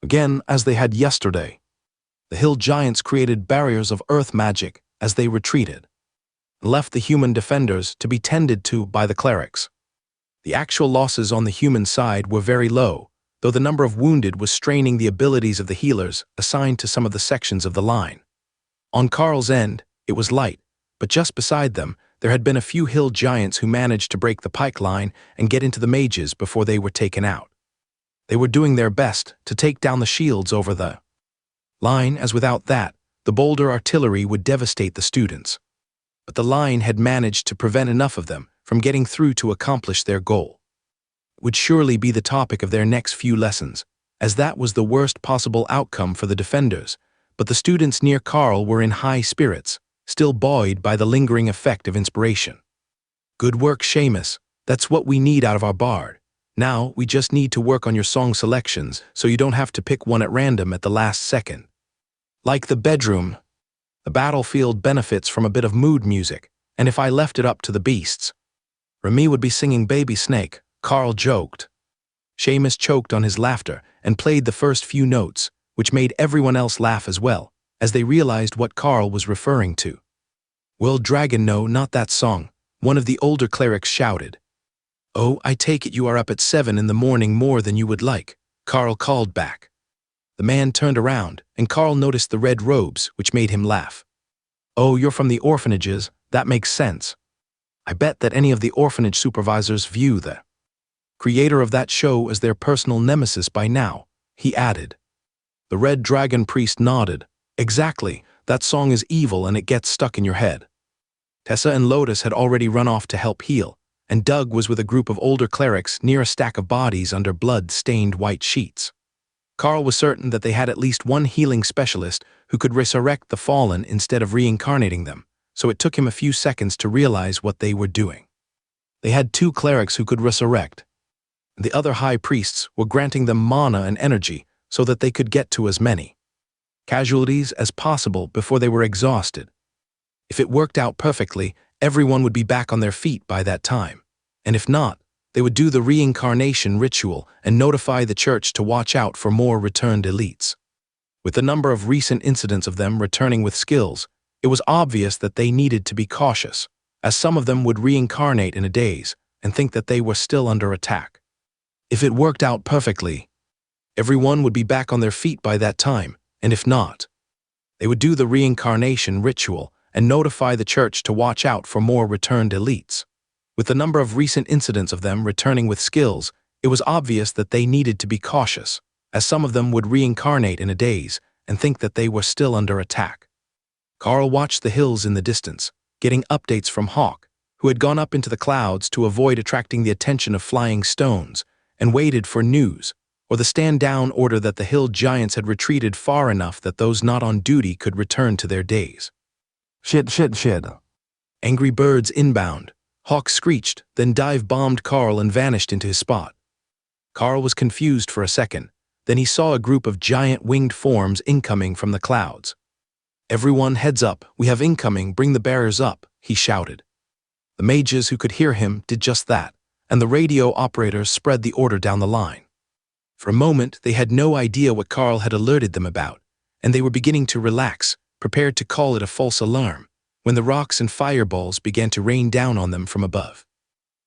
Again, as they had yesterday, the hill giants created barriers of earth magic as they retreated, and left the human defenders to be tended to by the clerics. The actual losses on the human side were very low, though the number of wounded was straining the abilities of the healers assigned to some of the sections of the line. On Karl's end, it was light, but just beside them, there had been a few hill giants who managed to break the pike line and get into the mages before they were taken out. They were doing their best to take down the shields over the line, as without that, the bolder artillery would devastate the students. But the line had managed to prevent enough of them from getting through to accomplish their goal. It would surely be the topic of their next few lessons, as that was the worst possible outcome for the defenders, but the students near Karl were in high spirits, still buoyed by the lingering effect of inspiration. "Good work, Seamus. That's what we need out of our bard. Now, we just need to work on your song selections so you don't have to pick one at random at the last second. Like the bedroom, the battlefield benefits from a bit of mood music, and if I left it up to the beasts, Remy would be singing Baby Snake," Karl joked. Seamus choked on his laughter and played the first few notes, which made everyone else laugh as well, as they realized what Karl was referring to. "Well, Dragon, no, not that song," one of the older clerics shouted. "Oh, I take it you are up at 7 in the morning more than you would like," Karl called back. The man turned around, and Karl noticed the red robes, which made him laugh. "Oh, you're from the orphanages, that makes sense. I bet that any of the orphanage supervisors view the creator of that show as their personal nemesis by now," he added. The Red Dragon priest nodded. "Exactly, that song is evil and it gets stuck in your head." Tessa and Lotus had already run off to help heal, and Doug was with a group of older clerics near a stack of bodies under blood-stained white sheets. Karl was certain that they had at least one healing specialist who could resurrect the fallen instead of reincarnating them, so it took him a few seconds to realize what they were doing. They had 2 clerics who could resurrect. The other high priests were granting them mana and energy so that they could get to as many casualties as possible before they were exhausted. If it worked out perfectly, everyone would be back on their feet by that time, and if not, they would do the reincarnation ritual and notify the church to watch out for more returned elites. With the number of recent incidents of them returning with skills, it was obvious that they needed to be cautious, as some of them would reincarnate in a daze and think that they were still under attack. If it worked out perfectly, everyone would be back on their feet by that time, and if not, they would do the reincarnation ritual and notify the church to watch out for more returned elites. With the number of recent incidents of them returning with skills, it was obvious that they needed to be cautious, as some of them would reincarnate in a daze and think that they were still under attack. Karl watched the hills in the distance, getting updates from Hawk, who had gone up into the clouds to avoid attracting the attention of flying stones, and waited for news, or the stand-down order that the hill giants had retreated far enough that those not on duty could return to their days. "Shit. Angry birds inbound," Hawk screeched, then dive-bombed Karl and vanished into his spot. Karl was confused for a second, then he saw a group of giant winged forms incoming from the clouds. "Everyone, heads up, we have incoming, bring the bearers up," he shouted. The mages who could hear him did just that, and the radio operators spread the order down the line. For a moment, they had no idea what Karl had alerted them about, and they were beginning to relax, prepared to call it a false alarm, when the rocks and fireballs began to rain down on them from above.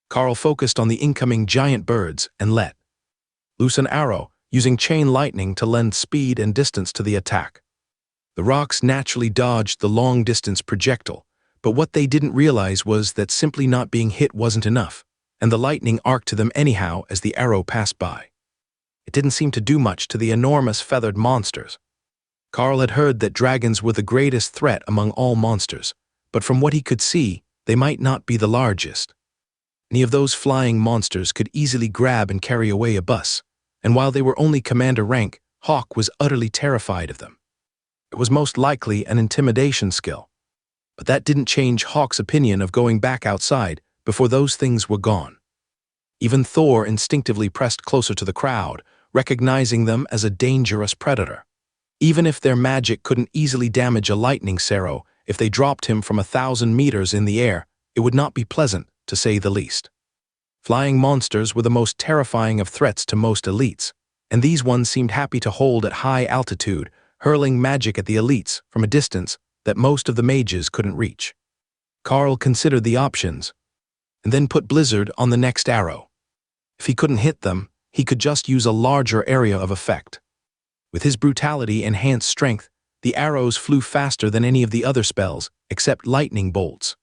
Karl focused on the incoming giant birds and let loose an arrow, using chain lightning to lend speed and distance to the attack. The rocks naturally dodged the long-distance projectile, but what they didn't realize was that simply not being hit wasn't enough, and the lightning arced to them anyhow as the arrow passed by. It didn't seem to do much to the enormous feathered monsters. Karl had heard that dragons were the greatest threat among all monsters, but from what he could see, they might not be the largest. Any of those flying monsters could easily grab and carry away a bus, and while they were only commander rank, Hawk was utterly terrified of them. It was most likely an intimidation skill, but that didn't change Hawk's opinion of going back outside before those things were gone. Even Thor instinctively pressed closer to the crowd, recognizing them as a dangerous predator. Even if their magic couldn't easily damage a lightning Sero, if they dropped him from 1,000 meters in the air, it would not be pleasant, to say the least. Flying monsters were the most terrifying of threats to most elites, and these ones seemed happy to hold at high altitude, hurling magic at the elites from a distance that most of the mages couldn't reach. Carl considered the options, and then put Blizzard on the next arrow. If he couldn't hit them, he could just use a larger area of effect. With his brutality enhanced strength, the arrows flew faster than any of the other spells, except lightning bolts.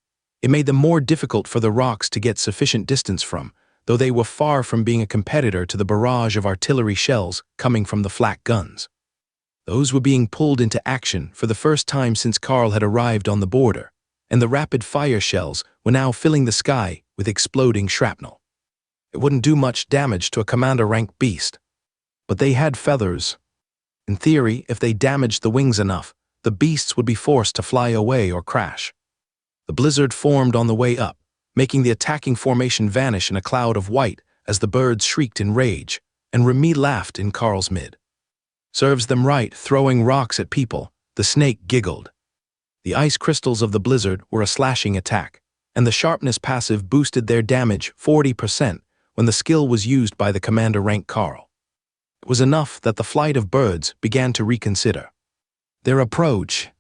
It made them more difficult for the rocks to get sufficient distance from, though they were far from being a competitor to the barrage of artillery shells coming from the flak guns. Those were being pulled into action for the first time since Carl had arrived on the border, and the rapid-fire shells were now filling the sky with exploding shrapnel. It wouldn't do much damage to a commander-rank beast, but they had feathers. In theory, if they damaged the wings enough, the beasts would be forced to fly away or crash. The blizzard formed on the way up, making the attacking formation vanish in a cloud of white as the birds shrieked in rage, and Remy laughed in Carl's mid. "Serves them right, throwing rocks at people," the snake giggled. The ice crystals of the blizzard were a slashing attack, and the sharpness passive boosted their damage 40% when the skill was used by the commander-rank Carl. It was enough that the flight of birds began to reconsider their approach.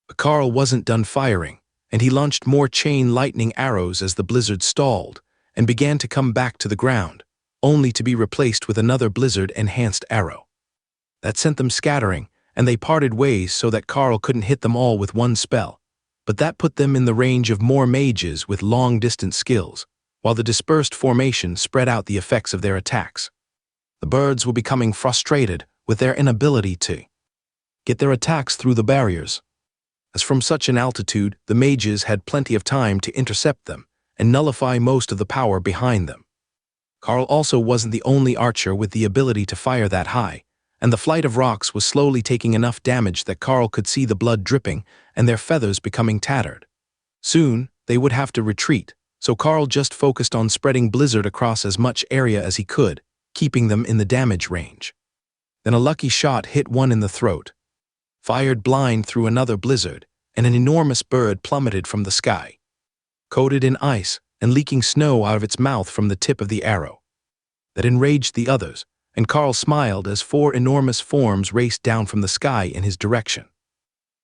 But Carl wasn't done firing, and he launched more chain lightning arrows as the blizzard stalled and began to come back to the ground, only to be replaced with another blizzard-enhanced arrow. That sent them scattering, and they parted ways so that Carl couldn't hit them all with one spell, but that put them in the range of more mages with long-distance skills, while the dispersed formation spread out the effects of their attacks. The birds were becoming frustrated with their inability to get their attacks through the barriers, as from such an altitude the mages had plenty of time to intercept them and nullify most of the power behind them. Carl also wasn't the only archer with the ability to fire that high, and the flight of rocks was slowly taking enough damage that Carl could see the blood dripping and their feathers becoming tattered. Soon, they would have to retreat, so Carl just focused on spreading blizzard across as much area as he could, keeping them in the damage range. Then a lucky shot hit one in the throat, fired blind through another blizzard, and an enormous bird plummeted from the sky, coated in ice and leaking snow out of its mouth from the tip of the arrow. That enraged the others, and Carl smiled as 4 enormous forms raced down from the sky in his direction.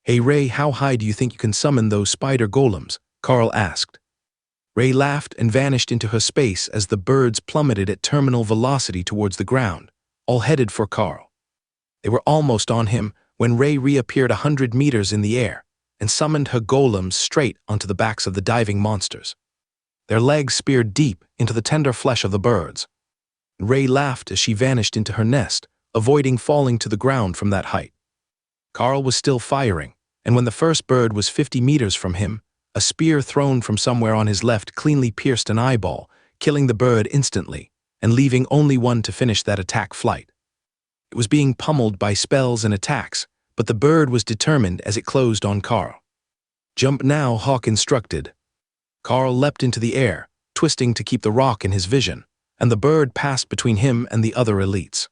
"Hey Ray, how high do you think you can summon those spider golems?" Carl asked. Ray laughed and vanished into her space as the birds plummeted at terminal velocity towards the ground, all headed for Carl. They were almost on him when Ray reappeared 100 meters in the air and summoned her golems straight onto the backs of the diving monsters. Their legs speared deep into the tender flesh of the birds. Ray laughed as she vanished into her nest, avoiding falling to the ground from that height. Carl was still firing, and when the first bird was 50 meters from him, a spear thrown from somewhere on his left cleanly pierced an eyeball, killing the bird instantly, and leaving only one to finish that attack flight. It was being pummeled by spells and attacks, but the bird was determined as it closed on Carl. "Jump now," Hawk instructed. Carl leapt into the air, twisting to keep the rock in his vision, and the bird passed between him and the other elites.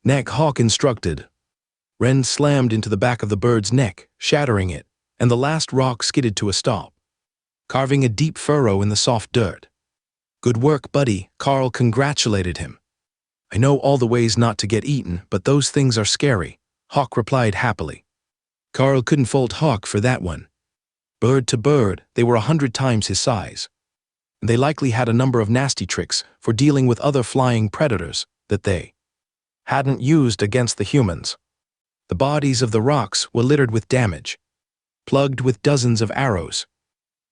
"Neck," Hawk instructed. Ren slammed into the back of the bird's neck, shattering it, and the last rock skidded to a stop, carving a deep furrow in the soft dirt. "Good work, buddy," Carl congratulated him. "I know all the ways not to get eaten, but those things are scary," Hawk replied happily. Carl couldn't fault Hawk for that one. Bird to bird, they were 100 times his size. And they likely had a number of nasty tricks for dealing with other flying predators that they hadn't used against the humans. The bodies of the rocks were littered with damage, plugged with dozens of arrows,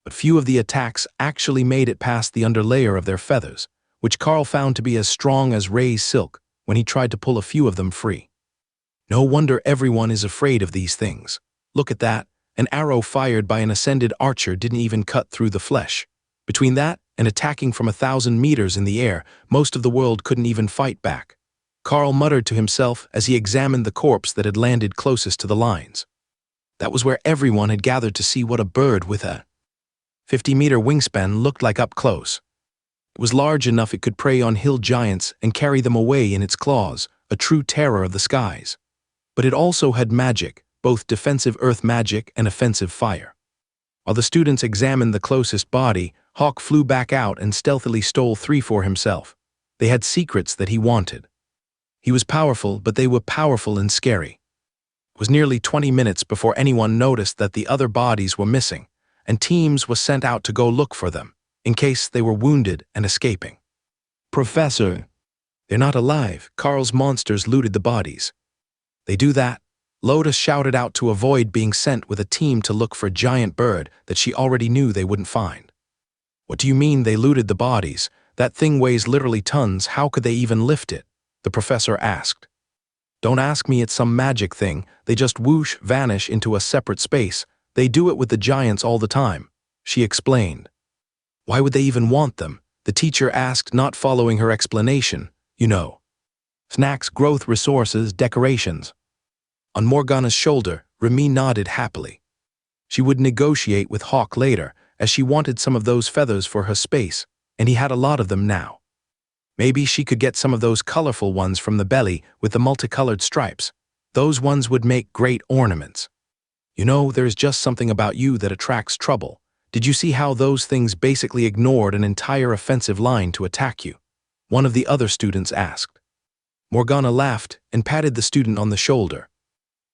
but few of the attacks actually made it past the underlayer of their feathers, which Carl found to be as strong as Ray's silk when he tried to pull a few of them free. No wonder everyone is afraid of these things. Look at that, an arrow fired by an ascended archer didn't even cut through the flesh. Between that and attacking from 1,000 meters in the air, most of the world couldn't even fight back. Carl muttered to himself as he examined the corpse that had landed closest to the lines. That was where everyone had gathered to see what a bird with a 50-meter wingspan looked like up close. It was large enough it could prey on hill giants and carry them away in its claws, a true terror of the skies. But it also had magic, both defensive earth magic and offensive fire. While the students examined the closest body, Hawk flew back out and stealthily stole 3 for himself. They had secrets that he wanted. He was powerful, but they were powerful and scary. It was nearly 20 minutes before anyone noticed that the other bodies were missing, and teams were sent out to go look for them, in case they were wounded and escaping. Professor, they're not alive. Carl's monsters looted the bodies. They do that? Lotus shouted out to avoid being sent with a team to look for a giant bird that she already knew they wouldn't find. What do you mean they looted the bodies? That thing weighs literally tons. How could they even lift it? The professor asked. Don't ask me, it's some magic thing. They just whoosh, vanish into a separate space. They do it with the giants all the time, she explained. Why would they even want them? The teacher asked, not following her explanation. You know. Snacks, growth resources, decorations. On Morgana's shoulder, Remy nodded happily. She would negotiate with Hawk later, as she wanted some of those feathers for her space, and he had a lot of them now. Maybe she could get some of those colorful ones from the belly with the multicolored stripes. Those ones would make great ornaments. You know, there's just something about you that attracts trouble. Did you see how those things basically ignored an entire offensive line to attack you? One of the other students asked. Morgana laughed and patted the student on the shoulder.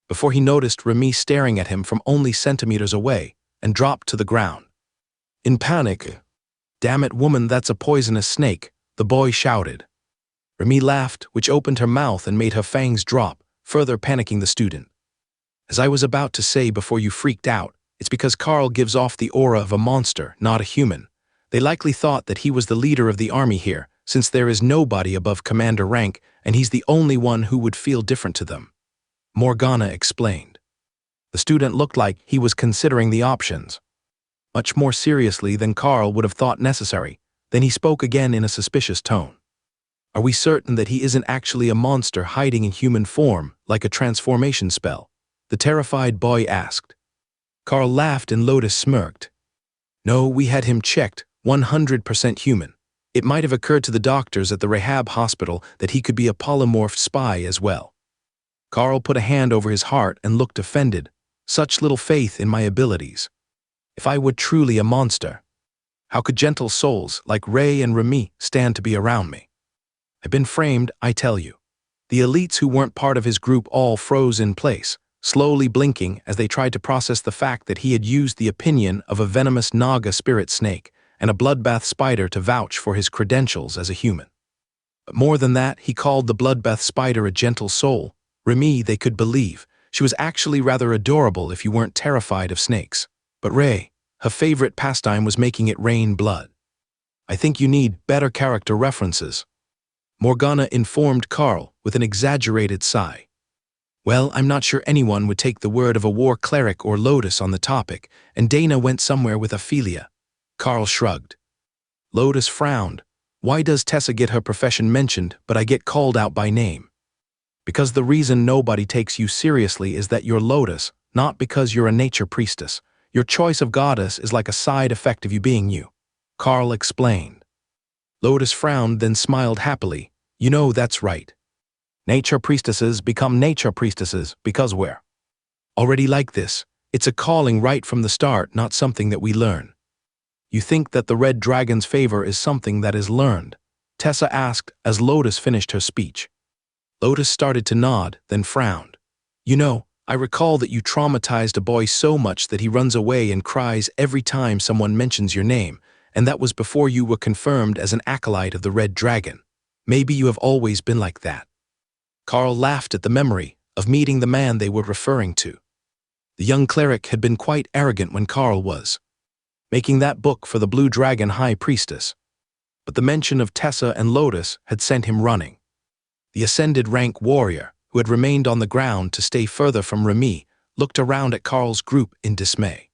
Before he noticed Remy staring at him from only centimeters away, and dropped to the ground. In panic, "Damn it, woman, that's a poisonous snake," the boy shouted. Remy laughed, which opened her mouth and made her fangs drop, further panicking the student. As I was about to say before you freaked out, it's because Carl gives off the aura of a monster, not a human. They likely thought that he was the leader of the army here, since there is nobody above commander rank, and he's the only one who would feel different to them. Morgana explained. The student looked like he was considering the options. Much more seriously than Carl would have thought necessary. Then he spoke again in a suspicious tone. Are we certain that he isn't actually a monster hiding in human form, like a transformation spell? The terrified boy asked. Carl laughed and Lotus smirked. No, we had him checked, 100% human. It might have occurred to the doctors at the rehab hospital that he could be a polymorphed spy as well. Carl put a hand over his heart and looked offended. Such little faith in my abilities. If I were truly a monster, how could gentle souls like Ray and Remy stand to be around me? I've been framed, I tell you. The elites who weren't part of his group all froze in place, slowly blinking as they tried to process the fact that he had used the opinion of a venomous Naga spirit snake and a bloodbath spider to vouch for his credentials as a human. But more than that, he called the bloodbath spider a gentle soul. Remy, they could believe. She was actually rather adorable if you weren't terrified of snakes. But Ray, her favorite pastime was making it rain blood. I think you need better character references. Morgana informed Carl with an exaggerated sigh. Well, I'm not sure anyone would take the word of a war cleric or Lotus on the topic, and Dana went somewhere with Ophelia. Carl shrugged. Lotus frowned. Why does Tessa get her profession mentioned, but I get called out by name? Because the reason nobody takes you seriously is that you're Lotus, not because you're a nature priestess. Your choice of goddess is like a side effect of you being you. Carl explained. Lotus frowned, then smiled happily. You know, that's right. Nature priestesses become nature priestesses because we're already like this. It's a calling right from the start, not something that we learn. You think that the red dragon's favor is something that is learned? Tessa asked as Lotus finished her speech. Lotus started to nod, then frowned. You know, I recall that you traumatized a boy so much that he runs away and cries every time someone mentions your name, and that was before you were confirmed as an acolyte of the Red Dragon. Maybe you have always been like that. Carl laughed at the memory of meeting the man they were referring to. The young cleric had been quite arrogant when Carl was making that book for the Blue Dragon High Priestess. But the mention of Tessa and Lotus had sent him running. The ascended rank warrior, who had remained on the ground to stay further from Remy, looked around at Carl's group in dismay.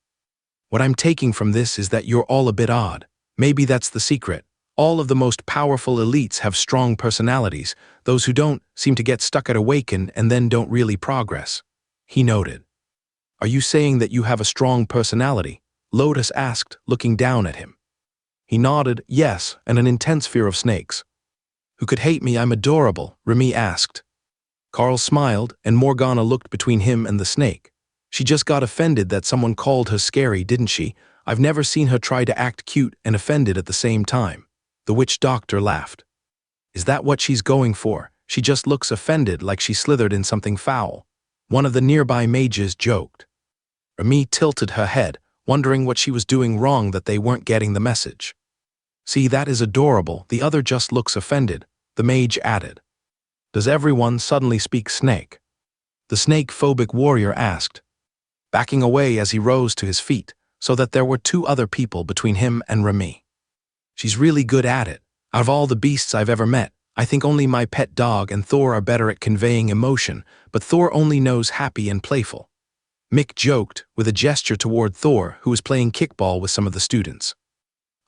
What I'm taking from this is that you're all a bit odd. Maybe that's the secret. All of the most powerful elites have strong personalities. Those who don't seem to get stuck at awaken and then don't really progress. He noted. Are you saying that you have a strong personality? Lotus asked, looking down at him. He nodded, yes, and an intense fear of snakes. Who could hate me? I'm adorable, Remy asked. Carl smiled, and Morgana looked between him and the snake. She just got offended that someone called her scary, didn't she? I've never seen her try to act cute and offended at the same time. The witch doctor laughed. Is that what she's going for? She just looks offended like she slithered in something foul. One of the nearby mages joked. Remy tilted her head, wondering what she was doing wrong that they weren't getting the message. See, that is adorable, the other just looks offended, the mage added. Does everyone suddenly speak snake? The snake-phobic warrior asked, backing away as he rose to his feet, so that there were two other people between him and Remy. She's really good at it. Out of all the beasts I've ever met, I think only my pet dog and Thor are better at conveying emotion, but Thor only knows happy and playful. Mick joked, with a gesture toward Thor, who was playing kickball with some of the students.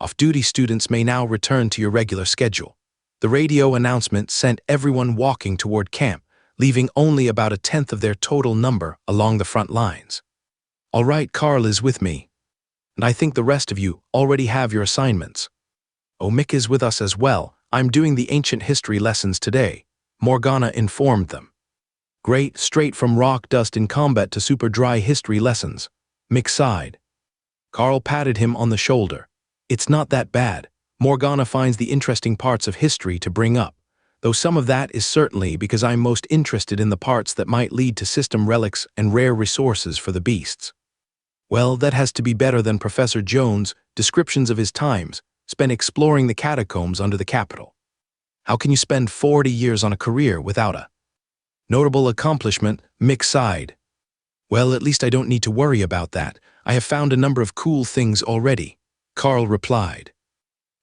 Off-duty students may now return to your regular schedule. The radio announcement sent everyone walking toward camp, leaving only about 1/10 of their total number along the front lines. All right, Carl is with me. And I think the rest of you already have your assignments. Oh, Mick is with us as well. I'm doing the ancient history lessons today, Morgana informed them. Great, straight from rock dust in combat to super dry history lessons. Mick sighed. Carl patted him on the shoulder. It's not that bad. Morgana finds the interesting parts of history to bring up, though some of that is certainly because I'm most interested in the parts that might lead to system relics and rare resources for the beasts. Well, that has to be better than Professor Jones' descriptions of his times spent exploring the catacombs under the Capitol. How can you spend 40 years on a career without a notable accomplishment? Mick sighed. Well, at least I don't need to worry about that. I have found a number of cool things already, Carl replied.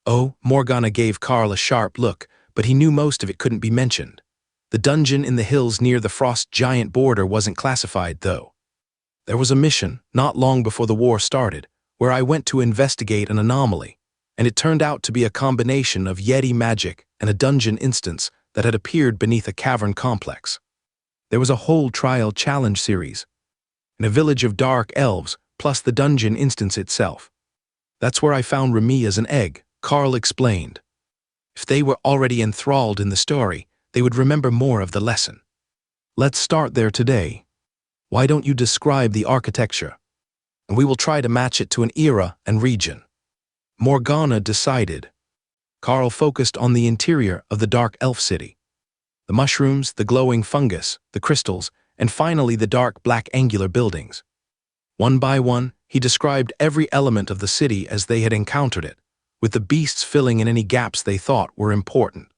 Oh, Morgana gave Carl a sharp look, but he knew most of it couldn't be mentioned. The dungeon in the hills near the frost giant border wasn't classified, though. There was a mission, not long before the war started, where I went to investigate an anomaly, and it turned out to be a combination of Yeti magic and a dungeon instance that had appeared beneath a cavern complex. There was a whole trial challenge series, and a village of dark elves, plus the dungeon instance itself. That's where I found Remy as an egg, Carl explained. If they were already enthralled in the story, they would remember more of the lesson. Let's start there today. Why don't you describe the architecture? And we will try to match it to an era and region. Morgana decided. Carl focused on the interior of the dark elf city. The mushrooms, the glowing fungus, the crystals, and finally the dark black angular buildings. One by one, he described every element of the city as they had encountered it, with the beasts filling in any gaps they thought were important.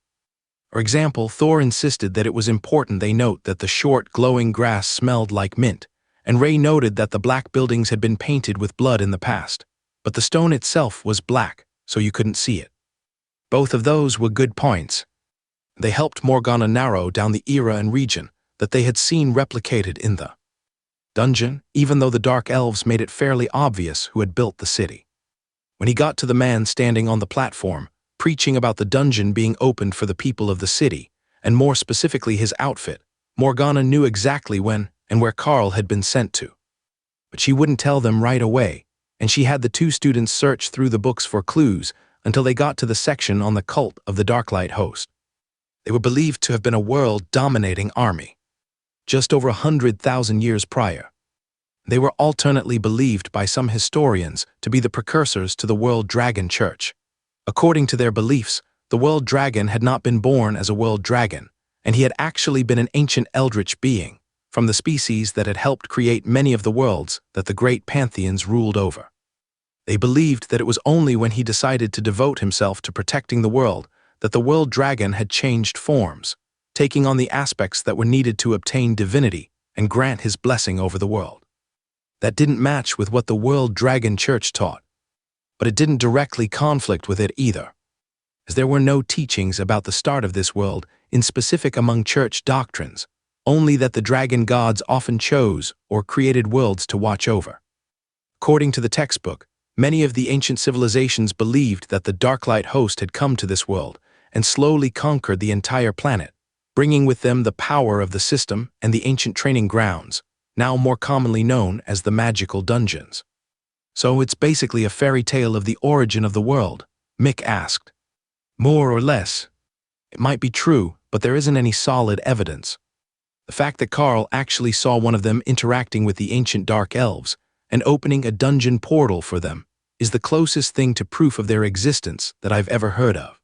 For example, Thor insisted that it was important they note that the short, glowing grass smelled like mint, and Ray noted that the black buildings had been painted with blood in the past, but the stone itself was black, so you couldn't see it. Both of those were good points. They helped Morgana narrow down the era and region that they had seen replicated in the dungeon, even though the dark elves made it fairly obvious who had built the city. When he got to the man standing on the platform, preaching about the dungeon being opened for the people of the city, and more specifically his outfit, Morgana knew exactly when and where Carl had been sent to. But she wouldn't tell them right away, and she had the two students search through the books for clues until they got to the section on the cult of the Darklight host. They were believed to have been a world-dominating army, just over 100,000 years prior. They were alternately believed by some historians to be the precursors to the World Dragon Church. According to their beliefs, the World Dragon had not been born as a world dragon, and he had actually been an ancient eldritch being, from the species that had helped create many of the worlds that the great pantheons ruled over. They believed that it was only when he decided to devote himself to protecting the world that the world dragon had changed forms, taking on the aspects that were needed to obtain divinity and grant his blessing over the world. That didn't match with what the World Dragon Church taught, but it didn't directly conflict with it either, as there were no teachings about the start of this world in specific among church doctrines, only that the dragon gods often chose or created worlds to watch over. According to the textbook, many of the ancient civilizations believed that the Darklight host had come to this world and slowly conquered the entire planet, bringing with them the power of the system and the ancient training grounds, now more commonly known as the magical dungeons. So it's basically a fairy tale of the origin of the world, Mick asked. More or less. It might be true, but there isn't any solid evidence. The fact that Carl actually saw one of them interacting with the ancient dark elves and opening a dungeon portal for them is the closest thing to proof of their existence that I've ever heard of.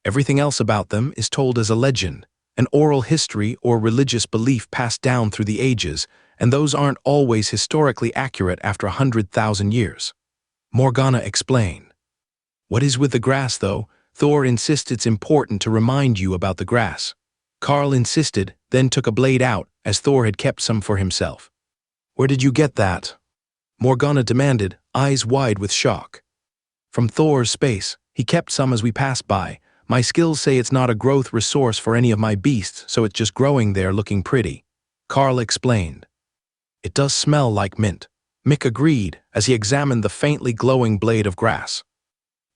Everything else about them is told as a legend, an oral history or religious belief passed down through the ages, and those aren't always historically accurate after 100,000 years. Morgana explained. What is with the grass, though? Thor insists it's important to remind you about the grass. Karl insisted, then took a blade out, as Thor had kept some for himself. Where did you get that? Morgana demanded, eyes wide with shock. From Thor's space. He kept some as we passed by. My skills say it's not a growth resource for any of my beasts, so it's just growing there looking pretty. Karl explained. It does smell like mint. Mick agreed, as he examined the faintly glowing blade of grass.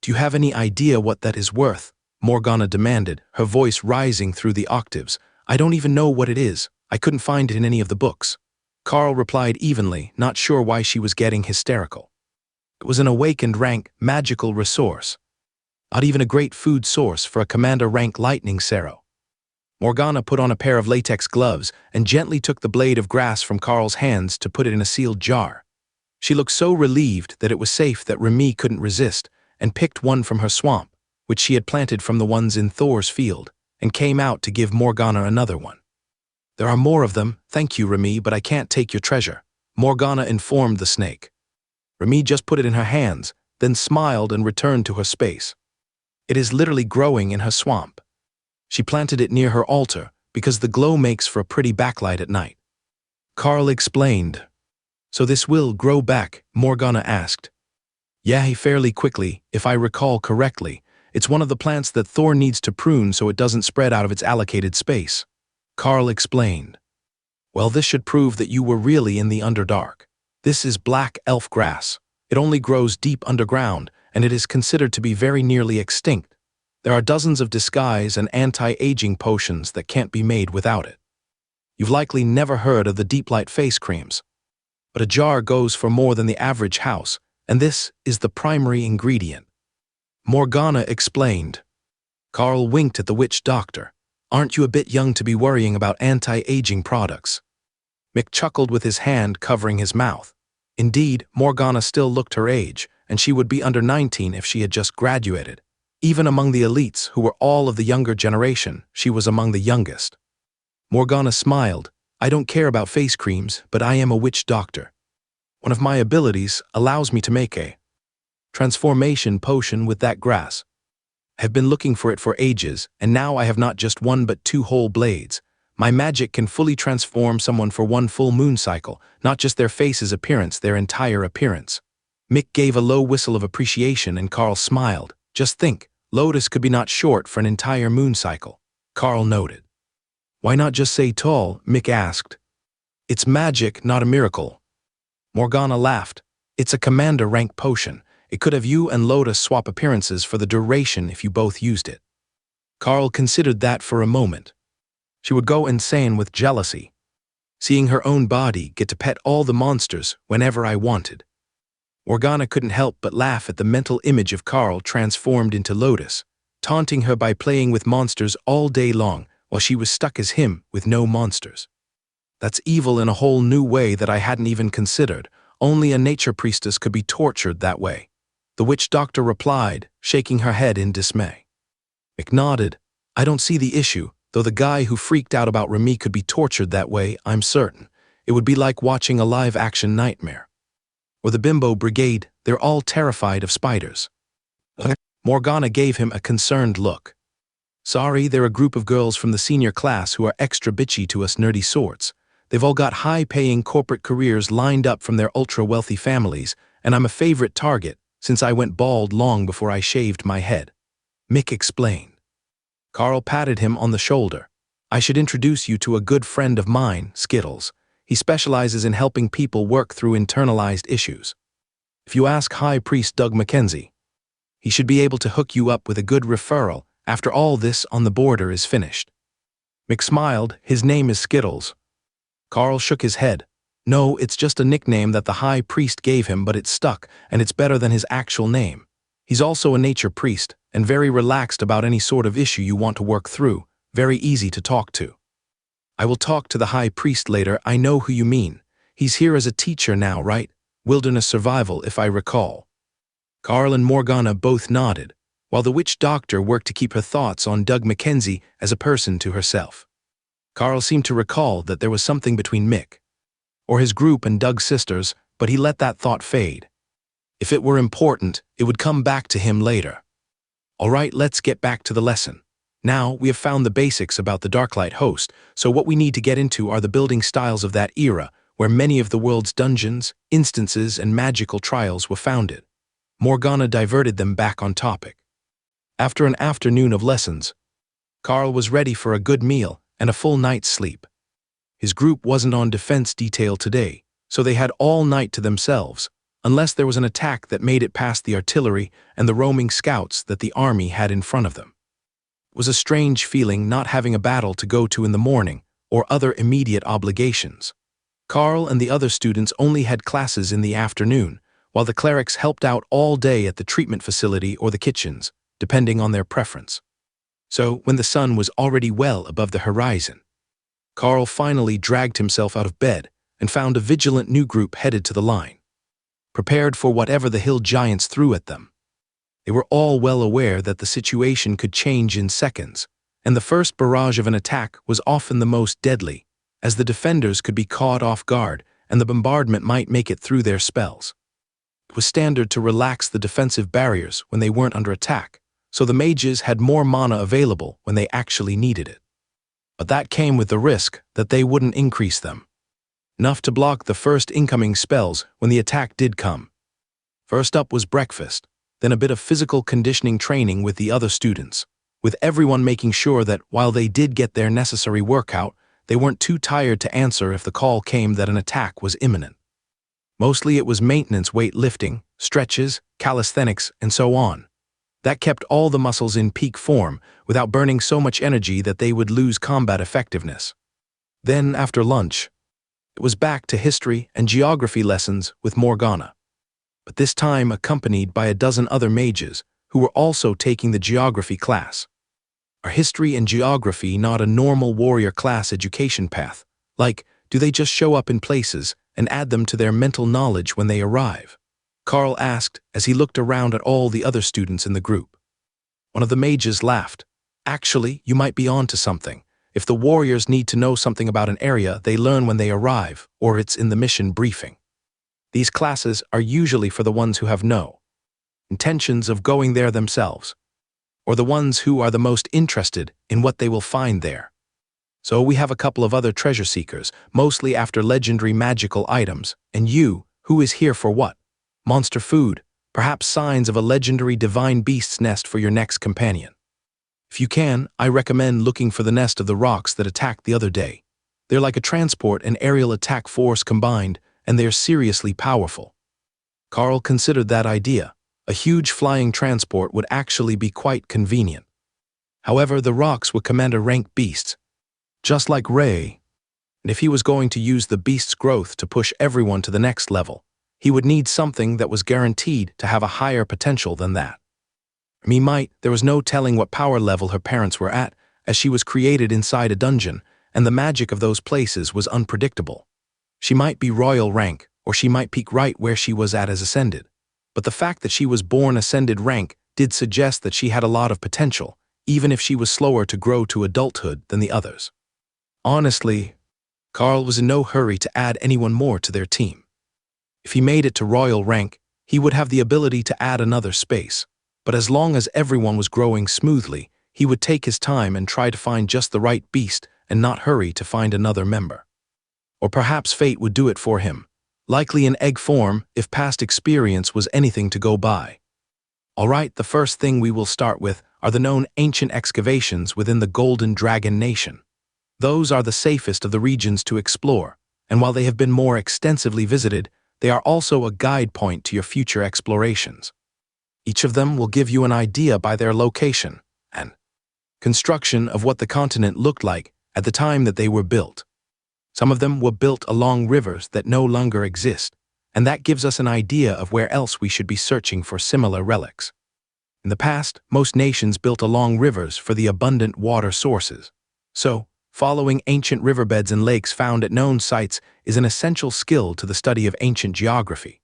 Do you have any idea what that is worth? Morgana demanded, her voice rising through the octaves. I don't even know what it is. I couldn't find it in any of the books. Karl replied evenly, not sure why she was getting hysterical. It was an awakened rank, magical resource. Not even a great food source for a commander rank lightning Sero. Morgana put on a pair of latex gloves and gently took the blade of grass from Karl's hands to put it in a sealed jar. She looked so relieved that it was safe that Remy couldn't resist, and picked one from her swamp, which she had planted from the ones in Thor's field, and came out to give Morgana another one. There are more of them, thank you Remy, but I can't take your treasure, Morgana informed the snake. Remy just put it in her hands, then smiled and returned to her space. It is literally growing in her swamp. She planted it near her altar because the glow makes for a pretty backlight at night. Karl explained. So this will grow back? Morgana asked. Yeah, fairly quickly, if I recall correctly. It's one of the plants that Thor needs to prune so it doesn't spread out of its allocated space. Karl explained. Well, this should prove that you were really in the Underdark. This is black elf grass. It only grows deep underground, and it is considered to be very nearly extinct. There are dozens of disguise and anti-aging potions that can't be made without it. You've likely never heard of the Deep Light face creams. But a jar goes for more than the average house, and this is the primary ingredient. Morgana explained. Karl winked at the witch doctor. Aren't you a bit young to be worrying about anti-aging products? Mick chuckled with his hand covering his mouth. Indeed, Morgana still looked her age, and she would be under 19 if she had just graduated. Even among the elites, who were all of the younger generation, she was among the youngest. Morgana smiled. I don't care about face creams, but I am a witch doctor. One of my abilities allows me to make a transformation potion with that grass. I have been looking for it for ages, and now I have not just one but two whole blades. My magic can fully transform someone for one full moon cycle, not just their face's appearance, their entire appearance. Mick gave a low whistle of appreciation and Karl smiled. Just think, Lotus could be not short for an entire moon cycle. Karl noted. Why not just say tall? Mick asked. It's magic, not a miracle. Morgana laughed. It's a commander rank potion. It could have you and Lotus swap appearances for the duration if you both used it. Karl considered that for a moment. She would go insane with jealousy. Seeing her own body get to pet all the monsters whenever I wanted. Morgana couldn't help but laugh at the mental image of Karl transformed into Lotus, taunting her by playing with monsters all day long while she was stuck as him with no monsters. That's evil in a whole new way that I hadn't even considered. Only a nature priestess could be tortured that way. The witch doctor replied, shaking her head in dismay. Mick nodded. I don't see the issue, though the guy who freaked out about Remy could be tortured that way, I'm certain. It would be like watching a live-action nightmare. Or the Bimbo Brigade, they're all terrified of spiders. Morgana gave him a concerned look. Sorry, they're a group of girls from the senior class who are extra bitchy to us nerdy sorts. They've all got high-paying corporate careers lined up from their ultra-wealthy families, and I'm a favorite target, since I went bald long before I shaved my head. Mick explained. Karl patted him on the shoulder. I should introduce you to a good friend of mine, Skittles. He specializes in helping people work through internalized issues. If you ask High Priest Doug Mackenzie, he should be able to hook you up with a good referral after all this on the border is finished. Mick smiled. His name is Skittles. Karl shook his head. No, it's just a nickname that the High Priest gave him, but it stuck, and it's better than his actual name. He's also a nature priest, and very relaxed about any sort of issue you want to work through, very easy to talk to. I will talk to the High Priest later. I know who you mean. He's here as a teacher now, right? Wilderness survival, if I recall. Karl and Morgana both nodded, while the witch doctor worked to keep her thoughts on Doug Mackenzie as a person to herself. Carl seemed to recall that there was something between Mick or his group and Doug's sisters, but he let that thought fade. If it were important, it would come back to him later. All right, let's get back to the lesson. Now, we have found the basics about the Darklight host, so what we need to get into are the building styles of that era, where many of the world's dungeons, instances, and magical trials were founded. Morgana diverted them back on topic. After an afternoon of lessons, Carl was ready for a good meal and a full night's sleep. His group wasn't on defense detail today, so they had all night to themselves, unless there was an attack that made it past the artillery and the roaming scouts that the army had in front of them. It was a strange feeling not having a battle to go to in the morning or other immediate obligations. Carl and the other students only had classes in the afternoon, while the clerics helped out all day at the treatment facility or the kitchens, depending on their preference. So, when the sun was already well above the horizon, Carl finally dragged himself out of bed and found a vigilant new group headed to the line, prepared for whatever the hill giants threw at them. They were all well aware that the situation could change in seconds, and the first barrage of an attack was often the most deadly, as the defenders could be caught off guard and the bombardment might make it through their spells. It was standard to relax the defensive barriers when they weren't under attack, so the mages had more mana available when they actually needed it. But that came with the risk that they wouldn't increase them enough to block the first incoming spells when the attack did come. First up was breakfast, then a bit of physical conditioning training with the other students, with everyone making sure that while they did get their necessary workout, they weren't too tired to answer if the call came that an attack was imminent. Mostly it was maintenance weightlifting, stretches, calisthenics, and so on. That kept all the muscles in peak form without burning so much energy that they would lose combat effectiveness. Then, after lunch, it was back to history and geography lessons with Morgana, but this time accompanied by a dozen other mages who were also taking the geography class. Are history and geography not a normal warrior class education path? Like, do they just show up in places and add them to their mental knowledge when they arrive? Carl asked as he looked around at all the other students in the group. One of the mages laughed. Actually, you might be on to something. If the warriors need to know something about an area, they learn when they arrive, or it's in the mission briefing. These classes are usually for the ones who have no intentions of going there themselves, or the ones who are the most interested in what they will find there. So we have a couple of other treasure seekers, mostly after legendary magical items, and you, who is here for what? Monster food, perhaps signs of a legendary divine beast's nest for your next companion. If you can, I recommend looking for the nest of the rocks that attacked the other day. They're like a transport and aerial attack force combined, and they're seriously powerful. Carl considered that idea. A huge flying transport would actually be quite convenient. However, the rocks were commander-rank beasts, just like Ray, and if he was going to use the beast's growth to push everyone to the next level, he would need something that was guaranteed to have a higher potential than that. There was no telling what power level her parents were at, as she was created inside a dungeon, and the magic of those places was unpredictable. She might be royal rank, or she might peak right where she was at as ascended. But the fact that she was born ascended rank did suggest that she had a lot of potential, even if she was slower to grow to adulthood than the others. Honestly, Carl was in no hurry to add anyone more to their team. If he made it to royal rank, he would have the ability to add another space, but as long as everyone was growing smoothly, he would take his time and try to find just the right beast and not hurry to find another member. Or perhaps fate would do it for him, likely in egg form if past experience was anything to go by. All right, the first thing we will start with are the known ancient excavations within the Golden Dragon Nation. Those are the safest of the regions to explore, and while they have been more extensively visited, they are also a guide point to your future explorations. Each of them will give you an idea by their location and construction of what the continent looked like at the time that they were built. Some of them were built along rivers that no longer exist, and that gives us an idea of where else we should be searching for similar relics. In the past, most nations built along rivers for the abundant water sources. So, following ancient riverbeds and lakes found at known sites is an essential skill to the study of ancient geography.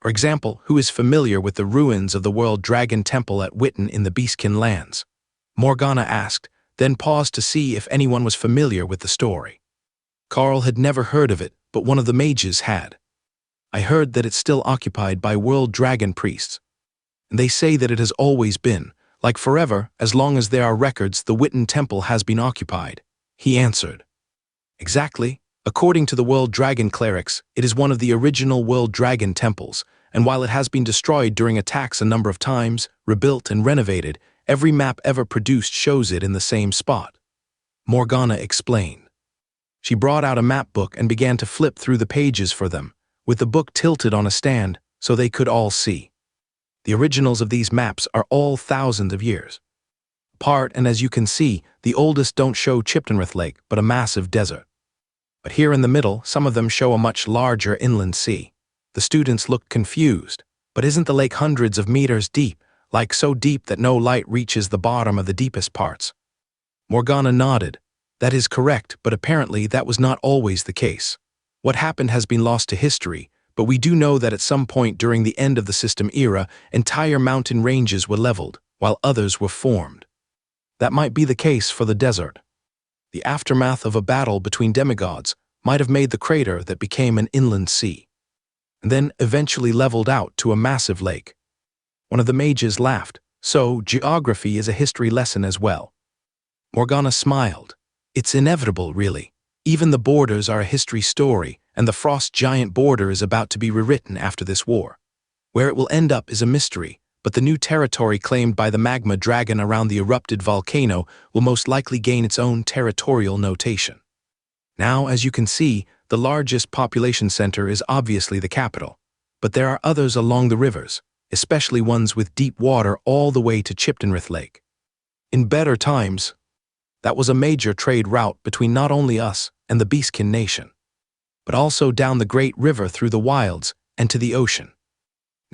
For example, who is familiar with the ruins of the World Dragon Temple at Witten in the Beastkin lands? Morgana asked, then paused to see if anyone was familiar with the story. Carl had never heard of it, but one of the mages had. I heard that it's still occupied by world dragon priests. And they say that it has always been, like forever, as long as there are records, the Witten Temple has been occupied, he answered. Exactly. According to the World Dragon clerics, it is one of the original World Dragon temples, and while it has been destroyed during attacks a number of times, rebuilt and renovated, every map ever produced shows it in the same spot. Morgana explained. She brought out a map book and began to flip through the pages for them, with the book tilted on a stand so they could all see. The originals of these maps are all thousands of years apart, and as you can see, the oldest don't show Chiptonrith Lake but a massive desert. But here in the middle, some of them show a much larger inland sea. The students looked confused. But isn't the lake hundreds of meters deep, like so deep that no light reaches the bottom of the deepest parts? Morgana nodded. That is correct, but apparently that was not always the case. What happened has been lost to history, but we do know that at some point during the end of the system era, entire mountain ranges were leveled, while others were formed. That might be the case for the desert. The aftermath of a battle between demigods might have made the crater that became an inland sea, and then eventually leveled out to a massive lake. One of the mages laughed. So, geography is a history lesson as well. Morgana smiled. It's inevitable, really. Even the borders are a history story, and the frost giant border is about to be rewritten after this war. Where it will end up is a mystery, but the new territory claimed by the magma dragon around the erupted volcano will most likely gain its own territorial notation. Now, as you can see, the largest population center is obviously the capital, but there are others along the rivers, especially ones with deep water all the way to Chiptonrith Lake. In better times, that was a major trade route between not only us and the Beastkin nation, but also down the Great River through the wilds and to the ocean.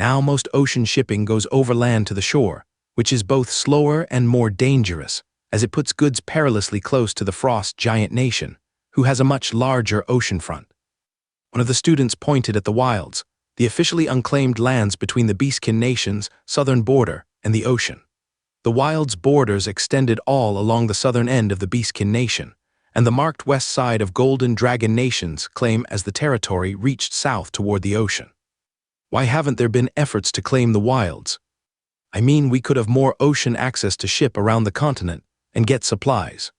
Now most ocean shipping goes overland to the shore, which is both slower and more dangerous, as it puts goods perilously close to the frost giant nation, who has a much larger oceanfront. One of the students pointed at the wilds, the officially unclaimed lands between the Beastkin nation's southern border and the ocean. The wilds' borders extended all along the southern end of the Beastkin nation, and the marked west side of Golden Dragon nation's claim as the territory reached south toward the ocean. Why haven't there been efforts to claim the wilds? I mean, we could have more ocean access to ship around the continent and get supplies.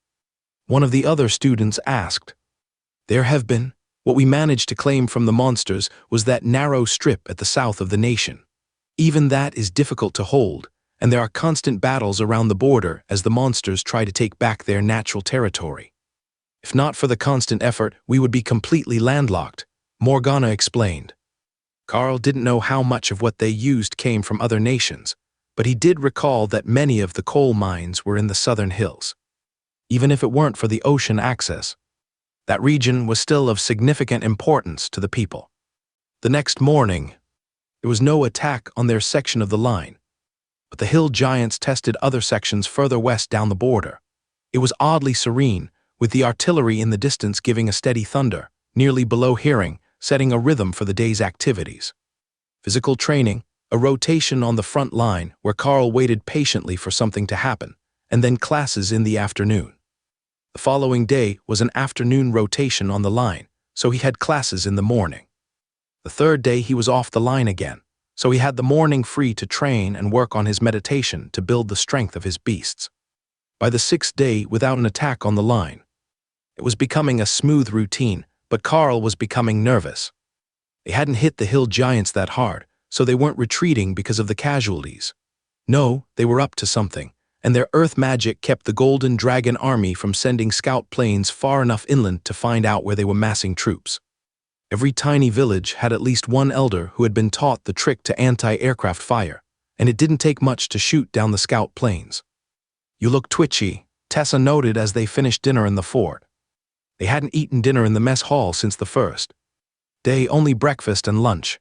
One of the other students asked. There have been. What we managed to claim from the monsters was that narrow strip at the south of the nation. Even that is difficult to hold, and there are constant battles around the border as the monsters try to take back their natural territory. If not for the constant effort, we would be completely landlocked, Morgana explained. Carl didn't know how much of what they used came from other nations, but he did recall that many of the coal mines were in the southern hills. Even if it weren't for the ocean access, that region was still of significant importance to the people. The next morning, there was no attack on their section of the line, but the hill giants tested other sections further west down the border. It was oddly serene, with the artillery in the distance giving a steady thunder, nearly below hearing, setting a rhythm for the day's activities. Physical training, a rotation on the front line where Carl waited patiently for something to happen, and then classes in the afternoon. The following day was an afternoon rotation on the line, so he had classes in the morning. The third day he was off the line again, so he had the morning free to train and work on his meditation to build the strength of his beasts. By the sixth day, without an attack on the line, it was becoming a smooth routine, but Carl was becoming nervous. They hadn't hit the hill giants that hard, so they weren't retreating because of the casualties. No, they were up to something, and their earth magic kept the Golden Dragon army from sending scout planes far enough inland to find out where they were massing troops. Every tiny village had at least one elder who had been taught the trick to anti-aircraft fire, and it didn't take much to shoot down the scout planes. You look twitchy, Tessa noted as they finished dinner in the fort. They hadn't eaten dinner in the mess hall since the first day, only breakfast and lunch,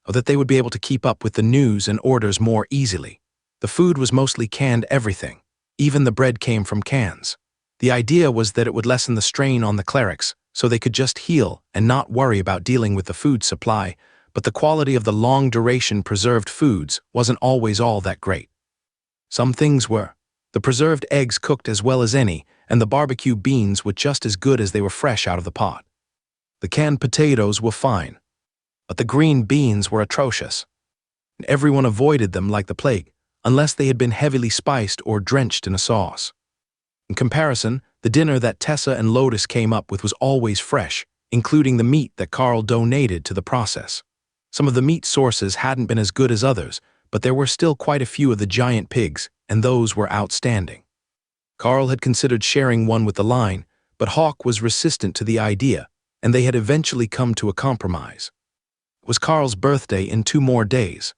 so that they would be able to keep up with the news and orders more easily. The food was mostly canned everything. Even the bread came from cans. The idea was that it would lessen the strain on the clerics, so they could just heal and not worry about dealing with the food supply, but the quality of the long-duration preserved foods wasn't always all that great. Some things were. The preserved eggs cooked as well as any, and the barbecue beans were just as good as they were fresh out of the pot. The canned potatoes were fine, but the green beans were atrocious. And everyone avoided them like the plague, unless they had been heavily spiced or drenched in a sauce. In comparison, the dinner that Tessa and Lotus came up with was always fresh, including the meat that Carl donated to the process. Some of the meat sources hadn't been as good as others, but there were still quite a few of the giant pigs, and those were outstanding. Carl had considered sharing one with the line, but Hawk was resistant to the idea, and they had eventually come to a compromise. It was Carl's birthday in 2 more days,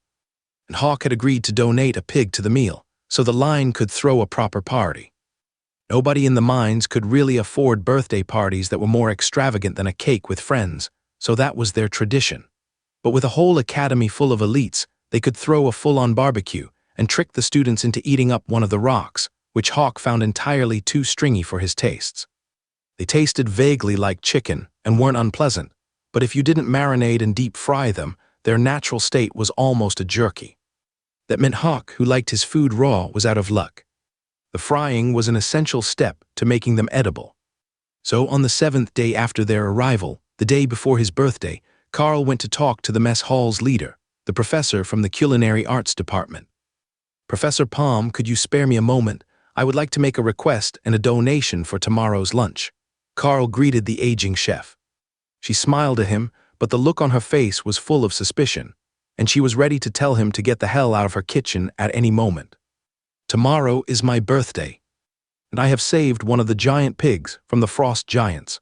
and Hawk had agreed to donate a pig to the meal, so the line could throw a proper party. Nobody in the mines could really afford birthday parties that were more extravagant than a cake with friends, so that was their tradition. But with a whole academy full of elites, they could throw a full-on barbecue and trick the students into eating up one of the rocks, which Hawk found entirely too stringy for his tastes. They tasted vaguely like chicken and weren't unpleasant, but if you didn't marinate and deep fry them, their natural state was almost a jerky. That meant Hawk, who liked his food raw, was out of luck. The frying was an essential step to making them edible. So on the 7th day after their arrival, the day before his birthday, Carl went to talk to the mess hall's leader, the professor from the culinary arts department. "Professor Palm, could you spare me a moment? I would like to make a request and a donation for tomorrow's lunch." Carl greeted the aging chef. She smiled at him, but the look on her face was full of suspicion, and she was ready to tell him to get the hell out of her kitchen at any moment. "Tomorrow is my birthday, and I have saved one of the giant pigs from the frost giants,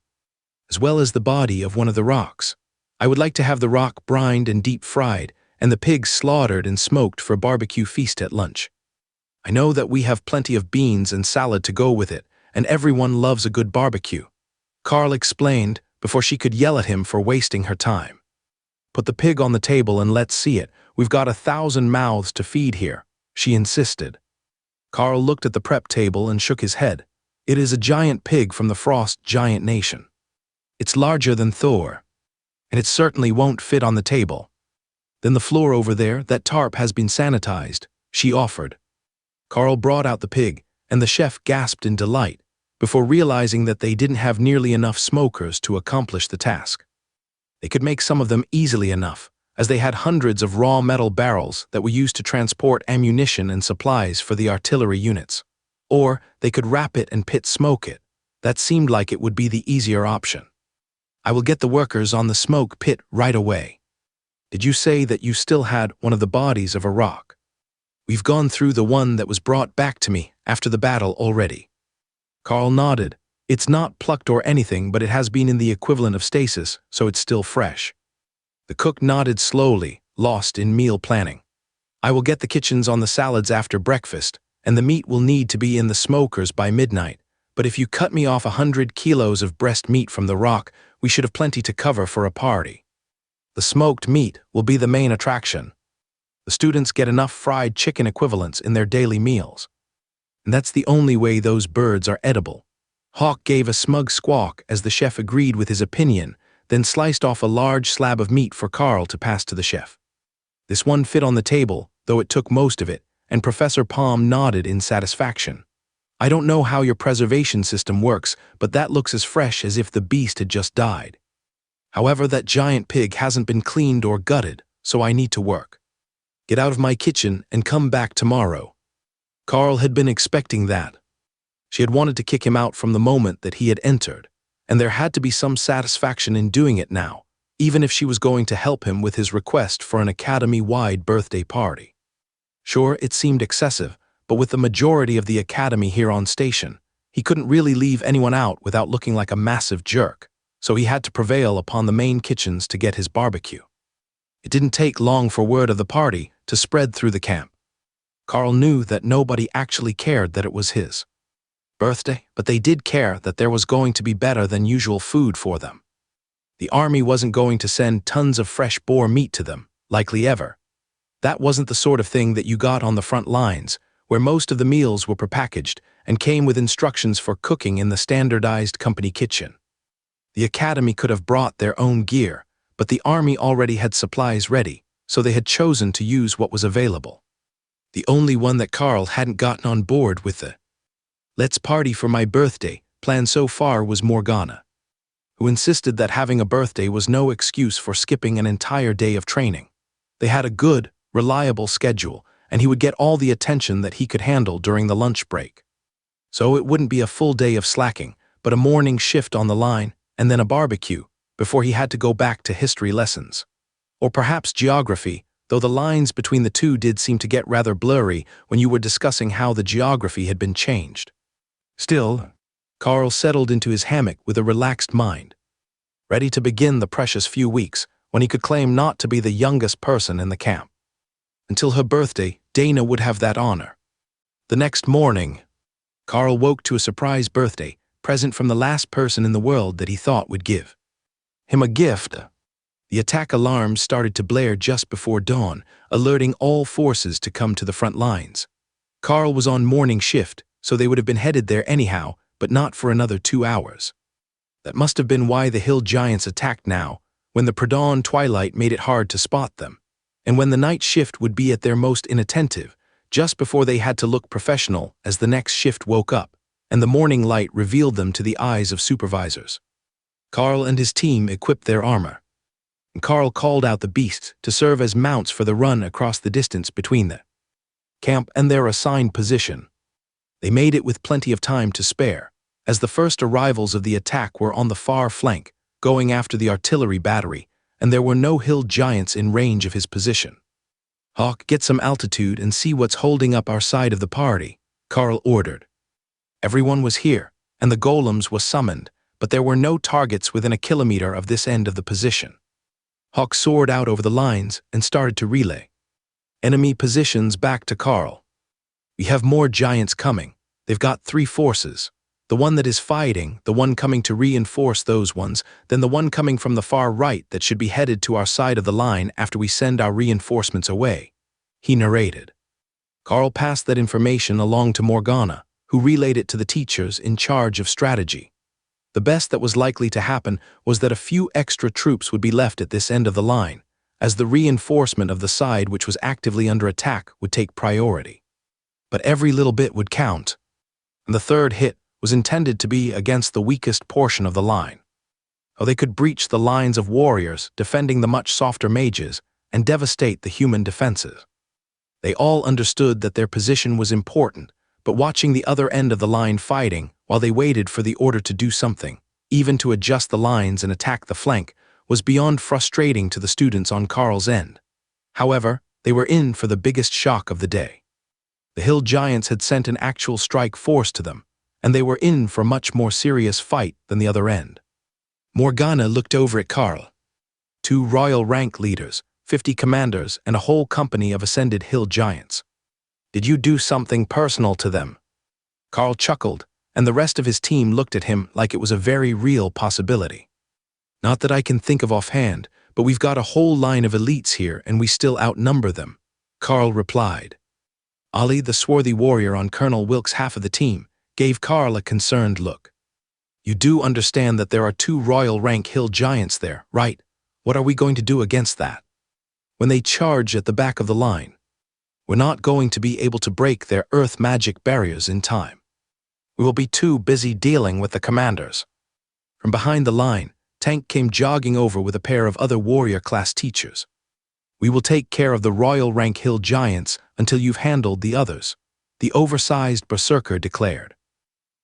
as well as the body of one of the rocks. I would like to have the rock brined and deep fried, and the pig slaughtered and smoked for a barbecue feast at lunch. I know that we have plenty of beans and salad to go with it, and everyone loves a good barbecue," Carl explained before she could yell at him for wasting her time. "Put the pig on the table and let's see it. We've got 1,000 mouths to feed here," she insisted. Carl looked at the prep table and shook his head. "It is a giant pig from the Frost Giant Nation. It's larger than Thor, and it certainly won't fit on the table." "Then the floor over there, that tarp has been sanitized," she offered. Carl brought out the pig, and the chef gasped in delight, before realizing that they didn't have nearly enough smokers to accomplish the task. They could make some of them easily enough, as they had hundreds of raw metal barrels that were used to transport ammunition and supplies for the artillery units. Or they could wrap it and pit smoke it. That seemed like it would be the easier option. "I will get the workers on the smoke pit right away." "Did you say that you still had one of the bodies of a rock?" "We've gone through the one that was brought back to me after the battle already." Carl nodded. "It's not plucked or anything, but it has been in the equivalent of stasis, so it's still fresh." The cook nodded slowly, lost in meal planning. "I will get the kitchens on the salads after breakfast, and the meat will need to be in the smokers by midnight, but if you cut me off 100 kilos of breast meat from the rock, we should have plenty to cover for a party. The smoked meat will be the main attraction. The students get enough fried chicken equivalents in their daily meals. And that's the only way those birds are edible." Hawk gave a smug squawk as the chef agreed with his opinion, then sliced off a large slab of meat for Carl to pass to the chef. This one fit on the table, though it took most of it, and Professor Palm nodded in satisfaction. "I don't know how your preservation system works, but that looks as fresh as if the beast had just died. However, that giant pig hasn't been cleaned or gutted, so I need to work. Get out of my kitchen and come back tomorrow." Carl had been expecting that. She had wanted to kick him out from the moment that he had entered, and there had to be some satisfaction in doing it now, even if she was going to help him with his request for an academy-wide birthday party. Sure, it seemed excessive, but with the majority of the academy here on station, he couldn't really leave anyone out without looking like a massive jerk, so he had to prevail upon the main kitchens to get his barbecue. It didn't take long for word of the party to spread through the camp. Carl knew that nobody actually cared that it was his birthday, but they did care that there was going to be better than usual food for them. The army wasn't going to send tons of fresh boar meat to them, likely ever. That wasn't the sort of thing that you got on the front lines, where most of the meals were prepackaged and came with instructions for cooking in the standardized company kitchen. The academy could have brought their own gear, but the army already had supplies ready, so they had chosen to use what was available. The only one that Carl hadn't gotten on board with the "Let's party for my birthday" plan so far was Morgana, who insisted that having a birthday was no excuse for skipping an entire day of training. They had a good, reliable schedule, and he would get all the attention that he could handle during the lunch break. So it wouldn't be a full day of slacking, but a morning shift on the line, and then a barbecue, before he had to go back to history lessons. Or perhaps geography, though the lines between the two did seem to get rather blurry when you were discussing how the geography had been changed. Still, Carl settled into his hammock with a relaxed mind, ready to begin the precious few weeks when he could claim not to be the youngest person in the camp. Until her birthday, Dana would have that honor. The next morning, Carl woke to a surprise birthday present from the last person in the world that he thought would give him a gift. The attack alarms started to blare just before dawn, alerting all forces to come to the front lines. Carl was on morning shift, so they would have been headed there anyhow, but not for another 2 hours. That must have been why the hill giants attacked now, when the pre-dawn twilight made it hard to spot them, and when the night shift would be at their most inattentive, just before they had to look professional as the next shift woke up, and the morning light revealed them to the eyes of supervisors. Carl and his team equipped their armor, and Carl called out the beasts to serve as mounts for the run across the distance between the camp and their assigned position. They made it with plenty of time to spare, as the first arrivals of the attack were on the far flank, going after the artillery battery, and there were no hill giants in range of his position. "Hawk, get some altitude and see what's holding up our side of the party," Carl ordered. Everyone was here, and the golems was summoned, but there were no targets within a kilometer of this end of the position. Hawk soared out over the lines and started to relay enemy positions back to Carl. "We have more giants coming. They've got 3 forces. The one that is fighting, the one coming to reinforce those ones, then the one coming from the far right that should be headed to our side of the line after we send our reinforcements away," he narrated. Carl passed that information along to Morgana, who relayed it to the teachers in charge of strategy. The best that was likely to happen was that a few extra troops would be left at this end of the line, as the reinforcement of the side which was actively under attack would take priority. But every little bit would count, and the third hit was intended to be against the weakest portion of the line. How they could breach the lines of warriors defending the much softer mages and devastate the human defenses. They all understood that their position was important, but watching the other end of the line fighting while they waited for the order to do something, even to adjust the lines and attack the flank, was beyond frustrating to the students on Carl's end. However, they were in for the biggest shock of the day. The hill giants had sent an actual strike force to them, and they were in for a much more serious fight than the other end. Morgana looked over at Carl. 2 royal rank leaders, 50 commanders, and a whole company of ascended hill giants. "Did you do something personal to them?" Carl chuckled, and the rest of his team looked at him like it was a very real possibility. "Not that I can think of offhand, but we've got a whole line of elites here and we still outnumber them," Carl replied. Ali, the swarthy warrior on Colonel Wilkes' half of the team, gave Carl a concerned look. "You do understand that there are 2 royal rank hill giants there, right? What are we going to do against that? When they charge at the back of the line, we're not going to be able to break their earth magic barriers in time. We will be too busy dealing with the commanders." From behind the line, Tank came jogging over with a pair of other warrior-class teachers. "We will take care of the royal rank hill giants until you've handled the others," the oversized berserker declared.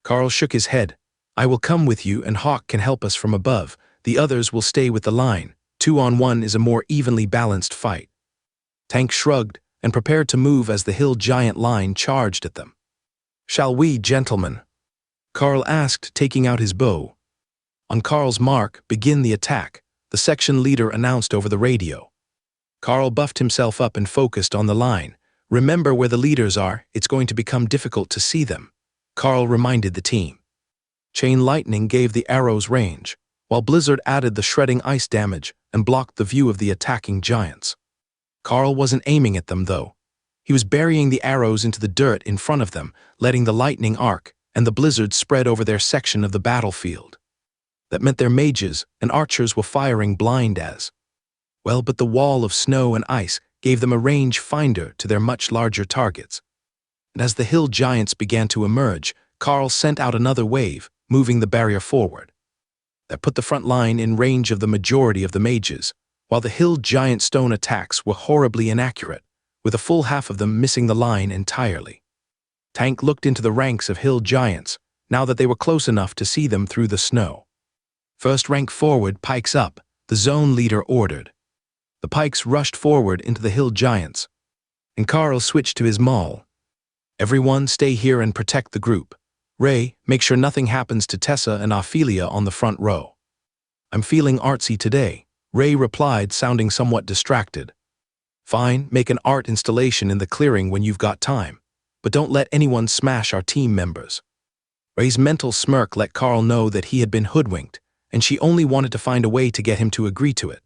Carl shook his head. "I will come with you and Hawk can help us from above. The others will stay with the line. 2-on-1 is a more evenly balanced fight." Tank shrugged and prepared to move as the hill giant line charged at them. "Shall we, gentlemen?" Carl asked, taking out his bow. On Carl's mark, begin the attack, the section leader announced over the radio. Carl buffed himself up and focused on the line. "Remember where the leaders are, it's going to become difficult to see them," Carl reminded the team. Chain lightning gave the arrows range, while blizzard added the shredding ice damage and blocked the view of the attacking giants. Carl wasn't aiming at them, though. He was burying the arrows into the dirt in front of them, letting the lightning arc and the blizzard spread over their section of the battlefield. That meant their mages and archers were firing blind as well, but the wall of snow and ice gave them a range finder to their much larger targets. And as the hill giants began to emerge, Carl sent out another wave, moving the barrier forward. That put the front line in range of the majority of the mages, while the hill giant stone attacks were horribly inaccurate, with a full half of them missing the line entirely. Tank looked into the ranks of hill giants, now that they were close enough to see them through the snow. "First rank forward, pikes up," the zone leader ordered. The pikes rushed forward into the hill giants, and Carl switched to his maul. "Everyone stay here and protect the group. Ray, make sure nothing happens to Tessa and Ophelia on the front row." "I'm feeling artsy today," Ray replied, sounding somewhat distracted. "Fine, make an art installation in the clearing when you've got time, but don't let anyone smash our team members." Ray's mental smirk let Carl know that he had been hoodwinked, and she only wanted to find a way to get him to agree to it.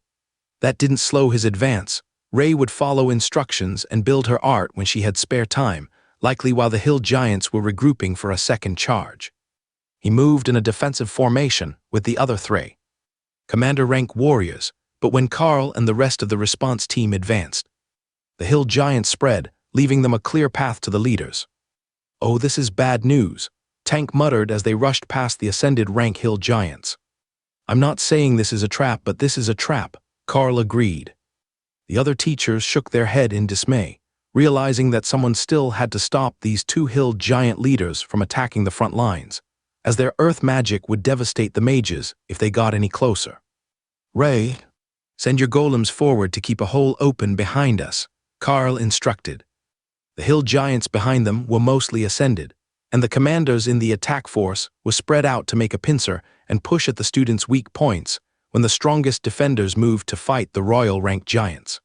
That didn't slow his advance. Ray would follow instructions and build her art when she had spare time, likely while the hill giants were regrouping for a second charge. He moved in a defensive formation with the other three commander rank warriors, but when Carl and the rest of the response team advanced, the hill giants spread, leaving them a clear path to the leaders. "Oh, this is bad news," Tank muttered as they rushed past the ascended rank hill giants. "I'm not saying this is a trap, but this is a trap," Carl agreed. The other teachers shook their head in dismay, realizing that someone still had to stop these two hill giant leaders from attacking the front lines, as their earth magic would devastate the mages if they got any closer. "Ray, send your golems forward to keep a hole open behind us," Carl instructed. The hill giants behind them were mostly ascended, and the commanders in the attack force were spread out to make a pincer and push at the students' weak points when the strongest defenders moved to fight the royal rank giants.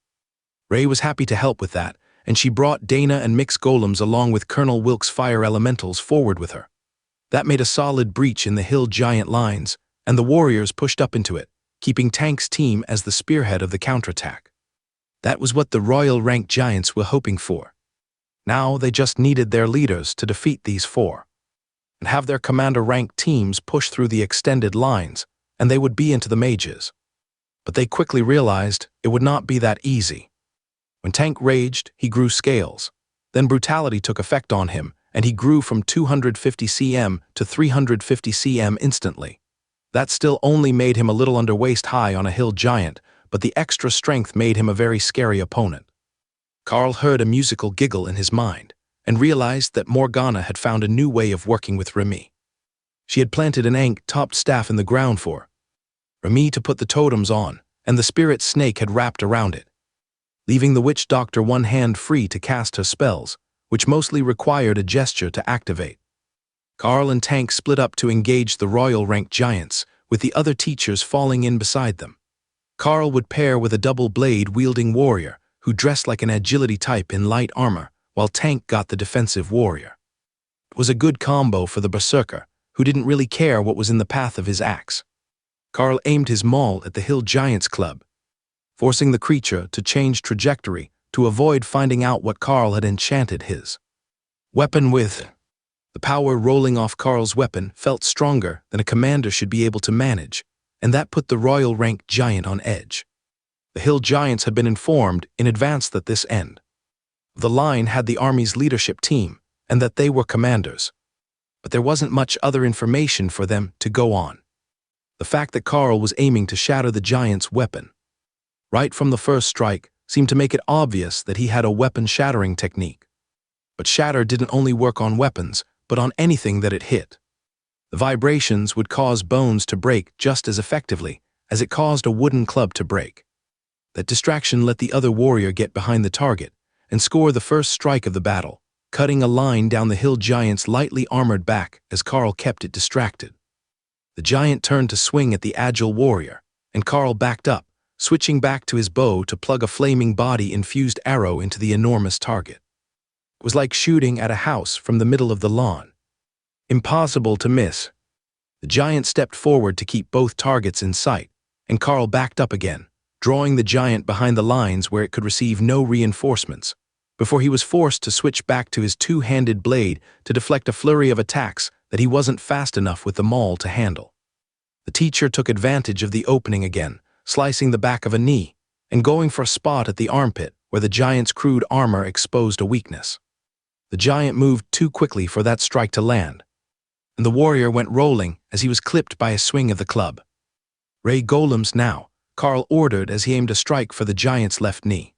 Ray was happy to help with that, and she brought Dana and Mick's golems along with Colonel Wilkes' fire elementals forward with her. That made a solid breach in the hill giant lines, and the warriors pushed up into it, keeping Tank's team as the spearhead of the counterattack. That was what the royal rank giants were hoping for. Now they just needed their leaders to defeat these four, and have their commander rank teams push through the extended lines, and they would be into the mages. But they quickly realized it would not be that easy. When Tank raged, he grew scales. Then brutality took effect on him, and he grew from 250 cm to 350 cm instantly. That still only made him a little under waist high on a hill giant, but the extra strength made him a very scary opponent. Carl heard a musical giggle in his mind, and realized that Morgana had found a new way of working with Remy. She had planted an ankh-topped staff in the ground for Remy to put the totems on, and the spirit snake had wrapped around it, leaving the witch doctor one hand free to cast her spells, which mostly required a gesture to activate. Carl and Tank split up to engage the royal rank giants, with the other teachers falling in beside them. Carl would pair with a double blade-wielding warrior who dressed like an agility type in light armor, while Tank got the defensive warrior. It was a good combo for the berserker, who didn't really care what was in the path of his axe. Carl aimed his maul at the hill giants club, forcing the creature to change trajectory to avoid finding out what Carl had enchanted his weapon with. The power rolling off Carl's weapon felt stronger than a commander should be able to manage, and that put the royal rank giant on edge. The hill giants had been informed in advance that this end of the line had the army's leadership team, and that they were commanders. But there wasn't much other information for them to go on. The fact that Carl was aiming to shatter the giant's weapon right from the first strike seemed to make it obvious that he had a weapon-shattering technique. But shatter didn't only work on weapons, but on anything that it hit. The vibrations would cause bones to break just as effectively as it caused a wooden club to break. That distraction let the other warrior get behind the target and score the first strike of the battle, cutting a line down the hill giant's lightly armored back as Carl kept it distracted. The giant turned to swing at the agile warrior, and Carl backed up, switching back to his bow to plug a flaming body-infused arrow into the enormous target. It was like shooting at a house from the middle of the lawn. Impossible to miss. The giant stepped forward to keep both targets in sight, and Carl backed up again, drawing the giant behind the lines where it could receive no reinforcements, before he was forced to switch back to his two-handed blade to deflect a flurry of attacks that he wasn't fast enough with the maul to handle. The teacher took advantage of the opening again, slicing the back of a knee, and going for a spot at the armpit where the giant's crude armor exposed a weakness. The giant moved too quickly for that strike to land, and the warrior went rolling as he was clipped by a swing of the club. "Ray golems now," Carl ordered as he aimed a strike for the giant's left knee.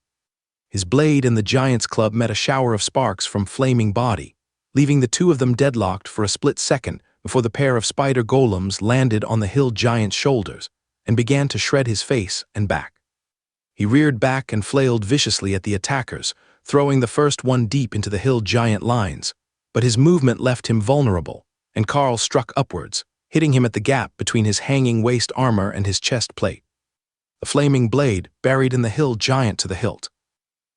His blade and the giant's club met a shower of sparks from flaming body, leaving the two of them deadlocked for a split second before the pair of spider golems landed on the hill giant's shoulders and began to shred his face and back. He reared back and flailed viciously at the attackers, throwing the first one deep into the hill giant lines, but his movement left him vulnerable, and Carl struck upwards, hitting him at the gap between his hanging waist armor and his chest plate. The flaming blade buried in the hill giant to the hilt,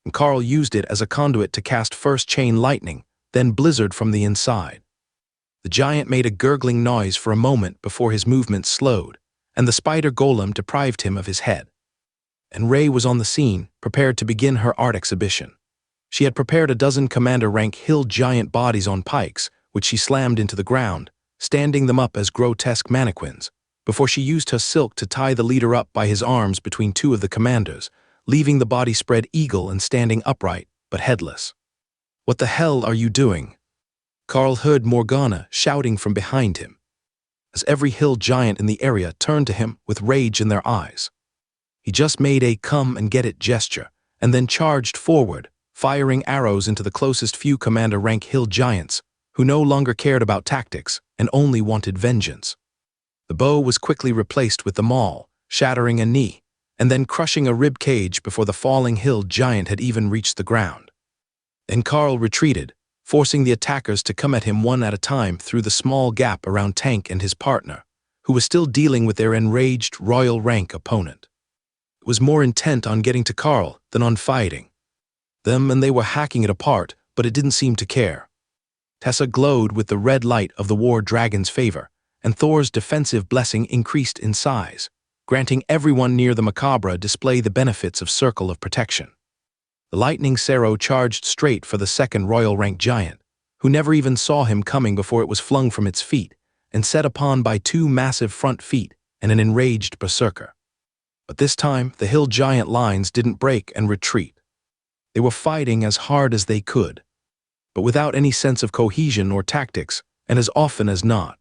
and Carl used it as a conduit to cast first chain lightning, then blizzard from the inside. The giant made a gurgling noise for a moment before his movement slowed, and the spider golem deprived him of his head. And Ray was on the scene, prepared to begin her art exhibition. She had prepared a dozen commander-rank hill giant bodies on pikes, which she slammed into the ground, standing them up as grotesque mannequins, before she used her silk to tie the leader up by his arms between two of the commanders, leaving the body spread eagle and standing upright, but headless. "What the hell are you doing?" Carl heard Morgana shouting from behind him, as every hill giant in the area turned to him with rage in their eyes. He just made a come-and-get-it gesture, and then charged forward, firing arrows into the closest few commander-rank hill giants, who no longer cared about tactics and only wanted vengeance. The bow was quickly replaced with the maul, shattering a knee, and then crushing a rib cage before the falling hill giant had even reached the ground. Then Carl retreated, forcing the attackers to come at him one at a time through the small gap around Tank and his partner, who was still dealing with their enraged royal rank opponent. It was more intent on getting to Carl than on fighting them, and they were hacking it apart, but it didn't seem to care. Tessa glowed with the red light of the war dragon's favor, and Thor's defensive blessing increased in size, granting everyone near the macabre display the benefits of circle of protection. The lightning Sero charged straight for the second royal rank giant, who never even saw him coming before it was flung from its feet and set upon by two massive front feet and an enraged berserker. But this time, the hill giant lines didn't break and retreat. They were fighting as hard as they could, but without any sense of cohesion or tactics, and as often as not,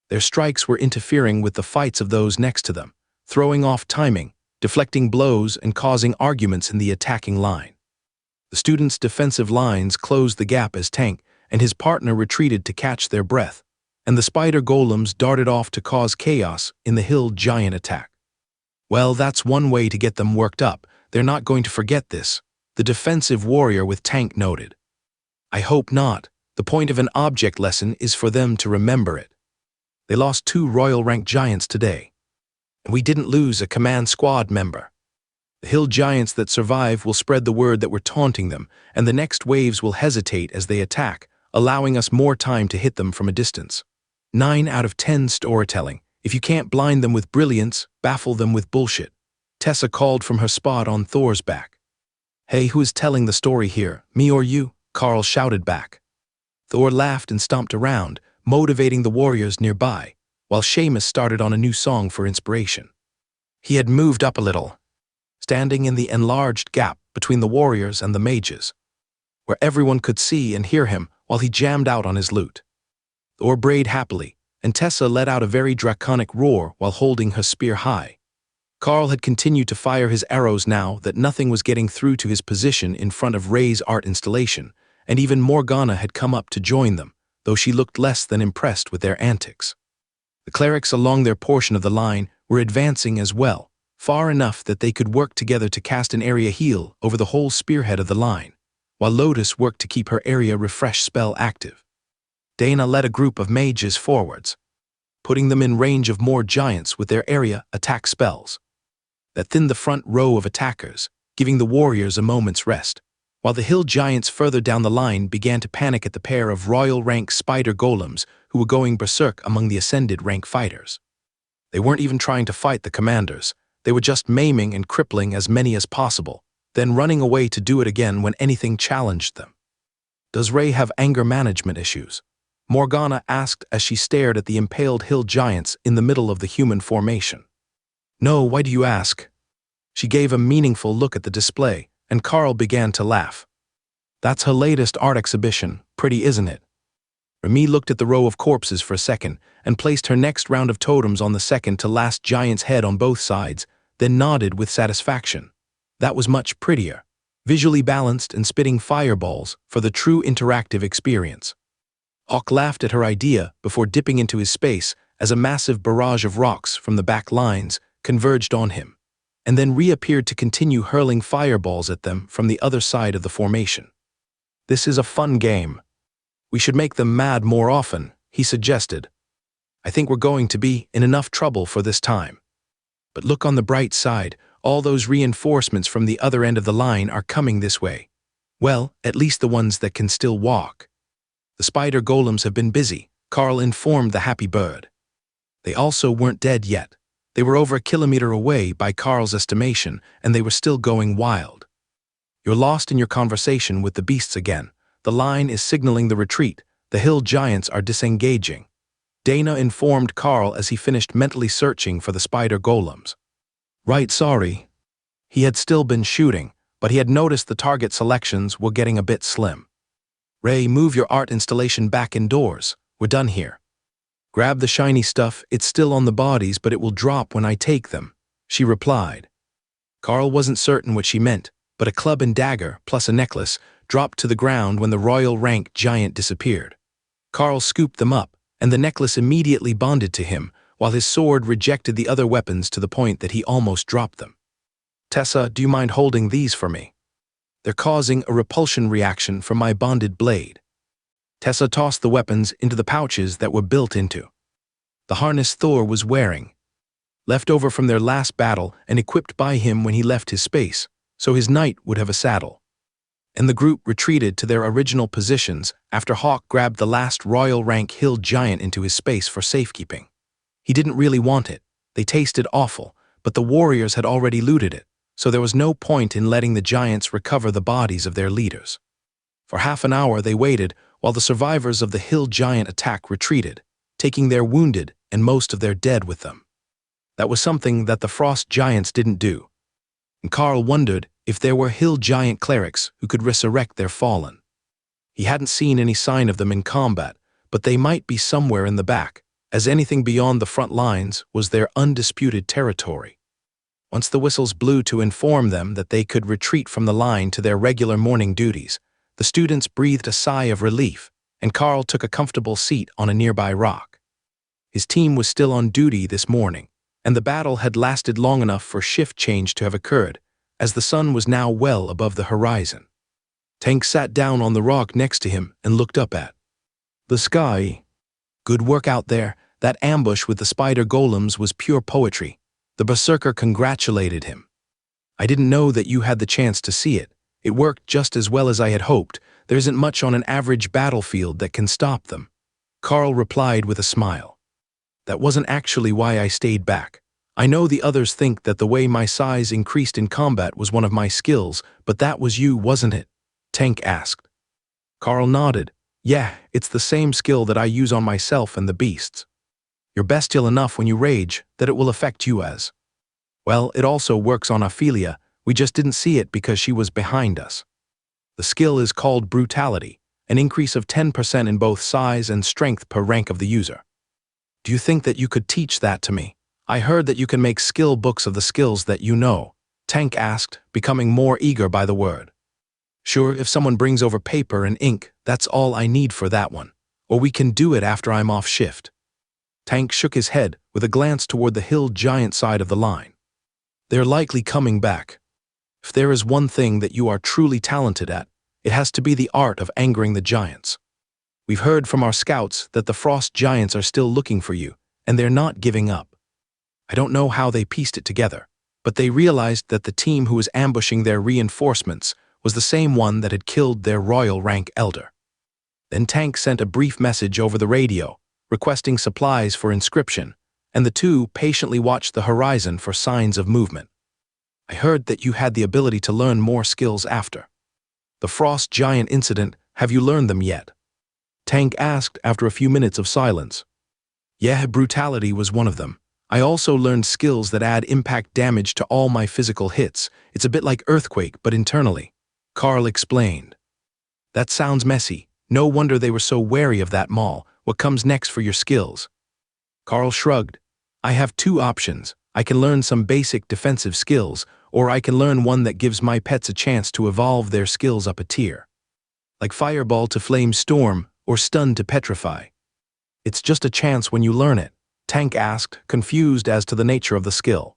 their strikes were interfering with the fights of those next to them, throwing off timing, deflecting blows, and causing arguments in the attacking line. The students' defensive lines closed the gap as Tank and his partner retreated to catch their breath, and the spider golems darted off to cause chaos in the hill giant attack. "Well, that's one way to get them worked up. They're not going to forget this," the defensive warrior with Tank noted. "I hope not. The point of an object lesson is for them to remember it. They lost 2 royal rank giants today, and we didn't lose a command squad member. The hill giants that survive will spread the word that we're taunting them, and the next waves will hesitate as they attack, allowing us more time to hit them from a distance. 9 out of 10 storytelling. If you can't blind them with brilliance, baffle them with bullshit," Tessa called from her spot on Thor's back. "Hey, who is telling the story here, me or you?" Carl shouted back. Thor laughed and stomped around, motivating the warriors nearby, while Seamus started on a new song for inspiration. He had moved up a little, standing in the enlarged gap between the warriors and the mages, where everyone could see and hear him while he jammed out on his lute. Thor brayed happily, and Tessa let out a very draconic roar while holding her spear high. Carl had continued to fire his arrows now that nothing was getting through to his position in front of Ray's art installation, and even Morgana had come up to join them, though she looked less than impressed with their antics. The clerics along their portion of the line were advancing as well, far enough that they could work together to cast an area heal over the whole spearhead of the line, while Lotus worked to keep her area refresh spell active. Dana led a group of mages forwards, putting them in range of more giants with their area attack spells that thinned the front row of attackers, giving the warriors a moment's rest, while the hill giants further down the line began to panic at the pair of royal rank spider golems who were going berserk among the ascended rank fighters. They weren't even trying to fight the commanders, they were just maiming and crippling as many as possible, then running away to do it again when anything challenged them. "Does Ray have anger management issues?" Morgana asked as she stared at the impaled hill giants in the middle of the human formation. "No, why do you ask?" She gave a meaningful look at the display, and Carl began to laugh. "That's her latest art exhibition, pretty isn't it?" Remy looked at the row of corpses for a second and placed her next round of totems on the second to last giant's head on both sides, then nodded with satisfaction. That was much prettier, visually balanced and spitting fireballs for the true interactive experience. Hawk laughed at her idea before dipping into his space as a massive barrage of rocks from the back lines converged on him, and then reappeared to continue hurling fireballs at them from the other side of the formation. This is a fun game. We should make them mad more often, he suggested. I think we're going to be in enough trouble for this time. But look on the bright side, all those reinforcements from the other end of the line are coming this way. Well, at least the ones that can still walk. The spider golems have been busy, Carl informed the happy bird. They also weren't dead yet. They were over a kilometer away by Carl's estimation, and they were still going wild. You're lost in your conversation with the beasts again. The line is signaling the retreat. The hill giants are disengaging. Dana informed Carl as he finished mentally searching for the spider golems. Right, sorry. He had still been shooting, but he had noticed the target selections were getting a bit slim. Ray, move your art installation back indoors. We're done here. Grab the shiny stuff, it's still on the bodies, but it will drop when I take them, she replied. Carl wasn't certain what she meant, but a club and dagger, plus a necklace, dropped to the ground when the royal rank giant disappeared. Carl scooped them up, and the necklace immediately bonded to him, while his sword rejected the other weapons to the point that he almost dropped them. Tessa, do you mind holding these for me? They're causing a repulsion reaction from my bonded blade. Tessa tossed the weapons into the pouches that were built into the harness Thor was wearing, left over from their last battle and equipped by him when he left his space, so his knight would have a saddle. And the group retreated to their original positions after Hawk grabbed the last royal rank hill giant into his space for safekeeping. He didn't really want it. They tasted awful, but the warriors had already looted it, so there was no point in letting the giants recover the bodies of their leaders. For half an hour they waited while the survivors of the hill giant attack retreated, taking their wounded and most of their dead with them. That was something that the frost giants didn't do. And Carl wondered if there were hill giant clerics who could resurrect their fallen. He hadn't seen any sign of them in combat, but they might be somewhere in the back, as anything beyond the front lines was their undisputed territory. Once the whistles blew to inform them that they could retreat from the line to their regular morning duties, the students breathed a sigh of relief, and Carl took a comfortable seat on a nearby rock. His team was still on duty this morning, and the battle had lasted long enough for shift change to have occurred, as the sun was now well above the horizon. Tank sat down on the rock next to him and looked up at the sky. Good work out there. That ambush with the spider golems was pure poetry. The berserker congratulated him. I didn't know that you had the chance to see it. It worked just as well as I had hoped. There isn't much on an average battlefield that can stop them. Carl replied with a smile. That wasn't actually why I stayed back. I know the others think that the way my size increased in combat was one of my skills, but that was you, wasn't it? Tank asked. Carl nodded. Yeah, it's the same skill that I use on myself and the beasts. You're bestial enough when you rage that it will affect you as. Well, it also works on Ophelia. We just didn't see it because she was behind us. The skill is called brutality, an increase of 10% in both size and strength per rank of the user. Do you think that you could teach that to me? I heard that you can make skill books of the skills that you know, Tank asked, becoming more eager by the word. Sure, if someone brings over paper and ink, that's all I need for that one. Or we can do it after I'm off shift. Tank shook his head with a glance toward the hill giant side of the line. They're likely coming back. If there is one thing that you are truly talented at, it has to be the art of angering the giants. We've heard from our scouts that the frost giants are still looking for you, and they're not giving up. I don't know how they pieced it together, but they realized that the team who was ambushing their reinforcements was the same one that had killed their royal rank elder. Then Tank sent a brief message over the radio, requesting supplies for inscription, and the two patiently watched the horizon for signs of movement. I heard that you had the ability to learn more skills after the frost giant incident. Have you learned them yet? Tank asked after a few minutes of silence. Yeah, brutality was one of them. I also learned skills that add impact damage to all my physical hits. It's a bit like earthquake, but internally. Carl explained. That sounds messy. No wonder they were so wary of that maul. What comes next for your skills? Carl shrugged. I have two options. I can learn some basic defensive skills, or I can learn one that gives my pets a chance to evolve their skills up a tier. Like Fireball to Flame Storm, or Stun to Petrify. It's just a chance when you learn it, Tank asked, confused as to the nature of the skill.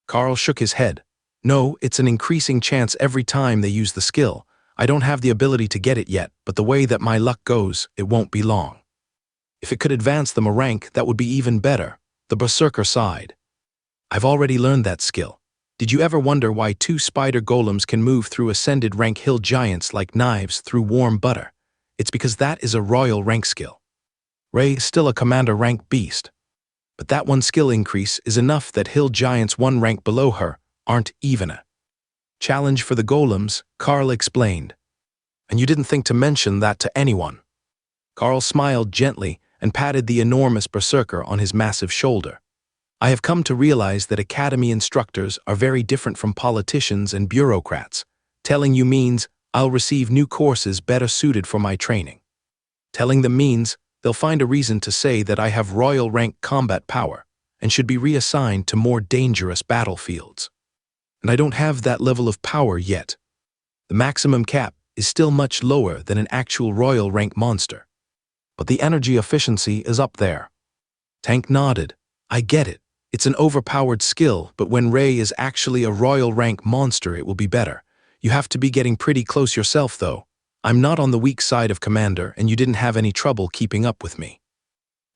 Carl shook his head. No, it's an increasing chance every time they use the skill. I don't have the ability to get it yet, but the way that my luck goes, it won't be long. If it could advance them a rank, that would be even better, the Berserker sighed. I've already learned that skill. Did you ever wonder why 2 spider golems can move through ascended rank hill giants like knives through warm butter? It's because that is a royal rank skill. Ray is still a commander rank beast. But that one skill increase is enough that hill giants 1 rank below her aren't even a challenge for the golems, Carl explained. And you didn't think to mention that to anyone. Carl smiled gently and patted the enormous berserker on his massive shoulder. I have come to realize that academy instructors are very different from politicians and bureaucrats. Telling you means I'll receive new courses better suited for my training. Telling them means they'll find a reason to say that I have royal rank combat power and should be reassigned to more dangerous battlefields. And I don't have that level of power yet. The maximum cap is still much lower than an actual royal rank monster. But the energy efficiency is up there. Tank nodded. I get it. It's an overpowered skill, but when Ray is actually a royal rank monster, it will be better. You have to be getting pretty close yourself, though. I'm not on the weak side of Commander, and you didn't have any trouble keeping up with me.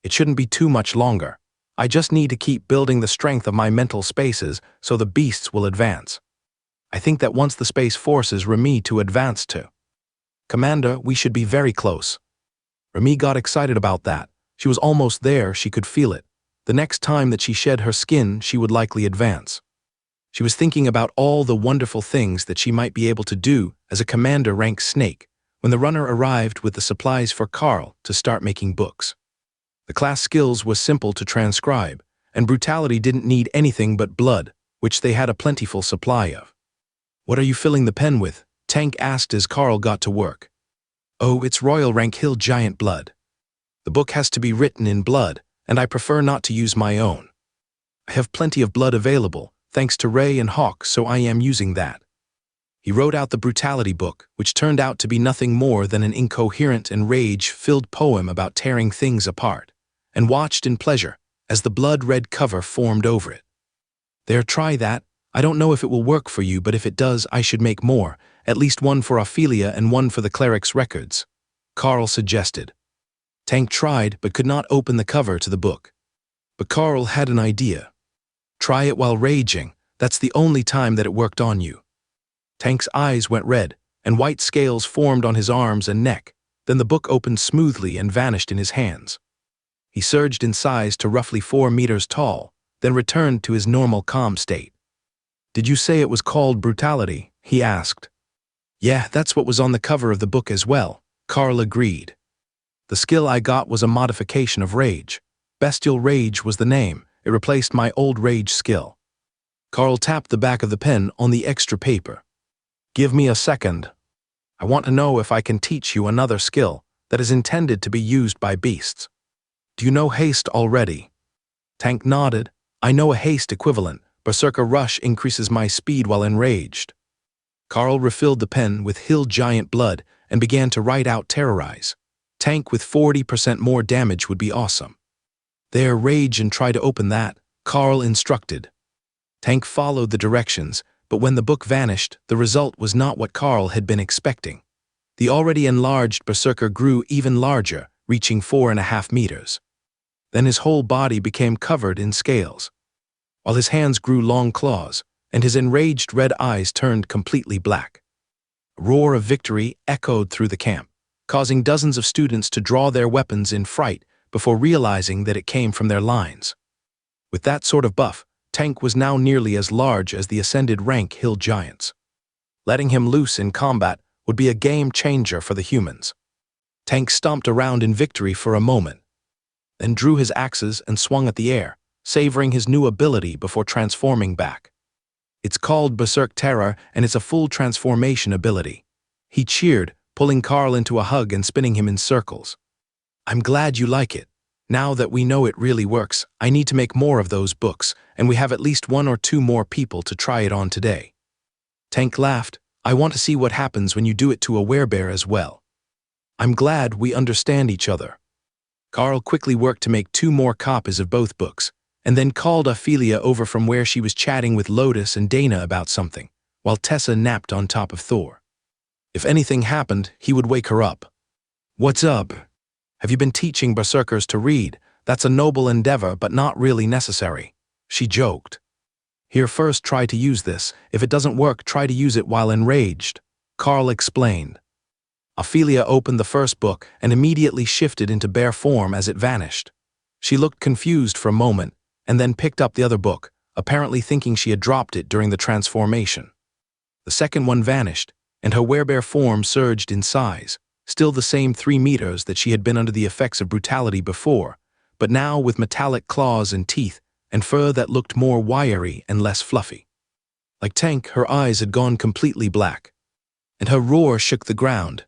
It shouldn't be too much longer. I just need to keep building the strength of my mental spaces so the beasts will advance. I think that once the space forces Remy to advance to Commander, we should be very close. Remy got excited about that. She was almost there, she could feel it. The next time that she shed her skin, she would likely advance. She was thinking about all the wonderful things that she might be able to do as a commander rank snake when the runner arrived with the supplies for Carl to start making books. The class skills was simple to transcribe, and brutality didn't need anything but blood, which they had a plentiful supply of. What are you filling the pen with? Tank asked as Carl got to work. Oh, it's royal rank hill giant blood. The book has to be written in blood, and I prefer not to use my own. I have plenty of blood available, thanks to Ray and Hawk, so I am using that. He wrote out the brutality book, which turned out to be nothing more than an incoherent and rage-filled poem about tearing things apart, and watched in pleasure as the blood-red cover formed over it. There, try that. I don't know if it will work for you, but if it does, I should make more, at least one for Ophelia and one for the cleric's records, Carl suggested. Tank tried, but could not open the cover to the book. But Carl had an idea. Try it while raging. That's the only time that it worked on you. Tank's eyes went red, and white scales formed on his arms and neck. Then the book opened smoothly and vanished in his hands. He surged in size to roughly 4 meters tall, then returned to his normal calm state. Did you say it was called brutality? He asked. Yeah, that's what was on the cover of the book as well, Carl agreed. The skill I got was a modification of rage. Bestial Rage was the name. It replaced my old rage skill. Carl tapped the back of the pen on the extra paper. Give me a second. I want to know if I can teach you another skill that is intended to be used by beasts. Do you know haste already? Tank nodded. I know a haste equivalent. Berserker Rush increases my speed while enraged. Carl refilled the pen with hill giant blood and began to write out Terrorize. Tank with 40% more damage would be awesome. There, rage and try to open that, Carl instructed. Tank followed the directions, but when the book vanished, the result was not what Carl had been expecting. The already enlarged Berserker grew even larger, reaching 4.5 meters. Then his whole body became covered in scales, while his hands grew long claws, and his enraged red eyes turned completely black. A roar of victory echoed through the camp, causing dozens of students to draw their weapons in fright before realizing that it came from their lines. With that sort of buff, Tank was now nearly as large as the ascended rank hill giants. Letting him loose in combat would be a game changer for the humans. Tank stomped around in victory for a moment, then drew his axes and swung at the air, savoring his new ability before transforming back. It's called Berserk Terror, and it's a full transformation ability. He cheered, pulling Carl into a hug and spinning him in circles. I'm glad you like it. Now that we know it really works, I need to make more of those books, and we have at least 1 or 2 more people to try it on today. Tank laughed. I want to see what happens when you do it to a werebear as well. I'm glad we understand each other. Carl quickly worked to make 2 more copies of both books, and then called Ophelia over from where she was chatting with Lotus and Dana about something, while Tessa napped on top of Thor. If anything happened, he would wake her up. What's up? Have you been teaching berserkers to read? That's a noble endeavor, but not really necessary, she joked. Here, first try to use this. If it doesn't work, try to use it while enraged, Carl explained. Ophelia opened the first book and immediately shifted into bear form as it vanished. She looked confused for a moment, and then picked up the other book, apparently thinking she had dropped it during the transformation. The second one vanished, and her werebear form surged in size, still the same 3 meters that she had been under the effects of brutality before, but now with metallic claws and teeth, and fur that looked more wiry and less fluffy. Like Tank, her eyes had gone completely black, and her roar shook the ground.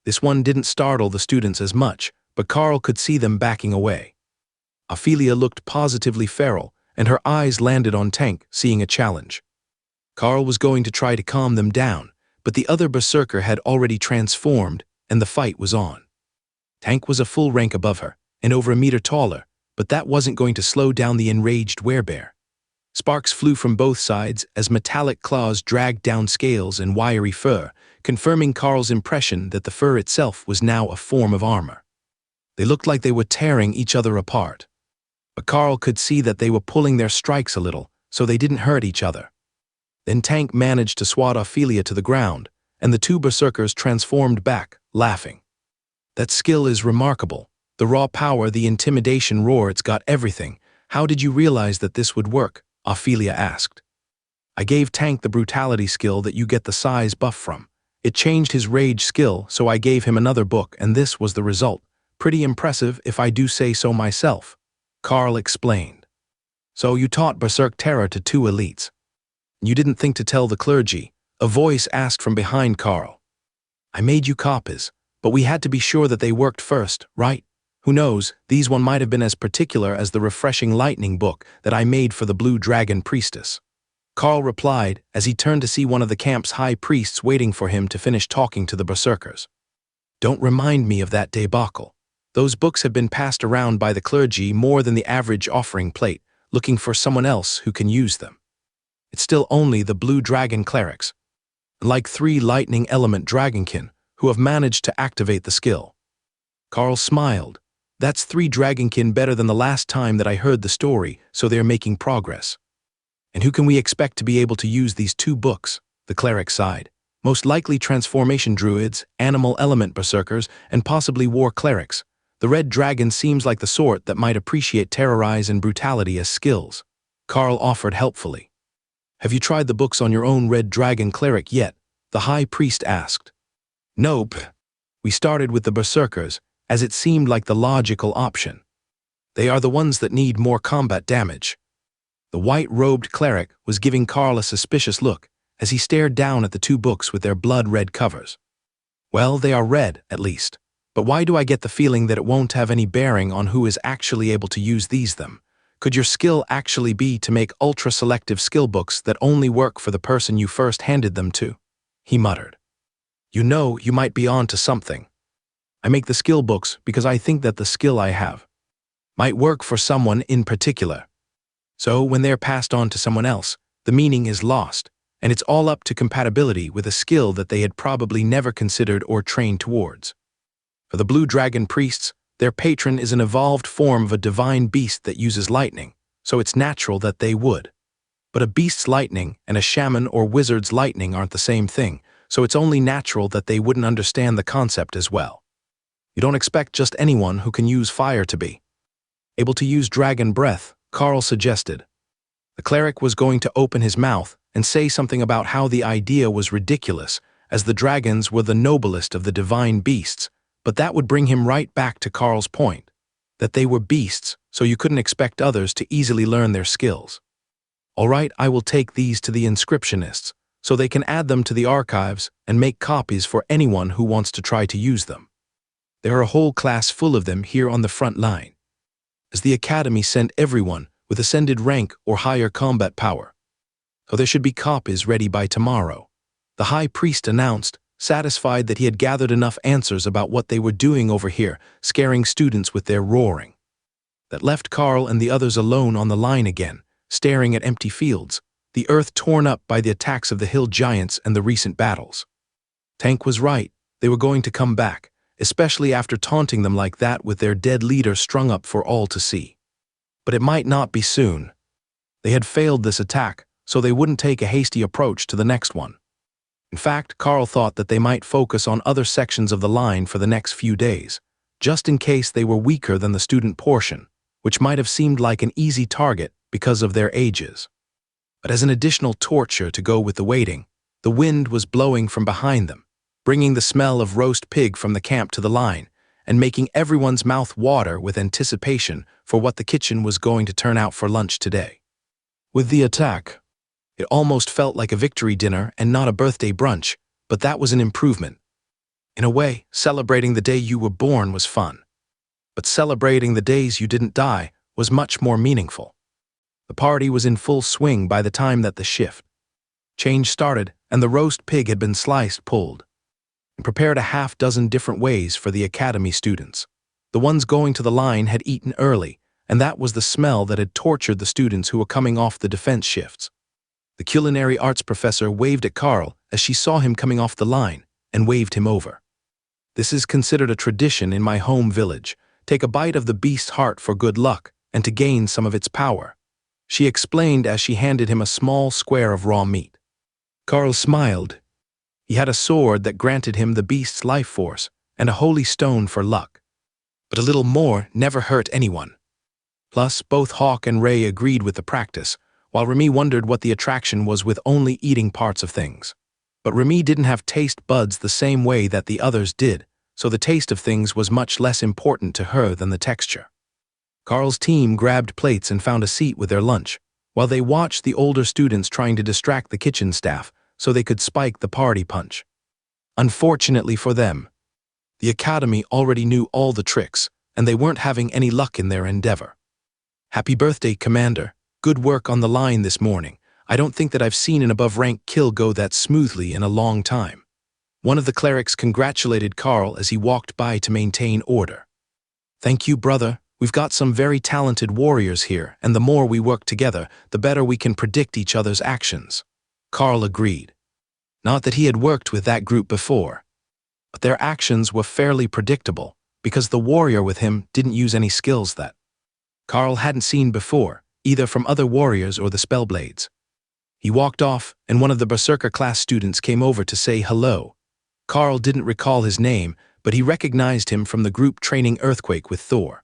This one didn't startle the students as much, but Carl could see them backing away. Ophelia looked positively feral, and her eyes landed on Tank, seeing a challenge. Carl was going to try to calm them down, but the other berserker had already transformed, and the fight was on. Tank was a full rank above her, and over a meter taller, but that wasn't going to slow down the enraged werebear. Sparks flew from both sides as metallic claws dragged down scales and wiry fur, confirming Carl's impression that the fur itself was now a form of armor. They looked like they were tearing each other apart. But Carl could see that they were pulling their strikes a little, so they didn't hurt each other. Then Tank managed to swat Ophelia to the ground, and the 2 berserkers transformed back, laughing. That skill is remarkable. The raw power, the intimidation roar, it's got everything. How did you realize that this would work? Ophelia asked. I gave Tank the brutality skill that you get the size buff from. It changed his rage skill, so I gave him another book, and this was the result. Pretty impressive, if I do say so myself, Carl explained. So you taught Berserk Terror to 2 elites. You didn't think to tell the clergy, a voice asked from behind Carl. I made you copies, but we had to be sure that they worked first, right? Who knows, these one might have been as particular as the refreshing lightning book that I made for the Blue Dragon Priestess. Carl replied as he turned to see one of the camp's high priests waiting for him to finish talking to the berserkers. Don't remind me of that debacle. Those books have been passed around by the clergy more than the average offering plate, looking for someone else who can use them. It's still only the Blue Dragon clerics, like 3 lightning element dragonkin, who have managed to activate the skill. Carl smiled. That's 3 dragonkin better than the last time that I heard the story, so they're making progress. And who can we expect to be able to use these 2 books? The cleric sighed. Most likely transformation druids, animal element berserkers, and possibly war clerics. The red dragon seems like the sort that might appreciate terrorize and brutality as skills. Carl offered helpfully. Have you tried the books on your own red dragon cleric yet? The high priest asked. Nope. We started with the berserkers, as it seemed like the logical option. They are the ones that need more combat damage. The white-robed cleric was giving Carl a suspicious look as he stared down at the 2 books with their blood-red covers. Well, they are red, at least. But why do I get the feeling that it won't have any bearing on who is actually able to use them? Could your skill actually be to make ultra-selective skill books that only work for the person you first handed them to? He muttered. You know, you might be on to something. I make the skill books because I think that the skill I have might work for someone in particular. So when they're passed on to someone else, the meaning is lost, and it's all up to compatibility with a skill that they had probably never considered or trained towards. For the Blue Dragon Priests, their patron is an evolved form of a divine beast that uses lightning, so it's natural that they would. But a beast's lightning and a shaman or wizard's lightning aren't the same thing, so it's only natural that they wouldn't understand the concept as well. You don't expect just anyone who can use fire to be able to use dragon breath, Carl suggested. The cleric was going to open his mouth and say something about how the idea was ridiculous, as the dragons were the noblest of the divine beasts, but that would bring him right back to Carl's point, that they were beasts, so you couldn't expect others to easily learn their skills. All right, I will take these to the inscriptionists, so they can add them to the archives and make copies for anyone who wants to try to use them. There are a whole class full of them here on the front line, as the Academy sent everyone with ascended rank or higher combat power. So there should be copies ready by tomorrow, the High Priest announced, satisfied that he had gathered enough answers about what they were doing over here, scaring students with their roaring. That left Carl and the others alone on the line again, staring at empty fields, the earth torn up by the attacks of the hill giants and the recent battles. Tank was right, they were going to come back, especially after taunting them like that with their dead leader strung up for all to see. But it might not be soon. They had failed this attack, so they wouldn't take a hasty approach to the next one. In fact, Carl thought that they might focus on other sections of the line for the next few days, just in case they were weaker than the student portion, which might have seemed like an easy target because of their ages. But as an additional torture to go with the waiting, the wind was blowing from behind them, bringing the smell of roast pig from the camp to the line, and making everyone's mouth water with anticipation for what the kitchen was going to turn out for lunch today. With the attack, it almost felt like a victory dinner and not a birthday brunch, but that was an improvement. In a way, celebrating the day you were born was fun. But celebrating the days you didn't die was much more meaningful. The party was in full swing by the time that the shift change started and the roast pig had been sliced, pulled, and prepared a half-dozen different ways for the Academy students. The ones going to the line had eaten early, and that was the smell that had tortured the students who were coming off the defense shifts. The culinary arts professor waved at Carl as she saw him coming off the line and waved him over. This is considered a tradition in my home village. Take a bite of the beast's heart for good luck and to gain some of its power, she explained as she handed him a small square of raw meat. Carl smiled. He had a sword that granted him the beast's life force and a holy stone for luck. But a little more never hurt anyone. Plus, both Hawk and Ray agreed with the practice, while Remy wondered what the attraction was with only eating parts of things. But Remy didn't have taste buds the same way that the others did, so the taste of things was much less important to her than the texture. Carl's team grabbed plates and found a seat with their lunch, while they watched the older students trying to distract the kitchen staff so they could spike the party punch. Unfortunately for them, the Academy already knew all the tricks, and they weren't having any luck in their endeavor. Happy birthday, Commander. Good work on the line this morning. I don't think that I've seen an above-rank kill go that smoothly in a long time. One of the clerics congratulated Carl as he walked by to maintain order. Thank you, brother. We've got some very talented warriors here, and the more we work together, the better we can predict each other's actions. Carl agreed. Not that he had worked with that group before, but their actions were fairly predictable because the warrior with him didn't use any skills that Carl hadn't seen before, either from other warriors or the Spellblades. He walked off, and one of the Berserker class students came over to say hello. Carl didn't recall his name, but he recognized him from the group training Earthquake with Thor.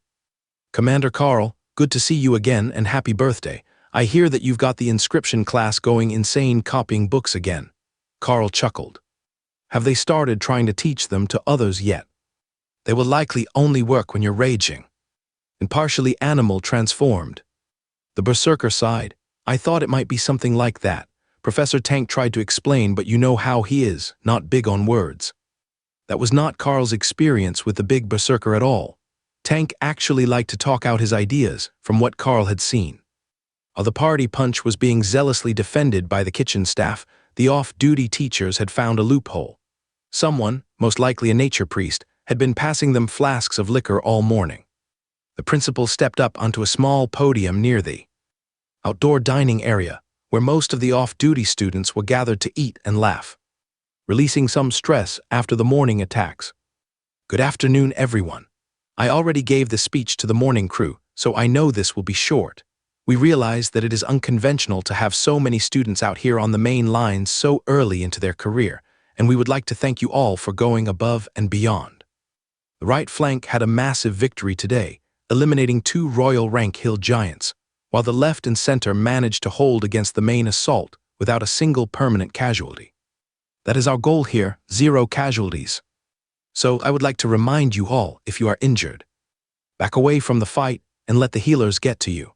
Commander Carl, good to see you again and happy birthday. I hear that you've got the inscription class going insane copying books again. Carl chuckled. Have they started trying to teach them to others yet? They will likely only work when you're raging and partially animal transformed. The Berserker sighed. I thought it might be something like that. Professor Tank tried to explain, but you know how he is, not big on words. That was not Carl's experience with the big Berserker at all. Tank actually liked to talk out his ideas from what Carl had seen. While the party punch was being zealously defended by the kitchen staff, the off-duty teachers had found a loophole. Someone, most likely a nature priest, had been passing them flasks of liquor all morning. The principal stepped up onto a small podium near the outdoor dining area, where most of the off-duty students were gathered to eat and laugh, releasing some stress after the morning attacks. Good afternoon, everyone. I already gave the speech to the morning crew, so I know this will be short. We realize that it is unconventional to have so many students out here on the main lines so early into their career, and we would like to thank you all for going above and beyond. The right flank had a massive victory today, eliminating 2 royal rank hill giants, while the left and center managed to hold against the main assault without a single permanent casualty. That is our goal here, 0 casualties. So I would like to remind you all, if you are injured, back away from the fight and let the healers get to you.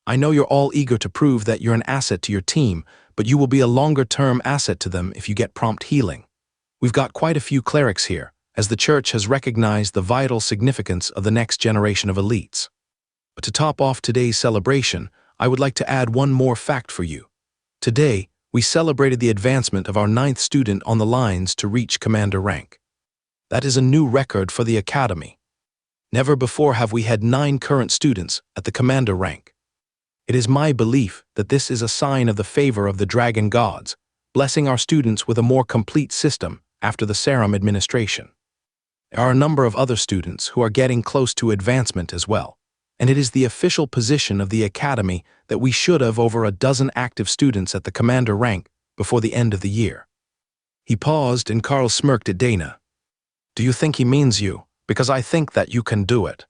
I know you're all eager to prove that you're an asset to your team, but you will be a longer-term asset to them if you get prompt healing. We've got quite a few clerics here, as the church has recognized the vital significance of the next generation of elites. But to top off today's celebration, I would like to add one more fact for you. Today, we celebrated the advancement of our 9th student on the lines to reach commander rank. That is a new record for the Academy. Never before have we had 9 current students at the commander rank. It is my belief that this is a sign of the favor of the dragon gods, blessing our students with a more complete system after the serum administration. There are a number of other students who are getting close to advancement as well, and it is the official position of the Academy that we should have over a dozen active students at the commander rank before the end of the year. He paused and Carl smirked at Dana. Do you think he means you? Because I think that you can do it.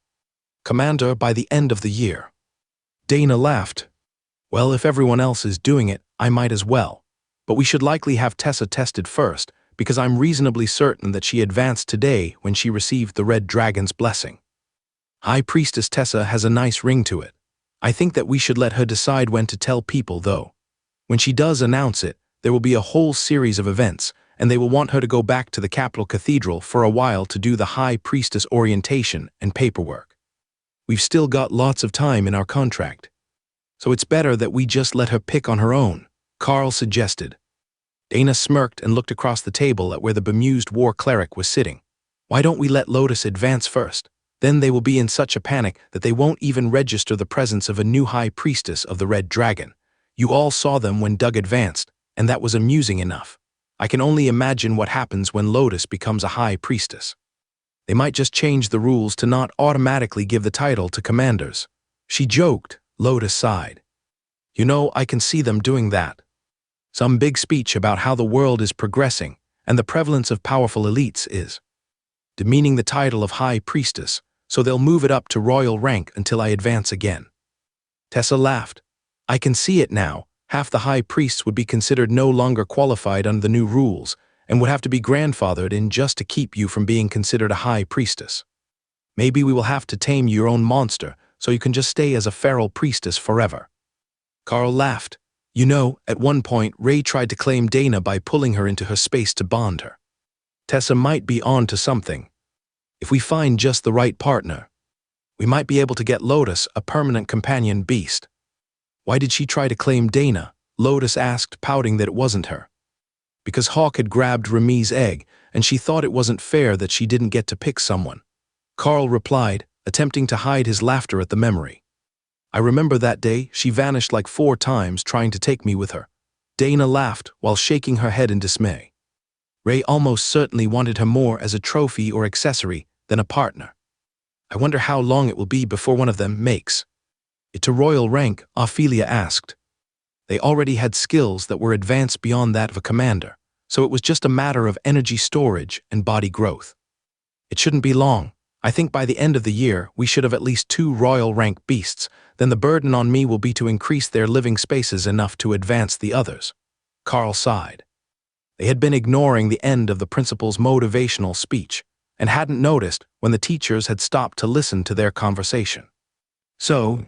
Commander by the end of the year. Dana laughed. Well, if everyone else is doing it, I might as well. But we should likely have Tessa tested first, because I'm reasonably certain that she advanced today when she received the Red Dragon's blessing. High Priestess Tessa has a nice ring to it. I think that we should let her decide when to tell people, though. When she does announce it, there will be a whole series of events, and they will want her to go back to the capital cathedral for a while to do the High Priestess orientation and paperwork. We've still got lots of time in our contract. So it's better that we just let her pick on her own, Carl suggested. Dana smirked and looked across the table at where the bemused war cleric was sitting. Why don't we let Lotus advance first? Then they will be in such a panic that they won't even register the presence of a new High Priestess of the Red Dragon. You all saw them when Doug advanced, and that was amusing enough. I can only imagine what happens when Lotus becomes a High Priestess. They might just change the rules to not automatically give the title to commanders. She joked. Lotus sighed. You know, I can see them doing that. Some big speech about how the world is progressing and the prevalence of powerful elites is demeaning the title of High Priestess, so they'll move it up to royal rank until I advance again. Tessa laughed. I can see it now. Half the High Priests would be considered no longer qualified under the new rules, and would have to be grandfathered in just to keep you from being considered a High Priestess. Maybe we will have to tame your own monster so you can just stay as a feral priestess forever. Carl laughed. You know, at one point, Ray tried to claim Dana by pulling her into her space to bond her. Tessa might be on to something. If we find just the right partner, we might be able to get Lotus a permanent companion beast. Why did she try to claim Dana? Lotus asked, pouting that it wasn't her. Because Hawk had grabbed Remy's egg, and she thought it wasn't fair that she didn't get to pick someone. Carl replied, attempting to hide his laughter at the memory. I remember that day she vanished like 4 times trying to take me with her. Dana laughed while shaking her head in dismay. Ray almost certainly wanted her more as a trophy or accessory than a partner. I wonder how long it will be before one of them makes it to royal rank, Ophelia asked. They already had skills that were advanced beyond that of a commander, so it was just a matter of energy storage and body growth. It shouldn't be long. I think by the end of the year, we should have at least 2 royal rank beasts. Then the burden on me will be to increase their living spaces enough to advance the others. Carl sighed. They had been ignoring the end of the principal's motivational speech and hadn't noticed when the teachers had stopped to listen to their conversation. So,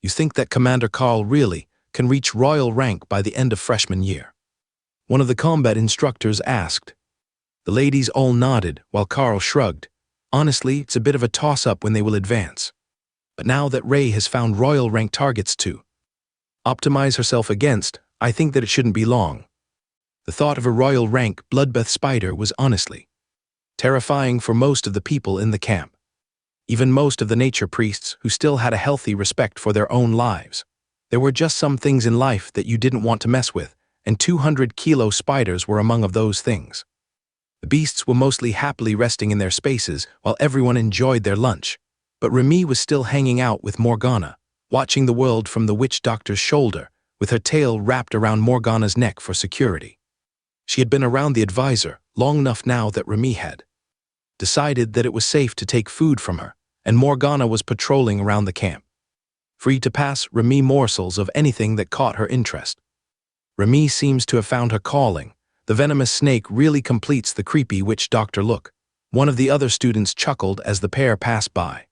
you think that Commander Carl really can reach royal rank by the end of freshman year? One of the combat instructors asked. The ladies all nodded while Carl shrugged. Honestly, it's a bit of a toss-up when they will advance. But now that Ray has found royal rank targets to optimize herself against, I think that it shouldn't be long. The thought of a royal rank bloodbath spider was honestly terrifying for most of the people in the camp. Even most of the nature priests who still had a healthy respect for their own lives. There were just some things in life that you didn't want to mess with, and 200-kilo spiders were among of those things. The beasts were mostly happily resting in their spaces while everyone enjoyed their lunch, but Remy was still hanging out with Morgana, watching the world from the witch doctor's shoulder, with her tail wrapped around Morgana's neck for security. She had been around the advisor long enough now that Remy had decided that it was safe to take food from her, and Morgana was patrolling around the camp, free to pass Remy morsels of anything that caught her interest. Remy seems to have found her calling. The venomous snake really completes the creepy witch doctor look. One of the other students chuckled as the pair passed by.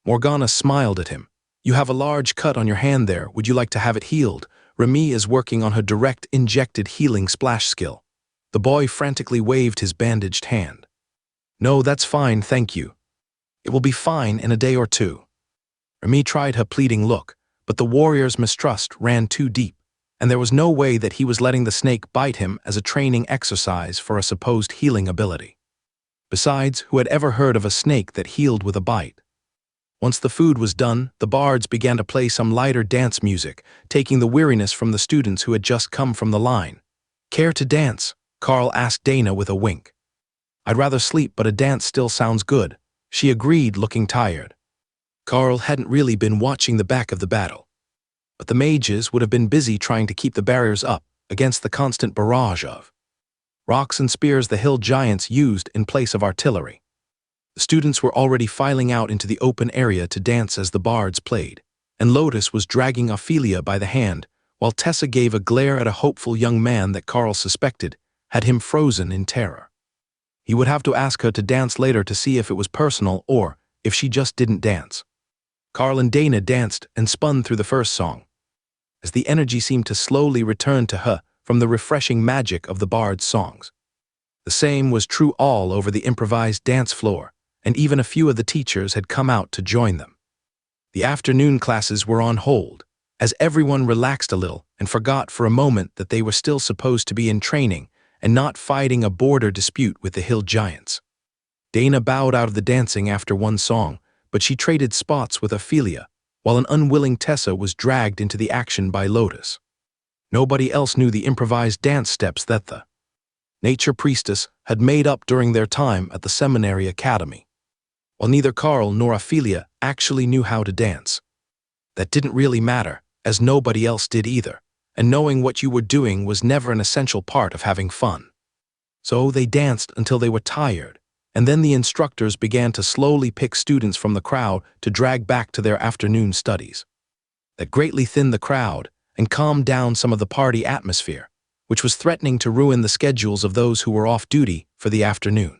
Morgana smiled at him. You have a large cut on your hand there. Would you like to have it healed? Remy is working on her direct injected healing splash skill. The boy frantically waved his bandaged hand. No, that's fine, thank you. It will be fine in a day or two. Remy tried her pleading look, but the warrior's mistrust ran too deep, and there was no way that he was letting the snake bite him as a training exercise for a supposed healing ability. Besides, who had ever heard of a snake that healed with a bite? Once the food was done, the bards began to play some lighter dance music, taking the weariness from the students who had just come from the line. Care to dance? Carl asked Dana with a wink. I'd rather sleep, but a dance still sounds good, she agreed, looking tired. Carl hadn't really been watching the back of the battle, but the mages would have been busy trying to keep the barriers up against the constant barrage of rocks and spears the hill giants used in place of artillery. The students were already filing out into the open area to dance as the bards played, and Lotus was dragging Ophelia by the hand, while Tessa gave a glare at a hopeful young man that Carl suspected had him frozen in terror. He would have to ask her to dance later to see if it was personal or if she just didn't dance. Carl and Dana danced and spun through the first song, as the energy seemed to slowly return to her from the refreshing magic of the bard's songs. The same was true all over the improvised dance floor, and even a few of the teachers had come out to join them. The afternoon classes were on hold, as everyone relaxed a little and forgot for a moment that they were still supposed to be in training and not fighting a border dispute with the hill giants. Dana bowed out of the dancing after one song, but she traded spots with Ophelia, while an unwilling Tessa was dragged into the action by Lotus. Nobody else knew the improvised dance steps that the nature priestess had made up during their time at the seminary academy, while neither Carl nor Ophelia actually knew how to dance. That didn't really matter, as nobody else did either, and knowing what you were doing was never an essential part of having fun. So they danced until they were tired, and then the instructors began to slowly pick students from the crowd to drag back to their afternoon studies. That greatly thinned the crowd and calmed down some of the party atmosphere, which was threatening to ruin the schedules of those who were off duty for the afternoon.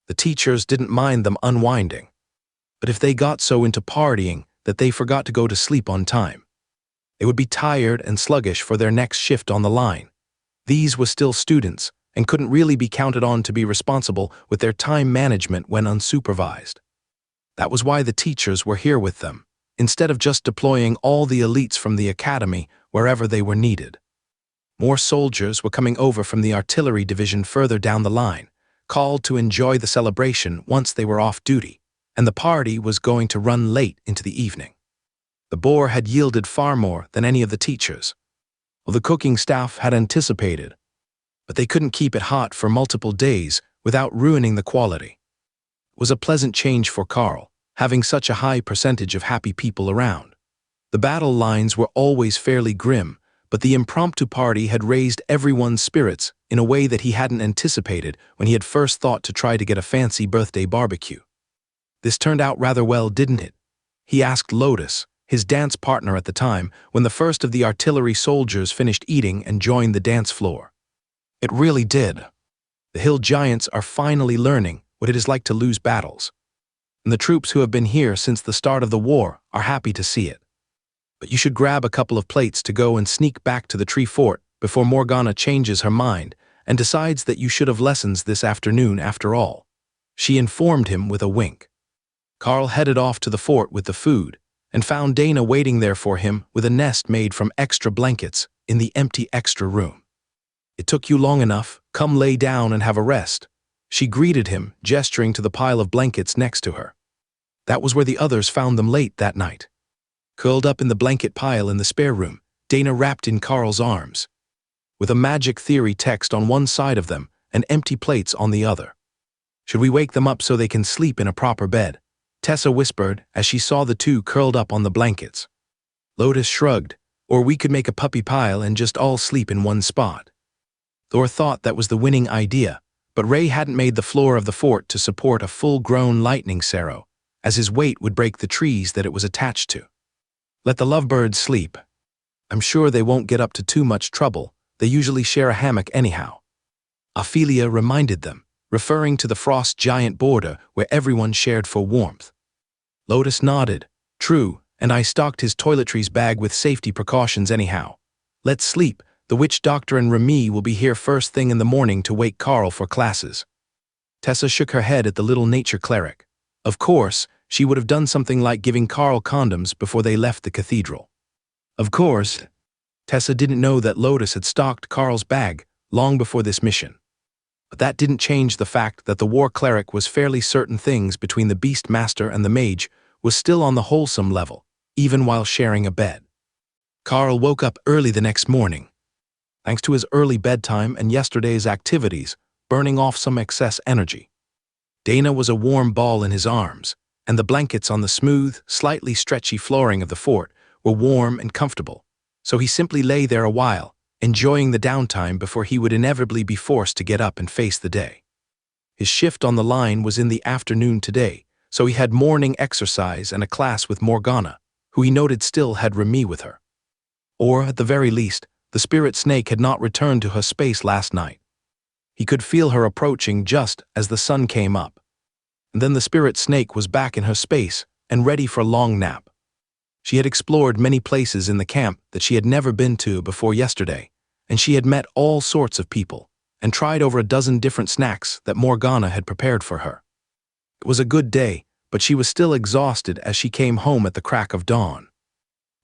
The teachers didn't mind them unwinding, but if they got so into partying that they forgot to go to sleep on time, they would be tired and sluggish for their next shift on the line. These were still students and couldn't really be counted on to be responsible with their time management when unsupervised. That was why the teachers were here with them, instead of just deploying all the elites from the academy wherever they were needed. More soldiers were coming over from the artillery division further down the line, called to enjoy the celebration once they were off duty, and the party was going to run late into the evening. The boar had yielded far more than any of the teachers, well, the cooking staff had anticipated, but they couldn't keep it hot for multiple days without ruining the quality. It was a pleasant change for Carl, having such a high percentage of happy people around. The battle lines were always fairly grim, but the impromptu party had raised everyone's spirits in a way that he hadn't anticipated when he had first thought to try to get a fancy birthday barbecue. This turned out rather well, didn't it? He asked Lotus, his dance partner at the time, when the first of the artillery soldiers finished eating and joined the dance floor. It really did. The hill giants are finally learning what it is like to lose battles, and the troops who have been here since the start of the war are happy to see it. But you should grab a couple of plates to go and sneak back to the tree fort before Morgana changes her mind and decides that you should have lessons this afternoon after all, she informed him with a wink. Carl headed off to the fort with the food and found Dana waiting there for him with a nest made from extra blankets in the empty extra room. It took you long enough, come lay down and have a rest, she greeted him, gesturing to the pile of blankets next to her. That was where the others found them late that night. Curled up in the blanket pile in the spare room, Dana wrapped in Carl's arms, with a magic theory text on one side of them and empty plates on the other. Should we wake them up so they can sleep in a proper bed? Tessa whispered as she saw the two curled up on the blankets. Lotus shrugged, or we could make a puppy pile and just all sleep in one spot. Thor thought that was the winning idea, but Ray hadn't made the floor of the fort to support a full-grown lightning sarrow, as his weight would break the trees that it was attached to. Let the lovebirds sleep. I'm sure they won't get up to too much trouble. They usually share a hammock anyhow. Ophelia reminded them, referring to the frost giant border where everyone shared for warmth. Lotus nodded, true, and I stocked his toiletries bag with safety precautions anyhow. Let's sleep. The witch doctor and Remy will be here first thing in the morning to wake Carl for classes." Tessa shook her head at the little nature cleric. Of course, she would have done something like giving Carl condoms before they left the cathedral. Of course, Tessa didn't know that Lotus had stocked Carl's bag long before this mission. But that didn't change the fact that the war cleric was fairly certain things between the beast master and the mage was still on the wholesome level, even while sharing a bed. Carl woke up early the next morning. Thanks to his early bedtime and yesterday's activities, burning off some excess energy. Dana was a warm ball in his arms, and the blankets on the smooth, slightly stretchy flooring of the fort were warm and comfortable, so he simply lay there a while, enjoying the downtime before he would inevitably be forced to get up and face the day. His shift on the line was in the afternoon today, so he had morning exercise and a class with Morgana, who he noted still had Remy with her. Or, at the very least, the spirit snake had not returned to her space last night. He could feel her approaching just as the sun came up. And then the spirit snake was back in her space and ready for a long nap. She had explored many places in the camp that she had never been to before yesterday, and she had met all sorts of people and tried over a dozen different snacks that Morgana had prepared for her. It was a good day, but she was still exhausted as she came home at the crack of dawn.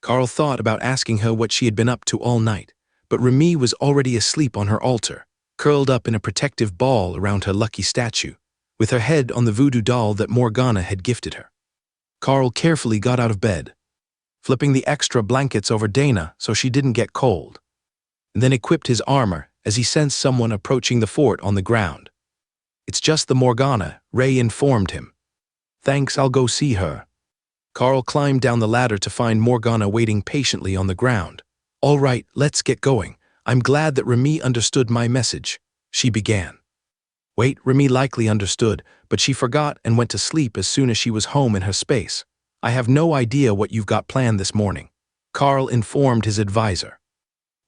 Carl thought about asking her what she had been up to all night, but Remy was already asleep on her altar, curled up in a protective ball around her lucky statue, with her head on the voodoo doll that Morgana had gifted her. Carl carefully got out of bed, flipping the extra blankets over Dana so she didn't get cold, and then equipped his armor as he sensed someone approaching the fort on the ground. "It's just the Morgana," Ray informed him. "Thanks, I'll go see her." Carl climbed down the ladder to find Morgana waiting patiently on the ground. "All right, let's get going. I'm glad that Remy understood my message," she began. Wait, Remy likely understood, but she forgot and went to sleep as soon as she was home in her space. "I have no idea what you've got planned this morning," Carl informed his advisor.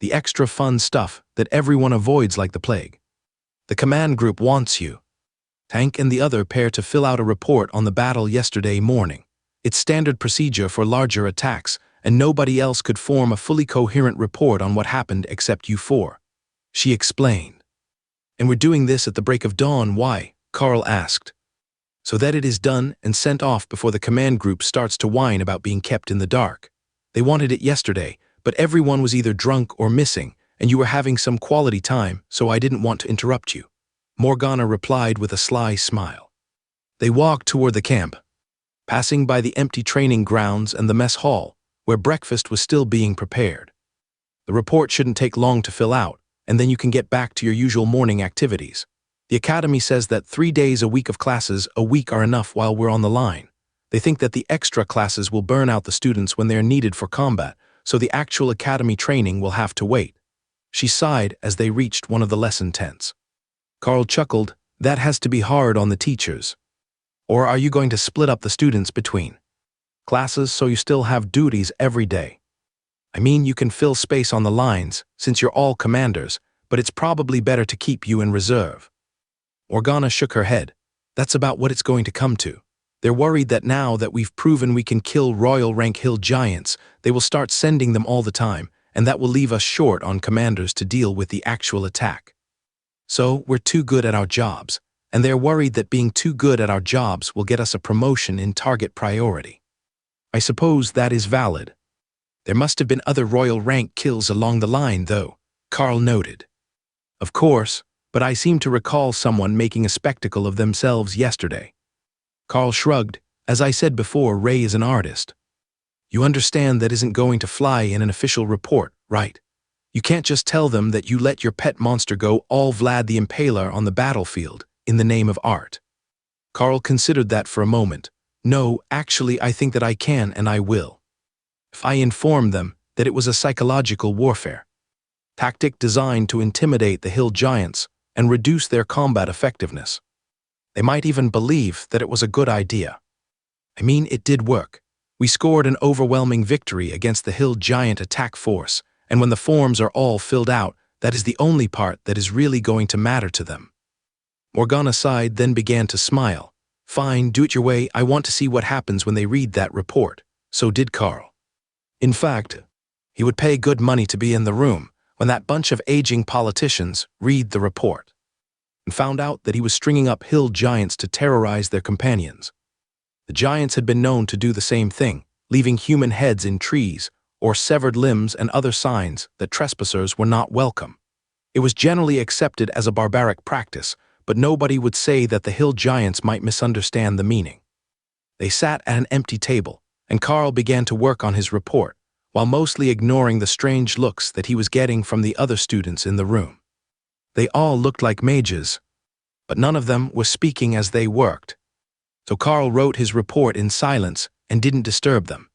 "The extra fun stuff that everyone avoids like the plague. The command group wants you, Tank and the other pair, to fill out a report on the battle yesterday morning. It's standard procedure for larger attacks, and nobody else could form a fully coherent report on what happened except you four," she explained. "And we're doing this at the break of dawn, why?" Carl asked. "So that it is done and sent off before the command group starts to whine about being kept in the dark. They wanted it yesterday, but everyone was either drunk or missing, and you were having some quality time, so I didn't want to interrupt you," Morgana replied with a sly smile. They walked toward the camp, passing by the empty training grounds and the mess hall, where breakfast was still being prepared. "The report shouldn't take long to fill out, and then you can get back to your usual morning activities. The academy says that 3 days a week of classes a week are enough while we're on the line. They think that the extra classes will burn out the students when they are needed for combat, so the actual academy training will have to wait." She sighed as they reached one of the lesson tents. Carl chuckled. "That has to be hard on the teachers. Or are you going to split up the students between classes so you still have duties every day? I mean, you can fill space on the lines since you're all commanders, but it's probably better to keep you in reserve." Morgana shook her head. "That's about what it's going to come to. They're worried that now that we've proven we can kill royal rank hill giants, they will start sending them all the time, and that will leave us short on commanders to deal with the actual attack. So we're too good at our jobs, and they're worried that being too good at our jobs will get us a promotion in target priority. I suppose that is valid. There must have been other royal rank kills along the line, though," Carl noted. "Of course, but I seem to recall someone making a spectacle of themselves yesterday." Carl shrugged. "As I said before, Ray is an artist. You understand that isn't going to fly in an official report, right? You can't just tell them that you let your pet monster go all Vlad the Impaler on the battlefield in the name of art." Carl considered that for a moment. "No, actually I think that I can and I will. If I inform them that it was a psychological warfare tactic designed to intimidate the hill giants and reduce their combat effectiveness, they might even believe that it was a good idea. I mean, it did work. We scored an overwhelming victory against the hill giant attack force, and when the forms are all filled out, that is the only part that is really going to matter to them." Morgana sighed, then began to smile. "Fine, do it your way. I want to see what happens when they read that report," so did Carl. In fact, he would pay good money to be in the room when that bunch of aging politicians read the report and found out that he was stringing up hill giants to terrorize their companions. The giants had been known to do the same thing, leaving human heads in trees or severed limbs and other signs that trespassers were not welcome. It was generally accepted as a barbaric practice, but nobody would say that the hill giants might misunderstand the meaning. They sat at an empty table, and Carl began to work on his report, while mostly ignoring the strange looks that he was getting from the other students in the room. They all looked like mages, but none of them was speaking as they worked. So Carl wrote his report in silence and didn't disturb them.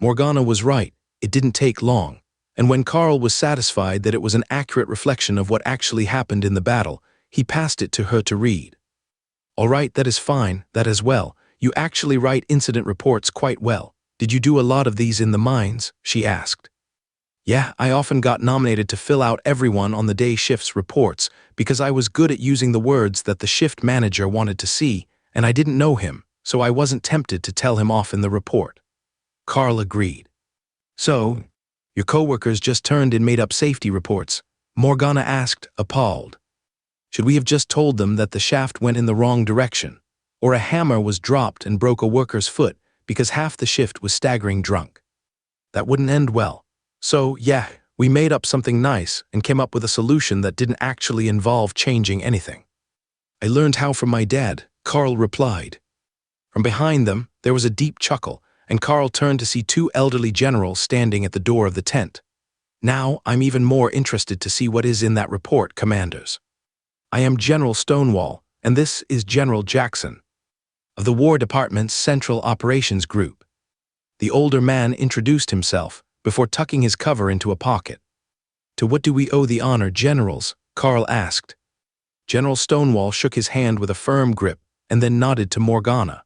Morgana was right, it didn't take long, and when Carl was satisfied that it was an accurate reflection of what actually happened in the battle, he passed it to her to read. "All right, that is fine, that as well. You actually write incident reports quite well. Did you do a lot of these in the mines?" she asked. "Yeah, I often got nominated to fill out everyone on the day shift's reports because I was good at using the words that the shift manager wanted to see, and I didn't know him, so I wasn't tempted to tell him off in the report." Carl agreed. "So, your coworkers just turned in made-up safety reports?" Morgana asked, appalled. "Should we have just told them that the shaft went in the wrong direction, or a hammer was dropped and broke a worker's foot because half the shift was staggering drunk? That wouldn't end well. So, yeah, we made up something nice and came up with a solution that didn't actually involve changing anything." "I learned how from my dad," Carl replied. From behind them, there was a deep chuckle, and Carl turned to see two elderly generals standing at the door of the tent. "Now, I'm even more interested to see what is in that report, commanders. I am General Stonewall, and this is General Jackson, of the War Department's Central Operations Group." The older man introduced himself before tucking his cover into a pocket. "To what do we owe the honor, generals?" Carl asked. General Stonewall shook his hand with a firm grip and then nodded to Morgana.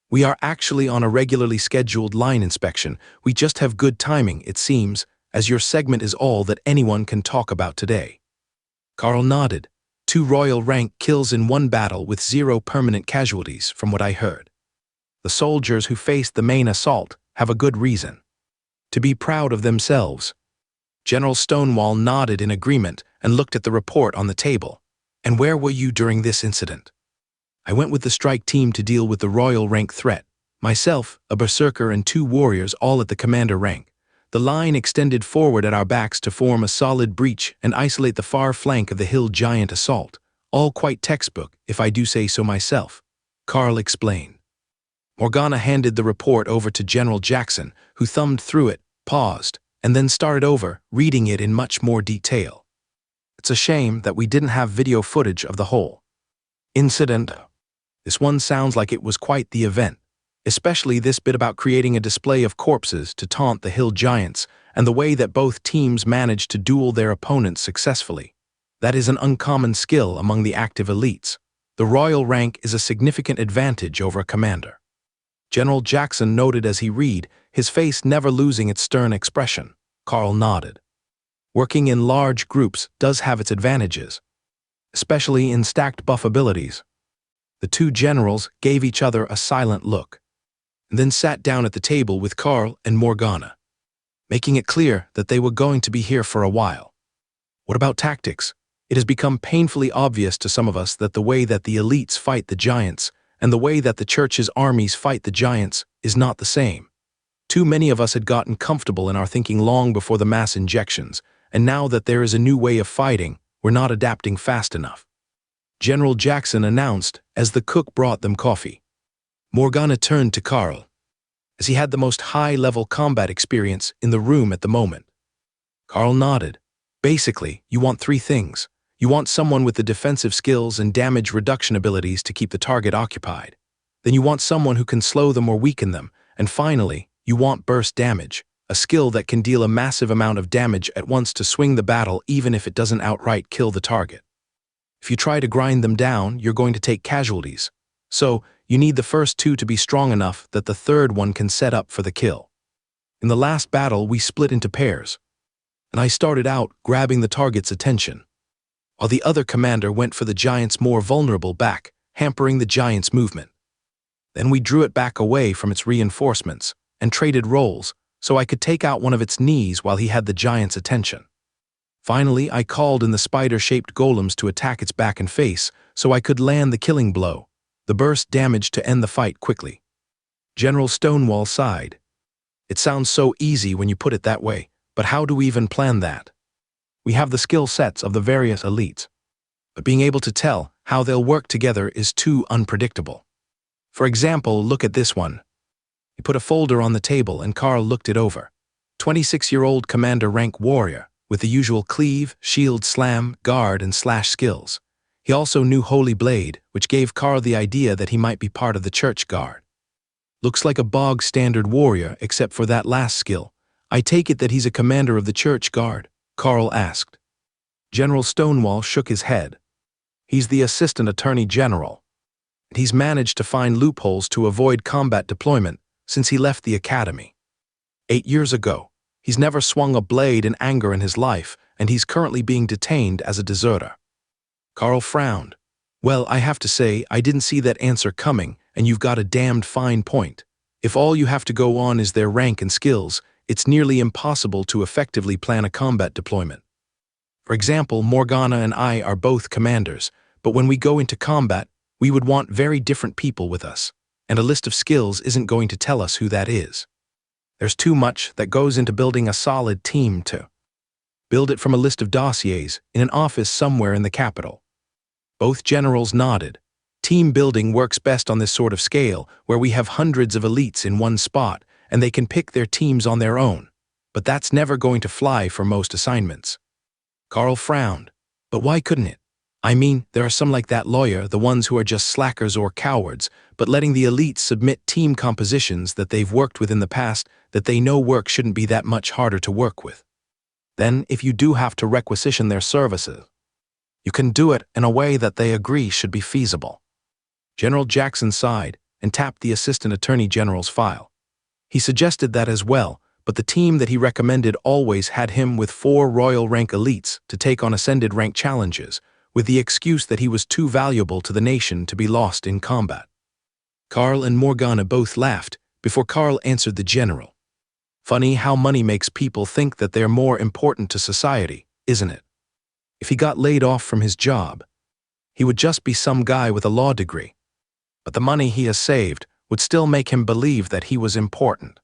"We are actually on a regularly scheduled line inspection. We just have good timing, it seems, as your segment is all that anyone can talk about today." Carl nodded. "2 royal rank kills in one battle with 0 permanent casualties, from what I heard. The soldiers who faced the main assault have a good reason to be proud of themselves." General Stonewall nodded in agreement and looked at the report on the table. "And where were you during this incident?" "I went with the strike team to deal with the royal rank threat. Myself, a berserker, and 2 warriors all at the commander rank. The line extended forward at our backs to form a solid breach and isolate the far flank of the hill giant assault. All quite textbook, if I do say so myself," Carl explained. Morgana handed the report over to General Jackson, who thumbed through it, paused, and then started over, reading it in much more detail. "It's a shame that we didn't have video footage of the whole incident. This one sounds like it was quite the event, especially this bit about creating a display of corpses to taunt the hill giants and the way that both teams managed to duel their opponents successfully. That is an uncommon skill among the active elites. The royal rank is a significant advantage over a commander." General Jackson noted as he read, his face never losing its stern expression. Carl nodded. "Working in large groups does have its advantages, especially in stacked buff abilities." The 2 generals gave each other a silent look, and then sat down at the table with Carl and Morgana, making it clear that they were going to be here for a while. "What about tactics? It has become painfully obvious to some of us that the way that the elites fight the giants and the way that the church's armies fight the giants is not the same. Too many of us had gotten comfortable in our thinking long before the mass injections, and now that there is a new way of fighting, we're not adapting fast enough," General Jackson announced as the cook brought them coffee. Morgana turned to Carl, as he had the most high-level combat experience in the room at the moment. Carl nodded. "Basically, you want 3 things. You want someone with the defensive skills and damage reduction abilities to keep the target occupied. Then you want someone who can slow them or weaken them. And finally, you want burst damage, a skill that can deal a massive amount of damage at once to swing the battle even if it doesn't outright kill the target. If you try to grind them down, you're going to take casualties. So, you need the first 2 to be strong enough that the third one can set up for the kill. In the last battle, we split into pairs, and I started out grabbing the target's attention, while the other commander went for the giant's more vulnerable back, hampering the giant's movement. Then we drew it back away from its reinforcements, and traded roles, so I could take out one of its knees while he had the giant's attention. Finally, I called in the spider-shaped golems to attack its back and face, so I could land the killing blow, the burst damage to end the fight quickly. General Stonewall sighed. It sounds so easy when you put it that way, but how do we even plan that? We have the skill sets of the various elites, but being able to tell how they'll work together is too unpredictable. For example, look at this one. He put a folder on the table and Carl looked it over. 26-year-old commander rank warrior, with the usual cleave, shield, slam, guard, and slash skills. He also knew Holy Blade, which gave Carl the idea that he might be part of the church guard. Looks like a bog-standard warrior except for that last skill. I take it that he's a commander of the church guard? Carl asked. General Stonewall shook his head. He's the assistant attorney general. He's managed to find loopholes to avoid combat deployment since he left the academy. 8 years ago, he's never swung a blade in anger in his life, and he's currently being detained as a deserter. Carl frowned. Well, I have to say, I didn't see that answer coming, and you've got a damned fine point. If all you have to go on is their rank and skills, it's nearly impossible to effectively plan a combat deployment. For example, Morgana and I are both commanders, but when we go into combat, we would want very different people with us, and a list of skills isn't going to tell us who that is. There's too much that goes into building a solid team to build it from a list of dossiers in an office somewhere in the capital. Both generals nodded. Team building works best on this sort of scale, where we have hundreds of elites in one spot, and they can pick their teams on their own. But that's never going to fly for most assignments. Carl frowned. But why couldn't it? I mean, there are some like that lawyer, the ones who are just slackers or cowards, but letting the elites submit team compositions that they've worked with in the past that they know work shouldn't be that much harder to work with. Then, if you do have to requisition their services, you can do it in a way that they agree should be feasible. General Jackson sighed and tapped the Assistant Attorney General's file. He suggested that as well, but the team that he recommended always had him with 4 royal rank elites to take on ascended rank challenges, with the excuse that he was too valuable to the nation to be lost in combat. Carl and Morgana both laughed before Carl answered the general. Funny how money makes people think that they're more important to society, isn't it? If he got laid off from his job, he would just be some guy with a law degree. But the money he has saved would still make him believe that he was important.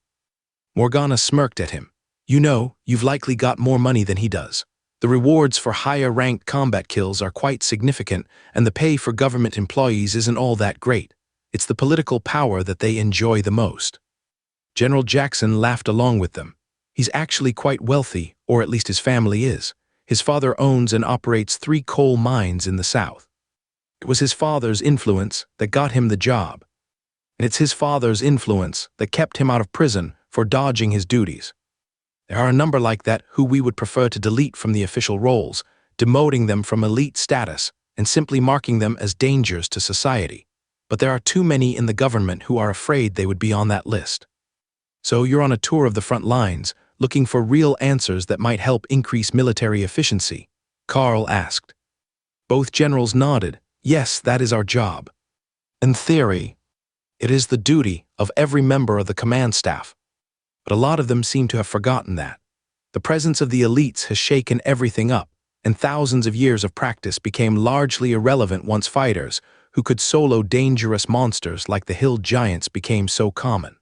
Morgana smirked at him. You know, you've likely got more money than he does. The rewards for higher-ranked combat kills are quite significant, and the pay for government employees isn't all that great. It's the political power that they enjoy the most. General Jackson laughed along with them. He's actually quite wealthy, or at least his family is. His father owns and operates 3 coal mines in the South. It was his father's influence that got him the job. And it's his father's influence that kept him out of prison for dodging his duties. There are a number like that who we would prefer to delete from the official rolls, demoting them from elite status and simply marking them as dangers to society. But there are too many in the government who are afraid they would be on that list. So you're on a tour of the front lines, looking for real answers that might help increase military efficiency? Carl asked. Both generals nodded. Yes, that is our job. In theory, it is the duty of every member of the command staff. But a lot of them seem to have forgotten that. The presence of the elites has shaken everything up, and thousands of years of practice became largely irrelevant once fighters, who could solo dangerous monsters like the hill giants, became so common.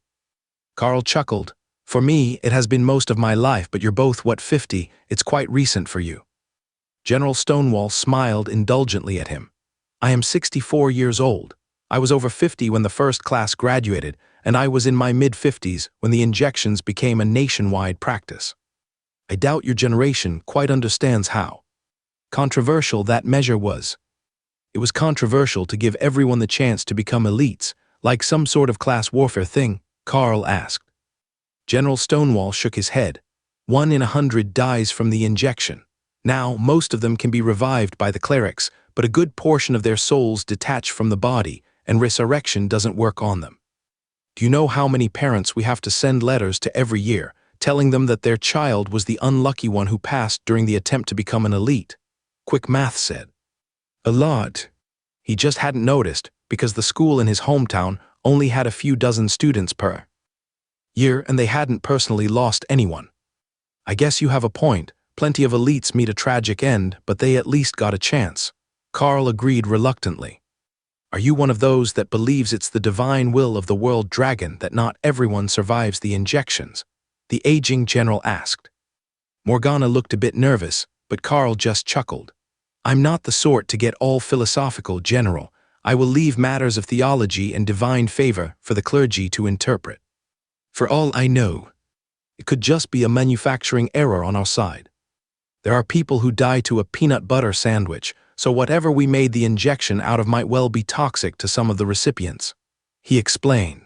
Carl chuckled. For me, it has been most of my life, but you're both, 50, it's quite recent for you. General Stonewall smiled indulgently at him. I am 64 years old. I was over 50 when the first class graduated, and I was in my mid-50s when the injections became a nationwide practice. I doubt your generation quite understands how controversial that measure was. It was controversial to give everyone the chance to become elites, like some sort of class warfare thing, Carl asked. General Stonewall shook his head. 1 in 100 dies from the injection. Now, most of them can be revived by the clerics, but a good portion of their souls detach from the body, and resurrection doesn't work on them. Do you know how many parents we have to send letters to every year, telling them that their child was the unlucky one who passed during the attempt to become an elite? Quick math said. A lot. He just hadn't noticed, because the school in his hometown only had a few dozen students per year and they hadn't personally lost anyone. I guess you have a point. Plenty of elites meet a tragic end, but they at least got a chance. Carl agreed reluctantly. Are you one of those that believes it's the divine will of the world dragon that not everyone survives the injections? The aging general asked. Morgana looked a bit nervous, but Carl just chuckled. I'm not the sort to get all philosophical, General. I will leave matters of theology and divine favor for the clergy to interpret. For all I know, it could just be a manufacturing error on our side. There are people who die to a peanut butter sandwich, so whatever we made the injection out of might well be toxic to some of the recipients. He explained.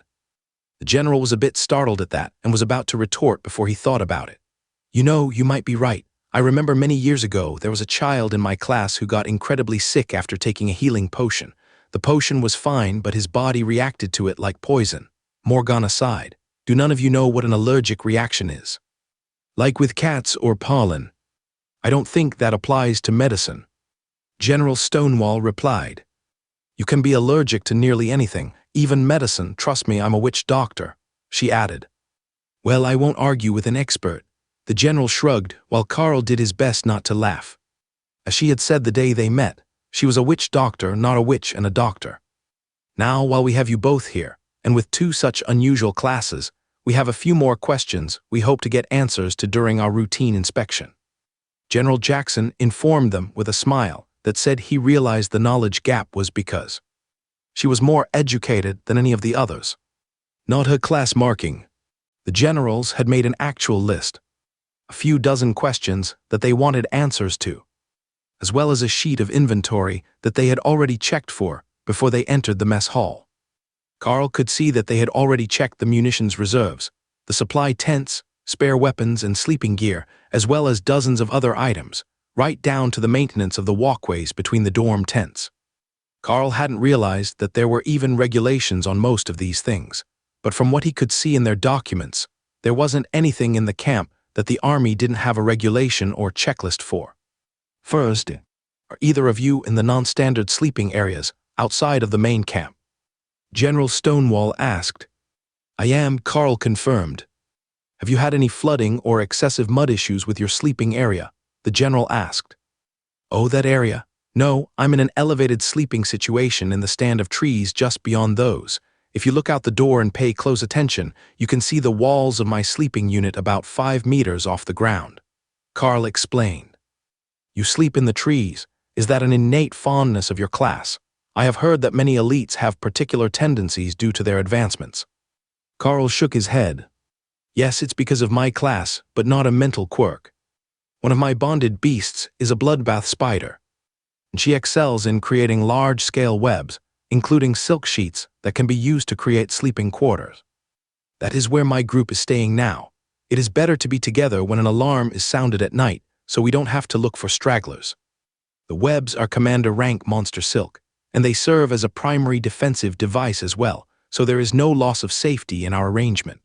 The general was a bit startled at that and was about to retort before he thought about it. You know, you might be right. I remember many years ago there was a child in my class who got incredibly sick after taking a healing potion. The potion was fine, but his body reacted to it like poison. Morgana sighed. Do none of you know what an allergic reaction is? Like with cats or pollen. I don't think that applies to medicine. General Stonewall replied. You can be allergic to nearly anything, even medicine. Trust me, I'm a witch doctor, she added. Well, I won't argue with an expert. The general shrugged, while Carl did his best not to laugh. As she had said the day they met, she was a witch doctor, not a witch and a doctor. Now, while we have you both here, and with two such unusual classes, we have a few more questions we hope to get answers to during our routine inspection. General Jackson informed them with a smile that said he realized the knowledge gap was because she was more educated than any of the others. Not her class marking. The generals had made an actual list. A few dozen questions that they wanted answers to, as well as a sheet of inventory that they had already checked for before they entered the mess hall. Carl could see that they had already checked the munitions reserves, the supply tents, spare weapons and sleeping gear, as well as dozens of other items, right down to the maintenance of the walkways between the dorm tents. Carl hadn't realized that there were even regulations on most of these things, but from what he could see in their documents, there wasn't anything in the camp that the Army didn't have a regulation or checklist for. First, are either of you in the non-standard sleeping areas outside of the main camp? General Stonewall asked. I am, Carl confirmed. Have you had any flooding or excessive mud issues with your sleeping area? The general asked. Oh, that area? No, I'm in an elevated sleeping situation in the stand of trees just beyond those. If you look out the door and pay close attention, you can see the walls of my sleeping unit about 5 meters off the ground. Carl explained. You sleep in the trees. Is that an innate fondness of your class? I have heard that many elites have particular tendencies due to their advancements. Carl shook his head. Yes, it's because of my class, but not a mental quirk. One of my bonded beasts is a bloodbath spider, and she excels in creating large-scale webs, including silk sheets that can be used to create sleeping quarters. That is where my group is staying now. It is better to be together when an alarm is sounded at night, so we don't have to look for stragglers. The webs are commander rank monster silk, and they serve as a primary defensive device as well, so there is no loss of safety in our arrangement.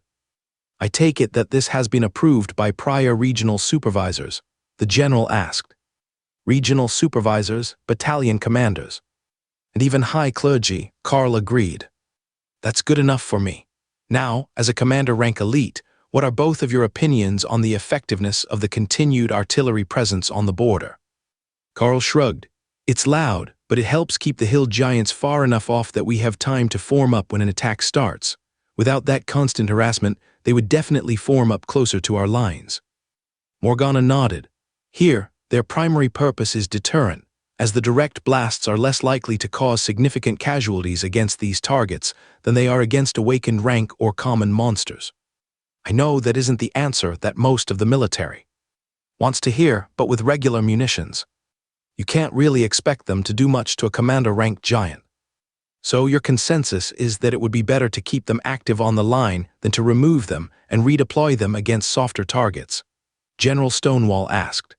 I take it that this has been approved by prior regional supervisors, the general asked. Regional supervisors, battalion commanders, and even high clergy, Carl agreed. That's good enough for me. Now, as a commander rank elite, what are both of your opinions on the effectiveness of the continued artillery presence on the border? Carl shrugged. It's loud, but it helps keep the hill giants far enough off that we have time to form up when an attack starts. Without that constant harassment, they would definitely form up closer to our lines. Morgana nodded. Here, their primary purpose is deterrent, as the direct blasts are less likely to cause significant casualties against these targets than they are against awakened rank or common monsters. I know that isn't the answer that most of the military wants to hear, but with regular munitions, you can't really expect them to do much to a commander-rank giant. So your consensus is that it would be better to keep them active on the line than to remove them and redeploy them against softer targets? General Stonewall asked.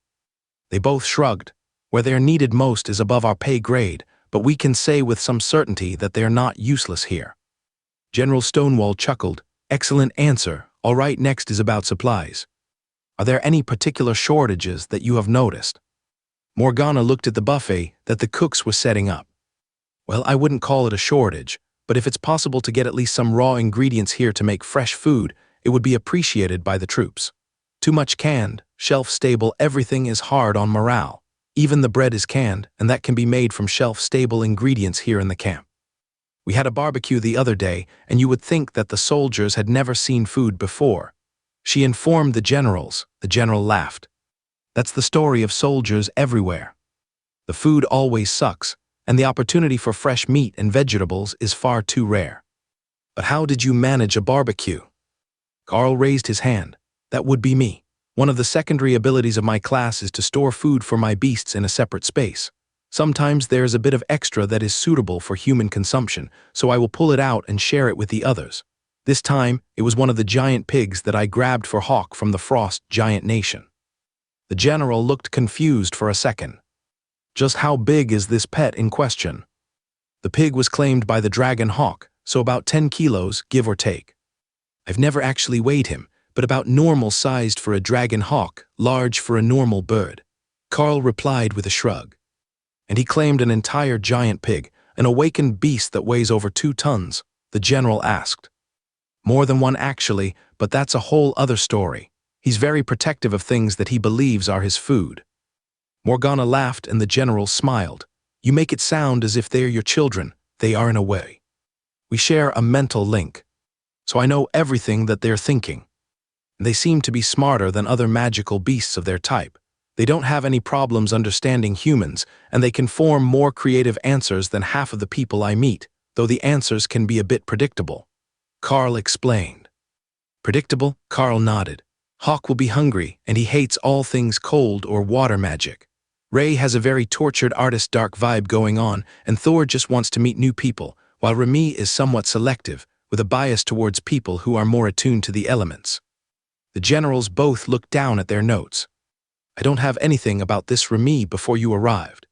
They both shrugged. Where they are needed most is above our pay grade, but we can say with some certainty that they are not useless here. General Stonewall chuckled. Excellent answer. All right, next is about supplies. Are there any particular shortages that you have noticed? Morgana looked at the buffet that the cooks were setting up. Well, I wouldn't call it a shortage, but if it's possible to get at least some raw ingredients here to make fresh food, it would be appreciated by the troops. Too much canned, shelf-stable everything is hard on morale. Even the bread is canned, and that can be made from shelf-stable ingredients here in the camp. We had a barbecue the other day, and you would think that the soldiers had never seen food before. She informed the generals. The general laughed. That's the story of soldiers everywhere. The food always sucks, and the opportunity for fresh meat and vegetables is far too rare. But how did you manage a barbecue? Carl raised his hand. That would be me. One of the secondary abilities of my class is to store food for my beasts in a separate space. Sometimes there is a bit of extra that is suitable for human consumption, so I will pull it out and share it with the others. This time, it was one of the giant pigs that I grabbed for Hawk from the Frost Giant Nation. The general looked confused for a second. Just how big is this pet in question? The pig was claimed by the dragon Hawk, so about 10 kilos, give or take. I've never actually weighed him, but about normal-sized for a dragon hawk, large for a normal bird. Carl replied with a shrug. And he claimed an entire giant pig, an awakened beast that weighs over 2 tons, the general asked. More than one actually, but that's a whole other story. He's very protective of things that he believes are his food. Morgana laughed and the general smiled. You make it sound as if they're your children. They are in a way. We share a mental link. So I know everything that they're thinking. They seem to be smarter than other magical beasts of their type. They don't have any problems understanding humans, and they can form more creative answers than half of the people I meet, though the answers can be a bit predictable. Carl explained. Predictable? Carl nodded. Hawk will be hungry, and he hates all things cold or water magic. Ray has a very tortured artist dark vibe going on, and Thor just wants to meet new people, while Remy is somewhat selective, with a bias towards people who are more attuned to the elements. The generals both looked down at their notes. I don't have anything about this Remy before you arrived.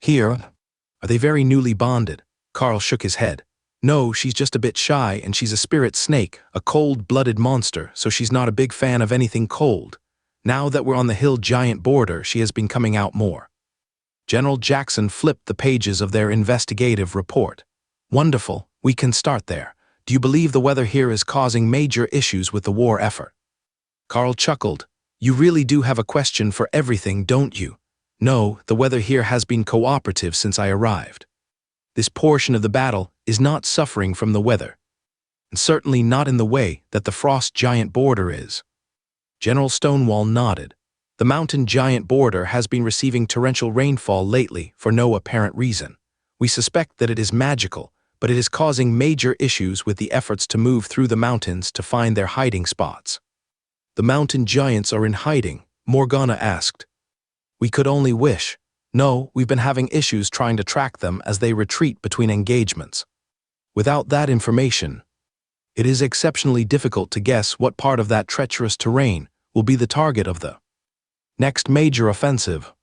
Here, are they very newly bonded? Carl shook his head. No, she's just a bit shy, and she's a spirit snake, a cold-blooded monster, so she's not a big fan of anything cold. Now that we're on the hill giant border, she has been coming out more. General Jackson flipped the pages of their investigative report. Wonderful, we can start there. Do you believe the weather here is causing major issues with the war effort? Carl chuckled. You really do have a question for everything, don't you? No, the weather here has been cooperative since I arrived. This portion of the battle is not suffering from the weather, and certainly not in the way that the Frost Giant border is. General Stonewall nodded. The mountain giant border has been receiving torrential rainfall lately for no apparent reason. We suspect that it is magical, but it is causing major issues with the efforts to move through the mountains to find their hiding spots. The mountain giants are in hiding, Morgana asked. We could only wish. No, we've been having issues trying to track them as they retreat between engagements. Without that information, it is exceptionally difficult to guess what part of that treacherous terrain will be the target of the next major offensive.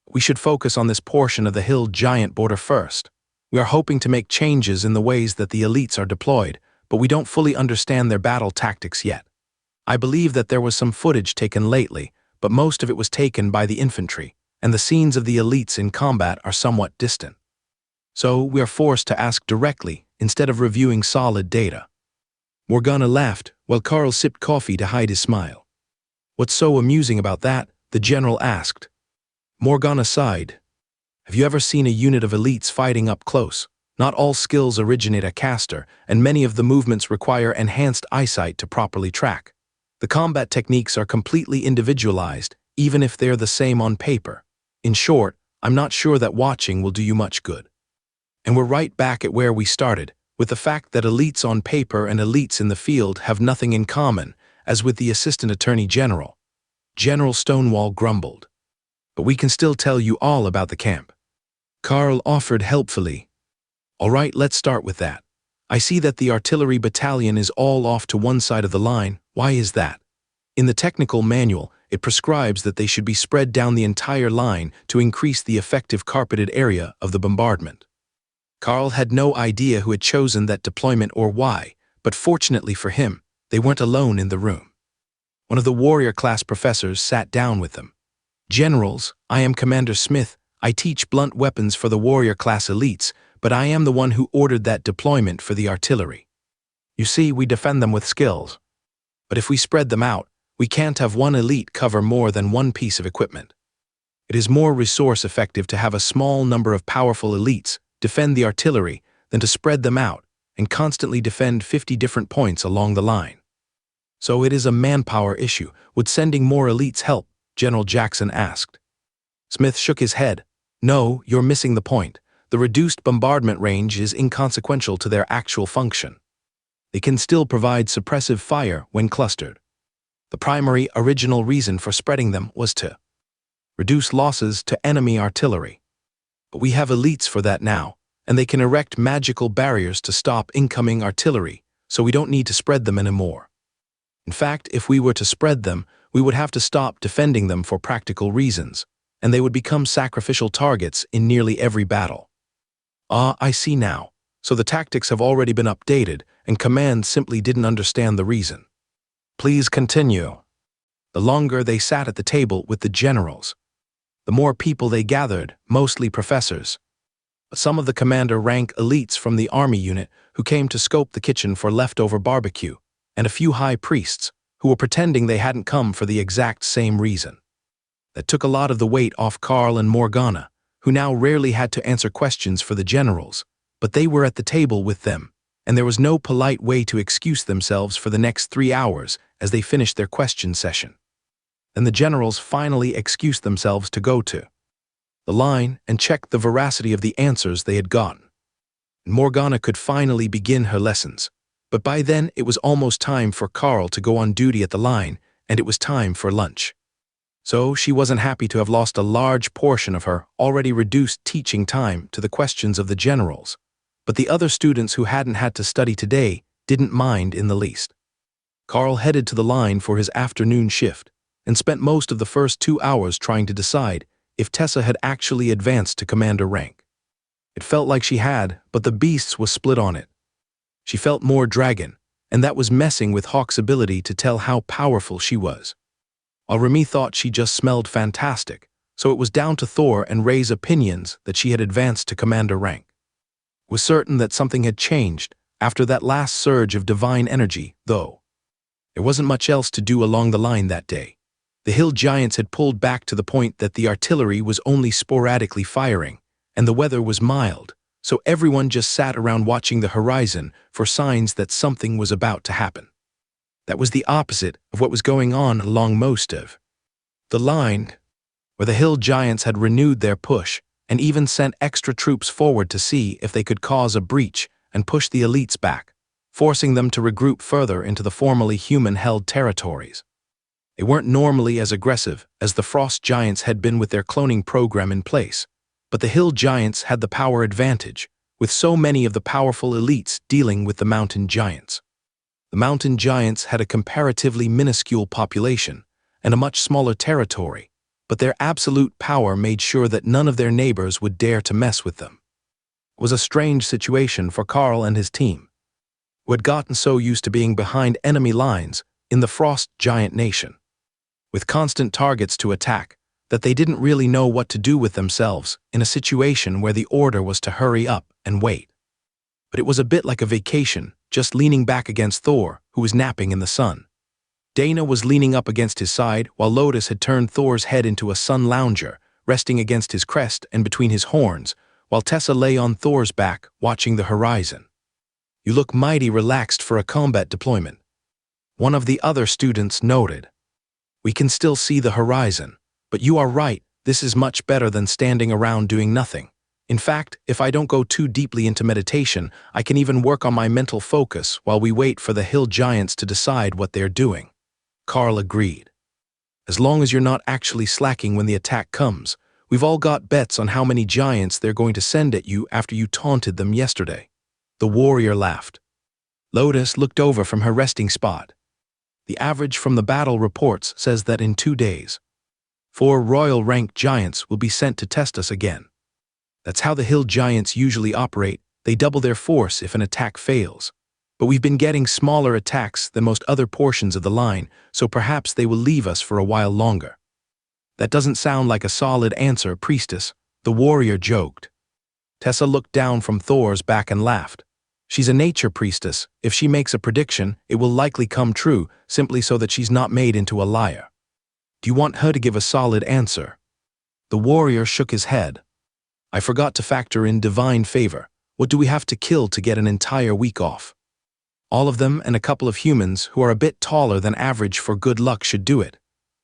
We should focus on this portion of the hill giant border first. We are hoping to make changes in the ways that the elites are deployed, but we don't fully understand their battle tactics yet. I believe that there was some footage taken lately, but most of it was taken by the infantry, and the scenes of the elites in combat are somewhat distant. So we are forced to ask directly instead of reviewing solid data. Morgana laughed while Carl sipped coffee to hide his smile. What's so amusing about that? The general asked. Morgana sighed. Have you ever seen a unit of elites fighting up close? Not all skills originate at caster, and many of the movements require enhanced eyesight to properly track. The combat techniques are completely individualized, even if they're the same on paper. In short, I'm not sure that watching will do you much good. And we're right back at where we started, with the fact that elites on paper and elites in the field have nothing in common, as with the Assistant Attorney General. General Stonewall grumbled. But we can still tell you all about the camp. Carl offered helpfully. All right, let's start with that. I see that the artillery battalion is all off to one side of the line. Why is that? In the technical manual, it prescribes that they should be spread down the entire line to increase the effective carpeted area of the bombardment. Carl had no idea who had chosen that deployment or why, but fortunately for him, they weren't alone in the room. One of the warrior class professors sat down with them. Generals, I am Commander Smith. I teach blunt weapons for the warrior class elites, but I am the one who ordered that deployment for the artillery. You see, we defend them with skills. But if we spread them out, we can't have one elite cover more than one piece of equipment. It is more resource-effective to have a small number of powerful elites defend the artillery than to spread them out and constantly defend 50 different points along the line. So it is a manpower issue. Would sending more elites help? General Jackson asked. Smith shook his head. No, you're missing the point. The reduced bombardment range is inconsequential to their actual function. They can still provide suppressive fire when clustered. The primary original reason for spreading them was to reduce losses to enemy artillery. But we have elites for that now, and they can erect magical barriers to stop incoming artillery, so we don't need to spread them anymore. In fact, if we were to spread them, we would have to stop defending them for practical reasons, and they would become sacrificial targets in nearly every battle. Ah, I see now. So the tactics have already been updated, and command simply didn't understand the reason. Please continue. The longer they sat at the table with the generals, the more people they gathered, mostly professors. But some of the commander-rank elites from the army unit who came to scope the kitchen for leftover barbecue, and a few high priests who were pretending they hadn't come for the exact same reason. That took a lot of the weight off Carl and Morgana, who now rarely had to answer questions for the generals, but they were at the table with them, and there was no polite way to excuse themselves for the next 3 hours as they finished their question session. Then the generals finally excused themselves to go to the line and check the veracity of the answers they had gotten. Morgana could finally begin her lessons, but by then it was almost time for Carl to go on duty at the line, and it was time for lunch. So she wasn't happy to have lost a large portion of her already reduced teaching time to the questions of the generals, but the other students who hadn't had to study today didn't mind in the least. Carl headed to the line for his afternoon shift and spent most of the first 2 hours trying to decide if Tessa had actually advanced to commander rank. It felt like she had, but the beasts was split on it. She felt more dragon, and that was messing with Hawk's ability to tell how powerful she was. While Remy thought she just smelled fantastic, so it was down to Thor and Ray's opinions that she had advanced to commander rank. It was certain that something had changed after that last surge of divine energy, though. There wasn't much else to do along the line that day. The hill giants had pulled back to the point that the artillery was only sporadically firing, and the weather was mild, so everyone just sat around watching the horizon for signs that something was about to happen. That was the opposite of what was going on along most of the line, where the hill giants had renewed their push and even sent extra troops forward to see if they could cause a breach and push the elites back, forcing them to regroup further into the formerly human-held territories. They weren't normally as aggressive as the frost giants had been with their cloning program in place, but the hill giants had the power advantage, with so many of the powerful elites dealing with the mountain giants. The mountain giants had a comparatively minuscule population and a much smaller territory, but their absolute power made sure that none of their neighbors would dare to mess with them. It was a strange situation for Carl and his team, who had gotten so used to being behind enemy lines in the frost giant nation, with constant targets to attack, that they didn't really know what to do with themselves in a situation where the order was to hurry up and wait. But it was a bit like a vacation, just leaning back against Thor, who was napping in the sun. Dana was leaning up against his side, while Lotus had turned Thor's head into a sun lounger, resting against his crest and between his horns, while Tessa lay on Thor's back, watching the horizon. "You look mighty relaxed for a combat deployment," one of the other students noted. "We can still see the horizon, but you are right, this is much better than standing around doing nothing. In fact, if I don't go too deeply into meditation, I can even work on my mental focus while we wait for the hill giants to decide what they're doing." Carl agreed. "As long as you're not actually slacking when the attack comes, we've all got bets on how many giants they're going to send at you after you taunted them yesterday." The warrior laughed. Lotus looked over from her resting spot. "The average from the battle reports says that in 2 days, 4 royal-ranked giants will be sent to test us again. That's how the hill giants usually operate. They double their force if an attack fails. But we've been getting smaller attacks than most other portions of the line, so perhaps they will leave us for a while longer." "That doesn't sound like a solid answer, priestess," the warrior joked. Tessa looked down from Thor's back and laughed. She's a nature priestess. If she makes a prediction, it will likely come true, simply so that she's not made into a liar. Do you want her to give a solid answer? The warrior shook his head. I forgot to factor in divine favor. What do we have to kill to get an entire week off? All of them and a couple of humans who are a bit taller than average for good luck should do it,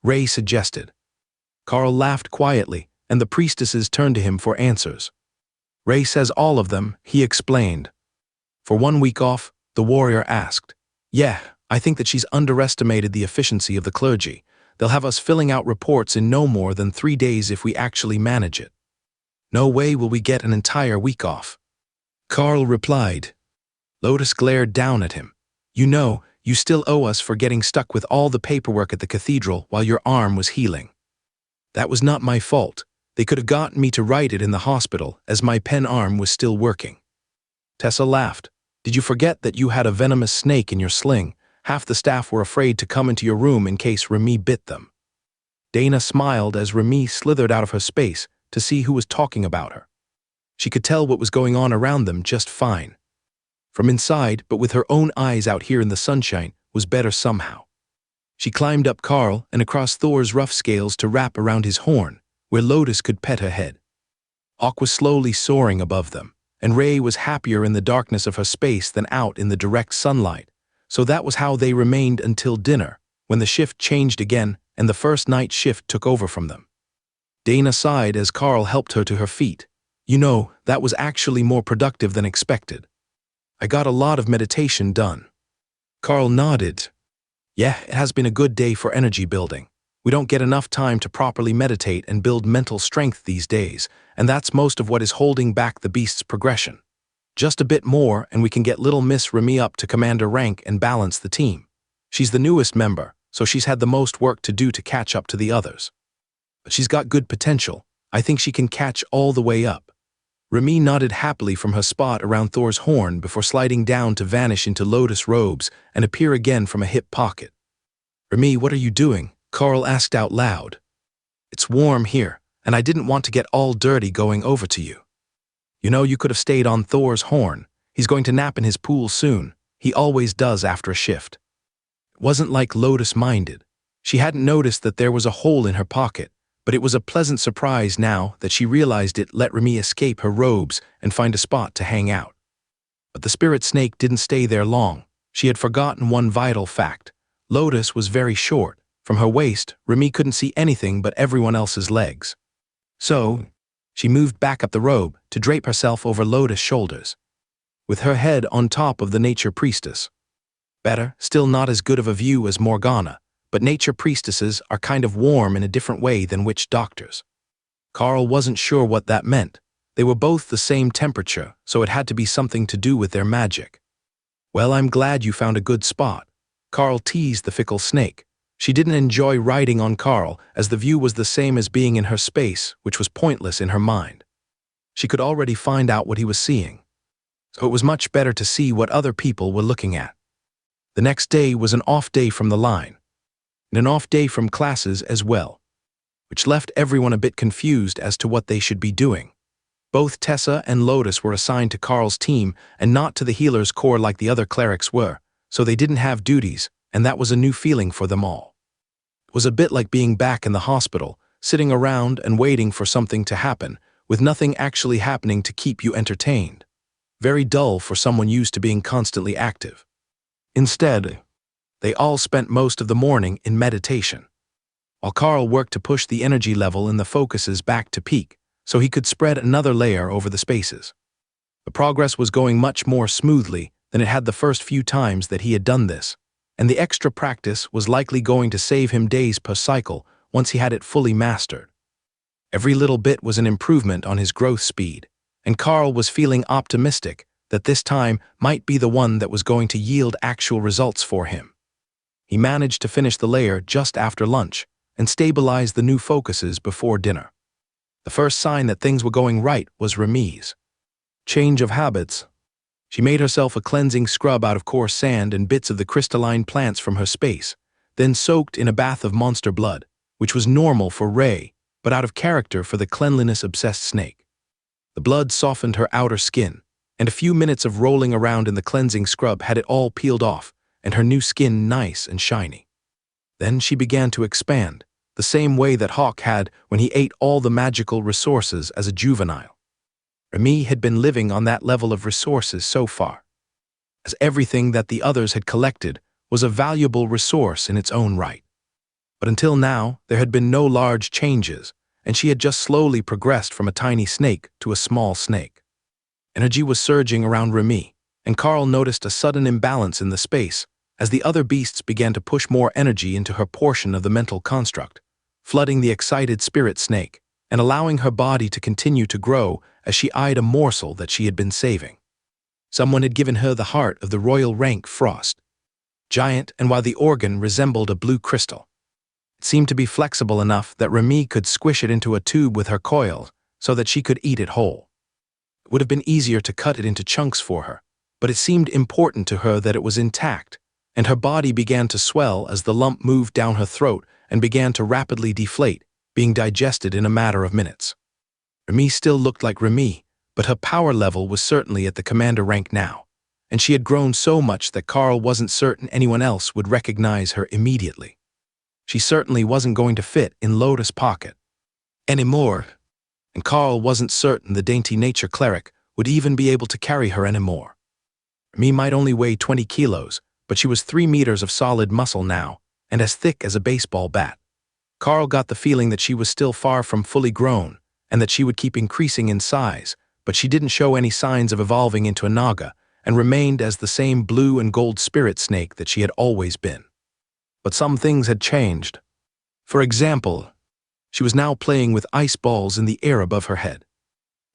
Ray suggested. Carl laughed quietly, and the priestesses turned to him for answers. Ray says all of them, he explained. For 1 week off, the warrior asked. Yeah, I think that she's underestimated the efficiency of the clergy. They'll have us filling out reports in no more than 3 days if we actually manage it. No way will we get an entire week off. Carl replied. Lotus glared down at him. You know, you still owe us for getting stuck with all the paperwork at the cathedral while your arm was healing. That was not my fault. They could have gotten me to write it in the hospital, as my pen arm was still working. Tessa laughed. Did you forget that you had a venomous snake in your sling? Half the staff were afraid to come into your room in case Remy bit them. Dana smiled as Remy slithered out of her space to see who was talking about her. She could tell what was going on around them just fine. From inside, but with her own eyes out here in the sunshine, was better somehow. She climbed up Carl and across Thor's rough scales to wrap around his horn, where Lotus could pet her head. Hawk was slowly soaring above them, and Ray was happier in the darkness of her space than out in the direct sunlight, so that was how they remained until dinner, when the shift changed again and the first night shift took over from them. Dana sighed as Carl helped her to her feet. You know, that was actually more productive than expected. I got a lot of meditation done. Carl nodded. Yeah, it has been a good day for energy building. We don't get enough time to properly meditate and build mental strength these days, and that's most of what is holding back the beast's progression. Just a bit more and we can get little Miss Remy up to commander rank and balance the team. She's the newest member, so she's had the most work to do to catch up to the others. But she's got good potential. I think she can catch all the way up. Remy nodded happily from her spot around Thor's horn before sliding down to vanish into Lotus robes and appear again from a hip pocket. Remy, what are you doing? Carl asked out loud. It's warm here, and I didn't want to get all dirty going over to you. You know, you could have stayed on Thor's horn. He's going to nap in his pool soon. He always does after a shift. It wasn't like Lotus minded. She hadn't noticed that there was a hole in her pocket, but it was a pleasant surprise now that she realized it let Remy escape her robes and find a spot to hang out. But the spirit snake didn't stay there long. She had forgotten one vital fact. Lotus was very short. From her waist, Remy couldn't see anything but everyone else's legs. So, she moved back up the robe to drape herself over Lotus' shoulders, with her head on top of the nature priestess. Better, still not as good of a view as Morgana, but nature priestesses are kind of warm in a different way than witch doctors. Carl wasn't sure what that meant. They were both the same temperature, so it had to be something to do with their magic. Well, I'm glad you found a good spot. Carl teased the fickle snake. She didn't enjoy riding on Carl, as the view was the same as being in her space, which was pointless in her mind. She could already find out what he was seeing. So it was much better to see what other people were looking at. The next day was an off day from the line, and an off day from classes as well, which left everyone a bit confused as to what they should be doing. Both Tessa and Lotus were assigned to Carl's team and not to the healer's corps like the other clerics were, so they didn't have duties, and that was a new feeling for them all. It was a bit like being back in the hospital, sitting around and waiting for something to happen, with nothing actually happening to keep you entertained. Very dull for someone used to being constantly active. Instead, they all spent most of the morning in meditation, while Carl worked to push the energy level in the focuses back to peak, so he could spread another layer over the spaces. The progress was going much more smoothly than it had the first few times that he had done this, and the extra practice was likely going to save him days per cycle once he had it fully mastered. Every little bit was an improvement on his growth speed, and Carl was feeling optimistic that this time might be the one that was going to yield actual results for him. He managed to finish the layer just after lunch and stabilize the new focuses before dinner. The first sign that things were going right was Remy's change of habits. She made herself a cleansing scrub out of coarse sand and bits of the crystalline plants from her space, then soaked in a bath of monster blood, which was normal for Ray, but out of character for the cleanliness-obsessed snake. The blood softened her outer skin, and a few minutes of rolling around in the cleansing scrub had it all peeled off, and her new skin nice and shiny. Then she began to expand, the same way that Hawk had when he ate all the magical resources as a juvenile. Remy had been living on that level of resources so far, as everything that the others had collected was a valuable resource in its own right. But until now, there had been no large changes, and she had just slowly progressed from a tiny snake to a small snake. Energy was surging around Remy, and Carl noticed a sudden imbalance in the space as the other beasts began to push more energy into her portion of the mental construct, flooding the excited spirit snake and allowing her body to continue to grow as she eyed a morsel that she had been saving. Someone had given her the heart of the royal rank Frost, giant, and while the organ resembled a blue crystal, it seemed to be flexible enough that Remy could squish it into a tube with her coils so that she could eat it whole. It would have been easier to cut it into chunks for her, but it seemed important to her that it was intact, and her body began to swell as the lump moved down her throat and began to rapidly deflate, being digested in a matter of minutes. Remy still looked like Remy, but her power level was certainly at the commander rank now, and she had grown so much that Carl wasn't certain anyone else would recognize her immediately. She certainly wasn't going to fit in Lotus' pocket anymore, and Carl wasn't certain the dainty nature cleric would even be able to carry her anymore. Remy might only weigh 20 kilos, but she was 3 meters of solid muscle now, and as thick as a baseball bat. Carl got the feeling that she was still far from fully grown, and that she would keep increasing in size, but she didn't show any signs of evolving into a naga, and remained as the same blue and gold spirit snake that she had always been. But some things had changed. For example, she was now playing with ice balls in the air above her head,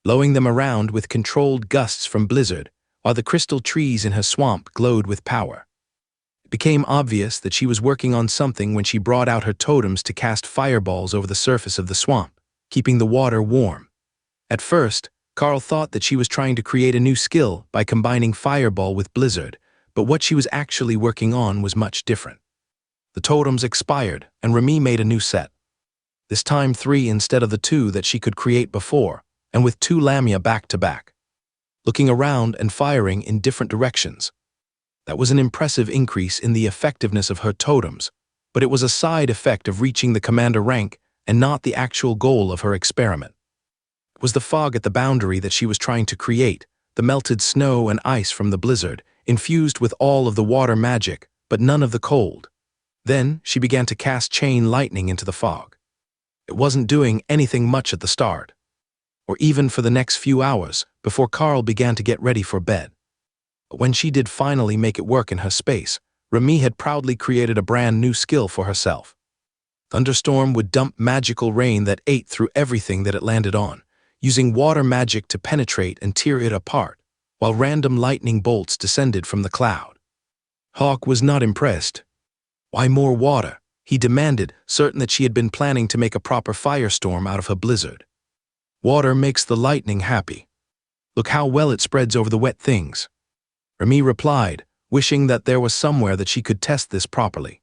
blowing them around with controlled gusts from blizzard, while the crystal trees in her swamp glowed with power. It became obvious that she was working on something when she brought out her totems to cast fireballs over the surface of the swamp, keeping the water warm. At first, Carl thought that she was trying to create a new skill by combining fireball with blizzard, but what she was actually working on was much different. The totems expired, and Remy made a new set. This time 3 instead of the 2 that she could create before, and with 2 lamia back to back, looking around and firing in different directions. That was an impressive increase in the effectiveness of her totems, but it was a side effect of reaching the commander rank and not the actual goal of her experiment. It was the fog at the boundary that she was trying to create, the melted snow and ice from the blizzard, infused with all of the water magic, but none of the cold. Then she began to cast chain lightning into the fog. It wasn't doing anything much at the start, or even for the next few hours before Carl began to get ready for bed. But when she did finally make it work in her space, Remy had proudly created a brand new skill for herself. Thunderstorm would dump magical rain that ate through everything that it landed on, using water magic to penetrate and tear it apart, while random lightning bolts descended from the cloud. Hawk was not impressed. "Why more water?" he demanded, certain that she had been planning to make a proper firestorm out of her blizzard. "Water makes the lightning happy. Look how well it spreads over the wet things." Remy replied, wishing that there was somewhere that she could test this properly.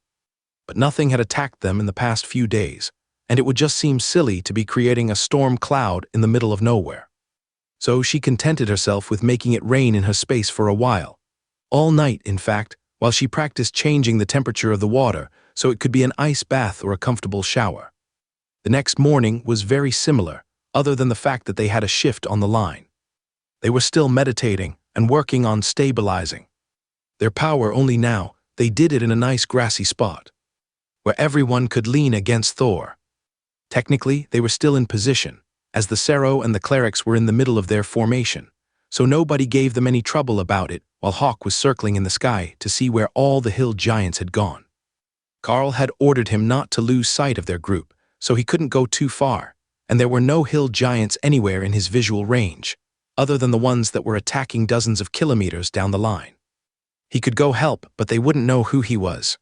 But nothing had attacked them in the past few days, and it would just seem silly to be creating a storm cloud in the middle of nowhere. So she contented herself with making it rain in her space for a while. All night, in fact, while she practiced changing the temperature of the water so it could be an ice bath or a comfortable shower. The next morning was very similar, other than the fact that they had a shift on the line. They were still meditating and working on stabilizing their power, only now they did it in a nice grassy spot, where everyone could lean against Thor. Technically, they were still in position, as the Cerro and the clerics were in the middle of their formation, so nobody gave them any trouble about it while Hawk was circling in the sky to see where all the hill giants had gone. Carl had ordered him not to lose sight of their group, so he couldn't go too far, and there were no hill giants anywhere in his visual range, other than the ones that were attacking dozens of kilometers down the line. He could go help, but they wouldn't know who he was.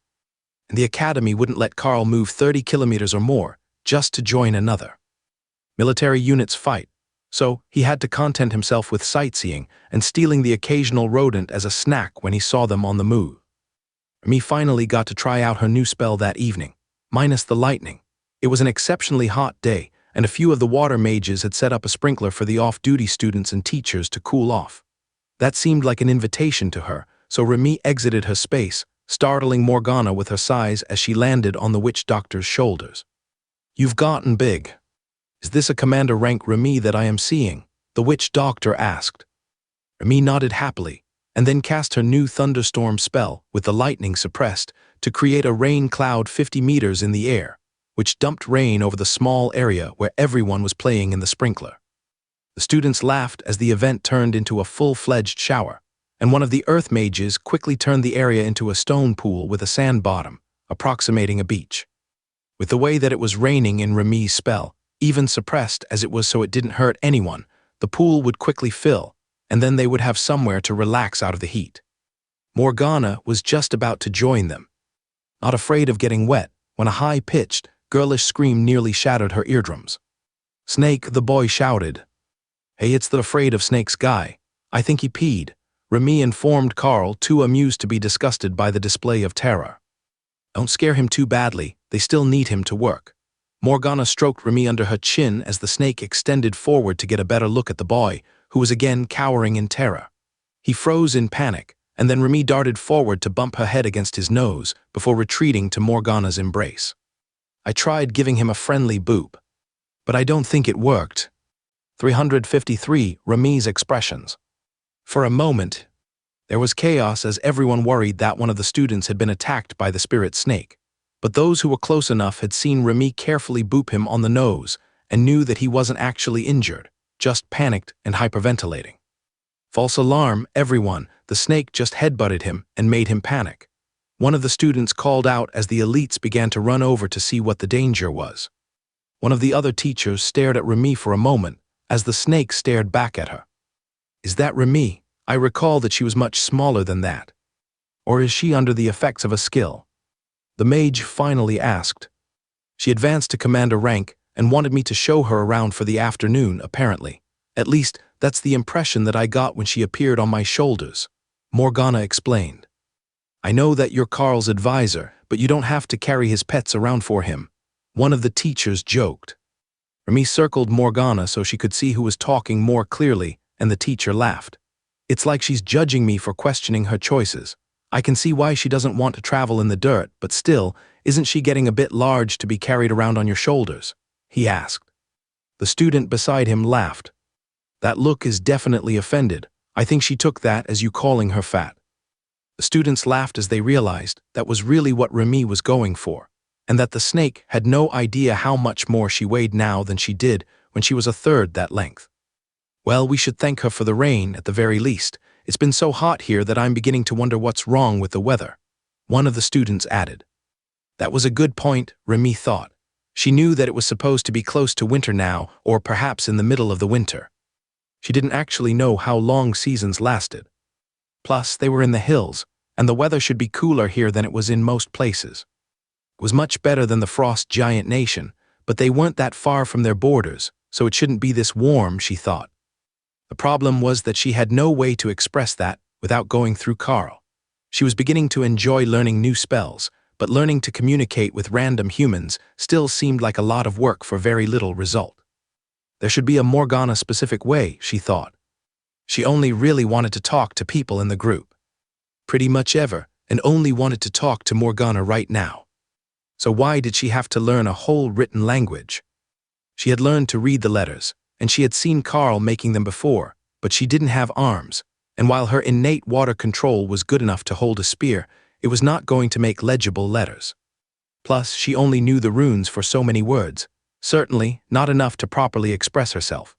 And the academy wouldn't let Carl move 30 kilometers or more just to join another military unit's fight, so he had to content himself with sightseeing and stealing the occasional rodent as a snack when he saw them on the move. Remy finally got to try out her new spell that evening, minus the lightning. It was an exceptionally hot day, and a few of the water mages had set up a sprinkler for the off-duty students and teachers to cool off. That seemed like an invitation to her, so Remy exited her space, startling Morgana with her size as she landed on the witch doctor's shoulders. "You've gotten big. Is this a commander rank Remy that I am seeing?" the witch doctor asked. Remy nodded happily, and then cast her new thunderstorm spell, with the lightning suppressed, to create a rain cloud 50 meters in the air, which dumped rain over the small area where everyone was playing in the sprinkler. The students laughed as the event turned into a full-fledged shower, and one of the earth mages quickly turned the area into a stone pool with a sand bottom, approximating a beach. With the way that it was raining in Remy's spell, even suppressed as it was so it didn't hurt anyone, the pool would quickly fill, and then they would have somewhere to relax out of the heat. Morgana was just about to join them, not afraid of getting wet, when a high-pitched, girlish scream nearly shattered her eardrums. "Snake," the boy shouted. "Hey, it's the afraid of snakes guy. I think he peed," Remy informed Carl, too amused to be disgusted by the display of terror. "Don't scare him too badly, they still need him to work." Morgana stroked Remy under her chin as the snake extended forward to get a better look at the boy, who was again cowering in terror. He froze in panic, and then Remy darted forward to bump her head against his nose before retreating to Morgana's embrace. "I tried giving him a friendly boop, but I don't think it worked." 353 Remy's expressions. For a moment, there was chaos as everyone worried that one of the students had been attacked by the spirit snake. But those who were close enough had seen Remy carefully boop him on the nose and knew that he wasn't actually injured, just panicked and hyperventilating. False alarm, everyone, the snake just headbutted him and made him panic. One of the students called out as the elites began to run over to see what the danger was. One of the other teachers stared at Remy for a moment as the snake stared back at her. "Is that Remy? I recall that she was much smaller than that. Or is she under the effects of a skill?" the mage finally asked. "She advanced to commander rank and wanted me to show her around for the afternoon, apparently. At least, that's the impression that I got when she appeared on my shoulders," Morgana explained. "I know that you're Carl's advisor, but you don't have to carry his pets around for him," one of the teachers joked. Remy circled Morgana so she could see who was talking more clearly, and the teacher laughed. "It's like she's judging me for questioning her choices. I can see why she doesn't want to travel in the dirt, but still, isn't she getting a bit large to be carried around on your shoulders?" he asked. The student beside him laughed. "That look is definitely offended. I think she took that as you calling her fat." The students laughed as they realized that was really what Remy was going for, and that the snake had no idea how much more she weighed now than she did when she was a third that length. "Well, we should thank her for the rain, at the very least. It's been so hot here that I'm beginning to wonder what's wrong with the weather," one of the students added. That was a good point, Remy thought. She knew that it was supposed to be close to winter now, or perhaps in the middle of the winter. She didn't actually know how long seasons lasted. Plus, they were in the hills, and the weather should be cooler here than it was in most places. It was much better than the frost giant nation, but they weren't that far from their borders, so it shouldn't be this warm, she thought. The problem was that she had no way to express that without going through Carl. She was beginning to enjoy learning new spells, but learning to communicate with random humans still seemed like a lot of work for very little result. There should be a Morgana-specific way, she thought. She only really wanted to talk to people in the group. Pretty much ever, and only wanted to talk to Morgana right now. So why did she have to learn a whole written language? She had learned to read the letters, and she had seen Carl making them before, but she didn't have arms, and while her innate water control was good enough to hold a spear, it was not going to make legible letters. Plus, she only knew the runes for so many words, certainly not enough to properly express herself.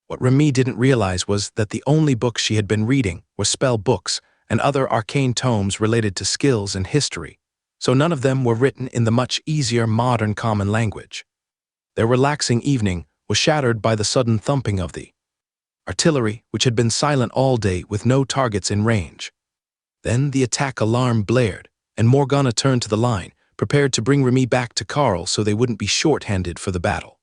What Remy didn't realize was that the only books she had been reading were spell books and other arcane tomes related to skills and history, so none of them were written in the much easier modern common language. Their relaxing evening was shattered by the sudden thumping of the artillery, which had been silent all day with no targets in range. Then the attack alarm blared, and Morgana turned to the line, prepared to bring Remy back to Carl so they wouldn't be short-handed for the battle.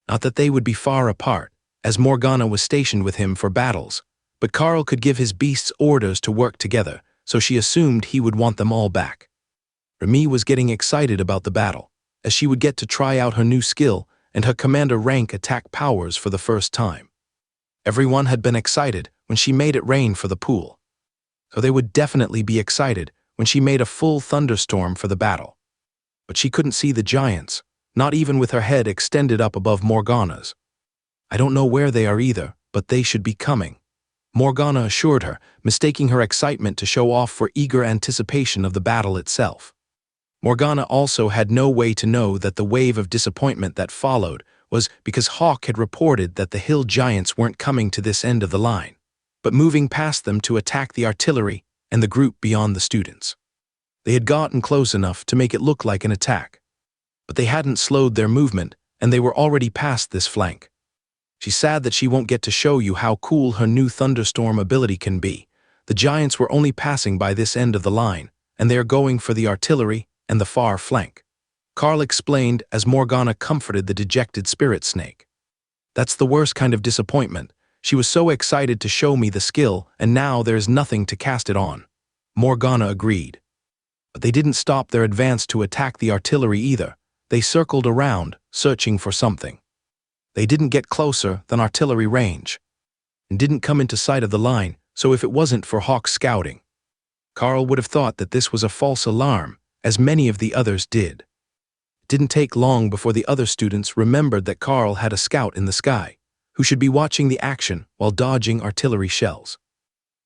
Not that they would be far apart, as Morgana was stationed with him for battles, but Carl could give his beasts orders to work together, so she assumed he would want them all back. Remy was getting excited about the battle, as she would get to try out her new skill and her commander rank attack powers for the first time. Everyone had been excited when she made it rain for the pool. So they would definitely be excited when she made a full thunderstorm for the battle. But she couldn't see the giants, not even with her head extended up above Morgana's. I don't know where they are either, but they should be coming, Morgana assured her, mistaking her excitement to show off for eager anticipation of the battle itself. Morgana also had no way to know that the wave of disappointment that followed was because Hawk had reported that the hill giants weren't coming to this end of the line, but moving past them to attack the artillery and the group beyond the students. They had gotten close enough to make it look like an attack, but they hadn't slowed their movement, and they were already past this flank. She's sad that she won't get to show you how cool her new thunderstorm ability can be. The giants were only passing by this end of the line, and they are going for the artillery and the far flank, Carl explained as Morgana comforted the dejected spirit snake. That's the worst kind of disappointment. She was so excited to show me the skill, and now there's nothing to cast it on. Morgana agreed. But they didn't stop their advance to attack the artillery either. They circled around, searching for something. They didn't get closer than artillery range, and didn't come into sight of the line, so if it wasn't for Hawk's scouting, Carl would have thought that this was a false alarm, as many of the others did. It didn't take long before the other students remembered that Carl had a scout in the sky, who should be watching the action while dodging artillery shells.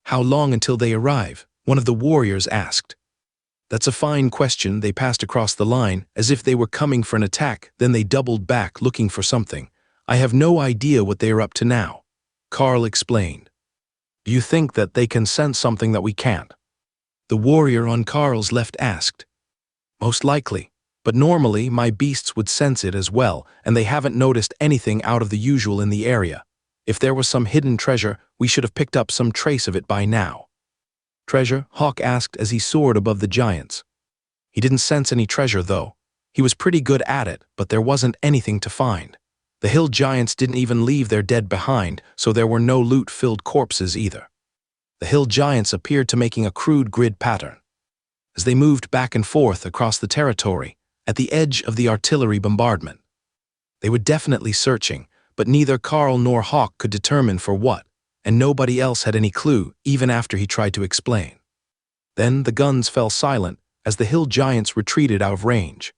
How long until they arrive? One of the warriors asked. That's a fine question. They passed across the line, as if they were coming for an attack, then they doubled back looking for something. I have no idea what they are up to now, Carl explained. Do you think that they can sense something that we can't? The warrior on Carl's left asked. Most likely, but normally my beasts would sense it as well, and they haven't noticed anything out of the usual in the area. If there was some hidden treasure, we should have picked up some trace of it by now. Treasure? Hawk asked as he soared above the giants. He didn't sense any treasure though. He was pretty good at it, but there wasn't anything to find. The hill giants didn't even leave their dead behind, so there were no loot-filled corpses either. The hill giants appeared to making a crude grid pattern. As they moved back and forth across the territory, at the edge of the artillery bombardment. They were definitely searching, but neither Carl nor Hawk could determine for what, and nobody else had any clue, even after he tried to explain. Then the guns fell silent as the hill giants retreated out of range.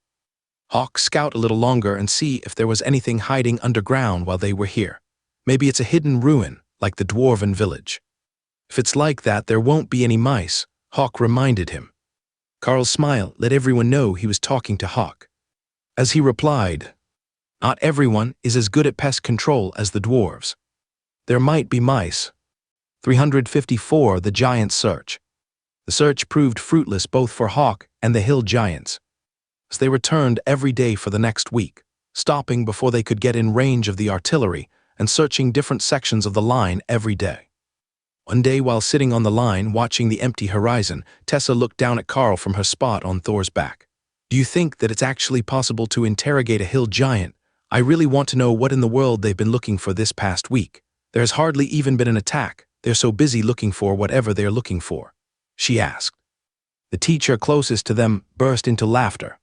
Hawk scout a little longer and see if there was anything hiding underground while they were here. Maybe it's a hidden ruin, like the dwarven village. If it's like that, there won't be any mice, Hawk reminded him. Carl's smile let everyone know he was talking to Hawk. As he replied, not everyone is as good at pest control as the dwarves. There might be mice. 354 The giant search. The search proved fruitless both for Hawk and the hill giants, as they returned every day for the next week, stopping before they could get in range of the artillery and searching different sections of the line every day. One day while sitting on the line watching the empty horizon, Tessa looked down at Carl from her spot on Thor's back. Do you think that it's actually possible to interrogate a hill giant? I really want to know what in the world they've been looking for this past week. There has hardly even been an attack. They're so busy looking for whatever they're looking for, she asked. The teacher closest to them burst into laughter.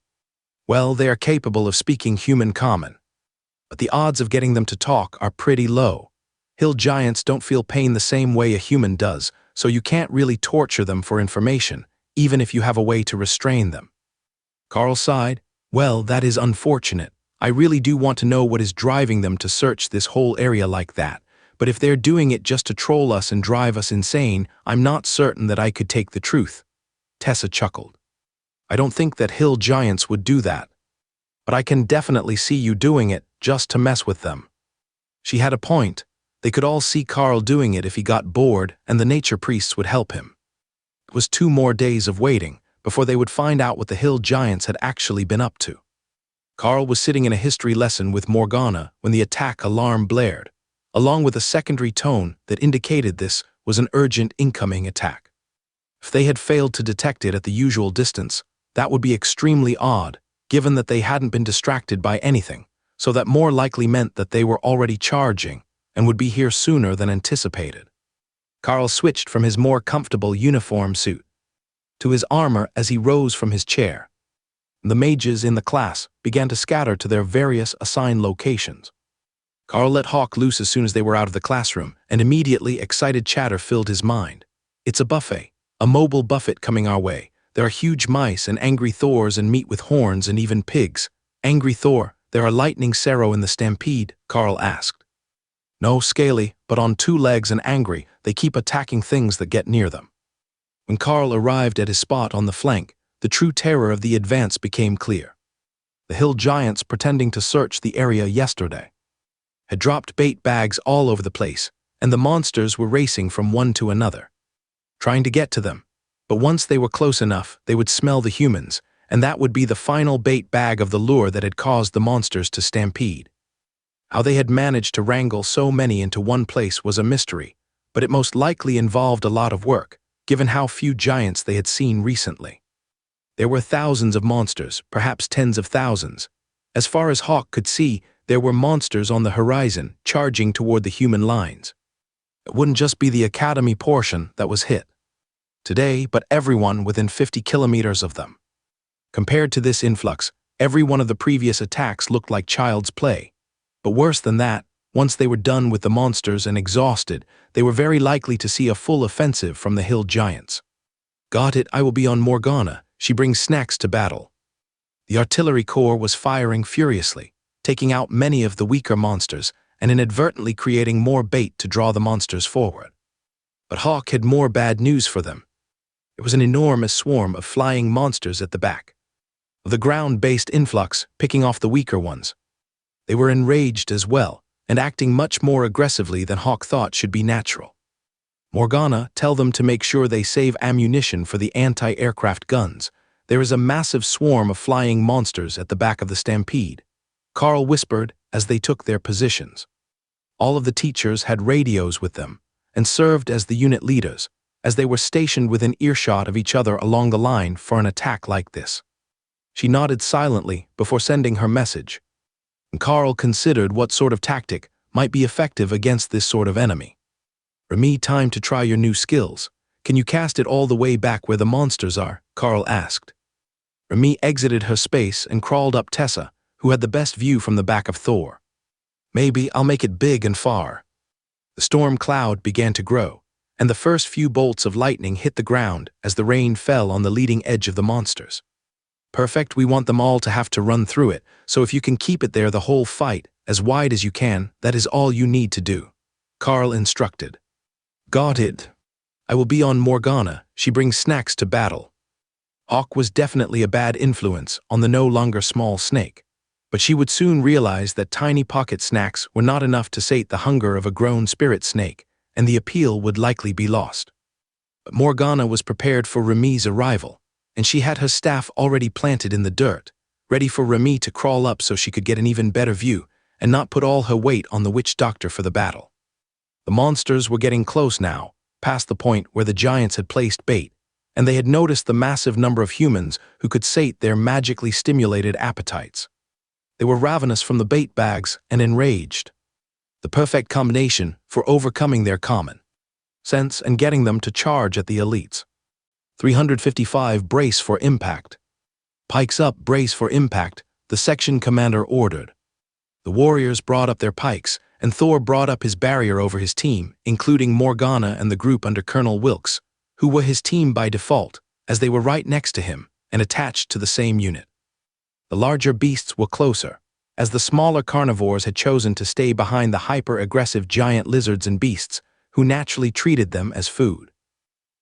Well, they are capable of speaking human common, but the odds of getting them to talk are pretty low. Hill giants don't feel pain the same way a human does, so you can't really torture them for information, even if you have a way to restrain them. Carl sighed. Well, that is unfortunate. I really do want to know what is driving them to search this whole area like that, but if they're doing it just to troll us and drive us insane, I'm not certain that I could take the truth. Tessa chuckled. I don't think that hill giants would do that, but I can definitely see you doing it just to mess with them. She had a point. They could all see Carl doing it if he got bored, and the nature priests would help him. It was 2 more days of waiting before they would find out what the hill giants had actually been up to. Carl was sitting in a history lesson with Morgana when the attack alarm blared, along with a secondary tone that indicated this was an urgent incoming attack. If they had failed to detect it at the usual distance, that would be extremely odd, given that they hadn't been distracted by anything, so that more likely meant that they were already charging and would be here sooner than anticipated. Carl switched from his more comfortable uniform suit to his armor as he rose from his chair. The mages in the class began to scatter to their various assigned locations. Carl let Hawk loose as soon as they were out of the classroom, and immediately excited chatter filled his mind. It's a buffet, a mobile buffet coming our way. There are huge mice and angry Thors and meat with horns and even pigs. Angry Thor, there are lightning Sero in the stampede, Carl asked. No, scaly, but on two legs and angry, they keep attacking things that get near them. When Carl arrived at his spot on the flank, the true terror of the advance became clear. The hill giants pretending to search the area yesterday had dropped bait bags all over the place, and the monsters were racing from one to another, trying to get to them. But once they were close enough, they would smell the humans, and that would be the final bait bag of the lure that had caused the monsters to stampede. How they had managed to wrangle so many into one place was a mystery, but it most likely involved a lot of work, given how few giants they had seen recently. There were thousands of monsters, perhaps tens of thousands. As far as Hawk could see, there were monsters on the horizon, charging toward the human lines. It wouldn't just be the academy portion that was hit today, but everyone within 50 kilometers of them. Compared to this influx, every one of the previous attacks looked like child's play. But worse than that, once they were done with the monsters and exhausted, they were very likely to see a full offensive from the hill giants. Got it, I will be on Morgana. She brings snacks to battle. The artillery corps was firing furiously, taking out many of the weaker monsters and inadvertently creating more bait to draw the monsters forward. But Hawk had more bad news for them. It was an enormous swarm of flying monsters at the back of the ground-based influx, picking off the weaker ones. They were enraged as well, and acting much more aggressively than Hawk thought should be natural. Morgana, tell them to make sure they save ammunition for the anti-aircraft guns. There is a massive swarm of flying monsters at the back of the stampede, Carl whispered as they took their positions. All of the teachers had radios with them and served as the unit leaders, as they were stationed within earshot of each other along the line for an attack like this. She nodded silently before sending her message, and Carl considered what sort of tactic might be effective against this sort of enemy. Remy, time to try your new skills. Can you cast it all the way back where the monsters are? Carl asked. Remy exited her space and crawled up Tessa, who had the best view from the back of Thor. Maybe I'll make it big and far. The storm cloud began to grow, and the first few bolts of lightning hit the ground as the rain fell on the leading edge of the monsters. Perfect, we want them all to have to run through it, so if you can keep it there the whole fight, as wide as you can, that is all you need to do, Carl instructed. Got it. I will be on Morgana. She brings snacks to battle. Hawk was definitely a bad influence on the no longer small snake, but she would soon realize that tiny pocket snacks were not enough to sate the hunger of a grown spirit snake, and the appeal would likely be lost. But Morgana was prepared for Remy's arrival, and she had her staff already planted in the dirt, ready for Remy to crawl up so she could get an even better view and not put all her weight on the witch doctor for the battle. The monsters were getting close now, past the point where the giants had placed bait, and they had noticed the massive number of humans who could sate their magically stimulated appetites. They were ravenous from the bait bags and enraged. The perfect combination for overcoming their common sense and getting them to charge at the elites. 355 brace for impact. Pikes up, brace for impact, the section commander ordered. The warriors brought up their pikes, and Thor brought up his barrier over his team, including Morgana and the group under Colonel Wilkes, who were his team by default, as they were right next to him and attached to the same unit. The larger beasts were closer, as the smaller carnivores had chosen to stay behind the hyper-aggressive giant lizards and beasts, who naturally treated them as food.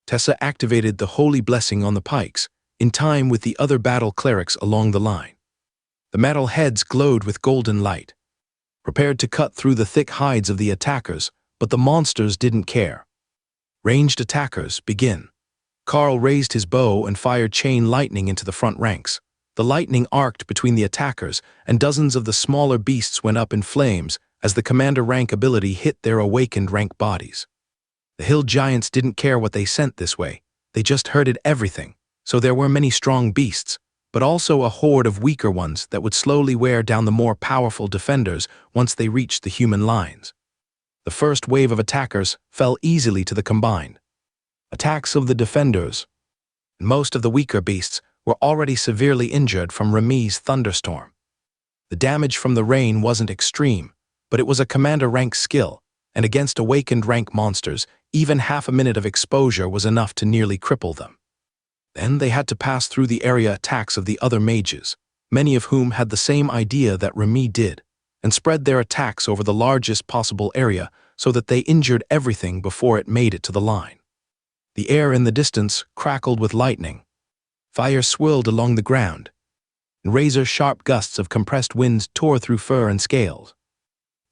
Tessa activated the holy blessing on the pikes, in time with the other battle clerics along the line. The metal heads glowed with golden light, prepared to cut through the thick hides of the attackers, but the monsters didn't care. Ranged attackers, begin. Carl raised his bow and fired chain lightning into the front ranks. The lightning arced between the attackers, and dozens of the smaller beasts went up in flames as the commander rank ability hit their awakened rank bodies. The hill giants didn't care what they sent this way, they just herded everything, so there were many strong beasts, but also a horde of weaker ones that would slowly wear down the more powerful defenders once they reached the human lines. The first wave of attackers fell easily to the combined attacks of the defenders. Most of the weaker beasts were already severely injured from Remy's thunderstorm. The damage from the rain wasn't extreme, but it was a commander rank skill, and against awakened rank monsters, even half a minute of exposure was enough to nearly cripple them. Then they had to pass through the area attacks of the other mages, many of whom had the same idea that Remy did, and spread their attacks over the largest possible area so that they injured everything before it made it to the line. The air in the distance crackled with lightning. Fire swirled along the ground, and razor-sharp gusts of compressed winds tore through fur and scales.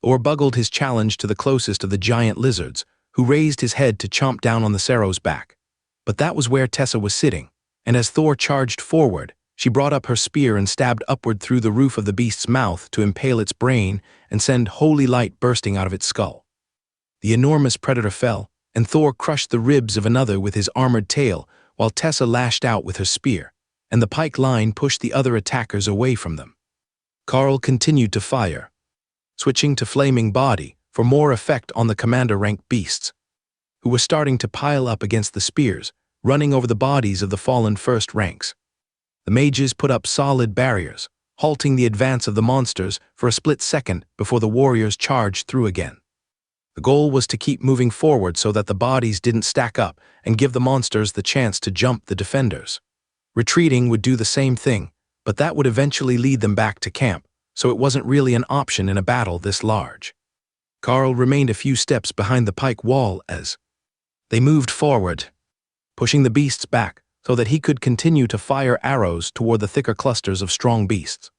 Thor bugled his challenge to the closest of the giant lizards, who raised his head to chomp down on the Cerro's back. But that was where Tessa was sitting, and as Thor charged forward, she brought up her spear and stabbed upward through the roof of the beast's mouth to impale its brain and send holy light bursting out of its skull. The enormous predator fell, and Thor crushed the ribs of another with his armored tail, while Tessa lashed out with her spear, and the pike line pushed the other attackers away from them. Carl continued to fire, switching to flaming body for more effect on the commander-rank beasts, who were starting to pile up against the spears, running over the bodies of the fallen first ranks. The mages put up solid barriers, halting the advance of the monsters for a split second before the warriors charged through again. The goal was to keep moving forward so that the bodies didn't stack up and give the monsters the chance to jump the defenders. Retreating would do the same thing, but that would eventually lead them back to camp, so it wasn't really an option in a battle this large. Carl remained a few steps behind the pike wall as they moved forward, pushing the beasts back so that he could continue to fire arrows toward the thicker clusters of strong beasts.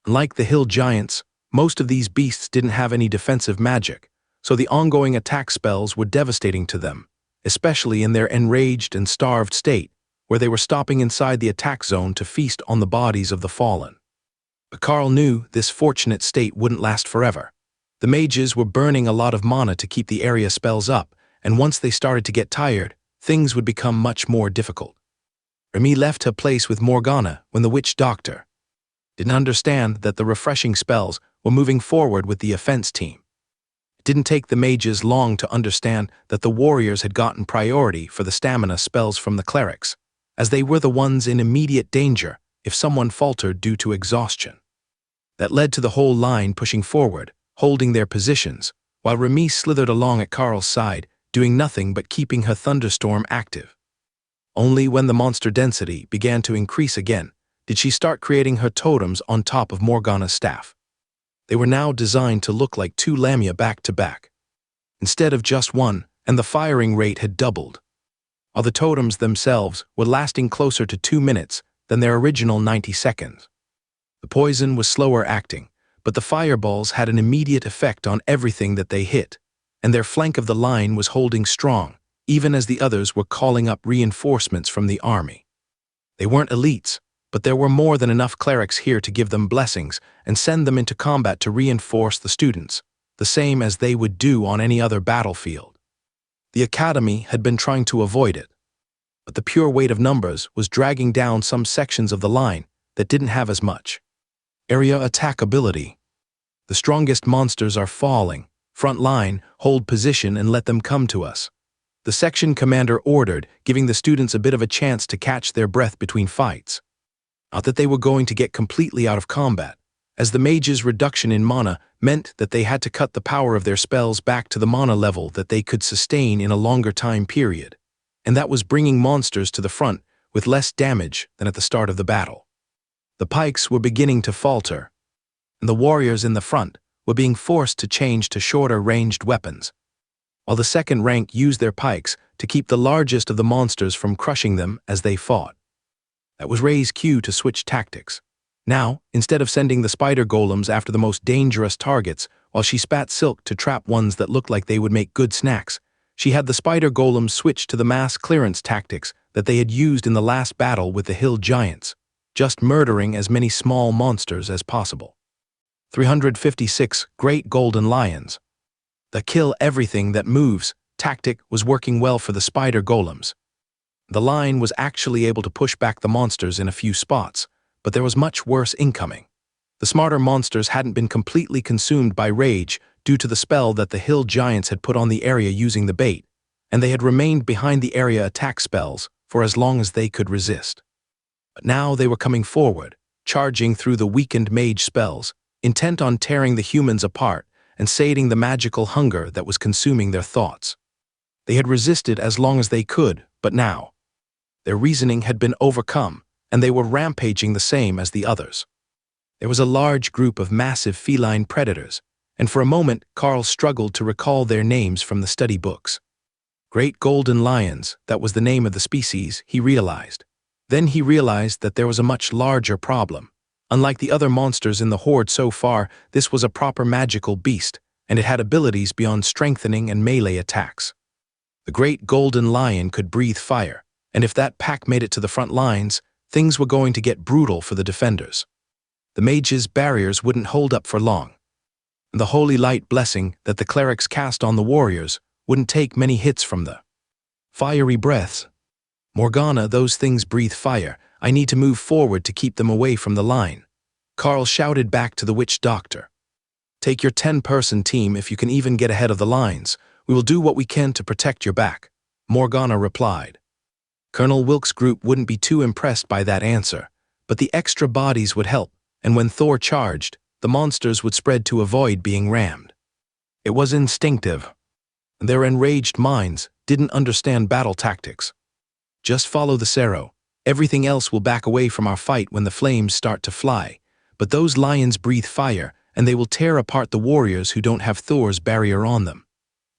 Unlike the hill giants, most of these beasts didn't have any defensive magic, so the ongoing attack spells were devastating to them, especially in their enraged and starved state, where they were stopping inside the attack zone to feast on the bodies of the fallen. But Carl knew this fortunate state wouldn't last forever. The mages were burning a lot of mana to keep the area spells up, and once they started to get tired, things would become much more difficult. Remy left her place with Morgana when the witch doctor didn't understand that the refreshing spells were moving forward with the offense team. It didn't take the mages long to understand that the warriors had gotten priority for the stamina spells from the clerics, as they were the ones in immediate danger if someone faltered due to exhaustion. That led to the whole line pushing forward, holding their positions, while Remy slithered along at Carl's side, doing nothing but keeping her thunderstorm active. Only when the monster density began to increase again did she start creating her totems on top of Morgana's staff. They were now designed to look like two lamia back to back, instead of just one, and the firing rate had doubled, while the totems themselves were lasting closer to 2 minutes than their original 90 seconds. The poison was slower acting, but the fireballs had an immediate effect on everything that they hit, and their flank of the line was holding strong, even as the others were calling up reinforcements from the army. They weren't elites, but there were more than enough clerics here to give them blessings and send them into combat to reinforce the students, the same as they would do on any other battlefield. The academy had been trying to avoid it, but the pure weight of numbers was dragging down some sections of the line that didn't have as much area attack ability. The strongest monsters are falling. Front line, hold position and let them come to us, the section commander ordered, giving the students a bit of a chance to catch their breath between fights. Not that they were going to get completely out of combat, as the mages' reduction in mana meant that they had to cut the power of their spells back to the mana level that they could sustain in a longer time period, and that was bringing monsters to the front with less damage than at the start of the battle. The pikes were beginning to falter, and the warriors in the front were being forced to change to shorter-ranged weapons, while the second rank used their pikes to keep the largest of the monsters from crushing them as they fought. That was Ray's cue to switch tactics. Now, instead of sending the spider golems after the most dangerous targets while she spat silk to trap ones that looked like they would make good snacks, she had the spider golems switch to the mass clearance tactics that they had used in the last battle with the hill giants, just murdering as many small monsters as possible. 356 Great Golden Lions. The kill everything that moves tactic was working well for the spider golems. The line was actually able to push back the monsters in a few spots, but there was much worse incoming. The smarter monsters hadn't been completely consumed by rage due to the spell that the hill giants had put on the area using the bait, and they had remained behind the area attack spells for as long as they could resist. But now they were coming forward, charging through the weakened mage spells, intent on tearing the humans apart and sating the magical hunger that was consuming their thoughts. They had resisted as long as they could, but now their reasoning had been overcome, and they were rampaging the same as the others. There was a large group of massive feline predators, and for a moment Carl struggled to recall their names from the study books. Great golden lions, that was the name of the species, he realized. Then he realized that there was a much larger problem. Unlike the other monsters in the horde so far, this was a proper magical beast, and it had abilities beyond strengthening and melee attacks. The great golden lion could breathe fire, and if that pack made it to the front lines, things were going to get brutal for the defenders. The mages' barriers wouldn't hold up for long, and the holy light blessing that the clerics cast on the warriors wouldn't take many hits from the fiery breaths. Morgana, those things breathe fire. I need to move forward to keep them away from the line. Carl shouted back to the witch doctor. Take your 10-person team if you can even get ahead of the lines. We will do what we can to protect your back, Morgana replied. Colonel Wilkes' group wouldn't be too impressed by that answer, but the extra bodies would help, and when Thor charged, the monsters would spread to avoid being rammed. It was instinctive. Their enraged minds didn't understand battle tactics. Just follow the Cerro. Everything else will back away from our fight when the flames start to fly, but those lions breathe fire, and they will tear apart the warriors who don't have Thor's barrier on them,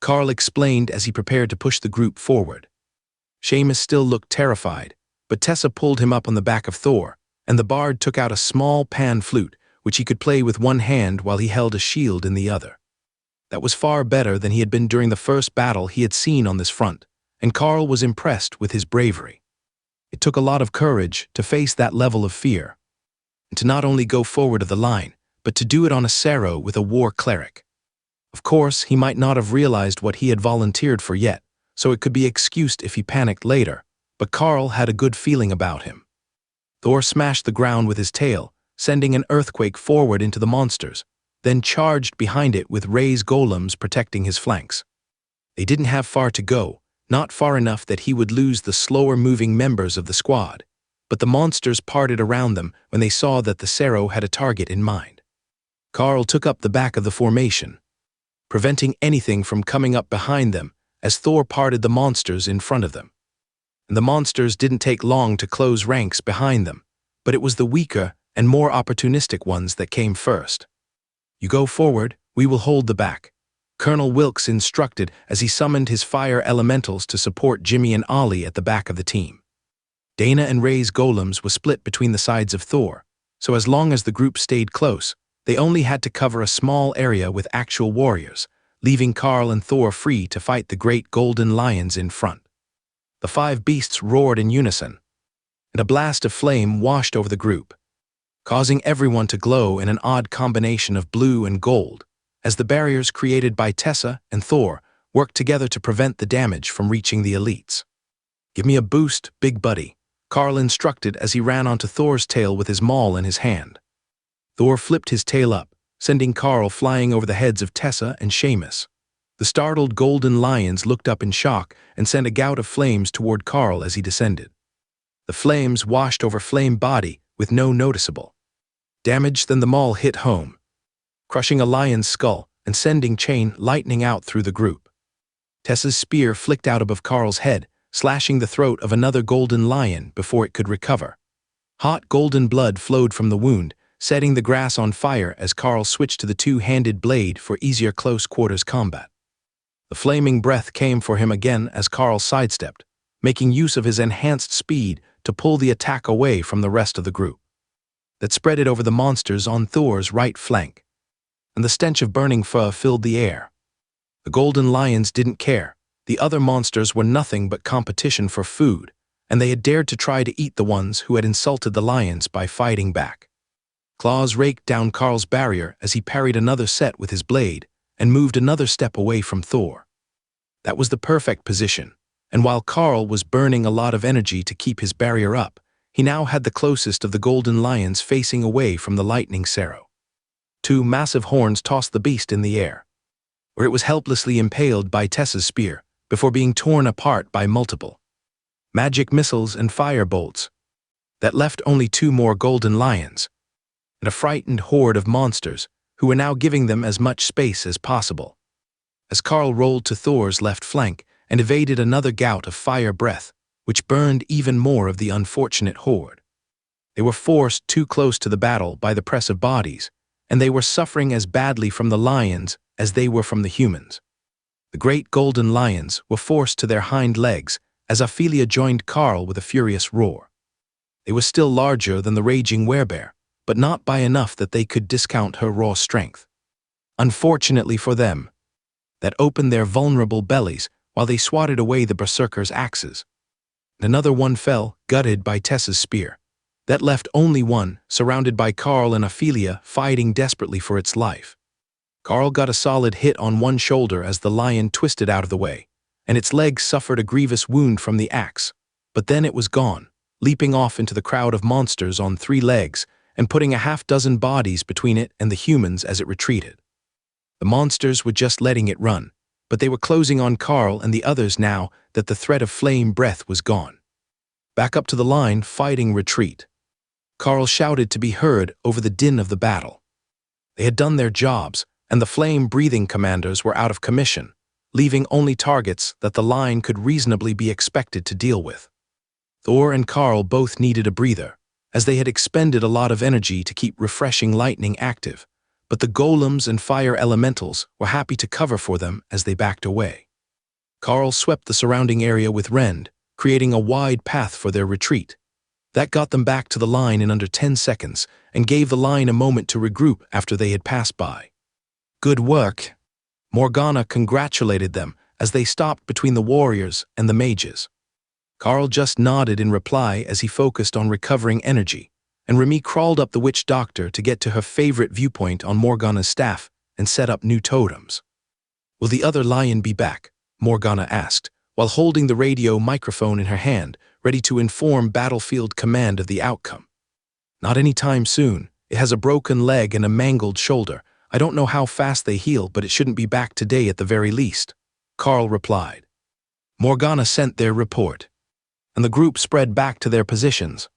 Carl explained as he prepared to push the group forward. Seamus still looked terrified, but Tessa pulled him up on the back of Thor, and the bard took out a small pan flute, which he could play with one hand while he held a shield in the other. That was far better than he had been during the first battle he had seen on this front, and Carl was impressed with his bravery. It took a lot of courage to face that level of fear, and to not only go forward of the line, but to do it on a Cerro with a war cleric. Of course, he might not have realized what he had volunteered for yet, so it could be excused if he panicked later, but Carl had a good feeling about him. Thor smashed the ground with his tail, sending an earthquake forward into the monsters, then charged behind it with Ray's golems protecting his flanks. They didn't have far to go, not far enough that he would lose the slower-moving members of the squad, but the monsters parted around them when they saw that the Cerro had a target in mind. Carl took up the back of the formation, preventing anything from coming up behind them as Thor parted the monsters in front of them. And the monsters didn't take long to close ranks behind them, but it was the weaker and more opportunistic ones that came first. You go forward, we will hold the back, Colonel Wilkes instructed as he summoned his fire elementals to support Jimmy and Ollie at the back of the team. Dana and Ray's golems were split between the sides of Thor, so as long as the group stayed close, they only had to cover a small area with actual warriors, leaving Carl and Thor free to fight the great golden lions in front. The 5 beasts roared in unison, and a blast of flame washed over the group, causing everyone to glow in an odd combination of blue and gold, as the barriers created by Tessa and Thor worked together to prevent the damage from reaching the elites. Give me a boost, big buddy, Carl instructed as he ran onto Thor's tail with his maul in his hand. Thor flipped his tail up, sending Carl flying over the heads of Tessa and Seamus. The startled golden lions looked up in shock and sent a gout of flames toward Carl as he descended. The flames washed over Flame Body with no noticeable damage. Then the maul hit home, crushing a lion's skull and sending chain lightning out through the group. Tessa's spear flicked out above Carl's head, slashing the throat of another golden lion before it could recover. Hot golden blood flowed from the wound, setting the grass on fire as Carl switched to the 2-handed blade for easier close-quarters combat. The flaming breath came for him again as Carl sidestepped, making use of his enhanced speed to pull the attack away from the rest of the group. That spread it over the monsters on Thor's right flank, and the stench of burning fur filled the air. The golden lions didn't care. The other monsters were nothing but competition for food, and they had dared to try to eat the ones who had insulted the lions by fighting back. Claws raked down Carl's barrier as he parried another set with his blade and moved another step away from Thor. That was the perfect position, and while Carl was burning a lot of energy to keep his barrier up, he now had the closest of the golden lions facing away from the lightning Cerro. 2 massive horns tossed the beast in the air, where it was helplessly impaled by Tessa's spear before being torn apart by multiple magic missiles and fire bolts. That left only 2 more golden lions, and a frightened horde of monsters who were now giving them as much space as possible. As Karl rolled to Thor's left flank and evaded another gout of fire breath, which burned even more of the unfortunate horde. They were forced too close to the battle by the press of bodies, and they were suffering as badly from the lions as they were from the humans. The great golden lions were forced to their hind legs as Ophelia joined Karl with a furious roar. They were still larger than the raging werebear, but not by enough that they could discount her raw strength. Unfortunately for them, that opened their vulnerable bellies while they swatted away the berserkers' axes. Another one fell, gutted by Tessa's spear. That left only one, surrounded by Karl and Ophelia, fighting desperately for its life. Karl got a solid hit on one shoulder as the lion twisted out of the way, and its leg suffered a grievous wound from the axe. But then it was gone, leaping off into the crowd of monsters on 3 legs and putting a half-dozen bodies between it and the humans as it retreated. The monsters were just letting it run, but they were closing on Karl and the others now that the threat of flame breath was gone. Back up to the line, fighting retreat. Karl shouted to be heard over the din of the battle. They had done their jobs, and the flame-breathing commanders were out of commission, leaving only targets that the line could reasonably be expected to deal with. Thor and Karl both needed a breather, as they had expended a lot of energy to keep refreshing lightning active, but the golems and fire elementals were happy to cover for them as they backed away. Karl swept the surrounding area with rend, creating a wide path for their retreat. That got them back to the line in under 10 seconds and gave the line a moment to regroup after they had passed by. Good work. Morgana congratulated them as they stopped between the warriors and the mages. Karl just nodded in reply as he focused on recovering energy, and Remy crawled up the witch doctor to get to her favorite viewpoint on Morgana's staff and set up new totems. Will the other lion be back? Morgana asked, while holding the radio microphone in her hand, ready to inform Battlefield Command of the outcome. Not any time soon. It has a broken leg and a mangled shoulder. I don't know how fast they heal, but it shouldn't be back today at the very least, Karl replied. Morgana sent their report, and the group spread back to their positions,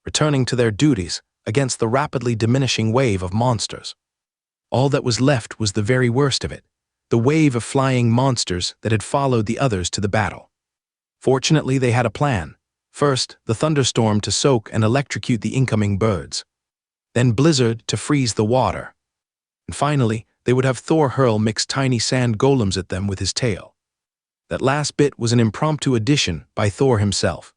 returning to their duties against the rapidly diminishing wave of monsters. All that was left was the very worst of it, the wave of flying monsters that had followed the others to the battle. Fortunately, they had a plan. First, the thunderstorm to soak and electrocute the incoming birds. Then blizzard to freeze the water. And finally, they would have Thor hurl mix tiny sand golems at them with his tail. That last bit was an impromptu addition by Thor himself.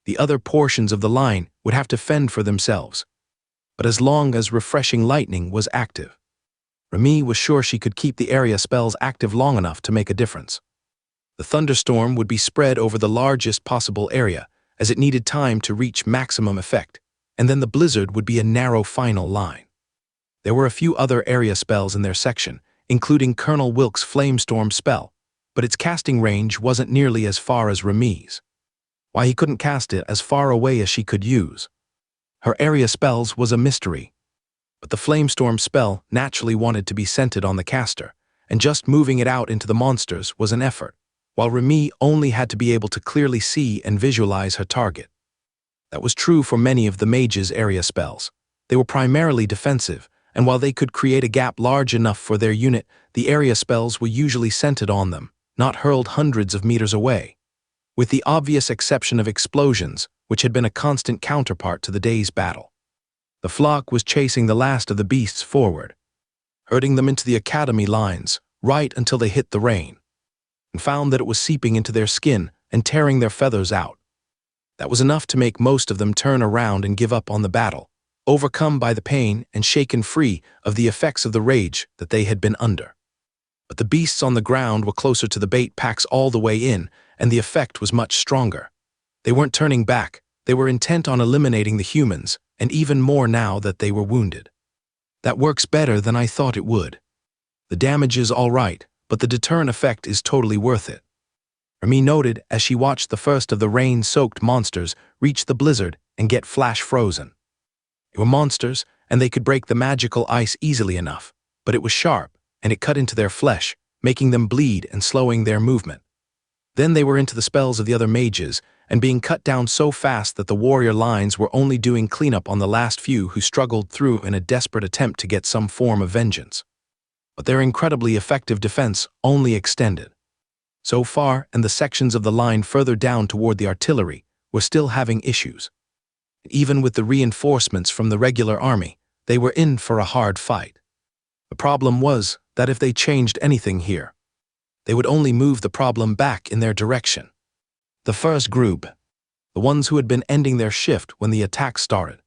The other portions of the line would have to fend for themselves, but as long as refreshing lightning was active. Remy was sure she could keep the area spells active long enough to make a difference. The thunderstorm would be spread over the largest possible area, as it needed time to reach maximum effect, and then the blizzard would be a narrow final line. There were a few other area spells in their section, including Colonel Wilk's Flamestorm spell, but its casting range wasn't nearly as far as Remy's. Why he couldn't cast it as far away as she could use. Her area spells was a mystery, but the Flamestorm spell naturally wanted to be centered on the caster, and just moving it out into the monsters was an effort, while Remy only had to be able to clearly see and visualize her target. That was true for many of the mages' area spells. They were primarily defensive, and while they could create a gap large enough for their unit, the area spells were usually centered on them, not hurled hundreds of meters away. With the obvious exception of explosions, which had been a constant counterpart to the day's battle. The flock was chasing the last of the beasts forward, herding them into the academy lines, right until they hit the rain, and found that it was seeping into their skin and tearing their feathers out. That was enough to make most of them turn around and give up on the battle, overcome by the pain and shaken free of the effects of the rage that they had been under. But the beasts on the ground were closer to the bait packs all the way in, and the effect was much stronger. They weren't turning back, they were intent on eliminating the humans, and even more now that they were wounded. That works better than I thought it would. The damage is all right, but the deterrent effect is totally worth it. Remy noted as she watched the first of the rain-soaked monsters reach the blizzard and get flash frozen. They were monsters, and they could break the magical ice easily enough, but it was sharp, and it cut into their flesh, making them bleed and slowing their movement. Then they were into the spells of the other mages, and being cut down so fast that the warrior lines were only doing cleanup on the last few who struggled through in a desperate attempt to get some form of vengeance. But their incredibly effective defense only extended so far, and the sections of the line further down toward the artillery were still having issues. Even with the reinforcements from the regular army, they were in for a hard fight. The problem was that if they changed anything here, they would only move the problem back in their direction. The first group, the ones who had been ending their shift when the attack started,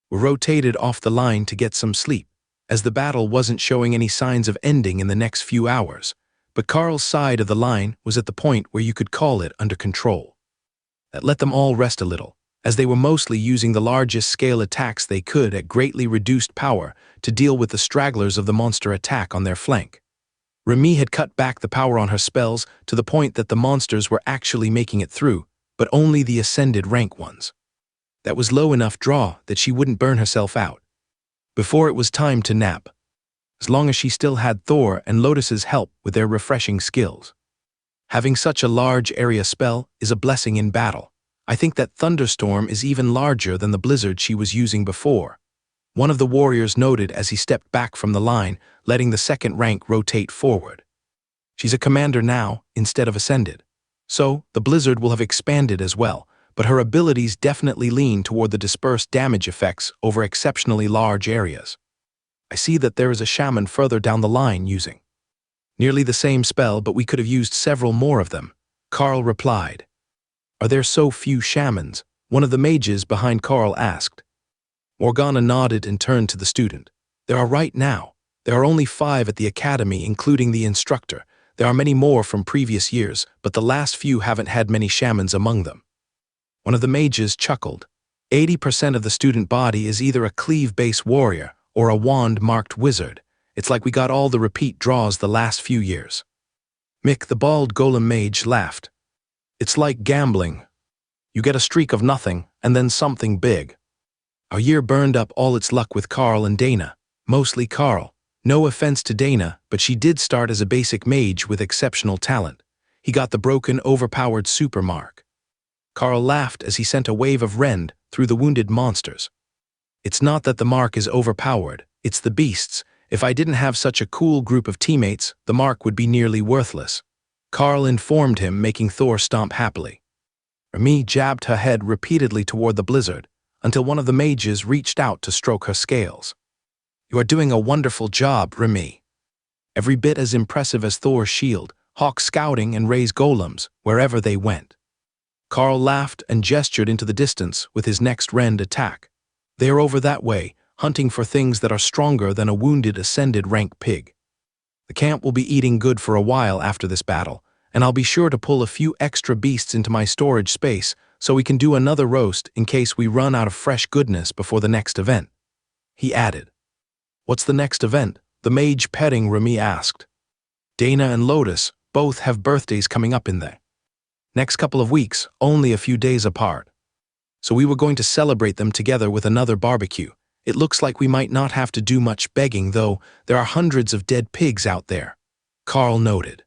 were rotated off the line to get some sleep, as the battle wasn't showing any signs of ending in the next few hours. But Carl's side of the line was at the point where you could call it under control. That let them all rest a little, as they were mostly using the largest scale attacks they could at greatly reduced power to deal with the stragglers of the monster attack on their flank. Remy had cut back the power on her spells to the point that the monsters were actually making it through, but only the ascended rank ones. That was low enough draw that she wouldn't burn herself out before it was time to nap, as long as she still had Thor and Lotus's help with their refreshing skills. Having such a large area spell is a blessing in battle. I think that Thunderstorm is even larger than the blizzard she was using before, one of the warriors noted as he stepped back from the line, letting the second rank rotate forward. She's a commander now, instead of ascended. So, the blizzard will have expanded as well, but her abilities definitely lean toward the dispersed damage effects over exceptionally large areas. I see that there is a shaman further down the line using nearly the same spell, but we could have used several more of them, Carl replied. Are there so few shamans? One of the mages behind Carl asked. Morgana nodded and turned to the student. There are right now. There are only 5 at the academy, including the instructor. There are many more from previous years, but the last few haven't had many shamans among them. One of the mages chuckled. 80% of the student body is either a cleave-based warrior or a wand-marked wizard. It's like we got all the repeat draws the last few years. Mick, the bald golem mage, laughed. It's like gambling. You get a streak of nothing, and then something big. Our year burned up all its luck with Carl and Dana. Mostly Carl. No offense to Dana, but she did start as a basic mage with exceptional talent. He got the broken, overpowered super mark. Carl laughed as he sent a wave of rend through the wounded monsters. It's not that the mark is overpowered, it's the beasts. If I didn't have such a cool group of teammates, the mark would be nearly worthless. Carl informed him, making Thor stomp happily. Remy jabbed her head repeatedly toward the blizzard, until one of the mages reached out to stroke her scales. You are doing a wonderful job, Remy. Every bit as impressive as Thor's shield, hawk scouting and raise golems wherever they went. Carl laughed and gestured into the distance with his next rend attack. They are over that way, hunting for things that are stronger than a wounded ascended rank pig. The camp will be eating good for a while after this battle, and I'll be sure to pull a few extra beasts into my storage space so we can do another roast in case we run out of fresh goodness before the next event. He added. What's the next event? The mage petting Remy asked. Dana and Lotus both have birthdays coming up in the next couple of weeks, only a few days apart. So we were going to celebrate them together with another barbecue. It looks like we might not have to do much begging, though. There are hundreds of dead pigs out there, Carl noted.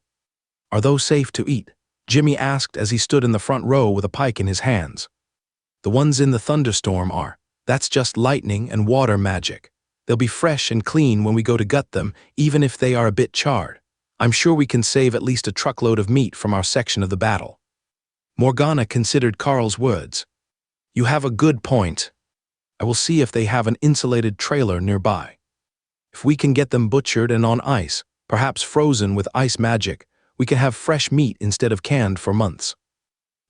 Are those safe to eat? Jimmy asked as he stood in the front row with a pike in his hands. The ones in the thunderstorm are. That's just lightning and water magic. They'll be fresh and clean when we go to gut them, even if they are a bit charred. I'm sure we can save at least a truckload of meat from our section of the battle. Morgana considered Carl's words. You have a good point. I will see if they have an insulated trailer nearby. If we can get them butchered and on ice, perhaps frozen with ice magic, we can have fresh meat instead of canned for months.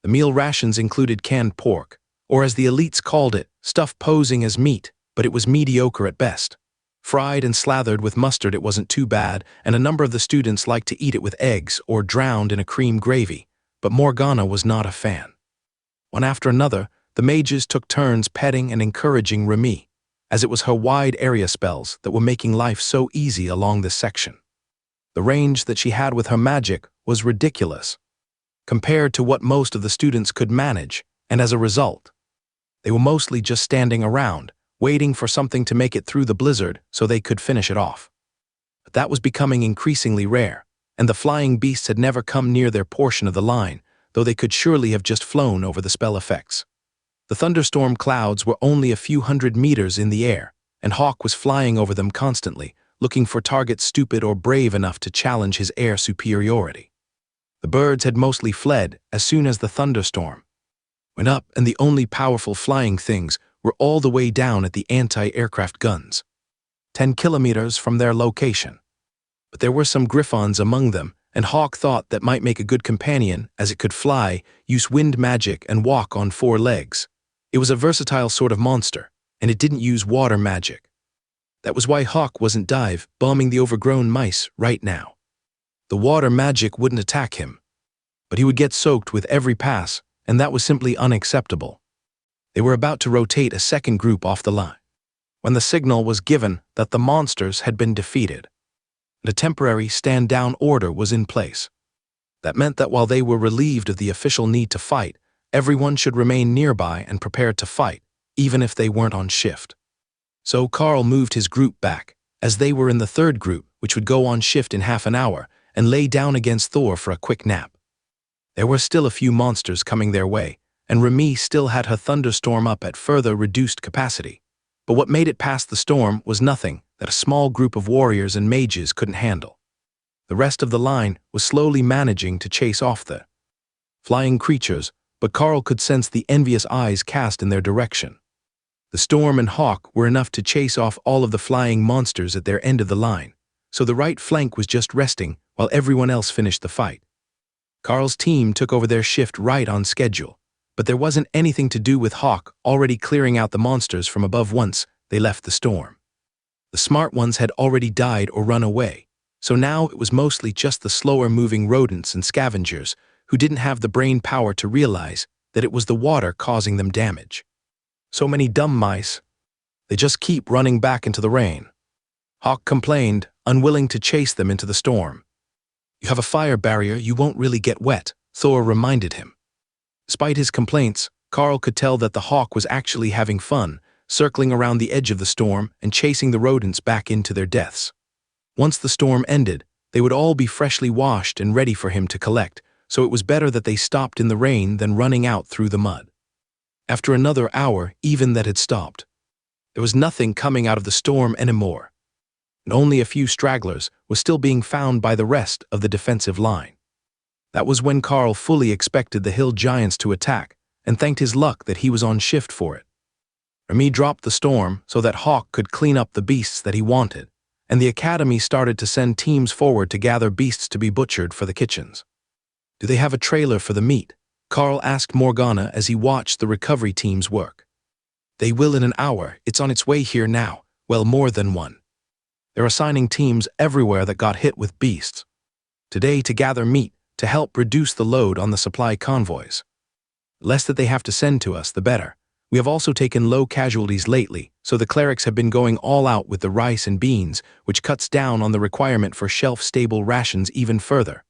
The meal rations included canned pork, or as the elites called it, stuff posing as meat, but it was mediocre at best. Fried and slathered with mustard it wasn't too bad, and a number of the students liked to eat it with eggs or drowned in a cream gravy, but Morgana was not a fan. One after another, the mages took turns petting and encouraging Remy, as it was her wide area spells that were making life so easy along this section. The range that she had with her magic was ridiculous, compared to what most of the students could manage, and as a result, they were mostly just standing around, waiting for something to make it through the blizzard so they could finish it off. But that was becoming increasingly rare, and the flying beasts had never come near their portion of the line, though they could surely have just flown over the spell effects. The thunderstorm clouds were only a few hundred meters in the air, and Hawk was flying over them constantly, looking for targets stupid or brave enough to challenge his air superiority. The birds had mostly fled as soon as the thunderstorm went up, and the only powerful flying things were all the way down at the anti-aircraft guns, 10 kilometers from their location. But there were some griffons among them, and Hawk thought that might make a good companion, as it could fly, use wind magic, and walk on 4 legs. It was a versatile sort of monster, and it didn't use water magic. That was why Hawk wasn't dive-bombing the overgrown mice right now. The water magic wouldn't attack him, but he would get soaked with every pass, and that was simply unacceptable. They were about to rotate a second group off the line when the signal was given that the monsters had been defeated, and a temporary stand-down order was in place. That meant that while they were relieved of the official need to fight, everyone should remain nearby and prepared to fight, even if they weren't on shift. So Carl moved his group back, as they were in the third group, which would go on shift in half an hour, and lay down against Thor for a quick nap. There were still a few monsters coming their way, and Remy still had her thunderstorm up at further reduced capacity. But what made it past the storm was nothing that a small group of warriors and mages couldn't handle. The rest of the line was slowly managing to chase off the flying creatures, but Carl could sense the envious eyes cast in their direction. The storm and Hawk were enough to chase off all of the flying monsters at their end of the line, so the right flank was just resting while everyone else finished the fight. Carl's team took over their shift right on schedule, but there wasn't anything to do with Hawk already clearing out the monsters from above once they left the storm. The smart ones had already died or run away, so now it was mostly just the slower-moving rodents and scavengers who didn't have the brain power to realize that it was the water causing them damage. So many dumb mice. They just keep running back into the rain. Hawk complained, unwilling to chase them into the storm. You have a fire barrier, you won't really get wet, Thor reminded him. Despite his complaints, Carl could tell that the Hawk was actually having fun, circling around the edge of the storm and chasing the rodents back into their deaths. Once the storm ended, they would all be freshly washed and ready for him to collect, so it was better that they stopped in the rain than running out through the mud. After another hour, even that had stopped. There was nothing coming out of the storm anymore, and only a few stragglers was still being found by the rest of the defensive line. That was when Carl fully expected the hill giants to attack, and thanked his luck that he was on shift for it. Remy dropped the storm so that Hawk could clean up the beasts that he wanted, and the academy started to send teams forward to gather beasts to be butchered for the kitchens. Do they have a trailer for the meat? Carl asked Morgana as he watched the recovery teams work. They will in an hour, it's on its way here now, well, more than one. They're assigning teams everywhere that got hit with beasts today to gather meat to help reduce the load on the supply convoys. The less that they have to send to us, the better. We have also taken low casualties lately, so the clerics have been going all out with the rice and beans, which cuts down on the requirement for shelf-stable rations even further.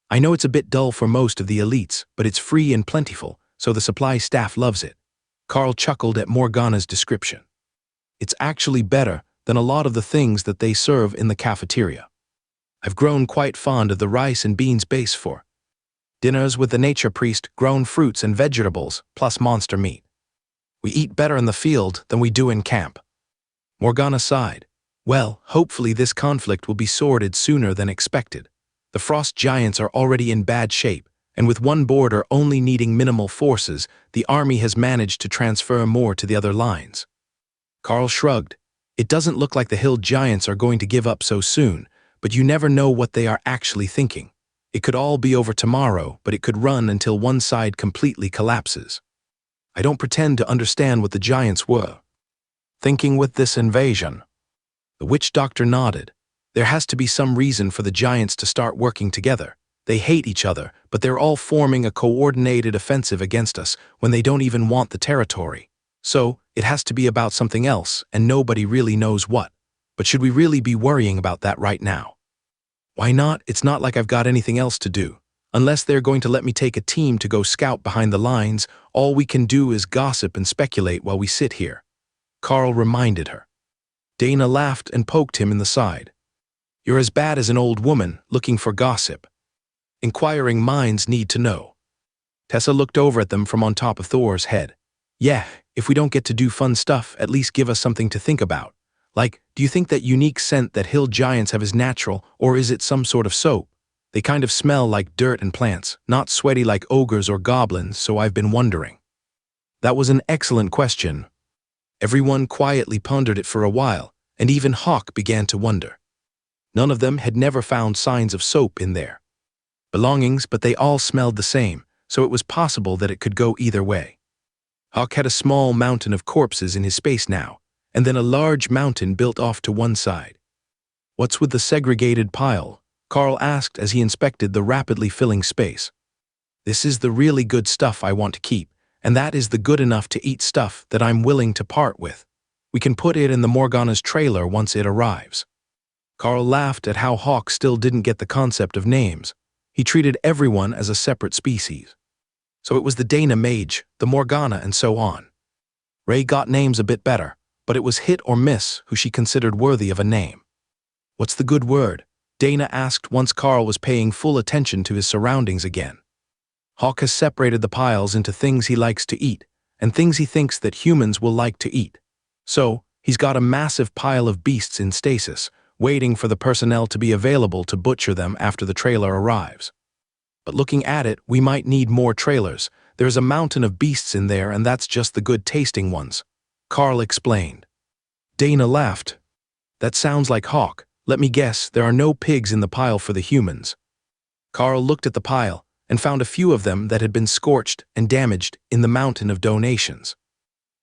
I know it's a bit dull for most of the elites, but it's free and plentiful, so the supply staff loves it. Carl chuckled at Morgana's description. It's actually better than a lot of the things that they serve in the cafeteria. I've grown quite fond of the rice and beans base for dinners with the nature priest, grown fruits and vegetables, plus monster meat. We eat better in the field than we do in camp. Morgana sighed. Well, hopefully this conflict will be sorted sooner than expected. The frost giants are already in bad shape, and with one border only needing minimal forces, the army has managed to transfer more to the other lines. Carl shrugged. It doesn't look like the hill giants are going to give up so soon, but you never know what they are actually thinking. It could all be over tomorrow, but it could run until one side completely collapses. I don't pretend to understand what the giants were thinking with this invasion. The witch doctor nodded. There has to be some reason for the giants to start working together. They hate each other, but they're all forming a coordinated offensive against us when they don't even want the territory. So, it has to be about something else, and nobody really knows what. But should we really be worrying about that right now? Why not? It's not like I've got anything else to do. Unless they're going to let me take a team to go scout behind the lines, all we can do is gossip and speculate while we sit here. Carl reminded her. Dana laughed and poked him in the side. You're as bad as an old woman looking for gossip. Inquiring minds need to know. Tessa looked over at them from on top of Thor's head. Yeah, if we don't get to do fun stuff, at least give us something to think about. Like, do you think that unique scent that hill giants have is natural, or is it some sort of soap? They kind of smell like dirt and plants, not sweaty like ogres or goblins, so I've been wondering. That was an excellent question. Everyone quietly pondered it for a while, and even Hawk began to wonder. None of them had never found signs of soap in their belongings, but they all smelled the same, so it was possible that it could go either way. Hawk had a small mountain of corpses in his space now, and then a large mountain built off to one side. What's with the segregated pile? Carl asked as he inspected the rapidly filling space. This is the really good stuff I want to keep, and that is the good enough to eat stuff that I'm willing to part with. We can put it in the Morgana's trailer once it arrives. Carl laughed at how Hawk still didn't get the concept of names. He treated everyone as a separate species. So it was the Dana Mage, the Morgana, and so on. Ray got names a bit better, but it was hit or miss who she considered worthy of a name. What's the good word? Dana asked once Carl was paying full attention to his surroundings again. Hawk has separated the piles into things he likes to eat and things he thinks that humans will like to eat. So, he's got a massive pile of beasts in stasis, waiting for the personnel to be available to butcher them after the trailer arrives. But looking at it, we might need more trailers. There's a mountain of beasts in there, and that's just the good-tasting ones, Carl explained. Dana laughed. That sounds like Hawk. Let me guess, there are no pigs in the pile for the humans. Carl looked at the pile and found a few of them that had been scorched and damaged in the mountain of donations.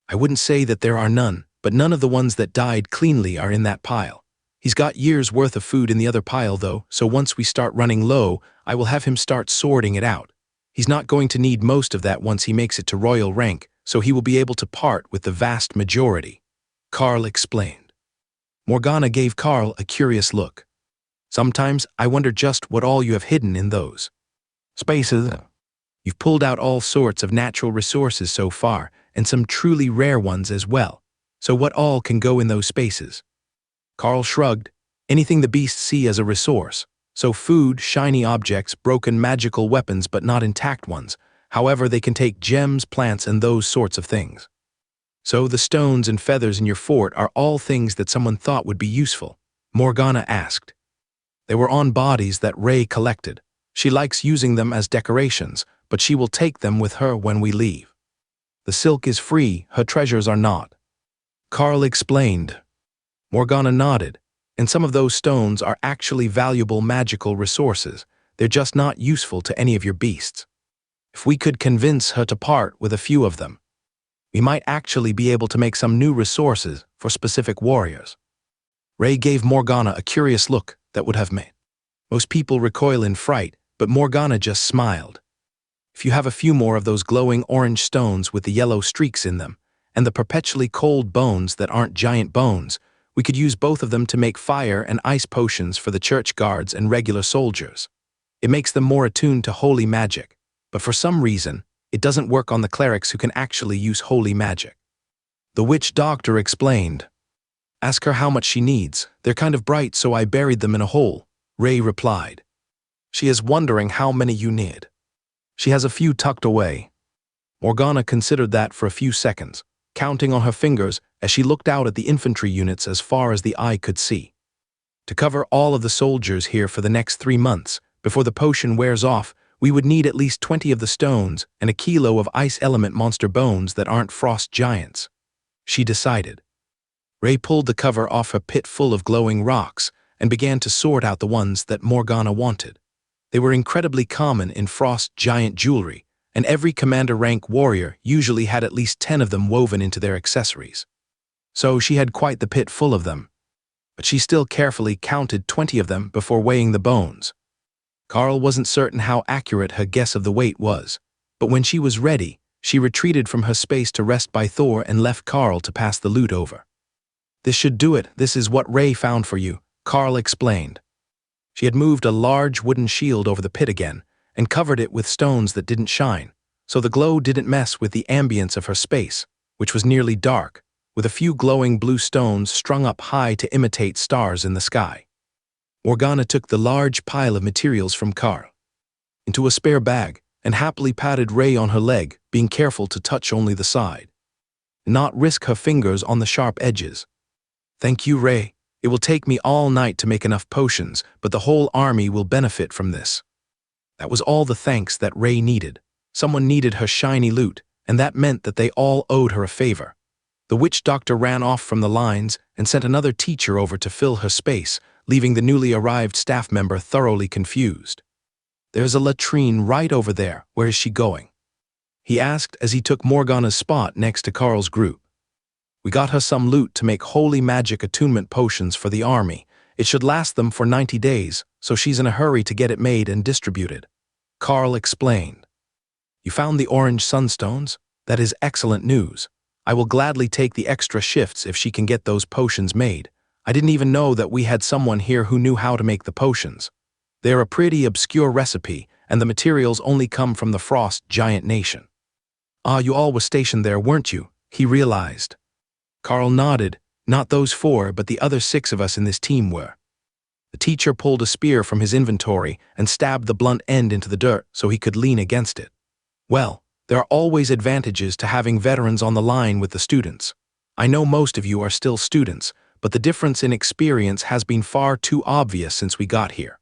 I wouldn't say that there are none, but none of the ones that died cleanly are in that pile. He's got years' worth of food in the other pile though, so once we start running low, I will have him start sorting it out. He's not going to need most of that once he makes it to royal rank, so he will be able to part with the vast majority, Carl explained. Morgana gave Carl a curious look. Sometimes I wonder just what all you have hidden in those spaces. You've pulled out all sorts of natural resources so far, and some truly rare ones as well. So what all can go in those spaces? Carl shrugged. Anything the beasts see as a resource. So food, shiny objects, broken magical weapons but not intact ones. However, they can take gems, plants, and those sorts of things. So the stones and feathers in your fort are all things that someone thought would be useful, Morgana asked. They were on bodies that Ray collected. She likes using them as decorations, but she will take them with her when we leave. The silk is free, her treasures are not, Carl explained. Morgana nodded, and some of those stones are actually valuable magical resources. They're just not useful to any of your beasts. If we could convince her to part with a few of them, we might actually be able to make some new resources for specific warriors. Ray gave Morgana a curious look that would have made most people recoil in fright, but Morgana just smiled. If you have a few more of those glowing orange stones with the yellow streaks in them, and the perpetually cold bones that aren't giant bones, we could use both of them to make fire and ice potions for the church guards and regular soldiers. It makes them more attuned to holy magic, but for some reason, it doesn't work on the clerics who can actually use holy magic. The witch doctor explained. Ask her how much she needs. They're kind of bright, so I buried them in a hole, Ray replied. She is wondering how many you need. She has a few tucked away. Morgana considered that for a few seconds, counting on her fingers as she looked out at the infantry units as far as the eye could see. To cover all of the soldiers here for the next 3 months, before the potion wears off, we would need at least 20 of the stones and a kilo of ice element monster bones that aren't frost giants, she decided. Ray pulled the cover off her pit full of glowing rocks and began to sort out the ones that Morgana wanted. They were incredibly common in frost giant jewelry, and every commander rank warrior usually had at least 10 of them woven into their accessories. So she had quite the pit full of them. But she still carefully counted 20 of them before weighing the bones. Carl wasn't certain how accurate her guess of the weight was, but when she was ready, she retreated from her space to rest by Thor and left Carl to pass the loot over. This should do it. This is what Ray found for you, Carl explained. She had moved a large wooden shield over the pit again and covered it with stones that didn't shine, so the glow didn't mess with the ambience of her space, which was nearly dark, with a few glowing blue stones strung up high to imitate stars in the sky. Morgana took the large pile of materials from Carl into a spare bag and happily patted Ray on her leg, being careful to touch only the side, not risk her fingers on the sharp edges. "Thank you, Ray. It will take me all night to make enough potions, but the whole army will benefit from this." That was all the thanks that Ray needed. Someone needed her shiny loot, and that meant that they all owed her a favor. The witch doctor ran off from the lines and sent another teacher over to fill her space, leaving the newly arrived staff member thoroughly confused. "There's a latrine right over there. Where is she going?" he asked as he took Morgana's spot next to Carl's group. "We got her some loot to make holy magic attunement potions for the army. It should last them for 90 days, so she's in a hurry to get it made and distributed," Carl explained. "You found the orange sunstones? That is excellent news. I will gladly take the extra shifts if she can get those potions made. I didn't even know that we had someone here who knew how to make the potions. They're a pretty obscure recipe, and the materials only come from the Frost Giant Nation." "Ah, you all were stationed there, weren't you?" he realized. Carl nodded. "Not those 4, but the other 6 of us in this team were." The teacher pulled a spear from his inventory and stabbed the blunt end into the dirt so he could lean against it. "Well, there are always advantages to having veterans on the line with the students. I know most of you are still students, but the difference in experience has been far too obvious since we got here.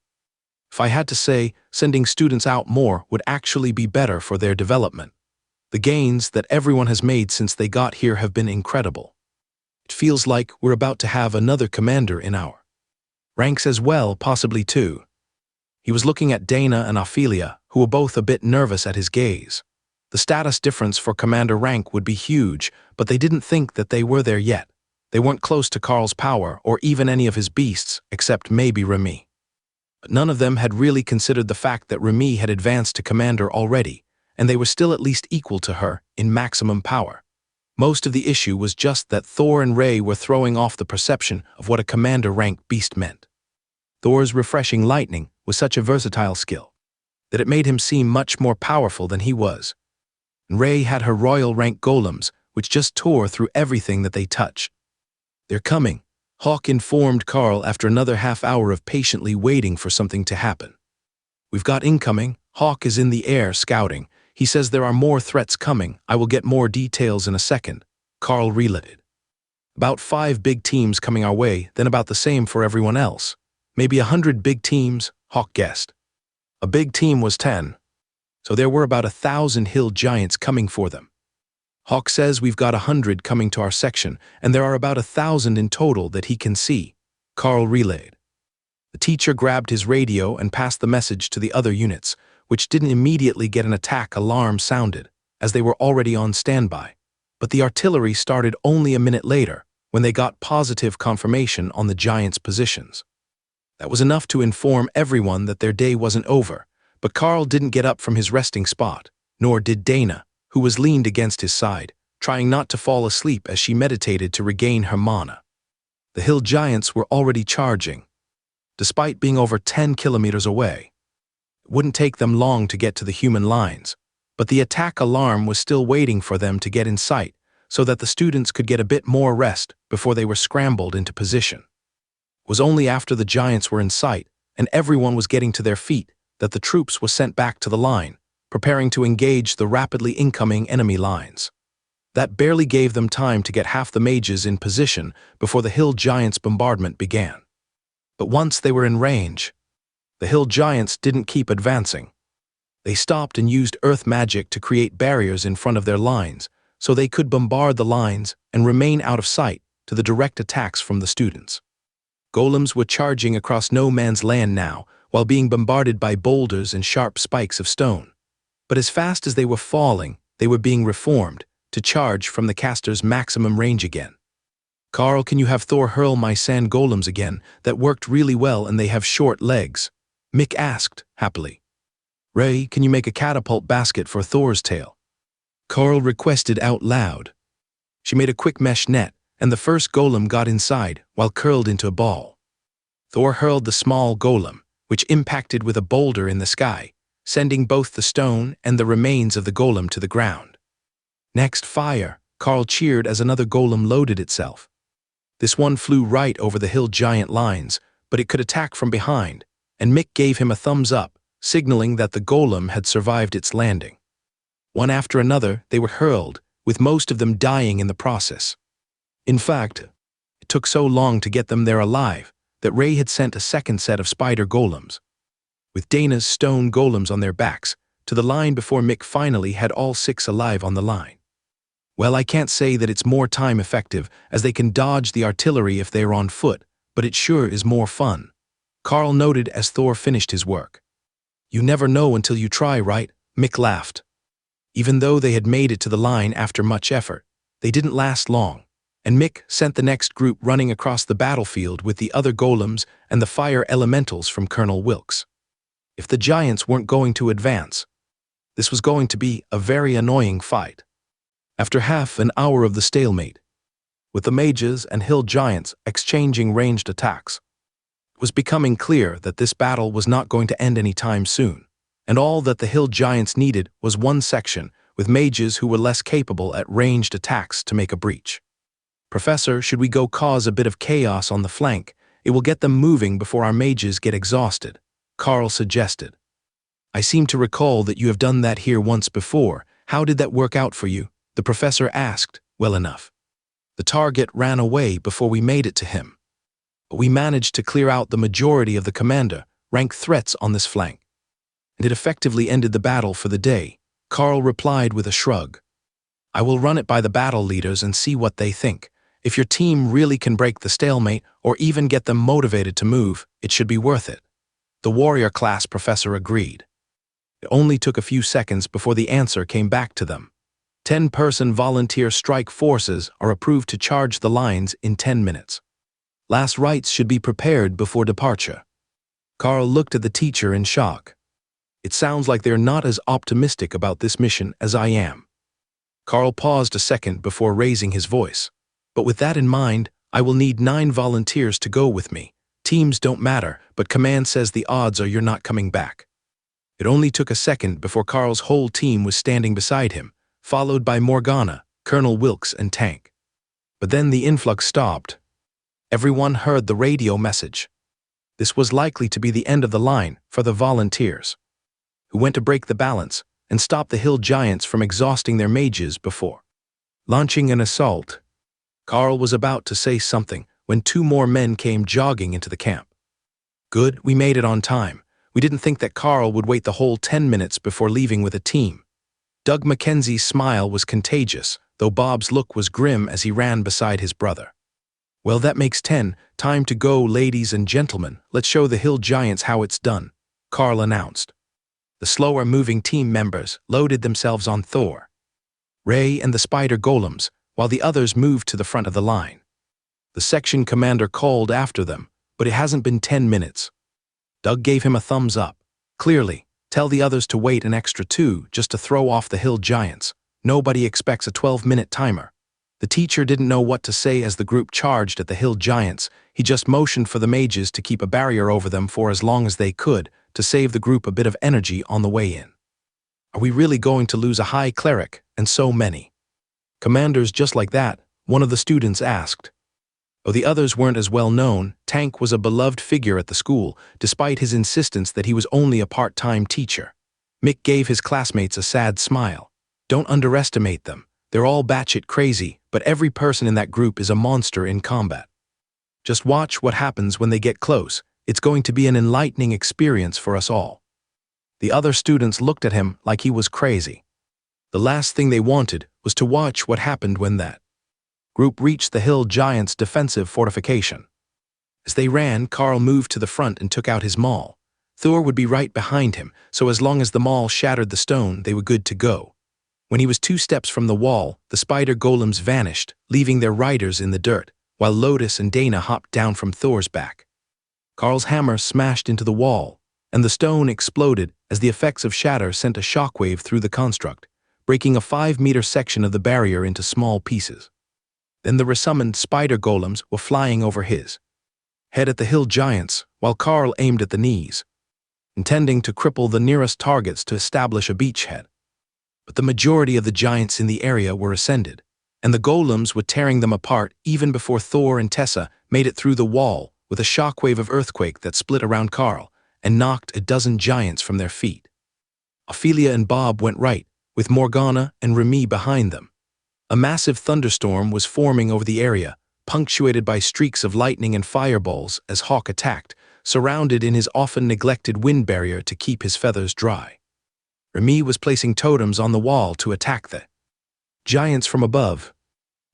If I had to say, sending students out more would actually be better for their development. The gains that everyone has made since they got here have been incredible. It feels like we're about to have another commander in our ranks as well, possibly two." He was looking at Dana and Ophelia, who were both a bit nervous at his gaze. The status difference for commander rank would be huge, but they didn't think that they were there yet. They weren't close to Carl's power or even any of his beasts, except maybe Remy. But none of them had really considered the fact that Remy had advanced to commander already, and they were still at least equal to her in maximum power. Most of the issue was just that Thor and Ray were throwing off the perception of what a commander rank beast meant. Thor's refreshing lightning was such a versatile skill that it made him seem much more powerful than he was. And Ray had her royal rank golems, which just tore through everything that they touched. "They're coming," Hawk informed Carl after another half-hour of patiently waiting for something to happen. "We've got incoming. Hawk is in the air scouting. He says there are more threats coming. I will get more details in a second," Carl relayed. "About 5 big teams coming our way, then about the same for everyone else. Maybe 100 big teams," Hawk guessed. A big team was 10, so there were about 1,000 hill giants coming for them. "Hawk says we've got 100 coming to our section, and there are about 1,000 in total that he can see," Carl relayed. The teacher grabbed his radio and passed the message to the other units, which didn't immediately get an attack alarm sounded, as they were already on standby. But the artillery started only a minute later, when they got positive confirmation on the giants' positions. That was enough to inform everyone that their day wasn't over, but Carl didn't get up from his resting spot, nor did Dana, who was leaned against his side, trying not to fall asleep as she meditated to regain her mana. The hill giants were already charging, despite being over 10 kilometers away. It wouldn't take them long to get to the human lines, but the attack alarm was still waiting for them to get in sight so that the students could get a bit more rest before they were scrambled into position. It was only after the giants were in sight and everyone was getting to their feet that the troops were sent back to the line, preparing to engage the rapidly incoming enemy lines. That barely gave them time to get half the mages in position before the hill giants' bombardment began. But once they were in range, the hill giants didn't keep advancing. They stopped and used earth magic to create barriers in front of their lines so they could bombard the lines and remain out of sight to the direct attacks from the students. Golems were charging across no man's land now while being bombarded by boulders and sharp spikes of stone. But as fast as they were falling, they were being reformed to charge from the caster's maximum range again. "Carl, can you have Thor hurl my sand golems again? That worked really well and they have short legs," Mick asked, happily. "Ray, can you make a catapult basket for Thor's tail?" Carl requested out loud. She made a quick mesh net, and the first golem got inside while curled into a ball. Thor hurled the small golem, which impacted with a boulder in the sky, sending both the stone and the remains of the golem to the ground. "Next, fire," Carl cheered as another golem loaded itself. This one flew right over the hill giant lines, but it could attack from behind, and Mick gave him a thumbs up, signaling that the golem had survived its landing. One after another, they were hurled, with most of them dying in the process. In fact, it took so long to get them there alive that Ray had sent a second set of spider golems, with Dana's stone golems on their backs, to the line before Mick finally had all 6 alive on the line. Well, I can't say that it's more time effective, as they can dodge the artillery if they are on foot, but it sure is more fun, Carl noted as Thor finished his work. You never know until you try, right? Mick laughed. Even though they had made it to the line after much effort, they didn't last long, and Mick sent the next group running across the battlefield with the other golems and the fire elementals from Colonel Wilkes. If the giants weren't going to advance, this was going to be a very annoying fight. After half an hour of the stalemate, with the mages and hill giants exchanging ranged attacks, it was becoming clear that this battle was not going to end any time soon, and all that the hill giants needed was one section with mages who were less capable at ranged attacks to make a breach. Professor, should we go cause a bit of chaos on the flank? It will get them moving before our mages get exhausted, Carl suggested. I seem to recall that you have done that here once before. How did that work out for you? The professor asked. Well enough. The target ran away before we made it to him, but we managed to clear out the majority of the commander-rank threats on this flank, and it effectively ended the battle for the day, Carl replied with a shrug. I will run it by the battle leaders and see what they think. If your team really can break the stalemate or even get them motivated to move, it should be worth it. The warrior class professor agreed. It only took a few seconds before the answer came back to them. 10-person volunteer strike forces are approved to charge the lines in 10 minutes. Last rites should be prepared before departure. Carl looked at the teacher in shock. It sounds like they're not as optimistic about this mission as I am. Carl paused a second before raising his voice. But with that in mind, I will need 9 volunteers to go with me. Teams don't matter, but command says the odds are you're not coming back. It only took a second before Carl's whole team was standing beside him, followed by Morgana, Colonel Wilkes, and Tank. But then the influx stopped. Everyone heard the radio message. This was likely to be the end of the line for the volunteers, who went to break the balance and stop the hill giants from exhausting their mages before launching an assault. Carl was about to say something when 2 more men came jogging into the camp. Good, we made it on time. We didn't think that Carl would wait the whole 10 minutes before leaving with a team. Doug Mackenzie's smile was contagious, though Bob's look was grim as he ran beside his brother. Well, that makes 10. Time to go, ladies and gentlemen. Let's show the hill giants how it's done, Carl announced. The slower-moving team members loaded themselves on Thor, Ray, and the spider golems, while the others moved to the front of the line. The section commander called after them, but it hasn't been 10 minutes. Doug gave him a thumbs up. Clearly, tell the others to wait an extra 2 just to throw off the hill giants. Nobody expects a 12-minute timer. The teacher didn't know what to say as the group charged at the hill giants. He just motioned for the mages to keep a barrier over them for as long as they could, to save the group a bit of energy on the way in. Are we really going to lose a high cleric and so many commanders just like that? One of the students asked. Though the others weren't as well known, Tank was a beloved figure at the school, despite his insistence that he was only a part-time teacher. Mick gave his classmates a sad smile. Don't underestimate them. They're all batshit crazy, but every person in that group is a monster in combat. Just watch what happens when they get close. It's going to be an enlightening experience for us all. The other students looked at him like he was crazy. The last thing they wanted was to watch what happened when that group reached the hill giants' defensive fortification. As they ran, Carl moved to the front and took out his maul. Thor would be right behind him, so as long as the maul shattered the stone, they were good to go. When he was 2 steps from the wall, the spider golems vanished, leaving their riders in the dirt, while Lotus and Dana hopped down from Thor's back. Carl's hammer smashed into the wall, and the stone exploded as the effects of shatter sent a shockwave through the construct, breaking a 5-meter section of the barrier into small pieces. Then the resummoned spider golems were flying over his head at the hill giants, while Carl aimed at the knees, intending to cripple the nearest targets to establish a beachhead. But the majority of the giants in the area were ascended, and the golems were tearing them apart even before Thor and Tessa made it through the wall with a shockwave of earthquake that split around Carl and knocked a dozen giants from their feet. Ophelia and Bob went right, with Morgana and Remy behind them. A massive thunderstorm was forming over the area, punctuated by streaks of lightning and fireballs as Hawk attacked, surrounded in his often neglected wind barrier to keep his feathers dry. Remy was placing totems on the wall to attack the giants from above,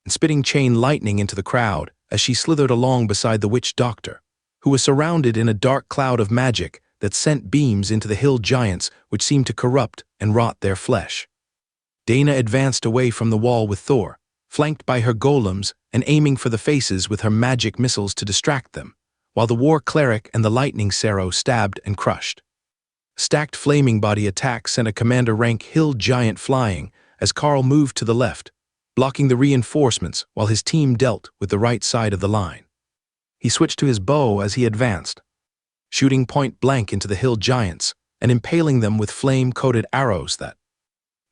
and spitting chain lightning into the crowd as she slithered along beside the witch doctor, who was surrounded in a dark cloud of magic that sent beams into the hill giants which seemed to corrupt and rot their flesh. Dana advanced away from the wall with Thor, flanked by her golems and aiming for the faces with her magic missiles to distract them, while the war cleric and the lightning Sero stabbed and crushed. Stacked flaming body attack sent a commander-rank hill giant flying as Carl moved to the left, blocking the reinforcements while his team dealt with the right side of the line. He switched to his bow as he advanced, shooting point-blank into the hill giants and impaling them with flame-coated arrows that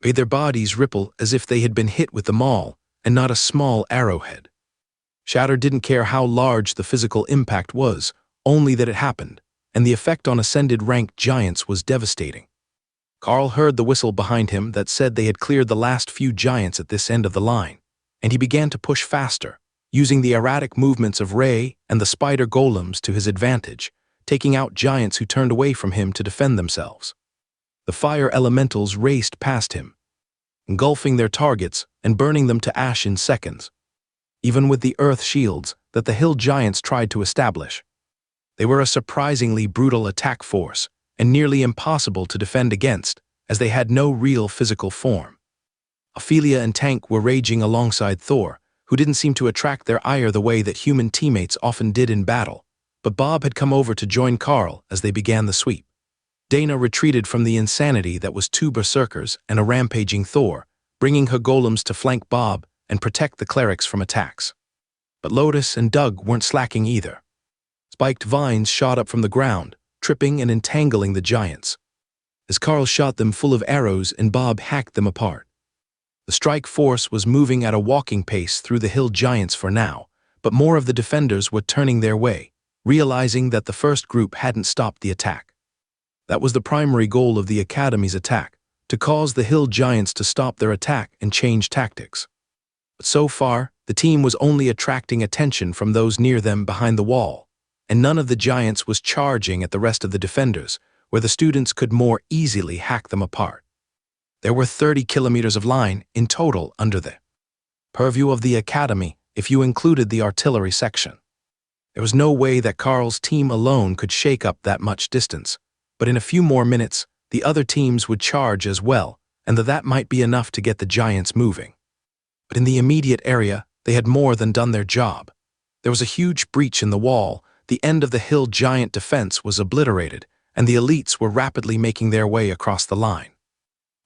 made their bodies ripple as if they had been hit with the maul and not a small arrowhead. Shatter didn't care how large the physical impact was, only that it happened, and the effect on ascended rank giants was devastating. Carl heard the whistle behind him that said they had cleared the last few giants at this end of the line, and he began to push faster, using the erratic movements of Ray and the spider golems to his advantage, taking out giants who turned away from him to defend themselves. The fire elementals raced past him, engulfing their targets and burning them to ash in seconds. Even with the earth shields that the hill giants tried to establish, they were a surprisingly brutal attack force and nearly impossible to defend against, as they had no real physical form. Ophelia and Tank were raging alongside Thor, who didn't seem to attract their ire the way that human teammates often did in battle, but Bob had come over to join Carl as they began the sweep. Dana retreated from the insanity that was two berserkers and a rampaging Thor, bringing her golems to flank Bob and protect the clerics from attacks. But Lotus and Doug weren't slacking either. Spiked vines shot up from the ground, tripping and entangling the giants, as Carl shot them full of arrows and Bob hacked them apart. The strike force was moving at a walking pace through the hill giants for now, but more of the defenders were turning their way, realizing that the first group hadn't stopped the attack. That was the primary goal of the Academy's attack, to cause the hill giants to stop their attack and change tactics. But so far, the team was only attracting attention from those near them behind the wall, and none of the giants was charging at the rest of the defenders, where the students could more easily hack them apart. There were 30 kilometers of line in total under the purview of the Academy if you included the artillery section. There was no way that Carl's team alone could shake up that much distance, but in a few more minutes, the other teams would charge as well, and that might be enough to get the giants moving. But in the immediate area, they had more than done their job. There was a huge breach in the wall, the end of the hill giant defense was obliterated, and the elites were rapidly making their way across the line.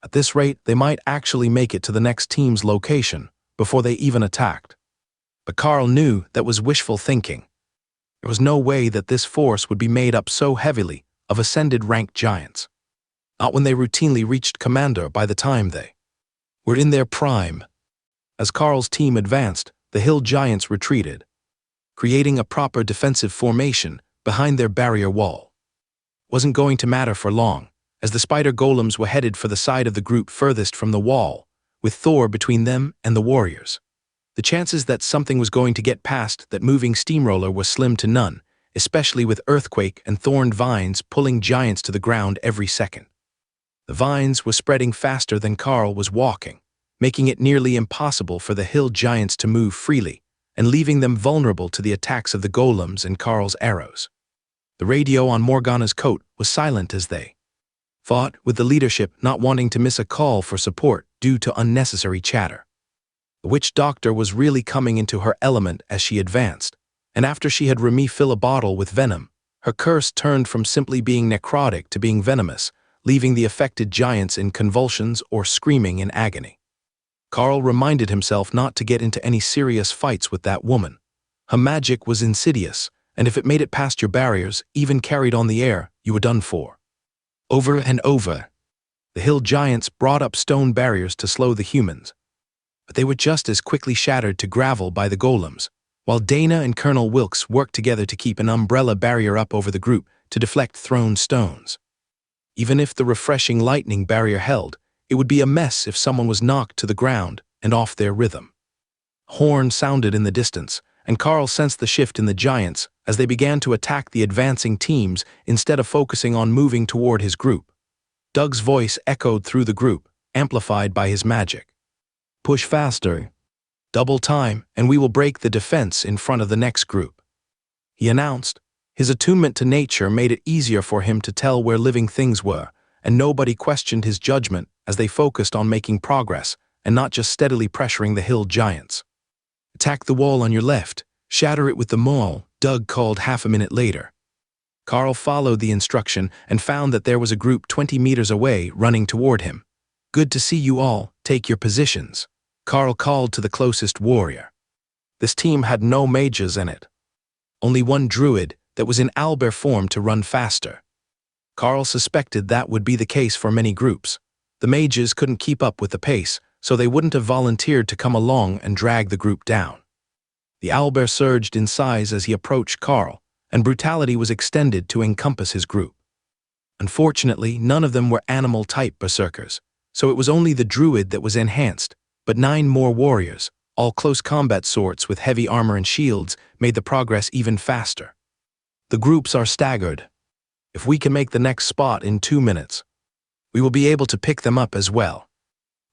At this rate, they might actually make it to the next team's location before they even attacked. But Carl knew that was wishful thinking. There was no way that this force would be made up so heavily of ascended rank giants. Not when they routinely reached commander by the time they were in their prime. As Carl's team advanced, the hill giants retreated, creating a proper defensive formation behind their barrier wall. It wasn't going to matter for long, as the spider golems were headed for the side of the group furthest from the wall, with Thor between them and the warriors. The chances that something was going to get past that moving steamroller was slim to none, especially with earthquake and thorned vines pulling giants to the ground every second. The vines were spreading faster than Carl was walking, making it nearly impossible for the hill giants to move freely, and leaving them vulnerable to the attacks of the golems and Carl's arrows. The radio on Morgana's coat was silent as they fought, with the leadership not wanting to miss a call for support due to unnecessary chatter. The witch doctor was really coming into her element as she advanced, and after she had Remy fill a bottle with venom, her curse turned from simply being necrotic to being venomous, leaving the affected giants in convulsions or screaming in agony. Carl reminded himself not to get into any serious fights with that woman. Her magic was insidious, and if it made it past your barriers, even carried on the air, you were done for. Over and over, the hill giants brought up stone barriers to slow the humans, but they were just as quickly shattered to gravel by the golems, while Dana and Colonel Wilkes worked together to keep an umbrella barrier up over the group to deflect thrown stones. Even if the refreshing lightning barrier held, it would be a mess if someone was knocked to the ground and off their rhythm. Horn sounded in the distance, and Carl sensed the shift in the giants as they began to attack the advancing teams instead of focusing on moving toward his group. Doug's voice echoed through the group, amplified by his magic. "Push faster. Double time, and we will break the defense in front of the next group," he announced. His attunement to nature made it easier for him to tell where living things were, and nobody questioned his judgment as they focused on making progress and not just steadily pressuring the hill giants. "Attack the wall on your left, shatter it with the maul," Doug called half a minute later. Carl followed the instruction and found that there was a group 20 meters away running toward him. "Good to see you all. Take your positions," Carl called to the closest warrior. This team had no mages in it. Only one druid that was in owlbear form to run faster. Carl suspected that would be the case for many groups. The mages couldn't keep up with the pace, so they wouldn't have volunteered to come along and drag the group down. The owlbear surged in size as he approached Carl, and brutality was extended to encompass his group. Unfortunately, none of them were animal-type berserkers, so it was only the druid that was enhanced, but 9 more warriors, all close combat sorts with heavy armor and shields, made the progress even faster. "The groups are staggered. If we can make the next spot in 2 minutes, we will be able to pick them up as well,"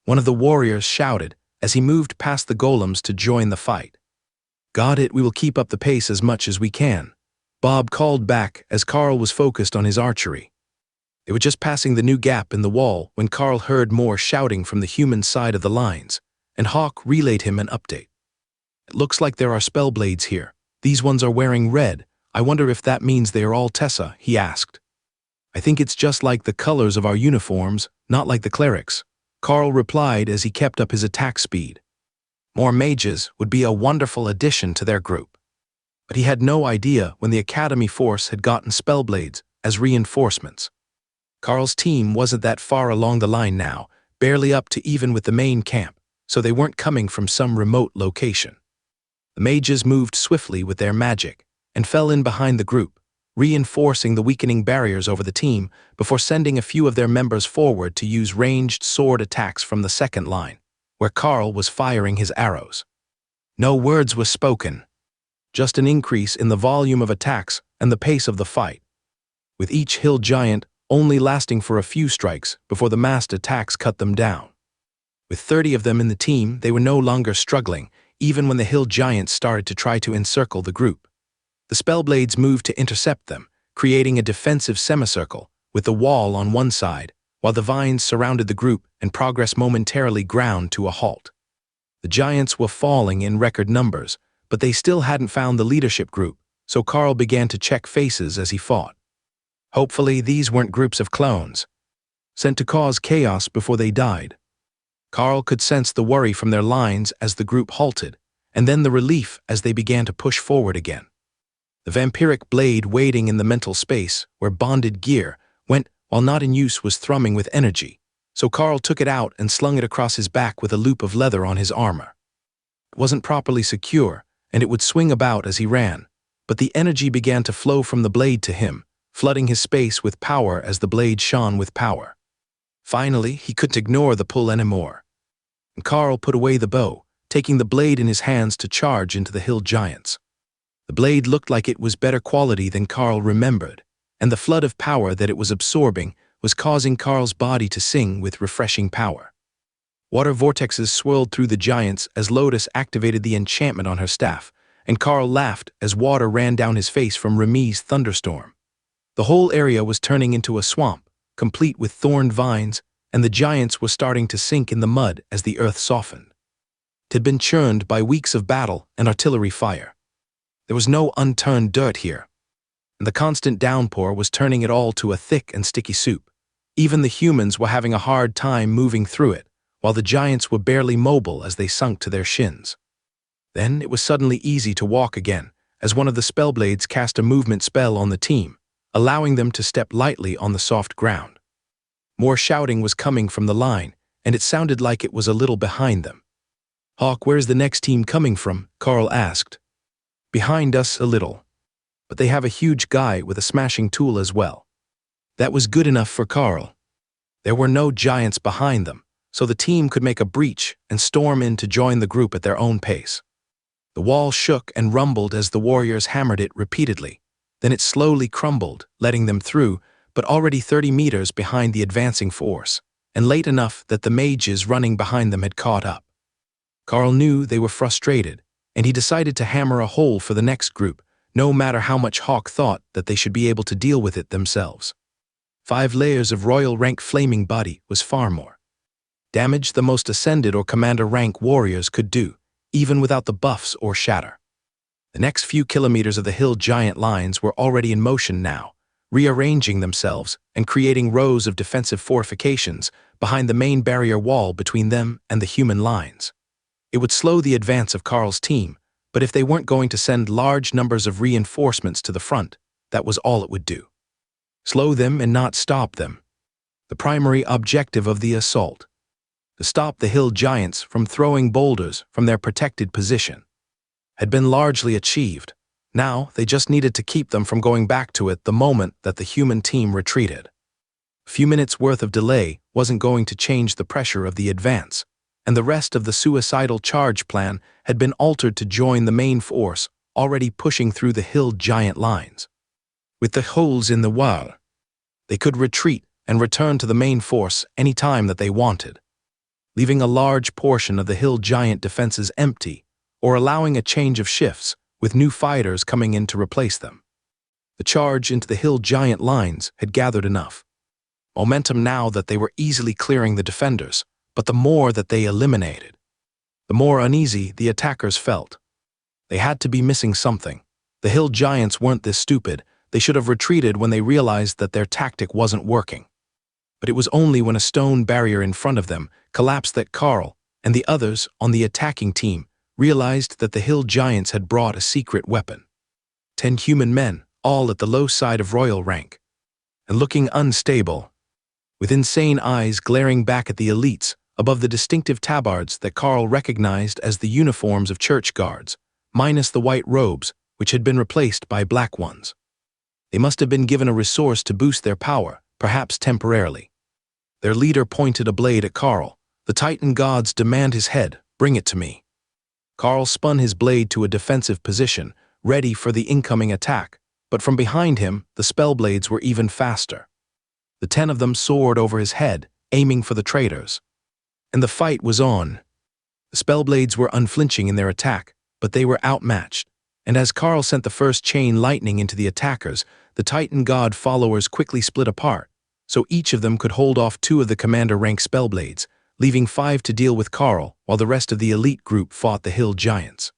one of the warriors shouted as he moved past the golems to join the fight. "Got it, we will keep up the pace as much as we can," Bob called back as Carl was focused on his archery. They were just passing the new gap in the wall when Carl heard more shouting from the human side of the lines, and Hawk relayed him an update. "It looks like there are spellblades here. These ones are wearing red. I wonder if that means they are all Tessa," he asked. "I think it's just like the colors of our uniforms, not like the clerics," Carl replied as he kept up his attack speed. More mages would be a wonderful addition to their group. But he had no idea when the Academy force had gotten spellblades as reinforcements. Carl's team wasn't that far along the line now, barely up to even with the main camp, so they weren't coming from some remote location. The mages moved swiftly with their magic and fell in behind the group, reinforcing the weakening barriers over the team before sending a few of their members forward to use ranged sword attacks from the second line, where Carl was firing his arrows. No words were spoken, just an increase in the volume of attacks and the pace of the fight, with each hill giant only lasting for a few strikes before the massed attacks cut them down. With 30 of them in the team, they were no longer struggling, even when the hill giants started to try to encircle the group. The spellblades moved to intercept them, creating a defensive semicircle, with the wall on one side, while the vines surrounded the group and progress momentarily ground to a halt. The giants were falling in record numbers, but they still hadn't found the leadership group, so Carl began to check faces as he fought. Hopefully, these weren't groups of clones, sent to cause chaos before they died. Carl could sense the worry from their lines as the group halted, and then the relief as they began to push forward again. The vampiric blade waiting in the mental space where bonded gear went while not in use was thrumming with energy, so Carl took it out and slung it across his back with a loop of leather on his armor. It wasn't properly secure, and it would swing about as he ran, but the energy began to flow from the blade to him, flooding his space with power as the blade shone with power. Finally, he couldn't ignore the pull anymore, and Carl put away the bow, taking the blade in his hands to charge into the hill giants. The blade looked like it was better quality than Carl remembered, and the flood of power that it was absorbing was causing Carl's body to sing with refreshing power. Water vortexes swirled through the giants as Lotus activated the enchantment on her staff, and Carl laughed as water ran down his face from Remy's thunderstorm. The whole area was turning into a swamp, complete with thorned vines, and the giants were starting to sink in the mud as the earth softened. It had been churned by weeks of battle and artillery fire. There was no unturned dirt here, and the constant downpour was turning it all to a thick and sticky soup. Even the humans were having a hard time moving through it, while the giants were barely mobile as they sunk to their shins. Then it was suddenly easy to walk again, as one of the spellblades cast a movement spell on the team, allowing them to step lightly on the soft ground. More shouting was coming from the line, and it sounded like it was a little behind them. "Hawk, where's the next team coming from?" Carl asked. Behind us a little. But they have a huge guy with a smashing tool as well. That was good enough for Carl. There were no giants behind them, so the team could make a breach and storm in to join the group at their own pace. The wall shook and rumbled as the warriors hammered it repeatedly. Then it slowly crumbled, letting them through, but already 30 meters behind the advancing force, and late enough that the mages running behind them had caught up. Carl knew they were frustrated, and he decided to hammer a hole for the next group, no matter how much Hawk thought that they should be able to deal with it themselves. 5 layers of royal rank flaming body was far more damage the most ascended or commander rank warriors could do, even without the buffs or shatter. The next few kilometers of the hill giant lines were already in motion now, rearranging themselves and creating rows of defensive fortifications behind the main barrier wall between them and the human lines. It would slow the advance of Carl's team, but if they weren't going to send large numbers of reinforcements to the front, that was all it would do. Slow them and not stop them. The primary objective of the assault: to stop the hill giants from throwing boulders from their protected position, had been largely achieved. Now they just needed to keep them from going back to it the moment that the human team retreated. A few minutes' worth of delay wasn't going to change the pressure of the advance, and the rest of the suicidal charge plan had been altered to join the main force already pushing through the hill giant lines. With the holes in the wall, they could retreat and return to the main force any time that they wanted, leaving a large portion of the hill giant defenses empty or allowing a change of shifts with new fighters coming in to replace them. The charge into the hill giant lines had gathered enough momentum now that they were easily clearing the defenders, but the more that they eliminated, the more uneasy the attackers felt. They had to be missing something. The hill giants weren't this stupid. They should have retreated when they realized that their tactic wasn't working. But it was only when a stone barrier in front of them collapsed that Carl and the others on the attacking team realized that the hill giants had brought a secret weapon. 10 human men, all at the low side of royal rank, and looking unstable, with insane eyes glaring back at the elites above the distinctive tabards that Carl recognized as the uniforms of church guards, minus the white robes, which had been replaced by black ones. They must have been given a resource to boost their power, perhaps temporarily. Their leader pointed a blade at Carl. "The Titan gods demand his head. Bring it to me." Carl spun his blade to a defensive position, ready for the incoming attack, but from behind him, the spellblades were even faster. The 10 of them soared over his head, aiming for the traitors. And the fight was on. The spellblades were unflinching in their attack, but they were outmatched, and as Carl sent the first chain lightning into the attackers, the Titan god followers quickly split apart, so each of them could hold off 2 of the commander-rank spellblades, leaving 5 to deal with Carl while the rest of the elite group fought the hill giants.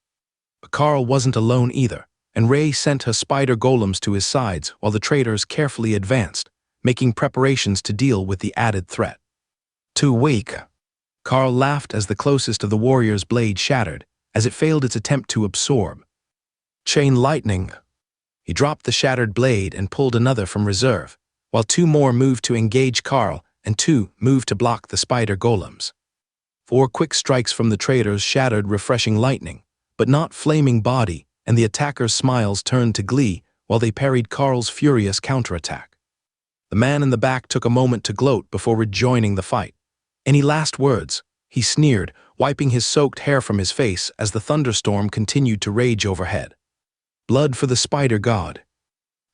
But Carl wasn't alone either, and Ray sent her spider golems to his sides while the traitors carefully advanced, making preparations to deal with the added threat. "Too weak." Carl laughed as the closest of the warrior's blade shattered, as it failed its attempt to absorb. "Chain lightning." He dropped the shattered blade and pulled another from reserve, while 2 more moved to engage Carl and 2 moved to block the spider golems. 4 quick strikes from the traitors shattered refreshing lightning, but not flaming body, and the attackers' smiles turned to glee while they parried Carl's furious counterattack. The man in the back took a moment to gloat before rejoining the fight. "Any last words?" he sneered, wiping his soaked hair from his face as the thunderstorm continued to rage overhead. "Blood for the spider god."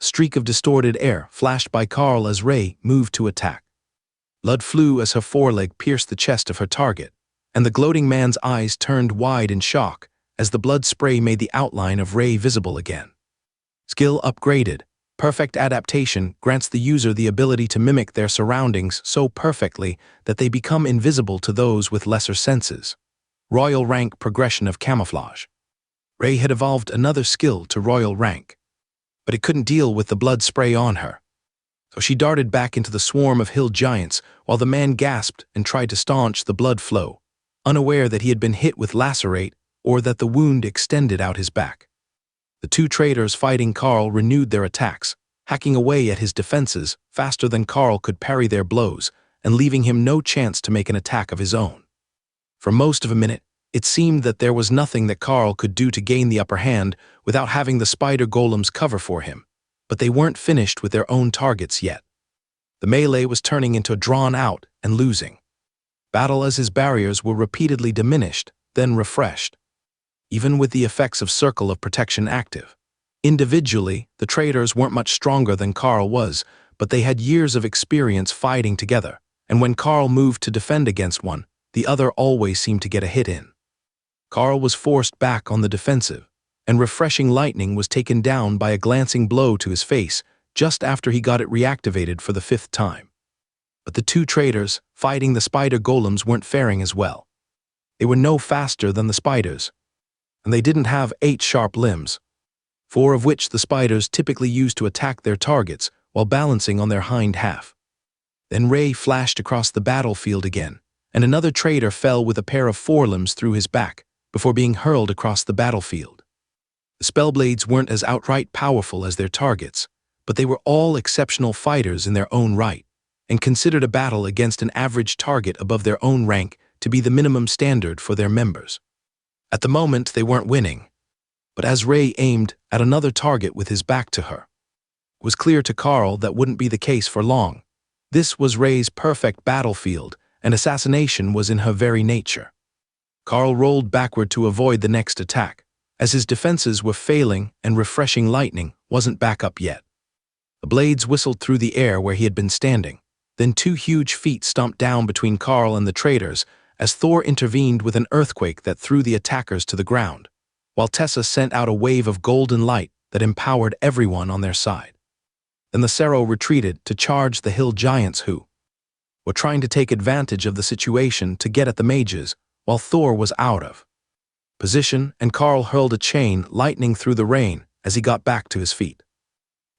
A streak of distorted air flashed by Carl as Ray moved to attack. Blood flew as her foreleg pierced the chest of her target, and the gloating man's eyes turned wide in shock as the blood spray made the outline of Ray visible again. Skill upgraded. Perfect adaptation grants the user the ability to mimic their surroundings so perfectly that they become invisible to those with lesser senses. Royal rank progression of camouflage. Ray had evolved another skill to royal rank, but it couldn't deal with the blood spray on her. So she darted back into the swarm of hill giants while the man gasped and tried to staunch the blood flow, unaware that he had been hit with lacerate or that the wound extended out his back. The 2 traitors fighting Carl renewed their attacks, hacking away at his defenses faster than Carl could parry their blows and leaving him no chance to make an attack of his own. For most of a minute, It seemed that there was nothing that Carl could do to gain the upper hand without having the spider golems cover for him, but they weren't finished with their own targets yet. The melee was turning into drawn out and losing battle as his barriers were repeatedly diminished, then refreshed, even with the effects of Circle of Protection active. Individually, the traders weren't much stronger than Carl was, but they had years of experience fighting together, and when Carl moved to defend against one, the other always seemed to get a hit in. Carl was forced back on the defensive, and Refreshing Lightning was taken down by a glancing blow to his face just after he got it reactivated for the 5th time. But the two traders fighting the spider golems weren't faring as well. They were no faster than the spiders, and they didn't have 8 sharp limbs, 4 of which the spiders typically used to attack their targets while balancing on their hind half. Then Ray flashed across the battlefield again, and another trader fell with a pair of forelimbs through his back before being hurled across the battlefield. The Spellblades weren't as outright powerful as their targets, but they were all exceptional fighters in their own right, and considered a battle against an average target above their own rank to be the minimum standard for their members. At the moment, they weren't winning, but as Ray aimed at another target with his back to her, it was clear to Carl that wouldn't be the case for long. This was Ray's perfect battlefield, and assassination was in her very nature. Carl rolled backward to avoid the next attack, as his defenses were failing and Refreshing Lightning wasn't back up yet. The blades whistled through the air where he had been standing. Then 2 huge feet stomped down between Carl and the traders as Thor intervened with an earthquake that threw the attackers to the ground, while Tessa sent out a wave of golden light that empowered everyone on their side. Then the Cerro retreated to charge the hill giants who were trying to take advantage of the situation to get at the mages while Thor was out of position, and Carl hurled a chain lightning through the rain as he got back to his feet.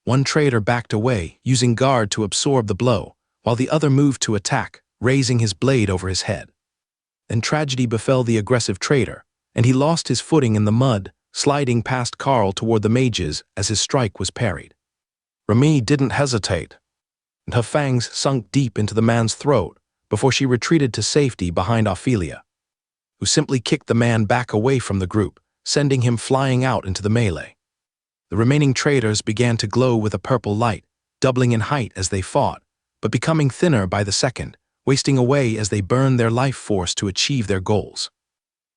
One trader backed away, using guard to absorb the blow, while the other moved to attack, raising his blade over his head. Then tragedy befell the aggressive trader, and he lost his footing in the mud, sliding past Carl toward the mages as his strike was parried. Remy didn't hesitate, and her fangs sunk deep into the man's throat before she retreated to safety behind Ophelia, who simply kicked the man back away from the group, sending him flying out into the melee. The remaining traders began to glow with a purple light, doubling in height as they fought, but becoming thinner by the second, wasting away as they burned their life force to achieve their goals.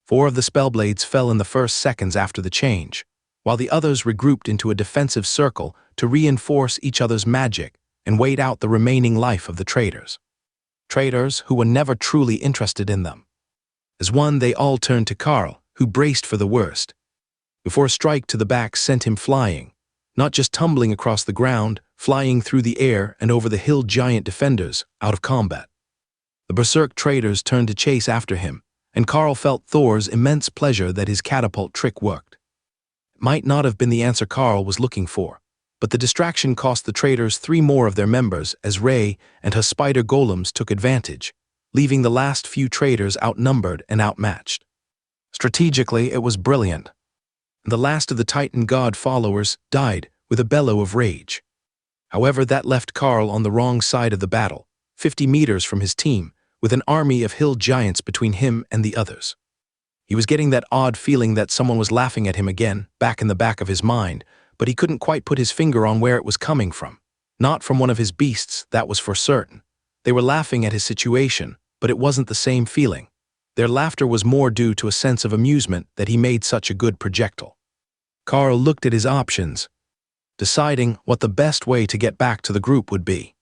4 of the Spellblades fell in the first seconds after the change, while the others regrouped into a defensive circle to reinforce each other's magic and wait out the remaining life of the traders. Traders who were never truly interested in them. As one, they all turned to Carl, who braced for the worst, before a strike to the back sent him flying, not just tumbling across the ground, flying through the air and over the hill giant defenders, out of combat. The berserk traders turned to chase after him, and Carl felt Thor's immense pleasure that his catapult trick worked. It might not have been the answer Carl was looking for, but the distraction cost the traders 3 more of their members as Ray and her spider golems took advantage, leaving the last few traders outnumbered and outmatched. Strategically, it was brilliant. The last of the Titan God followers died with a bellow of rage. However, that left Carl on the wrong side of the battle, 50 meters from his team, with an army of hill giants between him and the others. He was getting that odd feeling that someone was laughing at him again, back in the back of his mind, but he couldn't quite put his finger on where it was coming from. Not from one of his beasts, that was for certain. They were laughing at his situation, but it wasn't the same feeling. Their laughter was more due to a sense of amusement that he made such a good projectile. Carl looked at his options, deciding what the best way to get back to the group would be.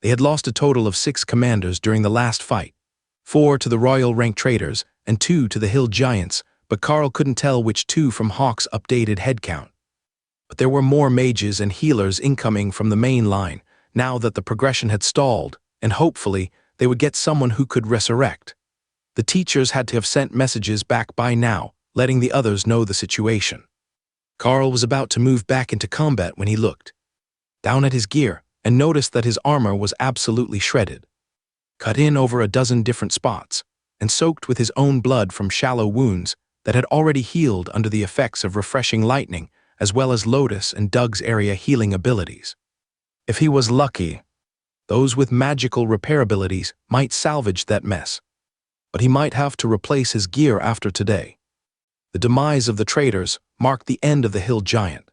They had lost a total of 6 commanders during the last fight, 4 to the royal rank traders and 2 to the hill giants, but Carl couldn't tell which 2 from Hawk's updated headcount. But there were more mages and healers incoming from the main line, now that the progression had stalled, and hopefully they would get someone who could resurrect. The teachers had to have sent messages back by now, letting the others know the situation. Carl was about to move back into combat when he looked down at his gear and noticed that his armor was absolutely shredded, cut in over a dozen different spots, and soaked with his own blood from shallow wounds that had already healed under the effects of Refreshing Lightning, as well as Lotus and Doug's area healing abilities. If he was lucky, those with magical repair abilities might salvage that mess. but he might have to replace his gear after today. The demise of the traders marked the end of the hill giant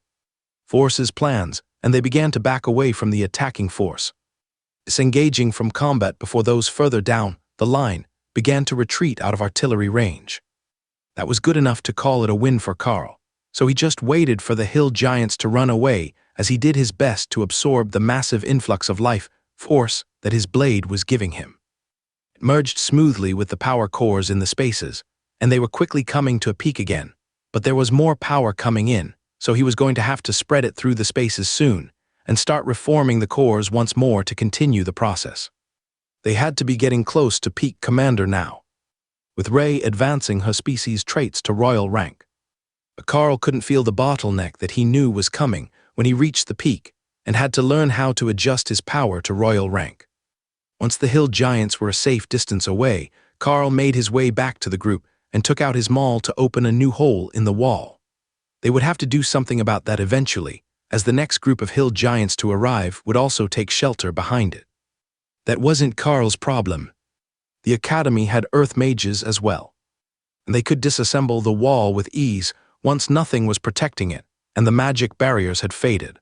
force's plans, and they began to back away from the attacking force. Disengaging from combat before those further down the line began to retreat out of artillery range. That was good enough to call it a win for Carl, so he just waited for the hill giants to run away as he did his best to absorb the massive influx of life force that his blade was giving him. It merged smoothly with the power cores in the spaces, and they were quickly coming to a peak again, but there was more power coming in, so he was going to have to spread it through the spaces soon and start reforming the cores once more to continue the process. They had to be getting close to peak commander now, with Rey advancing her species traits to royal rank. But Carl couldn't feel the bottleneck that he knew was coming when he reached the peak and had to learn how to adjust his power to royal rank. Once the hill giants were a safe distance away, Carl made his way back to the group and took out his maul to open a new hole in the wall. They would have to do something about that eventually, as the next group of hill giants to arrive would also take shelter behind it. That wasn't Carl's problem. The academy had earth mages as well, and they could disassemble the wall with ease once nothing was protecting it and the magic barriers had faded.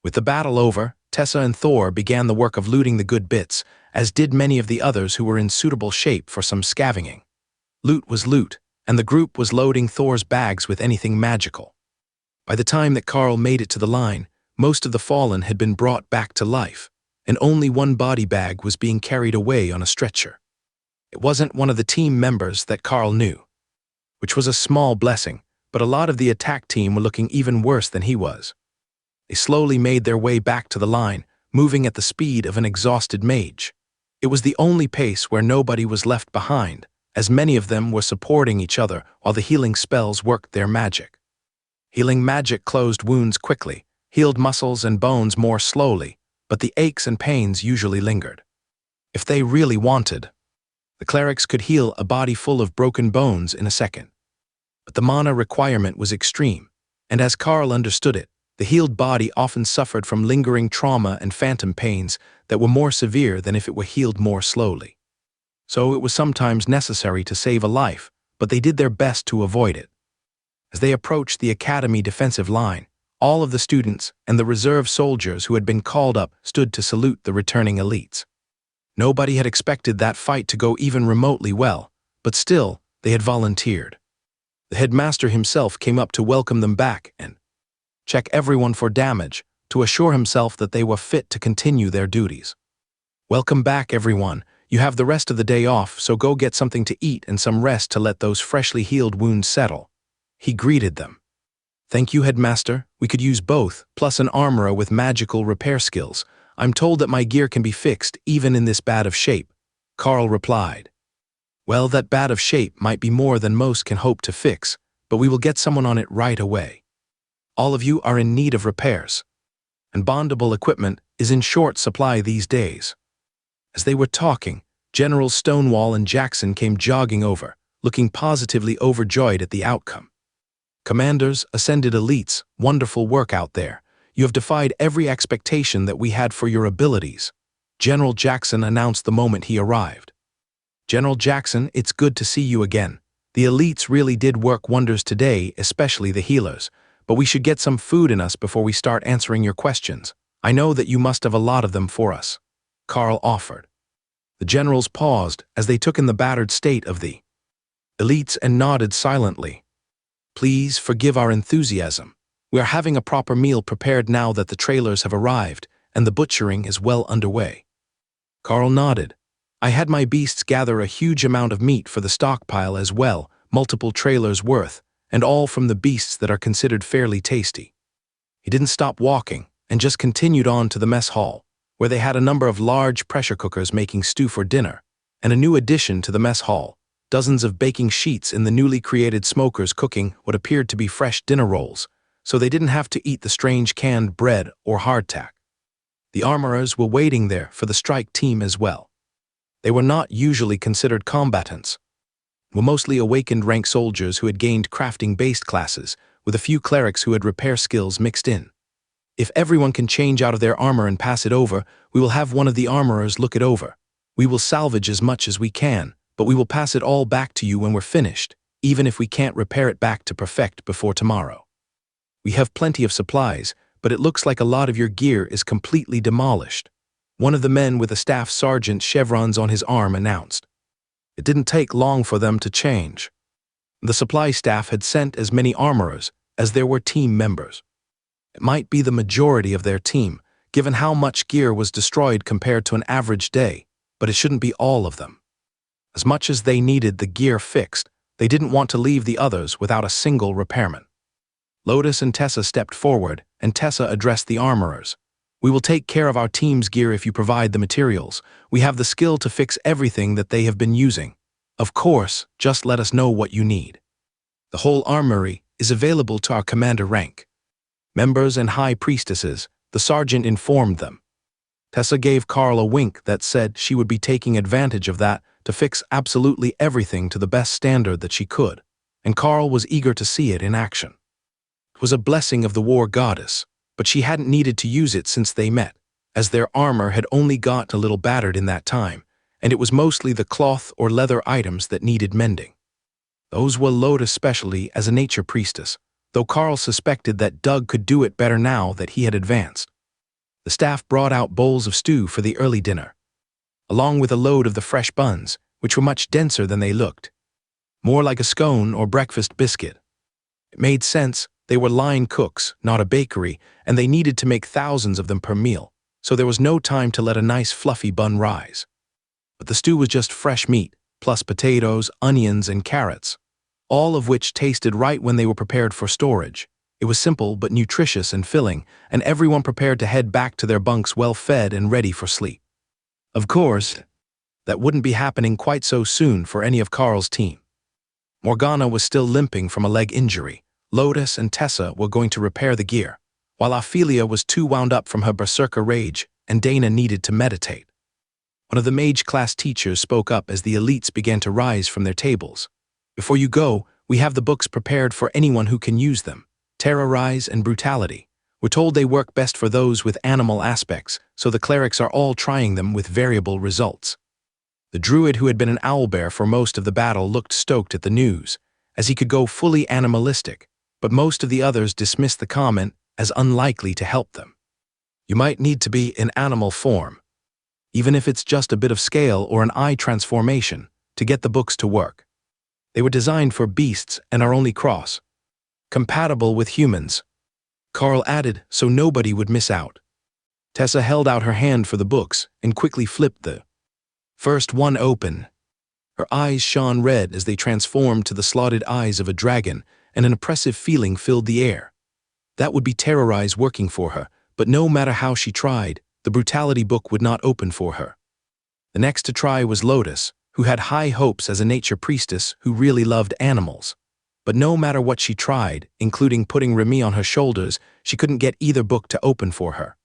With the battle over, Tessa and Thor began the work of looting the good bits, as did many of the others who were in suitable shape for some scavenging. Loot was loot, and the group was loading Thor's bags with anything magical. By the time that Carl made it to the line, most of the fallen had been brought back to life, and only one body bag was being carried away on a stretcher. It wasn't one of the team members that Carl knew, which was a small blessing, but a lot of the attack team were looking even worse than he was. They slowly made their way back to the line, moving at the speed of an exhausted mage. It was the only pace where nobody was left behind, as many of them were supporting each other while the healing spells worked their magic. Healing magic closed wounds quickly, healed muscles and bones more slowly, but the aches and pains usually lingered. If they really wanted, the clerics could heal a body full of broken bones in a second. But the mana requirement was extreme, and as Carl understood it, the healed body often suffered from lingering trauma and phantom pains that were more severe than if it were healed more slowly. So it was sometimes necessary to save a life, but they did their best to avoid it. As they approached the academy defensive line, all of the students and the reserve soldiers who had been called up stood to salute the returning elites. Nobody had expected that fight to go even remotely well, but still, they had volunteered. The headmaster himself came up to welcome them back and check everyone for damage to assure himself that they were fit to continue their duties. "Welcome back, everyone. You have the rest of the day off, so go get something to eat and some rest to let those freshly healed wounds settle," he greeted them. "Thank you, headmaster. We could use both, plus an armorer with magical repair skills. I'm told that my gear can be fixed even in this bad of shape," Carl replied. "Well, that bad of shape might be more than most can hope to fix, but we will get someone on it right away. All of you are in need of repairs, and bondable equipment is in short supply these days." As they were talking, Generals Stonewall and Jackson came jogging over, looking positively overjoyed at the outcome. "Commanders, ascended elites, wonderful work out there. You have defied every expectation that we had for your abilities," General Jackson announced the moment he arrived. "General Jackson, it's good to see you again. The elites really did work wonders today, especially the healers, but we should get some food in us before we start answering your questions. I know that you must have a lot of them for us," Carl offered. The generals paused as they took in the battered state of the elites and nodded silently. "Please forgive our enthusiasm. We are having a proper meal prepared now that the trailers have arrived, and the butchering is well underway." Carl nodded. "I had my beasts gather a huge amount of meat for the stockpile as well, multiple trailers worth, and all from the beasts that are considered fairly tasty." He didn't stop walking, and just continued on to the mess hall, where they had a number of large pressure cookers making stew for dinner, and a new addition to the mess hall, dozens of baking sheets in the newly created smokers cooking what appeared to be fresh dinner rolls, so they didn't have to eat the strange canned bread or hardtack. The armorers were waiting there for the strike team as well. They were not usually considered combatants, were mostly awakened rank soldiers who had gained crafting-based classes, with a few clerics who had repair skills mixed in. "If everyone can change out of their armor and pass it over, we will have one of the armorers look it over. We will salvage as much as we can, but we will pass it all back to you when we're finished, even if we can't repair it back to perfect before tomorrow. We have plenty of supplies, but it looks like a lot of your gear is completely demolished," one of the men with a staff sergeant's chevrons on his arm announced. It didn't take long for them to change. The supply staff had sent as many armorers as there were team members. It might be the majority of their team, given how much gear was destroyed compared to an average day, but it shouldn't be all of them. As much as they needed the gear fixed, they didn't want to leave the others without a single repairman. Lotus and Tessa stepped forward, and Tessa addressed the armorers. "We will take care of our team's gear if you provide the materials. We have the skill to fix everything that they have been using. Of course, just let us know what you need. The whole armory is available to our commander rank. Members and high priestesses," the sergeant informed them. Tessa gave Carl a wink that said she would be taking advantage of that to fix absolutely everything to the best standard that she could, and Carl was eager to see it in action. It was a blessing of the war goddess, but she hadn't needed to use it since they met, as their armor had only got a little battered in that time, and it was mostly the cloth or leather items that needed mending. Those were Lotus specialty as a nature priestess, though Carl suspected that Doug could do it better now that he had advanced. The staff brought out bowls of stew for the early dinner, along with a load of the fresh buns, which were much denser than they looked, more like a scone or breakfast biscuit. It made sense. They were line cooks, not a bakery, and they needed to make thousands of them per meal, so there was no time to let a nice fluffy bun rise. But the stew was just fresh meat, plus potatoes, onions, and carrots, all of which tasted right when they were prepared for storage. It was simple but nutritious and filling, and everyone prepared to head back to their bunks well fed and ready for sleep. Of course, that wouldn't be happening quite so soon for any of Carl's team. Morgana was still limping from a leg injury. Lotus and Tessa were going to repair the gear, while Ophelia was too wound up from her berserker rage, and Dana needed to meditate. One of the mage class teachers spoke up as the elites began to rise from their tables. "Before you go, we have the books prepared for anyone who can use them. Terrorize and brutality. We're told they work best for those with animal aspects, so the clerics are all trying them with variable results." The druid who had been an owlbear for most of the battle looked stoked at the news, as he could go fully animalistic, but most of the others dismissed the comment as unlikely to help them. You might need to be in animal form, even if it's just a bit of scale or an eye transformation, to get the books to work. They were designed for beasts and are only compatible with humans, Carl added, so nobody would miss out. Tessa held out her hand for the books and quickly flipped the first one open. Her eyes shone red as they transformed to the slotted eyes of a dragon, and an oppressive feeling filled the air. That would be Terrorize working for her, but no matter how she tried, the brutality book would not open for her. The next to try was Lotus, who had high hopes as a nature priestess who really loved animals. But no matter what she tried, including putting Remy on her shoulders, she couldn't get either book to open for her.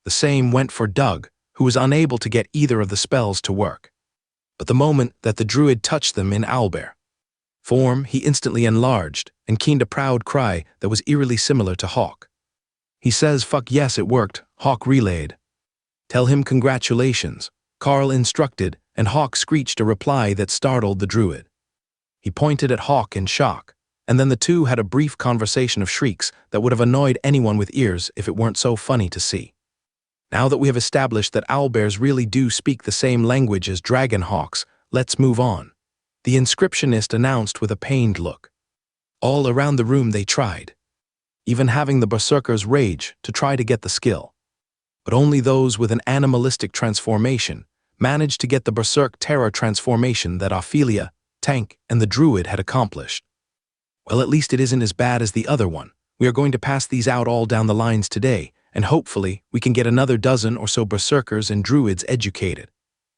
The same went for Doug, who was unable to get either of the spells to work. But the moment that the druid touched them in owlbear form, he instantly enlarged and keened a proud cry that was eerily similar to Hawk. "He says fuck yes, it worked," Hawk relayed. "Tell him congratulations," Carl instructed, and Hawk screeched a reply that startled the druid. He pointed at Hawk in shock, and then the two had a brief conversation of shrieks that would have annoyed anyone with ears if it weren't so funny to see. Now that we have established that owlbears really do speak the same language as dragon hawks, let's move on, the inscriptionist announced with a pained look. All around the room they tried, even having the berserker's rage to try to get the skill. But only those with an animalistic transformation managed to get the berserk terror transformation that Ophelia, Tank, and the druid had accomplished. Well, at least it isn't as bad as the other one. We are going to pass these out all down the lines today, and hopefully we can get another dozen or so berserkers and druids educated.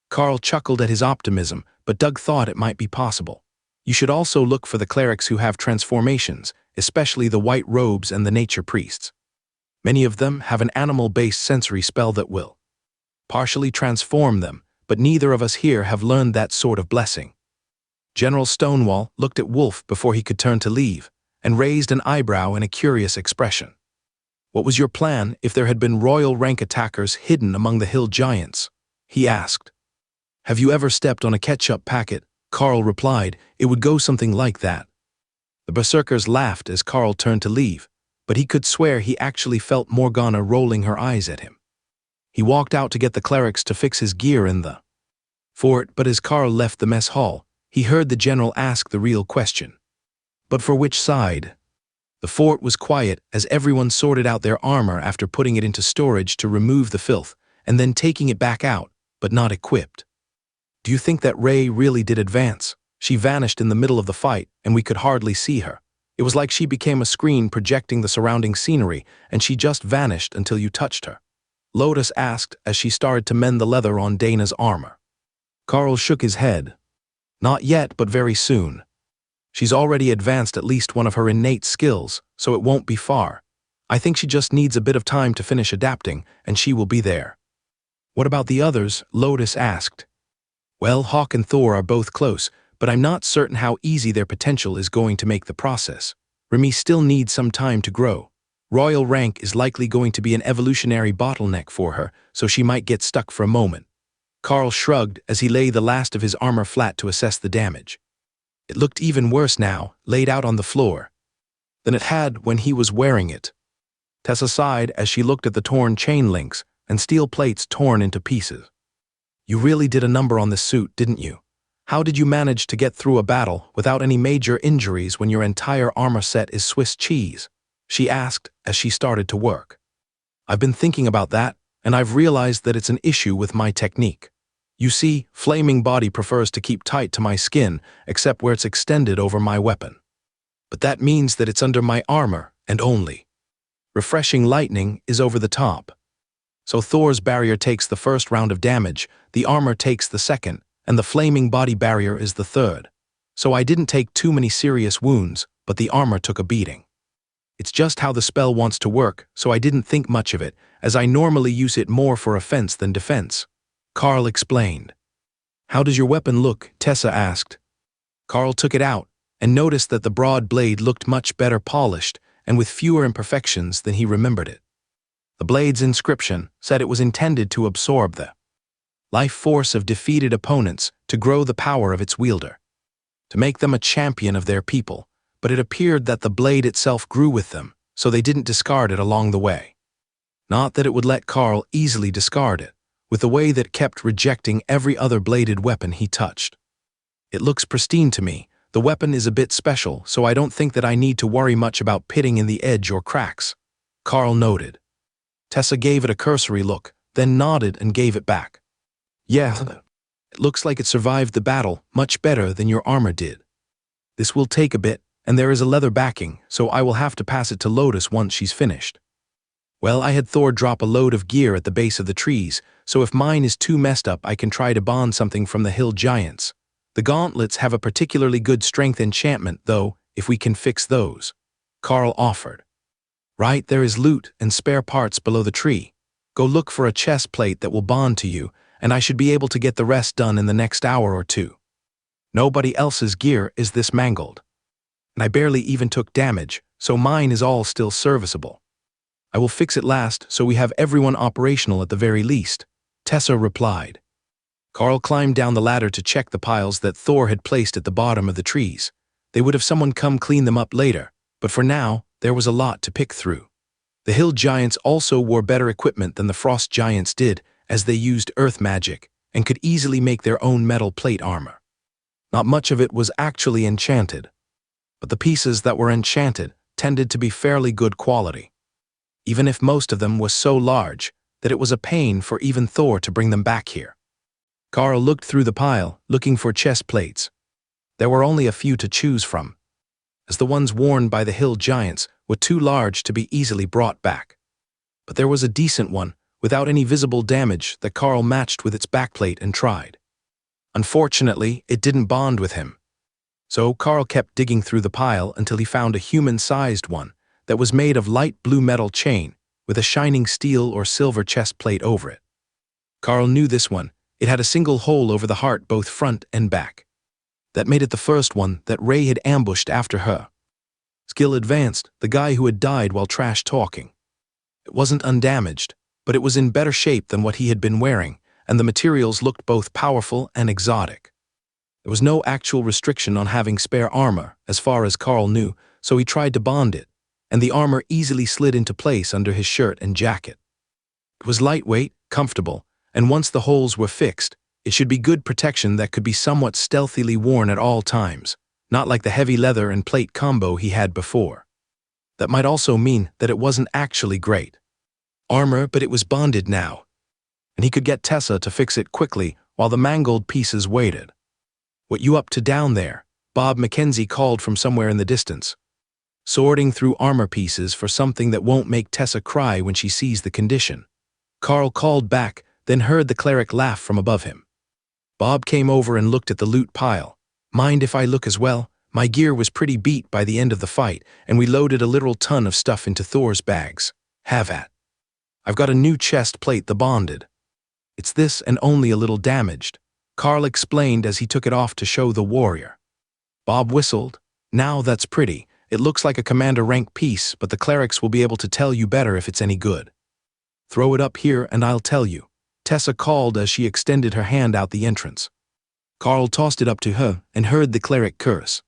Carl chuckled at his optimism, but Doug thought it might be possible. You should also look for the clerics who have transformations, especially the white robes and the nature priests. Many of them have an animal-based sensory spell that will partially transform them, but neither of us here have learned that sort of blessing. General Stonewall looked at Wolf before he could turn to leave, and raised an eyebrow in a curious expression. "What was your plan if there had been royal rank attackers hidden among the hill giants?" he asked. "Have you ever stepped on a ketchup packet?" Carl replied, "It would go something like that." The berserkers laughed as Carl turned to leave, but he could swear he actually felt Morgana rolling her eyes at him. He walked out to get the clerics to fix his gear in the fort, but as Carl left the mess hall, he heard the general ask the real question. But for which side? The fort was quiet as everyone sorted out their armor after putting it into storage to remove the filth, and then taking it back out, but not equipped. "Do you think that Ray really did advance? She vanished in the middle of the fight, and we could hardly see her. It was like she became a screen projecting the surrounding scenery, and she just vanished until you touched her," Lotus asked as she started to mend the leather on Dana's armor. Carl shook his head. "Not yet, but very soon. She's already advanced at least one of her innate skills, so it won't be far. I think she just needs a bit of time to finish adapting, and she will be there." "What about the others?" Lotus asked. "Well, Hawk and Thor are both close, but I'm not certain how easy their potential is going to make the process. Remy still needs some time to grow. Royal rank is likely going to be an evolutionary bottleneck for her, so she might get stuck for a moment." Carl shrugged as he laid the last of his armor flat to assess the damage. It looked even worse now, laid out on the floor, than it had when he was wearing it. Tessa sighed as she looked at the torn chain links and steel plates torn into pieces. "You really did a number on this suit, didn't you? How did you manage to get through a battle without any major injuries when your entire armor set is Swiss cheese?" she asked as she started to work. "I've been thinking about that, and I've realized that it's an issue with my technique. You see, Flaming Body prefers to keep tight to my skin, except where it's extended over my weapon. But that means that it's under my armor, and only. Refreshing Lightning is over the top. So Thor's barrier takes the first round of damage, the armor takes the second, and the Flaming Body barrier is the third. So I didn't take too many serious wounds, but the armor took a beating. It's just how the spell wants to work, so I didn't think much of it, as I normally use it more for offense than defense," Carl explained. "How does your weapon look?" Tessa asked. Carl took it out and noticed that the broad blade looked much better polished and with fewer imperfections than he remembered it. The blade's inscription said it was intended to absorb the life force of defeated opponents to grow the power of its wielder, to make them a champion of their people, but it appeared that the blade itself grew with them, so they didn't discard it along the way. Not that it would let Carl easily discard it, with the way that kept rejecting every other bladed weapon he touched. "It looks pristine to me. The weapon is a bit special, so I don't think that I need to worry much about pitting in the edge or cracks," Carl noted. Tessa gave it a cursory look, then nodded and gave it back. "Yeah, it looks like it survived the battle much better than your armor did. This will take a bit, and there is a leather backing, so I will have to pass it to Lotus once she's finished." "Well, I had Thor drop a load of gear at the base of the trees, so if mine is too messed up I can try to bond something from the hill giants. The gauntlets have a particularly good strength enchantment, though, if we can fix those," Carl offered. "Right, there is loot and spare parts below the tree. Go look for a chest plate that will bond to you, and I should be able to get the rest done in the next hour or two. Nobody else's gear is this mangled. And I barely even took damage, so mine is all still serviceable. I will fix it last so we have everyone operational at the very least," Tessa replied. Carl climbed down the ladder to check the piles that Thor had placed at the bottom of the trees. They would have someone come clean them up later, but for now, there was a lot to pick through. The hill giants also wore better equipment than the frost giants did, as they used earth magic and could easily make their own metal plate armor. Not much of it was actually enchanted, but the pieces that were enchanted tended to be fairly good quality, even if most of them was so large that it was a pain for even Thor to bring them back here. Carl looked through the pile, looking for chest plates. There were only a few to choose from, as the ones worn by the hill giants were too large to be easily brought back. But there was a decent one, without any visible damage, that Carl matched with its backplate and tried. Unfortunately, it didn't bond with him. So Carl kept digging through the pile until he found a human-sized one that was made of light blue metal chain with a shining steel or silver chest plate over it. Carl knew this one. It had a single hole over the heart both front and back. That made it the first one that Ray had ambushed after her. Skill advanced, the guy who had died while trash-talking. It wasn't undamaged, but it was in better shape than what he had been wearing, and the materials looked both powerful and exotic. There was no actual restriction on having spare armor, as far as Carl knew, so he tried to bond it, and the armor easily slid into place under his shirt and jacket. It was lightweight, comfortable, and once the holes were fixed, it should be good protection that could be somewhat stealthily worn at all times, not like the heavy leather and plate combo he had before. That might also mean that it wasn't actually great armor, but it was bonded now, and he could get Tessa to fix it quickly while the mangled pieces waited. "What you up to down there?" Bob Mackenzie called from somewhere in the distance. "Sorting through armor pieces for something that won't make Tessa cry when she sees the condition." Carl called back, then heard the cleric laugh from above him. Bob came over and looked at the loot pile. "Mind if I look as well? My gear was pretty beat by the end of the fight, and we loaded a literal ton of stuff into Thor's bags. Have at. I've got a new chest plate, the bonded. It's this and only a little damaged," Carl explained as he took it off to show the warrior. Bob whistled. "Now that's pretty. It looks like a commander rank piece, but the clerics will be able to tell you better if it's any good." "Throw it up here and I'll tell you," Tessa called as she extended her hand out the entrance. Carl tossed it up to her and heard the cleric curse.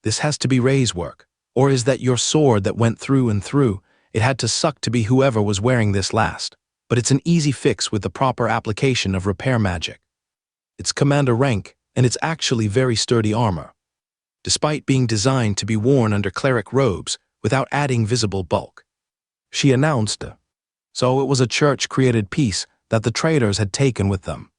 "This has to be Ray's work. Or is that your sword that went through and through? It had to suck to be whoever was wearing this last. But it's an easy fix with the proper application of repair magic. It's commander rank, and it's actually very sturdy armor, despite being designed to be worn under cleric robes without adding visible bulk," she announced. So it was a church-created piece that the traders had taken with them.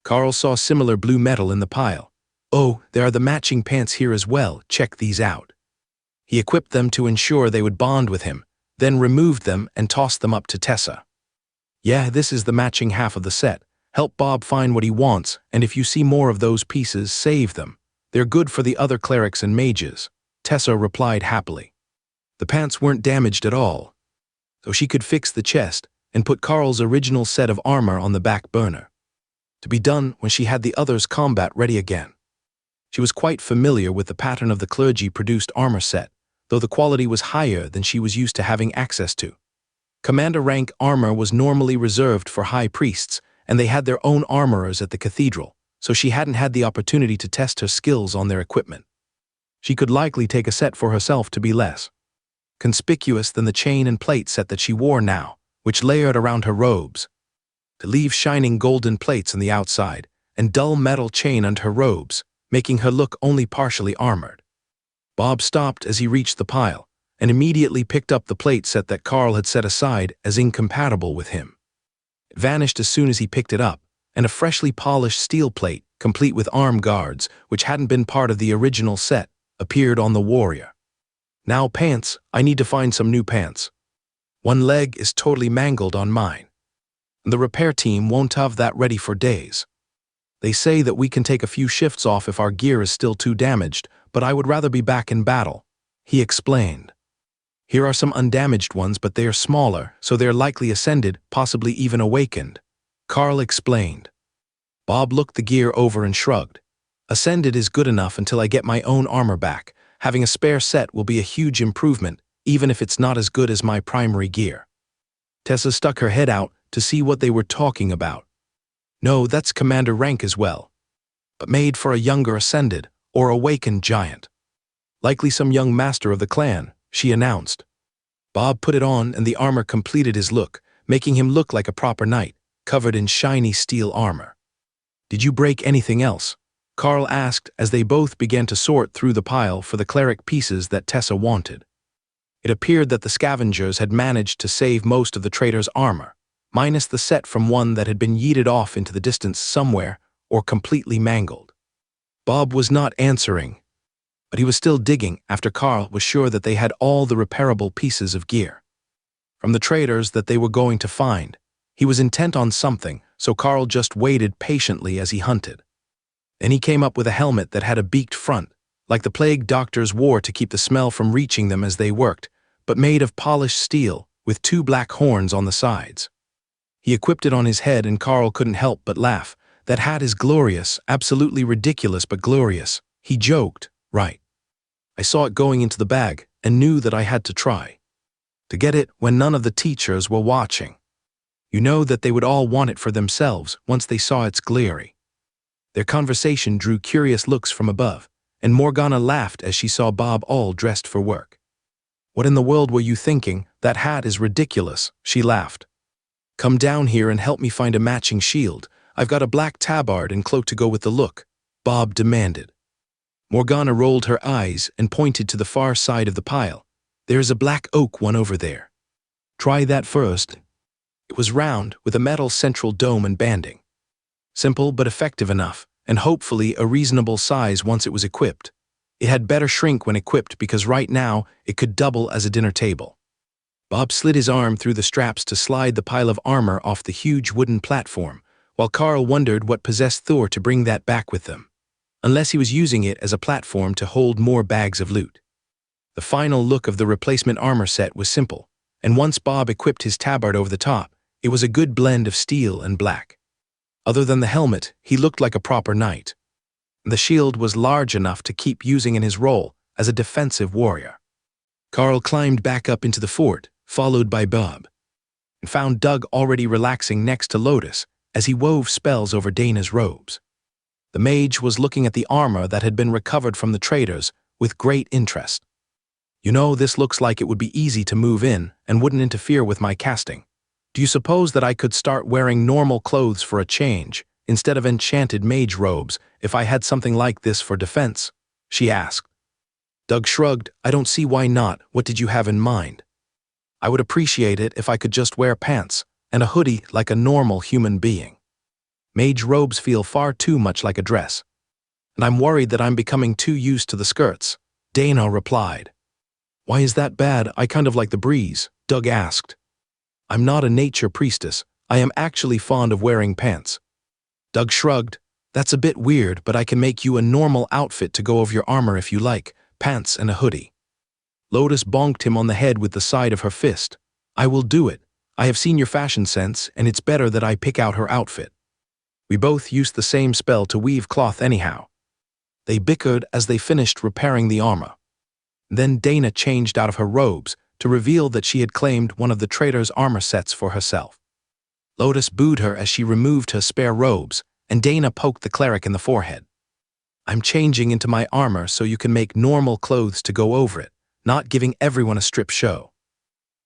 Carl saw similar blue metal in the pile. "Oh, there are the matching pants here as well, check these out." He equipped them to ensure they would bond with him, then removed them and tossed them up to Tessa. "Yeah, this is the matching half of the set. Help Bob find what he wants, and if you see more of those pieces, save them. They're good for the other clerics and mages," Tessa replied happily. The pants weren't damaged at all, so she could fix the chest and put Carl's original set of armor on the back burner, to be done when she had the others' combat ready again. She was quite familiar with the pattern of the clergy-produced armor set, though the quality was higher than she was used to having access to. Commander rank armor was normally reserved for high priests, and they had their own armorers at the cathedral, so she hadn't had the opportunity to test her skills on their equipment. She could likely take a set for herself to be less conspicuous than the chain and plate set that she wore now, which layered around her robes, to leave shining golden plates on the outside and dull metal chain under her robes, making her look only partially armored. Bob stopped as he reached the pile, and immediately picked up the plate set that Carl had set aside as incompatible with him. It vanished as soon as he picked it up, and a freshly polished steel plate, complete with arm guards, which hadn't been part of the original set, appeared on the warrior. "Now pants, I need to find some new pants. One leg is totally mangled on mine. The repair team won't have that ready for days. They say that we can take a few shifts off if our gear is still too damaged, but I would rather be back in battle," he explained. "Here are some undamaged ones, but they are smaller, so they're likely ascended, possibly even awakened," Carl explained. Bob looked the gear over and shrugged. "Ascended is good enough until I get my own armor back. Having a spare set will be a huge improvement, even if it's not as good as my primary gear." Tessa stuck her head out to see what they were talking about. "No, that's commander rank as well, but made for a younger ascended or awakened giant. Likely some young master of the clan," she announced. Bob put it on and the armor completed his look, making him look like a proper knight, covered in shiny steel armor. "Did you break anything else?" Carl asked as they both began to sort through the pile for the cleric pieces that Tessa wanted. It appeared that the scavengers had managed to save most of the trader's armor, minus the set from one that had been yeeted off into the distance somewhere or completely mangled. Bob was not answering, but he was still digging after Carl was sure that they had all the repairable pieces of gear from the traders that they were going to find. He was intent on something, so Carl just waited patiently as he hunted. Then he came up with a helmet that had a beaked front, like the plague doctors wore to keep the smell from reaching them as they worked, but made of polished steel with 2 black horns on the sides. He equipped it on his head and Carl couldn't help but laugh. "That hat is glorious, absolutely ridiculous but glorious," he joked. "Right. I saw it going into the bag and knew that I had to try to get it when none of the teachers were watching. You know that they would all want it for themselves once they saw its glory." Their conversation drew curious looks from above, and Morgana laughed as she saw Bob all dressed for work. "What in the world were you thinking? That hat is ridiculous," she laughed. "Come down here and help me find a matching shield. I've got a black tabard and cloak to go with the look," Bob demanded. Morgana rolled her eyes and pointed to the far side of the pile. "There's a black oak one over there. Try that first." It was round, with a metal central dome and banding. Simple but effective enough, and hopefully a reasonable size once it was equipped. It had better shrink when equipped because right now it could double as a dinner table. Bob slid his arm through the straps to slide the pile of armor off the huge wooden platform, while Carl wondered what possessed Thor to bring that back with them, unless he was using it as a platform to hold more bags of loot. The final look of the replacement armor set was simple, and once Bob equipped his tabard over the top, it was a good blend of steel and black. Other than the helmet, he looked like a proper knight. The shield was large enough to keep using in his role as a defensive warrior. Carl climbed back up into the fort, followed by Bob, and found Doug already relaxing next to Lotus as he wove spells over Dana's robes. The mage was looking at the armor that had been recovered from the traders with great interest. "You know, this looks like it would be easy to move in and wouldn't interfere with my casting. Do you suppose that I could start wearing normal clothes for a change, instead of enchanted mage robes, if I had something like this for defense?" she asked. Doug shrugged. "I don't see why not. What did you have in mind?" "I would appreciate it if I could just wear pants and a hoodie like a normal human being. Mage robes feel far too much like a dress, and I'm worried that I'm becoming too used to the skirts," Dana replied. "Why is that bad? I kind of like the breeze," Doug asked. "I'm not a nature priestess. I am actually fond of wearing pants." Doug shrugged. "That's a bit weird, but I can make you a normal outfit to go over your armor if you like, pants and a hoodie." Lotus bonked him on the head with the side of her fist. "I will do it. I have seen your fashion sense, and it's better that I pick out her outfit. We both used the same spell to weave cloth anyhow." They bickered as they finished repairing the armor. Then Dana changed out of her robes to reveal that she had claimed one of the trader's armor sets for herself. Lotus booed her as she removed her spare robes, and Dana poked the cleric in the forehead. "I'm changing into my armor so you can make normal clothes to go over it, not giving everyone a strip show."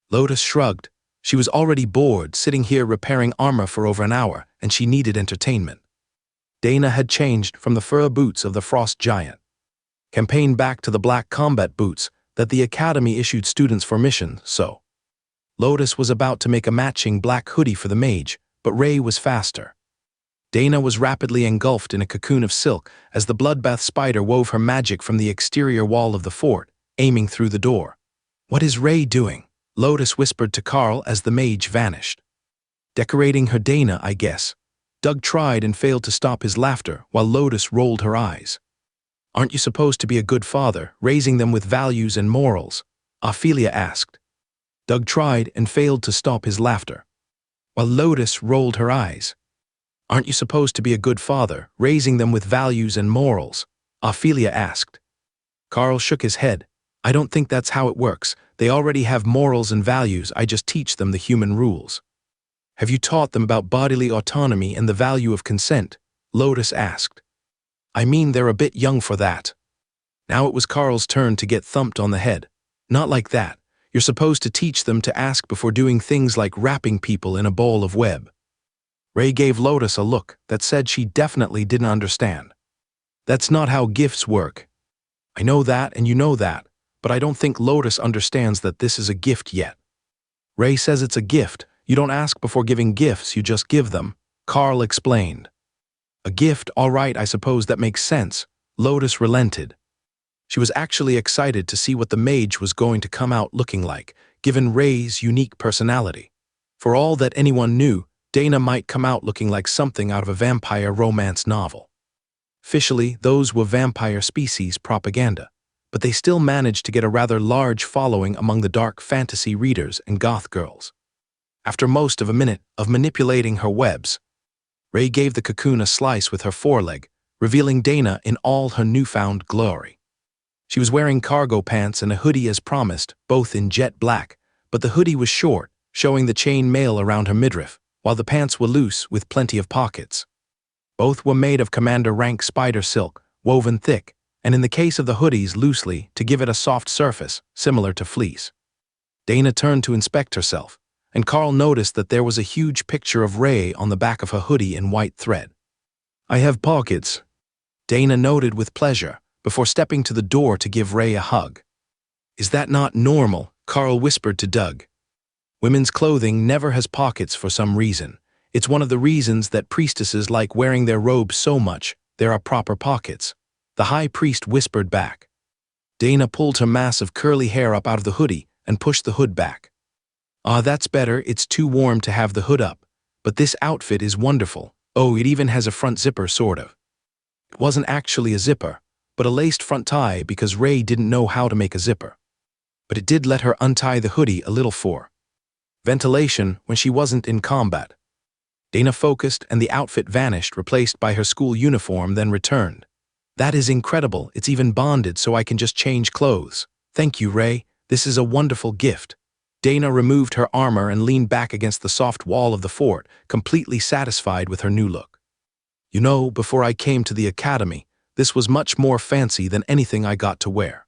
Lotus shrugged. She was already bored sitting here repairing armor for over an hour, and she needed entertainment. Dana had changed from the fur boots of the frost giant, campaigned back to the black combat boots that the academy issued students for missions, so Lotus was about to make a matching black hoodie for the mage, but Ray was faster. Dana was rapidly engulfed in a cocoon of silk as the bloodbath spider wove her magic from the exterior wall of the fort, aiming through the door. "What is Ray doing?" Lotus whispered to Carl as the mage vanished. "Decorating her Dana, I guess." Doug tried and failed to stop his laughter while Lotus rolled her eyes. "Aren't you supposed to be a good father, raising them with values and morals?" Ophelia asked. Doug tried and failed to stop his laughter, while Lotus rolled her eyes. "Aren't you supposed to be a good father, raising them with values and morals?" Ophelia asked. Carl shook his head. "I don't think that's how it works. They already have morals and values, I just teach them the human rules." "Have you taught them about bodily autonomy and the value of consent?" Lotus asked. "I mean, they're a bit young for that." Now it was Carl's turn to get thumped on the head. "Not like that. You're supposed to teach them to ask before doing things like wrapping people in a ball of web." Ray gave Lotus a look that said she definitely didn't understand. "That's not how gifts work." "I know that and you know that, but I don't think Lotus understands that this is a gift yet." "Ray says it's a gift. You don't ask before giving gifts, you just give them," Carl explained. "A gift, all right, I suppose that makes sense." Lotus relented. She was actually excited to see what the mage was going to come out looking like, given Ray's unique personality. For all that anyone knew, Dana might come out looking like something out of a vampire romance novel. Officially, those were vampire species propaganda, but they still managed to get a rather large following among the dark fantasy readers and goth girls. After most of a minute of manipulating her webs, Ray gave the cocoon a slice with her foreleg, revealing Dana in all her newfound glory. She was wearing cargo pants and a hoodie as promised, both in jet black, but the hoodie was short, showing the chain mail around her midriff, while the pants were loose with plenty of pockets. Both were made of commander-rank spider silk, woven thick, and in the case of the hoodies loosely to give it a soft surface, similar to fleece. Dana turned to inspect herself, and Carl noticed that there was a huge picture of Ray on the back of her hoodie in white thread. "I have pockets," Dana noted with pleasure, before stepping to the door to give Ray a hug. "Is that not normal?" Carl whispered to Doug. "Women's clothing never has pockets for some reason. It's one of the reasons that priestesses like wearing their robes so much. There are proper pockets," the high priest whispered back. Dana pulled her mass of curly hair up out of the hoodie and pushed the hood back. "Ah, that's better. It's too warm to have the hood up. But this outfit is wonderful. Oh, it even has a front zipper, sort of." It wasn't actually a zipper, but a laced front tie because Ray didn't know how to make a zipper. But it did let her untie the hoodie a little for ventilation when she wasn't in combat. Dana focused and the outfit vanished, replaced by her school uniform, then returned. "That is incredible. It's even bonded so I can just change clothes. Thank you, Ray. This is a wonderful gift." Dana removed her armor and leaned back against the soft wall of the fort, completely satisfied with her new look. "You know, before I came to the academy, this was much more fancy than anything I got to wear.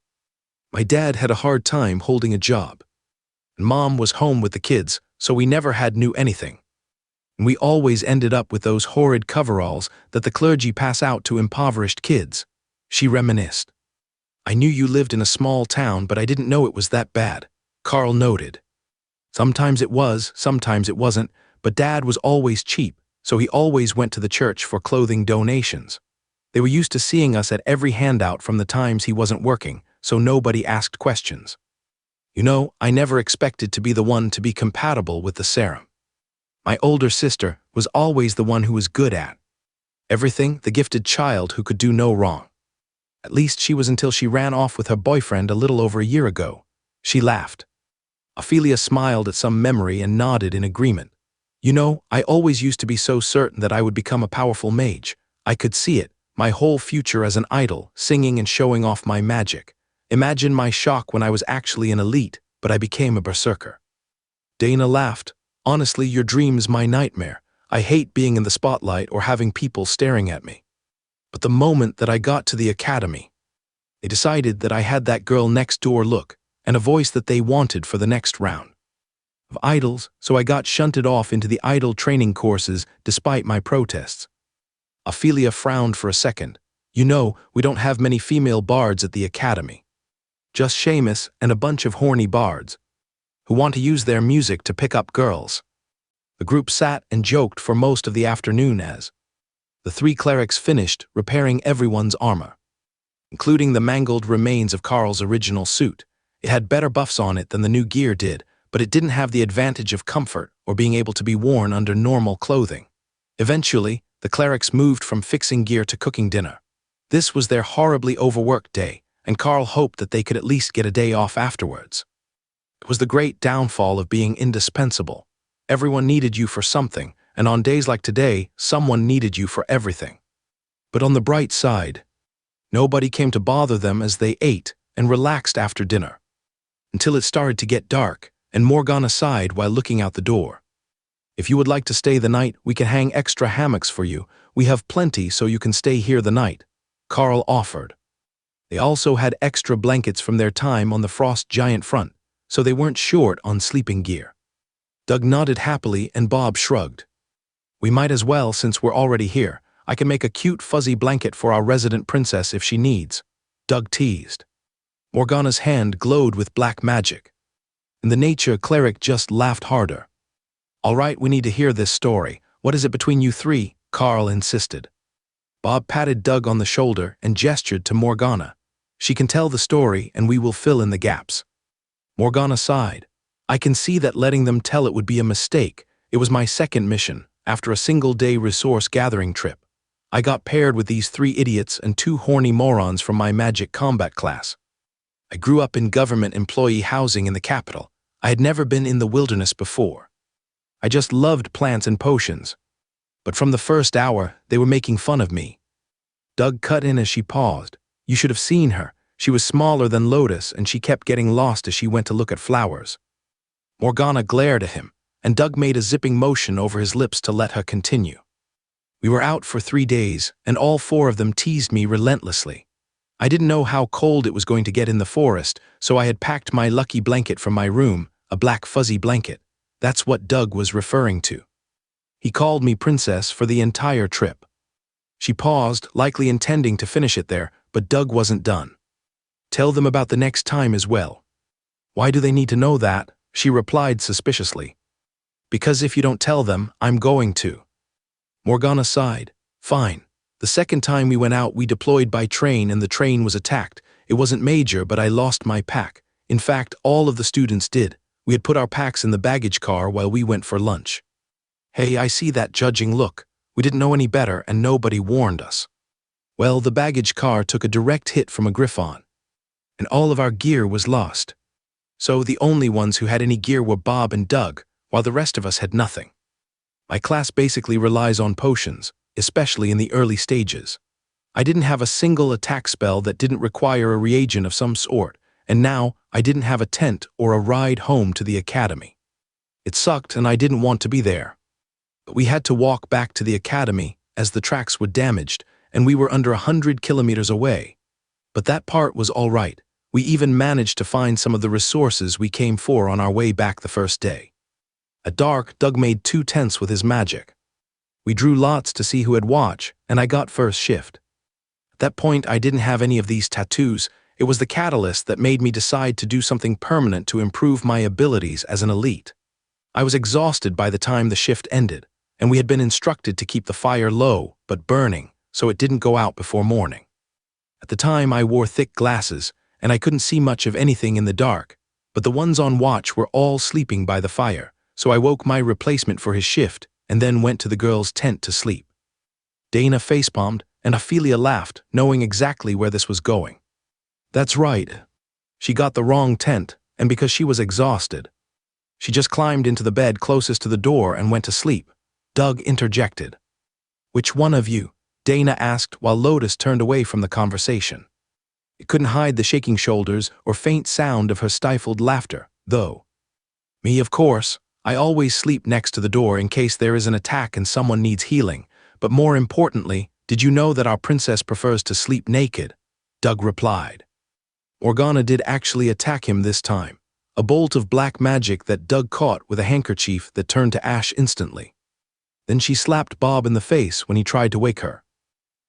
My dad had a hard time holding a job, and Mom was home with the kids, so we never had new anything. And we always ended up with those horrid coveralls that the clergy pass out to impoverished kids," she reminisced. "I knew you lived in a small town, but I didn't know it was that bad," Carl noted. "Sometimes it was, sometimes it wasn't, but Dad was always cheap, so he always went to the church for clothing donations. They were used to seeing us at every handout from the times he wasn't working, so nobody asked questions. You know, I never expected to be the one to be compatible with the serum. My older sister was always the one who was good at everything, the gifted child who could do no wrong. At least she was until she ran off with her boyfriend a little over a year ago." She laughed. Ophelia smiled at some memory and nodded in agreement. "You know, I always used to be so certain that I would become a powerful mage. I could see it, my whole future as an idol, singing and showing off my magic. Imagine my shock when I was actually an elite, but I became a berserker." Dana laughed. "Honestly, your dream's my nightmare. I hate being in the spotlight or having people staring at me. But the moment that I got to the academy, they decided that I had that girl next door look and a voice that they wanted for the next round of idols, so I got shunted off into the idol training courses despite my protests." Ophelia frowned for a second. "You know, we don't have many female bards at the academy. Just Seamus and a bunch of horny bards who want to use their music to pick up girls." The group sat and joked for most of the afternoon as the three clerics finished repairing everyone's armor, including the mangled remains of Carl's original suit. It had better buffs on it than the new gear did, but it didn't have the advantage of comfort or being able to be worn under normal clothing. Eventually, the clerics moved from fixing gear to cooking dinner. This was their horribly overworked day, and Carl hoped that they could at least get a day off afterwards. It was the great downfall of being indispensable. Everyone needed you for something, and on days like today, someone needed you for everything. But on the bright side, nobody came to bother them as they ate and relaxed after dinner, until it started to get dark, and Morgana sighed while looking out the door. "If you would like to stay the night, we can hang extra hammocks for you. We have plenty so you can stay here the night," Carl offered. They also had extra blankets from their time on the Frost Giant front, so they weren't short on sleeping gear. Doug nodded happily and Bob shrugged. "We might as well since we're already here. I can make a cute fuzzy blanket for our resident princess if she needs," Doug teased. Morgana's hand glowed with black magic, and the nature cleric just laughed harder. "All right, we need to hear this story. What is it between you three?" Carl insisted. Bob patted Doug on the shoulder and gestured to Morgana. "She can tell the story and we will fill in the gaps." Morgana sighed. "I can see that letting them tell it would be a mistake. It was my second mission, after a single-day resource gathering trip. I got paired with these 3 idiots and 2 horny morons from my magic combat class. I grew up in government employee housing in the capital. I had never been in the wilderness before. I just loved plants and potions. But from the first hour, they were making fun of me." Doug cut in as she paused. "You should have seen her. She was smaller than Lotus, and she kept getting lost as she went to look at flowers." Morgana glared at him, and Doug made a zipping motion over his lips to let her continue. We were out for 3 days, and all 4 of them teased me relentlessly. I didn't know how cold it was going to get in the forest, so I had packed my lucky blanket from my room, a black fuzzy blanket. That's what Doug was referring to. He called me princess for the entire trip. She paused, likely intending to finish it there, but Doug wasn't done. Tell them about the next time as well. Why do they need to know that? She replied suspiciously. Because if you don't tell them, I'm going to. Morgana sighed. Fine. The second time we went out, we deployed by train and the train was attacked. It wasn't major, but I lost my pack. In fact, all of the students did. We had put our packs in the baggage car while we went for lunch. Hey, I see that judging look. We didn't know any better and nobody warned us. Well, the baggage car took a direct hit from a Griffon, and all of our gear was lost. So the only ones who had any gear were Bob and Doug, while the rest of us had nothing. My class basically relies on potions, especially in the early stages. I didn't have a single attack spell that didn't require a reagent of some sort, and now I didn't have a tent or a ride home to the academy. It sucked and I didn't want to be there. But we had to walk back to the academy as the tracks were damaged and we were under 100 kilometers away. But that part was all right. We even managed to find some of the resources we came for on our way back the first day. At dark, Doug made 2 tents with his magic. We drew lots to see who would watch, and I got first shift. At that point, I didn't have any of these tattoos. It was the catalyst that made me decide to do something permanent to improve my abilities as an elite. I was exhausted by the time the shift ended, and we had been instructed to keep the fire low but burning so it didn't go out before morning. At the time, I wore thick glasses, and I couldn't see much of anything in the dark, but the ones on watch were all sleeping by the fire, so I woke my replacement for his shift and then went to the girls' tent to sleep. Dana facepalmed, and Ophelia laughed, knowing exactly where this was going. That's right. She got the wrong tent, and because she was exhausted. She just climbed into the bed closest to the door and went to sleep. Doug interjected. Which one of you? Dana asked while Lotus turned away from the conversation. It couldn't hide the shaking shoulders or faint sound of her stifled laughter, though. Me, of course. I always sleep next to the door in case there is an attack and someone needs healing. But more importantly, did you know that our princess prefers to sleep naked? Doug replied. Morgana did actually attack him this time. A bolt of black magic that Doug caught with a handkerchief that turned to ash instantly. Then she slapped Bob in the face when he tried to wake her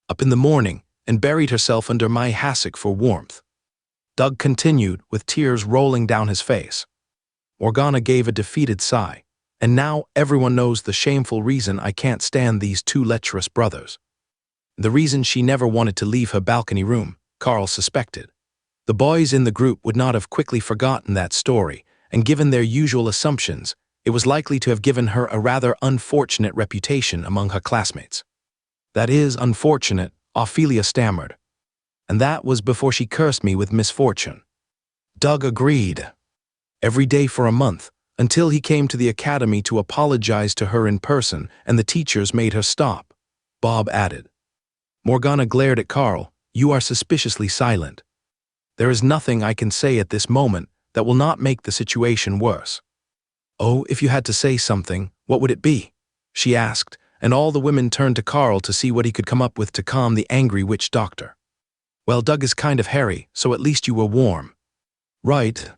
up in the morning and buried herself under my hassock for warmth. Doug continued, with tears rolling down his face. Morgana gave a defeated sigh, and now everyone knows the shameful reason I can't stand these 2 lecherous brothers. The reason she never wanted to leave her balcony room, Carl suspected. The boys in the group would not have quickly forgotten that story, and given their usual assumptions, it was likely to have given her a rather unfortunate reputation among her classmates. That is unfortunate, Ophelia stammered. And that was before she cursed me with misfortune. Doug agreed. Every day for a month, until he came to the academy to apologize to her in person and the teachers made her stop, Bob added. Morgana glared at Carl. You are suspiciously silent. There is nothing I can say at this moment that will not make the situation worse. Oh, if you had to say something, what would it be? She asked, and all the women turned to Carl to see what he could come up with to calm the angry witch doctor. Well, Doug is kind of hairy, so at least you were warm. Right.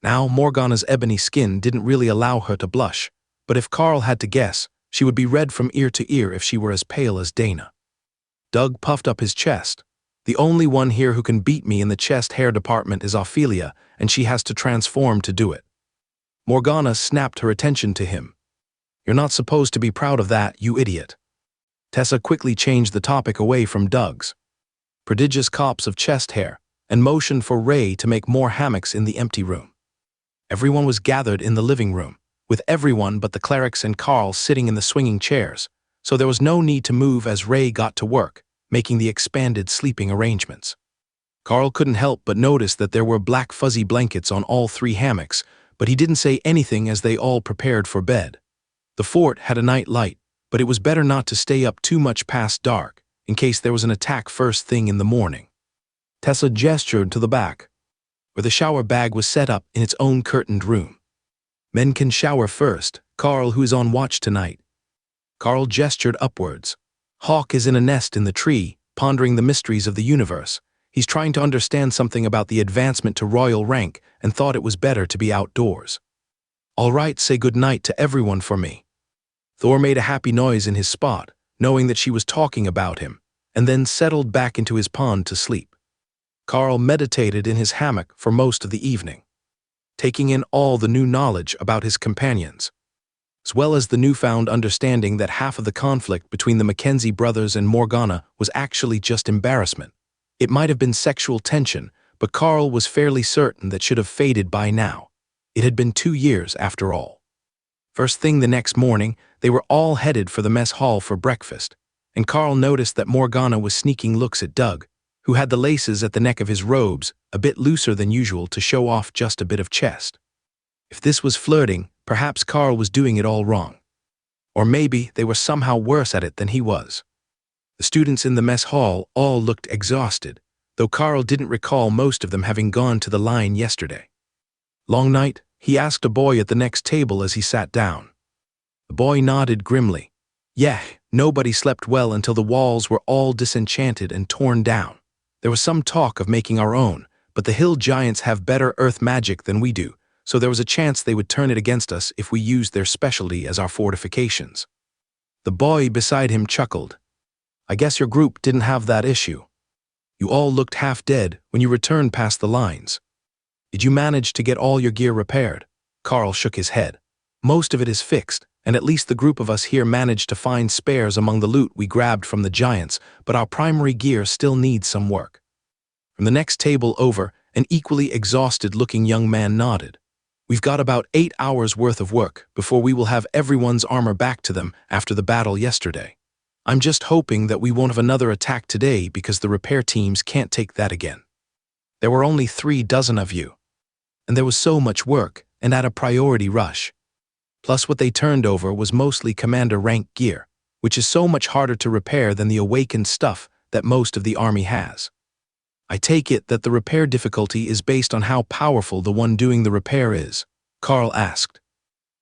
Now, Morgana's ebony skin didn't really allow her to blush, but if Carl had to guess, she would be red from ear to ear if she were as pale as Dana. Doug puffed up his chest. The only one here who can beat me in the chest hair department is Ophelia, and she has to transform to do it. Morgana snapped her attention to him. You're not supposed to be proud of that, you idiot. Tessa quickly changed the topic away from Doug's prodigious copse of chest hair and motioned for Ray to make more hammocks in the empty room. Everyone was gathered in the living room, with everyone but the clerics and Carl sitting in the swinging chairs, so there was no need to move as Ray got to work, making the expanded sleeping arrangements. Carl couldn't help but notice that there were black fuzzy blankets on all 3 hammocks, but he didn't say anything as they all prepared for bed. The fort had a night light, but it was better not to stay up too much past dark, in case there was an attack first thing in the morning. Tessa gestured to the back, where the shower bag was set up in its own curtained room. Men can shower first, Carl, who is on watch tonight. Carl gestured upwards. Hawk is in a nest in the tree, pondering the mysteries of the universe. He's trying to understand something about the advancement to royal rank and thought it was better to be outdoors. All right, say good night to everyone for me. Thor made a happy noise in his spot, knowing that she was talking about him, and then settled back into his pond to sleep. Carl meditated in his hammock for most of the evening, taking in all the new knowledge about his companions, as well as the newfound understanding that half of the conflict between the Mackenzie brothers and Morgana was actually just embarrassment. It might have been sexual tension, but Carl was fairly certain that should have faded by now. It had been 2 years after all. First thing the next morning, they were all headed for the mess hall for breakfast, and Carl noticed that Morgana was sneaking looks at Doug, who had the laces at the neck of his robes a bit looser than usual to show off just a bit of chest. If this was flirting, perhaps Carl was doing it all wrong. Or maybe they were somehow worse at it than he was. The students in the mess hall all looked exhausted, though Carl didn't recall most of them having gone to the line yesterday. Long night? He asked a boy at the next table as he sat down. The boy nodded grimly. Yeah, nobody slept well until the walls were all disenchanted and torn down. There was some talk of making our own, but the hill giants have better earth magic than we do, so there was a chance they would turn it against us if we used their specialty as our fortifications. The boy beside him chuckled. I guess your group didn't have that issue. You all looked half dead when you returned past the lines. Did you manage to get all your gear repaired? Carl shook his head. Most of it is fixed, and at least the group of us here managed to find spares among the loot we grabbed from the giants, but our primary gear still needs some work. From the next table over, an equally exhausted-looking young man nodded. We've got about 8 hours worth of work before we will have everyone's armor back to them after the battle yesterday. I'm just hoping that we won't have another attack today because the repair teams can't take that again. There were only 3 dozen of you, and there was so much work and at a priority rush. Plus what they turned over was mostly commander rank gear, which is so much harder to repair than the awakened stuff that most of the army has. I take it that the repair difficulty is based on how powerful the one doing the repair is, Carl asked.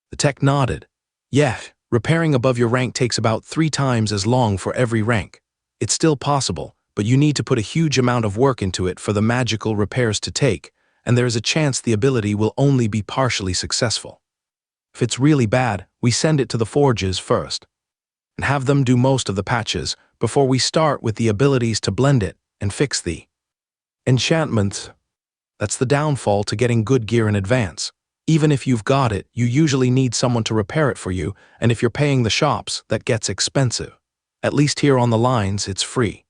The tech nodded. Yeah, repairing above your rank takes about 3 times as long for every rank. It's still possible, but you need to put a huge amount of work into it for the magical repairs to take, and there is a chance the ability will only be partially successful. If it's really bad, we send it to the forges first, and have them do most of the patches before we start with the abilities to blend it and fix the enchantments. That's the downfall to getting good gear in advance. Even if you've got it, you usually need someone to repair it for you, and if you're paying the shops, that gets expensive. At least here on the lines, it's free.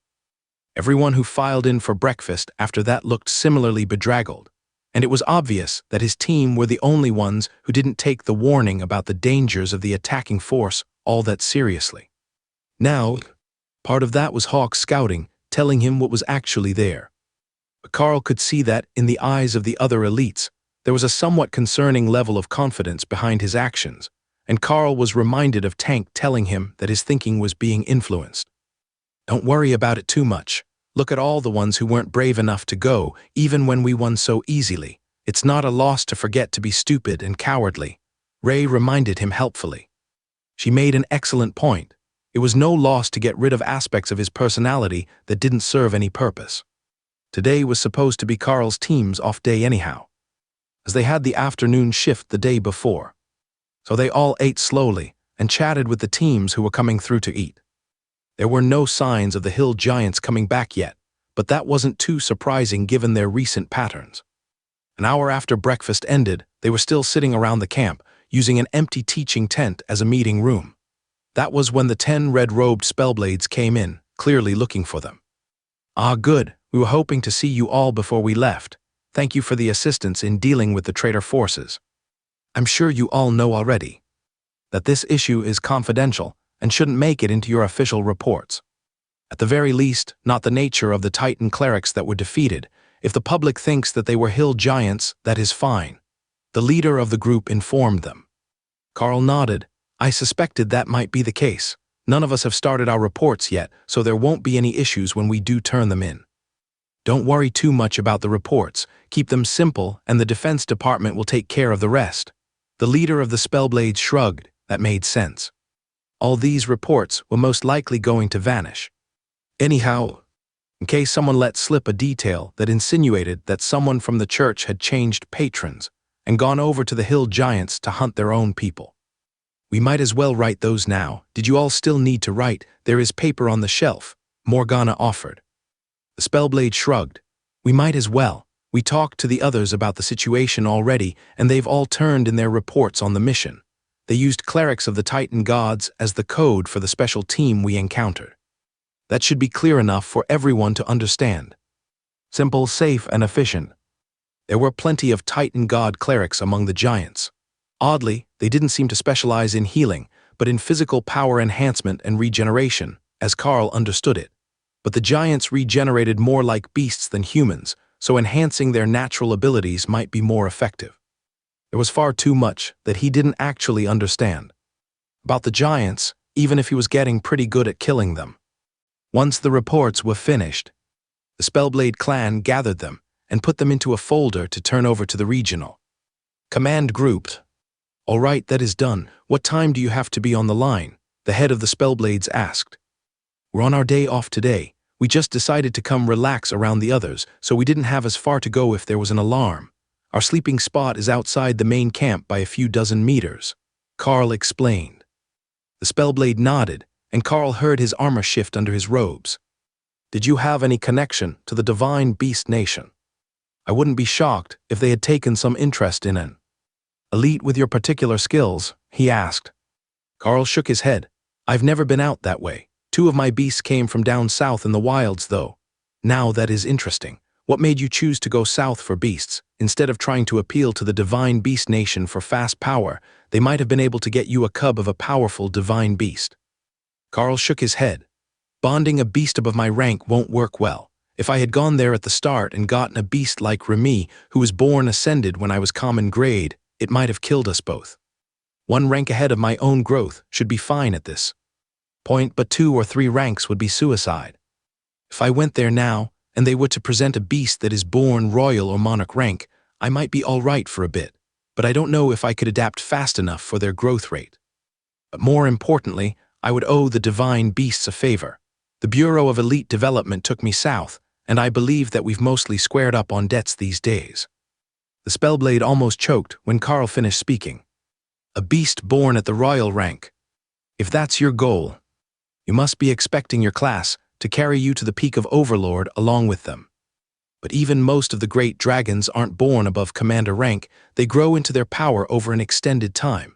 Everyone who filed in for breakfast after that looked similarly bedraggled, and it was obvious that his team were the only ones who didn't take the warning about the dangers of the attacking force all that seriously. Now, part of that was Hawk scouting, telling him what was actually there. But Carl could see that, in the eyes of the other elites, there was a somewhat concerning level of confidence behind his actions, and Carl was reminded of Tank telling him that his thinking was being influenced. Don't worry about it too much. Look at all the ones who weren't brave enough to go, even when we won so easily. It's not a loss to forget to be stupid and cowardly. Ray reminded him helpfully. She made an excellent point. It was no loss to get rid of aspects of his personality that didn't serve any purpose. Today was supposed to be Carl's team's off day anyhow, as they had the afternoon shift the day before. So they all ate slowly and chatted with the teams who were coming through to eat. There were no signs of the hill giants coming back yet, but that wasn't too surprising given their recent patterns. An hour after breakfast ended, they were still sitting around the camp, using an empty teaching tent as a meeting room. That was when the 10 red-robed spellblades came in, clearly looking for them. Ah, good. We were hoping to see you all before we left. Thank you for the assistance in dealing with the traitor forces. I'm sure you all know already that this issue is confidential and shouldn't make it into your official reports. At the very least, not the nature of the Titan clerics that were defeated. If the public thinks that they were hill giants, that is fine. The leader of the group informed them. Carl nodded. I suspected that might be the case. None of us have started our reports yet, so there won't be any issues when we do turn them in. Don't worry too much about the reports. Keep them simple, and the Defense Department will take care of the rest. The leader of the Spellblades shrugged. That made sense. All these reports were most likely going to vanish. Anyhow, in case someone let slip a detail that insinuated that someone from the church had changed patrons and gone over to the hill giants to hunt their own people. We might as well write those now. Did you all still need to write? There is paper on the shelf, Morgana offered. The Spellblade shrugged. We might as well. We talked to the others about the situation already, and they've all turned in their reports on the mission. They used clerics of the Titan gods as the code for the special team we encountered. That should be clear enough for everyone to understand. Simple, safe, and efficient. There were plenty of Titan god clerics among the giants. Oddly, they didn't seem to specialize in healing, but in physical power enhancement and regeneration, as Carl understood it. But the giants regenerated more like beasts than humans, so enhancing their natural abilities might be more effective. There was far too much that he didn't actually understand about the giants, even if he was getting pretty good at killing them. Once the reports were finished, the Spellblade clan gathered them and put them into a folder to turn over to the regional command group. All right, that is done. What time do you have to be on the line? The head of the Spellblades asked. We're on our day off today. We just decided to come relax around the others, so we didn't have as far to go if there was an alarm. Our sleeping spot is outside the main camp by a few dozen meters, Carl explained. The Spellblade nodded, and Carl heard his armor shift under his robes. Did you have any connection to the Divine Beast Nation? I wouldn't be shocked if they had taken some interest in an elite with your particular skills, he asked. Carl shook his head. I've never been out that way. 2 of my beasts came from down south in the wilds, though. Now that is interesting. What made you choose to go south for beasts? Instead of trying to appeal to the Divine Beast Nation for fast power, they might have been able to get you a cub of a powerful divine beast. Carl shook his head. Bonding a beast above my rank won't work well. If I had gone there at the start and gotten a beast like Remy, who was born ascended when I was common grade, it might have killed us both. 1 rank ahead of my own growth should be fine at this point, but 2 or 3 ranks would be suicide. If I went there now, and they were to present a beast that is born royal or monarch rank, I might be all right for a bit, but I don't know if I could adapt fast enough for their growth rate. But more importantly, I would owe the divine beasts a favor. The Bureau of Elite Development took me south, and I believe that we've mostly squared up on debts these days. The Spellblade almost choked when Carl finished speaking. A beast born at the royal rank. If that's your goal, you must be expecting your class to carry you to the peak of Overlord along with them. But even most of the great dragons aren't born above commander rank, they grow into their power over an extended time.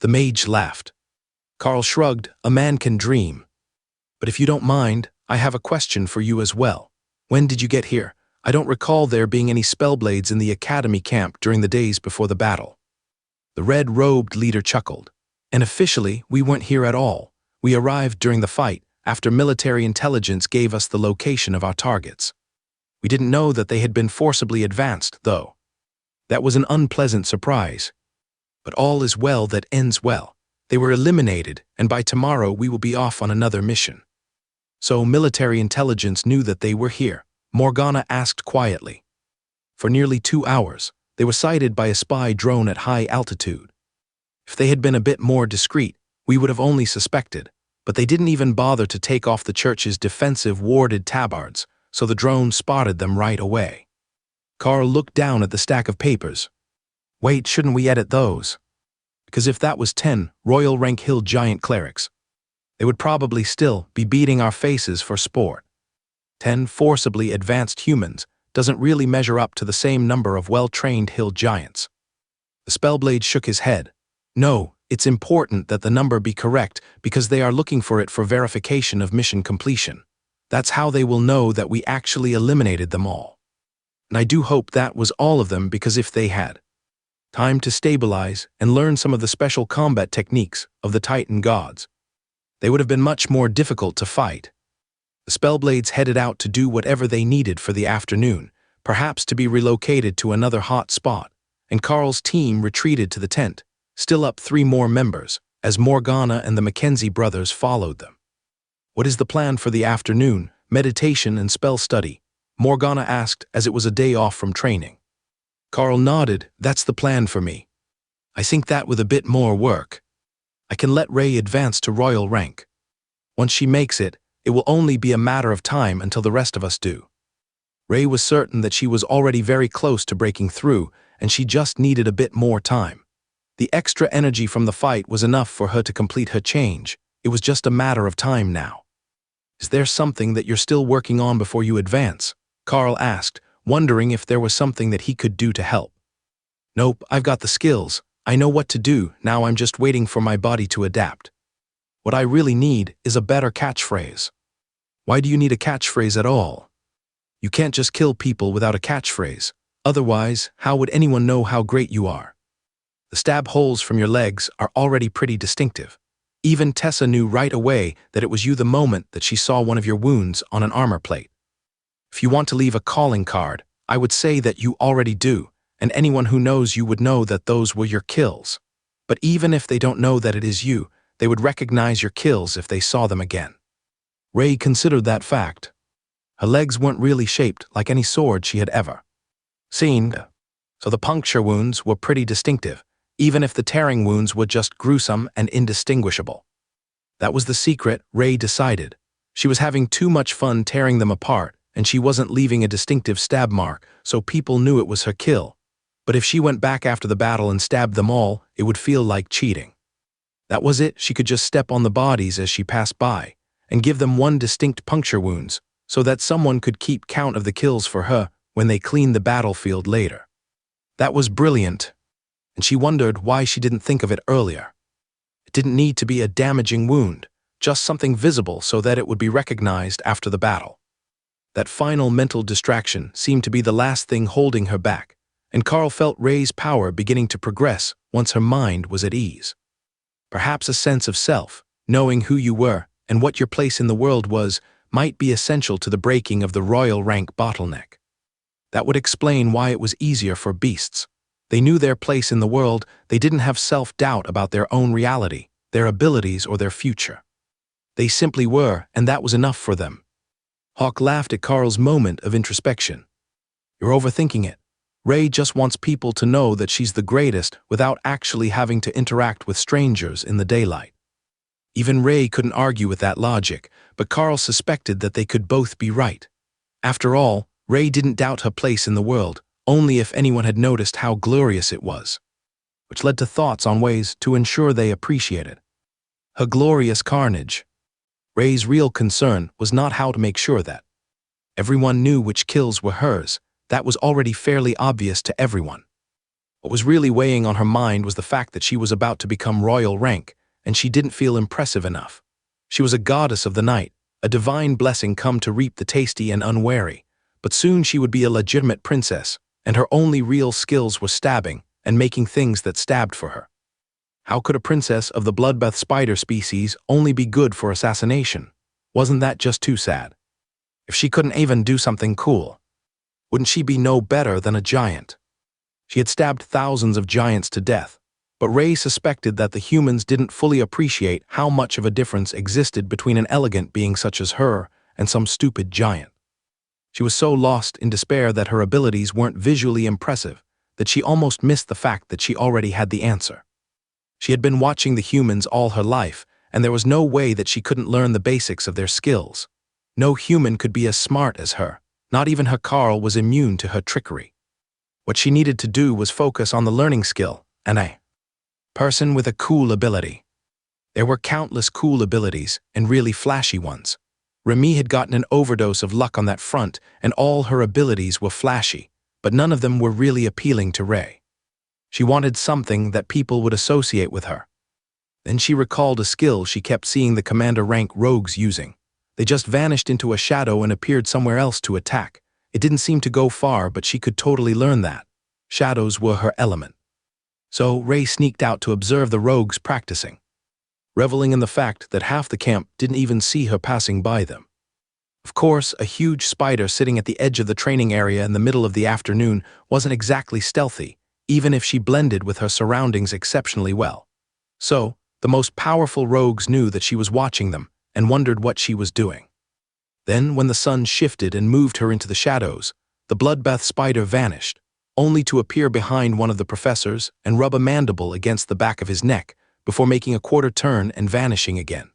The mage laughed. Carl shrugged. A man can dream. But if you don't mind, I have a question for you as well. When did you get here? I don't recall there being any Spellblades in the academy camp during the days before the battle. The red-robed leader chuckled. And officially, we weren't here at all. We arrived during the fight, after military intelligence gave us the location of our targets. We didn't know that they had been forcibly advanced, though. That was an unpleasant surprise. But all is well that ends well. They were eliminated, and by tomorrow we will be off on another mission. So military intelligence knew that they were here, Morgana asked quietly. For nearly 2 hours, they were sighted by a spy drone at high altitude. If they had been a bit more discreet, we would have only suspected, but they didn't even bother to take off the church's defensive warded tabards, so the drone spotted them right away. Carl looked down at the stack of papers. Wait, shouldn't we edit those? Because if that was 10 Royal Rank Hill Giant Clerics, they would probably still be beating our faces for sport. 10 forcibly advanced humans doesn't really measure up to the same number of well-trained hill giants. The Spellblade shook his head. No, it's important that the number be correct because they are looking for it for verification of mission completion. That's how they will know that we actually eliminated them all. And I do hope that was all of them, because if they had time to stabilize and learn some of the special combat techniques of the Titan gods, they would have been much more difficult to fight. The Spellblades headed out to do whatever they needed for the afternoon, perhaps to be relocated to another hot spot, and Carl's team retreated to the tent, still up 3 more members, as Morgana and the Mackenzie brothers followed them. What is the plan for the afternoon, meditation and spell study? Morgana asked, as it was a day off from training. Carl nodded. That's the plan for me. I think that with a bit more work, I can let Ray advance to royal rank. Once she makes it, it will only be a matter of time until the rest of us do. Ray was certain that she was already very close to breaking through, and she just needed a bit more time. The extra energy from the fight was enough for her to complete her change. It was just a matter of time now. Is there something that you're still working on before you advance? Carl asked, wondering if there was something that he could do to help. Nope, I've got the skills. I know what to do, now I'm just waiting for my body to adapt. What I really need is a better catchphrase. Why do you need a catchphrase at all? You can't just kill people without a catchphrase. Otherwise, how would anyone know how great you are? The stab holes from your legs are already pretty distinctive. Even Tessa knew right away that it was you the moment that she saw one of your wounds on an armor plate. If you want to leave a calling card, I would say that you already do, and anyone who knows you would know that those were your kills. But even if they don't know that it is you, they would recognize your kills if they saw them again. Ray considered that fact. Her legs weren't really shaped like any sword she had ever seen, so the puncture wounds were pretty distinctive, even if the tearing wounds were just gruesome and indistinguishable. That was the secret, Ray decided. She was having too much fun tearing them apart, and she wasn't leaving a distinctive stab mark, so people knew it was her kill. But if she went back after the battle and stabbed them all, it would feel like cheating. That was it, she could just step on the bodies as she passed by, and give them one distinct puncture wounds, so that someone could keep count of the kills for her when they cleaned the battlefield later. That was brilliant, and she wondered why she didn't think of it earlier. It didn't need to be a damaging wound, just something visible so that it would be recognized after the battle. That final mental distraction seemed to be the last thing holding her back, and Carl felt Ray's power beginning to progress once her mind was at ease. Perhaps a sense of self, knowing who you were and what your place in the world was, might be essential to the breaking of the royal rank bottleneck. That would explain why it was easier for beasts. They knew their place in the world, they didn't have self-doubt about their own reality, their abilities, or their future. They simply were, and that was enough for them. Hawk laughed at Carl's moment of introspection. You're overthinking it. Ray just wants people to know that she's the greatest without actually having to interact with strangers in the daylight. Even Ray couldn't argue with that logic, but Carl suspected that they could both be right. After all, Ray didn't doubt her place in the world, only if anyone had noticed how glorious it was, which led to thoughts on ways to ensure they appreciated her glorious carnage. Ray's real concern was not how to make sure that everyone knew which kills were hers. That was already fairly obvious to everyone. What was really weighing on her mind was the fact that she was about to become royal rank, and she didn't feel impressive enough. She was a goddess of the night, a divine blessing come to reap the tasty and unwary, but soon she would be a legitimate princess, and her only real skills were stabbing and making things that stabbed for her. How could a princess of the bloodbath spider species only be good for assassination? Wasn't that just too sad? If she couldn't even do something cool, wouldn't she be no better than a giant? She had stabbed thousands of giants to death, but Ray suspected that the humans didn't fully appreciate how much of a difference existed between an elegant being such as her and some stupid giant. She was so lost in despair that her abilities weren't visually impressive that she almost missed the fact that she already had the answer. She had been watching the humans all her life, and there was no way that she couldn't learn the basics of their skills. No human could be as smart as her. Not even her Carl was immune to her trickery. What she needed to do was focus on the learning skill, and a person with a cool ability. There were countless cool abilities, and really flashy ones. Remy had gotten an overdose of luck on that front, and all her abilities were flashy, but none of them were really appealing to Ray. She wanted something that people would associate with her. Then she recalled a skill she kept seeing the commander rank rogues using. They just vanished into a shadow and appeared somewhere else to attack. It didn't seem to go far, but she could totally learn that. Shadows were her element. So Ray sneaked out to observe the rogues practicing, reveling in the fact that half the camp didn't even see her passing by them. Of course, a huge spider sitting at the edge of the training area in the middle of the afternoon wasn't exactly stealthy, even if she blended with her surroundings exceptionally well. So, the most powerful rogues knew that she was watching them and wondered what she was doing. Then, when the sun shifted and moved her into the shadows, the bloodbath spider vanished, only to appear behind one of the professors and rub a mandible against the back of his neck before making a quarter turn and vanishing again.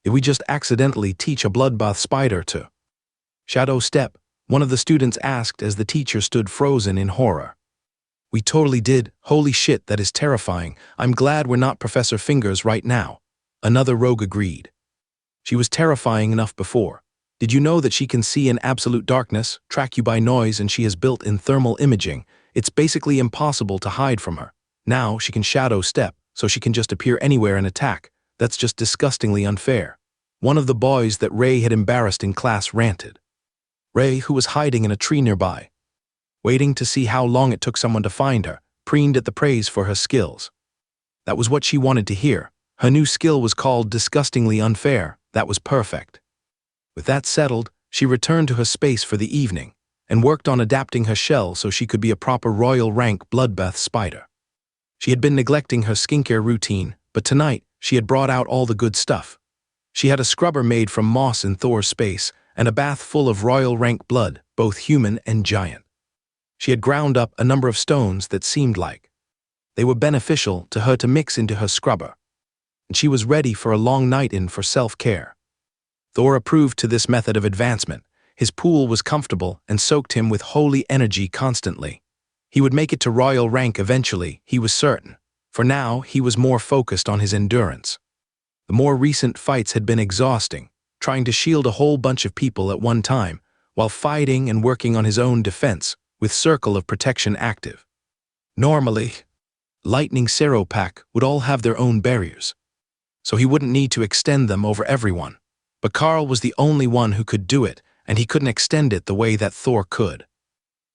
Did we just accidentally teach a bloodbath spider to shadow step? One of the students asked as the teacher stood frozen in horror. We totally did. Holy shit, that is terrifying. I'm glad we're not Professor Fingers right now. Another rogue agreed. She was terrifying enough before. Did you know that she can see in absolute darkness, track you by noise, and she has built-in thermal imaging? It's basically impossible to hide from her. Now she can shadow step, so she can just appear anywhere and attack. That's just disgustingly unfair. One of the boys that Ray had embarrassed in class ranted. Ray, who was hiding in a tree nearby, waiting to see how long it took someone to find her, preened at the praise for her skills. That was what she wanted to hear. Her new skill was called disgustingly unfair. That was perfect. With that settled, she returned to her space for the evening and worked on adapting her shell so she could be a proper royal rank bloodbath spider. She had been neglecting her skincare routine, but tonight she had brought out all the good stuff. She had a scrubber made from moss in Thor's space and a bath full of royal rank blood, both human and giant. She had ground up a number of stones that seemed like they were beneficial to her to mix into her scrubber, and she was ready for a long night in for self-care. Thor approved to this method of advancement. His pool was comfortable and soaked him with holy energy constantly. He would make it to royal rank eventually, he was certain. For now, he was more focused on his endurance. The more recent fights had been exhausting, trying to shield a whole bunch of people at one time, while fighting and working on his own defense, with Circle of Protection active. Normally, Lightning Sero Pack would all have their own barriers, so he wouldn't need to extend them over everyone. But Carl was the only one who could do it, and he couldn't extend it the way that Thor could.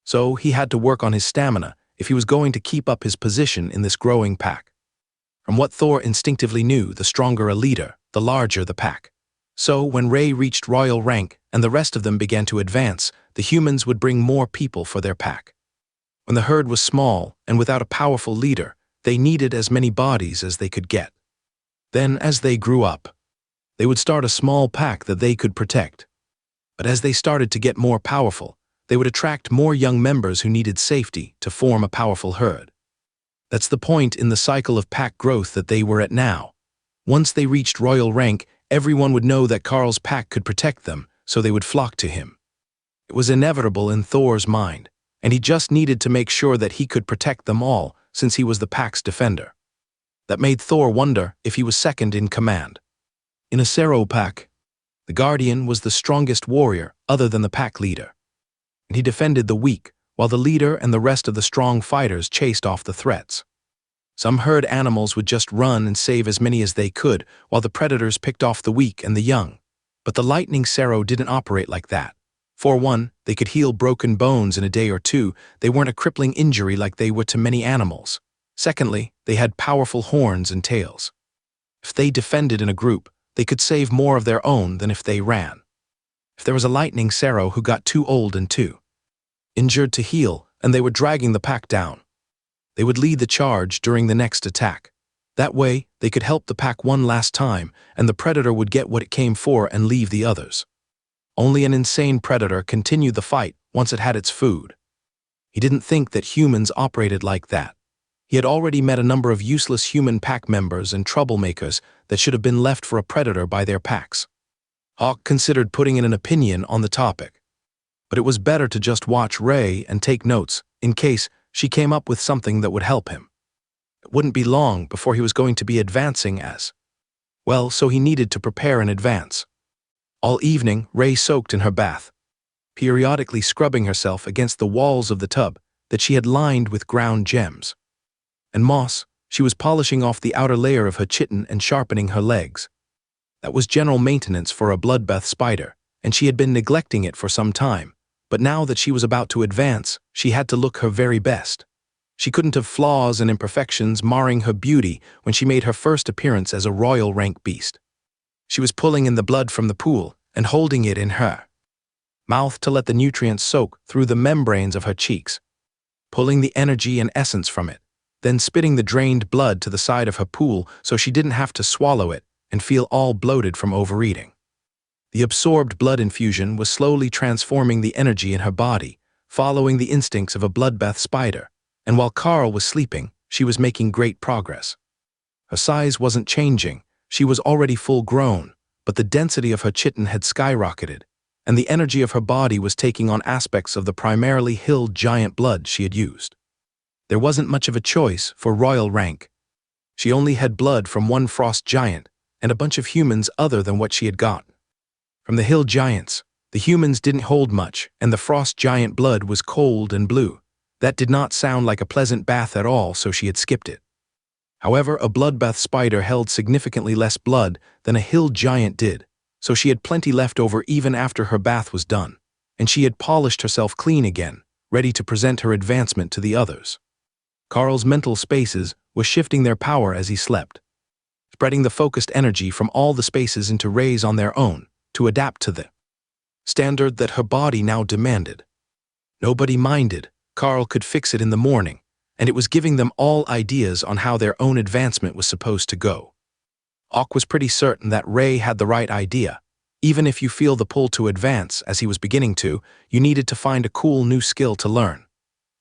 So he had to work on his stamina if he was going to keep up his position in this growing pack. From what Thor instinctively knew, the stronger a leader, the larger the pack. So when Ray reached royal rank and the rest of them began to advance, the humans would bring more people for their pack. When the herd was small and without a powerful leader, they needed as many bodies as they could get. Then, as they grew up, they would start a small pack that they could protect. But as they started to get more powerful, they would attract more young members who needed safety to form a powerful herd. That's the point in the cycle of pack growth that they were at now. Once they reached royal rank, everyone would know that Carl's pack could protect them, so they would flock to him. It was inevitable in Thor's mind, and he just needed to make sure that he could protect them all, since he was the pack's defender. That made Thor wonder if he was second in command. In a Sero pack, the Guardian was the strongest warrior other than the pack leader, and he defended the weak, while the leader and the rest of the strong fighters chased off the threats. Some herd animals would just run and save as many as they could, while the predators picked off the weak and the young. But the Lightning Sero didn't operate like that. For one, they could heal broken bones in a day or two. They weren't a crippling injury like they were to many animals. Secondly, they had powerful horns and tails. If they defended in a group, they could save more of their own than if they ran. If there was a Lightning Sero who got too old and too injured to heal, and they were dragging the pack down, they would lead the charge during the next attack. That way, they could help the pack one last time, and the predator would get what it came for and leave the others. Only an insane predator continued the fight once it had its food. He didn't think that humans operated like that. He had already met a number of useless human pack members and troublemakers that should have been left for a predator by their packs. Hawk considered putting in an opinion on the topic, but it was better to just watch Ray and take notes in case she came up with something that would help him. It wouldn't be long before he was going to be advancing as well, so he needed to prepare in advance. All evening, Ray soaked in her bath, periodically scrubbing herself against the walls of the tub that she had lined with ground gems and moss. She was polishing off the outer layer of her chitin and sharpening her legs. That was general maintenance for a bloodbath spider, and she had been neglecting it for some time, but now that she was about to advance, she had to look her very best. She couldn't have flaws and imperfections marring her beauty when she made her first appearance as a royal rank beast. She was pulling in the blood from the pool and holding it in her mouth to let the nutrients soak through the membranes of her cheeks, pulling the energy and essence from it, then spitting the drained blood to the side of her pool so she didn't have to swallow it and feel all bloated from overeating. The absorbed blood infusion was slowly transforming the energy in her body, following the instincts of a bloodbath spider, and while Carl was sleeping, she was making great progress. Her size wasn't changing, she was already full-grown, but the density of her chitin had skyrocketed, and the energy of her body was taking on aspects of the primarily hill giant blood she had used. There wasn't much of a choice for royal rank. She only had blood from one frost giant and a bunch of humans other than what she had gotten. From the hill giants, the humans didn't hold much, and the frost giant blood was cold and blue. That did not sound like a pleasant bath at all, so she had skipped it. However, a bloodbath spider held significantly less blood than a hill giant did, so she had plenty left over even after her bath was done, and she had polished herself clean again, ready to present her advancement to the others. Carl's mental spaces were shifting their power as he slept, spreading the focused energy from all the spaces into rays on their own to adapt to the standard that her body now demanded. Nobody minded. Carl could fix it in the morning, and it was giving them all ideas on how their own advancement was supposed to go. Hawk was pretty certain that Ray had the right idea. Even if you feel the pull to advance, as he was beginning to, you needed to find a cool new skill to learn.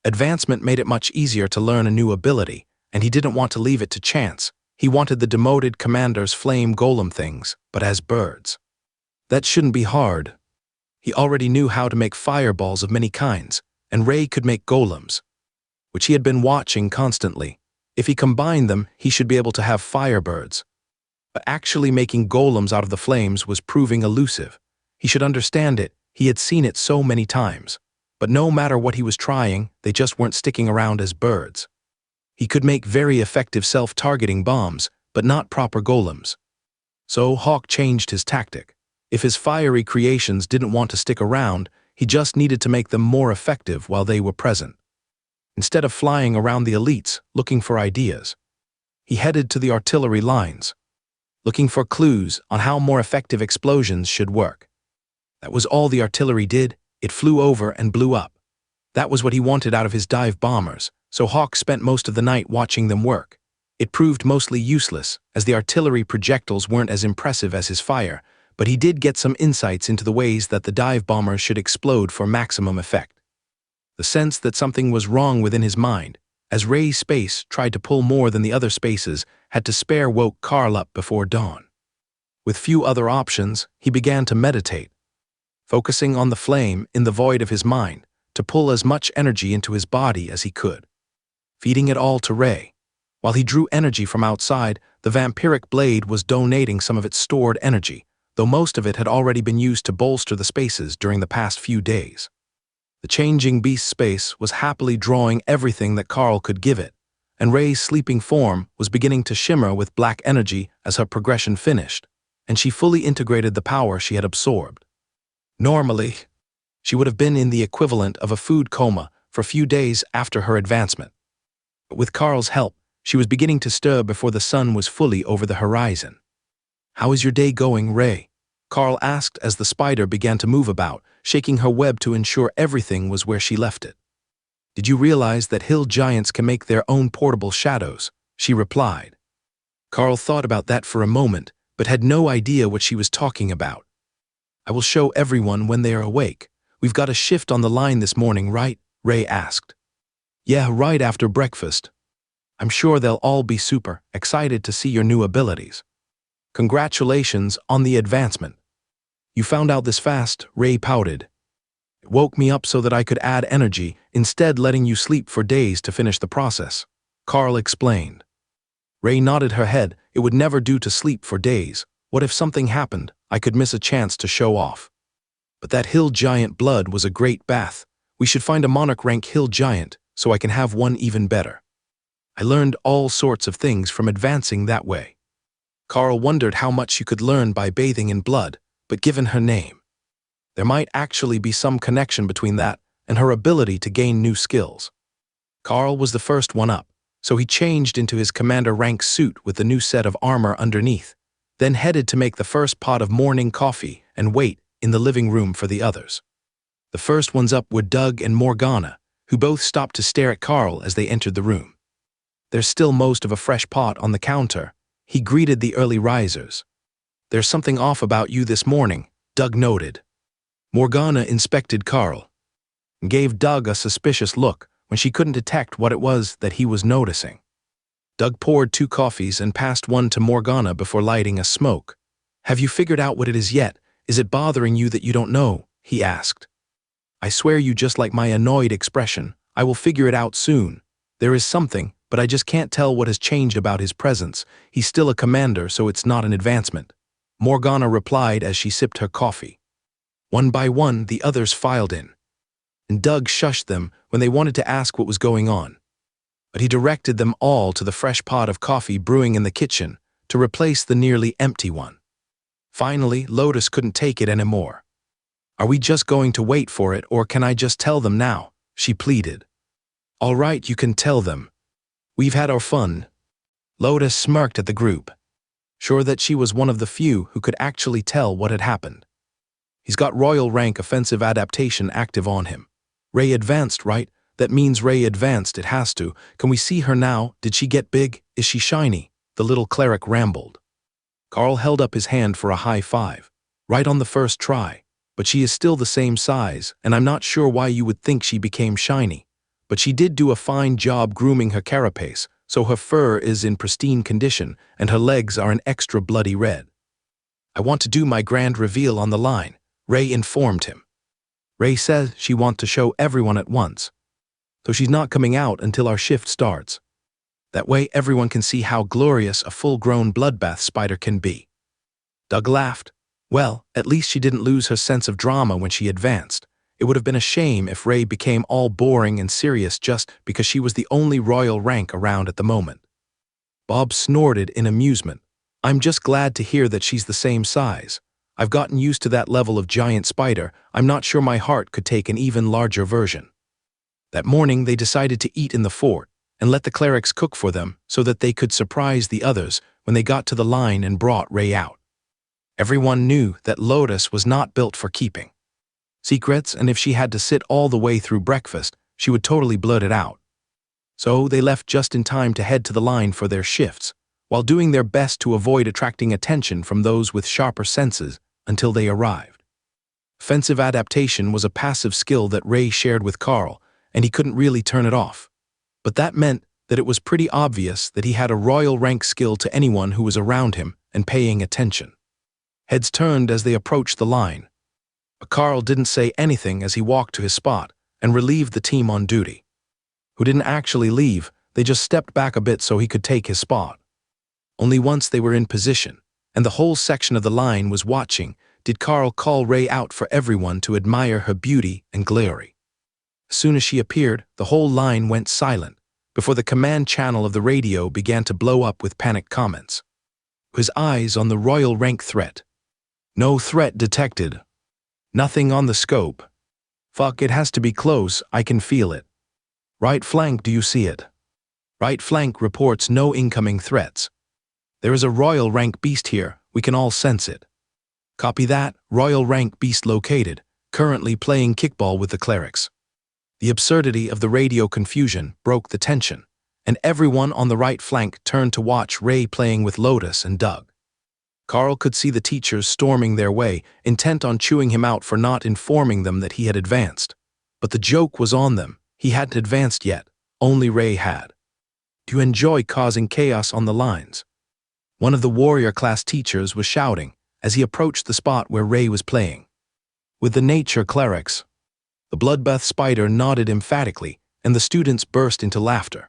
Advancement made it much easier to learn a new ability, and he didn't want to leave it to chance. He wanted the demoted commander's flame golem things, but as birds. That shouldn't be hard. He already knew how to make fireballs of many kinds, and Ray could make golems, which he had been watching constantly. If he combined them, he should be able to have firebirds. But actually making golems out of the flames was proving elusive. He should understand it. He had seen it so many times. But no matter what he was trying, they just weren't sticking around as birds. He could make very effective self-targeting bombs, but not proper golems. So Hawk changed his tactic. If his fiery creations didn't want to stick around, he just needed to make them more effective while they were present. Instead of flying around the elites looking for ideas, he headed to the artillery lines, looking for clues on how more effective explosions should work. That was all the artillery did. It flew over and blew up. That was what he wanted out of his dive bombers, so Hawk spent most of the night watching them work. It proved mostly useless, as the artillery projectiles weren't as impressive as his fire, but he did get some insights into the ways that the dive bombers should explode for maximum effect. The sense that something was wrong within his mind, as Ray's space tried to pull more than the other spaces had to spare, woke Carl up before dawn. With few other options, he began to meditate, focusing on the flame in the void of his mind to pull as much energy into his body as he could, feeding it all to Ray. While he drew energy from outside, the vampiric blade was donating some of its stored energy, though most of it had already been used to bolster the spaces during the past few days. The changing beast space was happily drawing everything that Carl could give it, and Ray's sleeping form was beginning to shimmer with black energy as her progression finished, and she fully integrated the power she had absorbed. Normally, she would have been in the equivalent of a food coma for a few days after her advancement. But with Carl's help, she was beginning to stir before the sun was fully over the horizon. "How is your day going, Ray?" Carl asked as the spider began to move about, shaking her web to ensure everything was where she left it. "Did you realize that hill giants can make their own portable shadows?" she replied. Carl thought about that for a moment, but had no idea what she was talking about. "I will show everyone when they are awake. We've got a shift on the line this morning, right?" Ray asked. "Yeah, right after breakfast. I'm sure they'll all be super excited to see your new abilities. Congratulations on the advancement." "You found out this fast," Ray pouted. "It woke me up so that I could add energy, instead letting you sleep for days to finish the process," Carl explained. Ray nodded her head. "It would never do to sleep for days. What if something happened? I could miss a chance to show off. But that hill giant blood was a great bath. We should find a monarch rank hill giant, so I can have one even better. I learned all sorts of things from advancing that way." Carl wondered how much she could learn by bathing in blood, but given her name, there might actually be some connection between that and her ability to gain new skills. Carl was the first one up, so he changed into his commander rank suit with the new set of armor underneath, then headed to make the first pot of morning coffee and wait in the living room for the others. The first ones up were Doug and Morgana, who both stopped to stare at Carl as they entered the room. "There's still most of a fresh pot on the counter," he greeted the early risers. "There's something off about you this morning," Doug noted. Morgana inspected Carl and gave Doug a suspicious look when she couldn't detect what it was that he was noticing. Doug poured 2 coffees and passed one to Morgana before lighting a smoke. "Have you figured out what it is yet? Is it bothering you that you don't know?" he asked. "I swear you just like my annoyed expression. I will figure it out soon. There is something, but I just can't tell what has changed about his presence. He's still a commander, so it's not an advancement," Morgana replied as she sipped her coffee. One by one, the others filed in, and Doug shushed them when they wanted to ask what was going on. But he directed them all to the fresh pot of coffee brewing in the kitchen to replace the nearly empty one. Finally, Lotus couldn't take it anymore. "Are we just going to wait for it, or can I just tell them now?" she pleaded. "All right, you can tell them. We've had our fun." Lotus smirked at the group, sure that she was one of the few who could actually tell what had happened. "He's got royal rank offensive adaptation active on him. Ray advanced, right? That means Ray advanced, it has to. Can we see her now? Did she get big? Is she shiny?" the little cleric rambled. Carl held up his hand for a high five. "Right on the first try. But she is still the same size, and I'm not sure why you would think she became shiny. But she did do a fine job grooming her carapace, so her fur is in pristine condition, and her legs are an extra bloody red. I want to do my grand reveal on the line," Ray informed him. "Ray says she wants to show everyone at once, so she's not coming out until our shift starts. That way everyone can see how glorious a full-grown bloodbath spider can be." Doug laughed. Well, at least she didn't lose her sense of drama when she advanced. It would have been a shame if Ray became all boring and serious just because she was the only royal rank around at the moment. Bob snorted in amusement. "I'm just glad to hear that she's the same size. I've gotten used to that level of giant spider. I'm not sure my heart could take an even larger version." That morning they decided to eat in the fort and let the clerics cook for them so that they could surprise the others when they got to the line and brought Ray out. Everyone knew that Lotus was not built for keeping secrets, and if she had to sit all the way through breakfast, she would totally blurt it out. So they left just in time to head to the line for their shifts, while doing their best to avoid attracting attention from those with sharper senses until they arrived. Offensive adaptation was a passive skill that Ray shared with Carl, and he couldn't really turn it off. But that meant that it was pretty obvious that he had a royal rank skill to anyone who was around him and paying attention. Heads turned as they approached the line. But Carl didn't say anything as he walked to his spot and relieved the team on duty, who didn't actually leave. They just stepped back a bit so he could take his spot. Only once they were in position, and the whole section of the line was watching, did Carl call Ray out for everyone to admire her beauty and glory. As soon as she appeared, the whole line went silent before the command channel of the radio began to blow up with panicked comments. His eyes on the royal rank threat. "No threat detected. Nothing on the scope. Fuck, it has to be close, I can feel it. Right flank, do you see it? Right flank reports no incoming threats. There is a royal rank beast here, we can all sense it. Copy that, royal rank beast located, currently playing kickball with the clerics." The absurdity of the radio confusion broke the tension, and everyone on the right flank turned to watch Ray playing with Lotus and Doug. Carl could see the teachers storming their way, intent on chewing him out for not informing them that he had advanced. But the joke was on them. He hadn't advanced yet. Only Ray had. "Do you enjoy causing chaos on the lines?" One of the warrior class teachers was shouting as he approached the spot where Ray was playing with the nature clerics. The bloodbath spider nodded emphatically, and the students burst into laughter.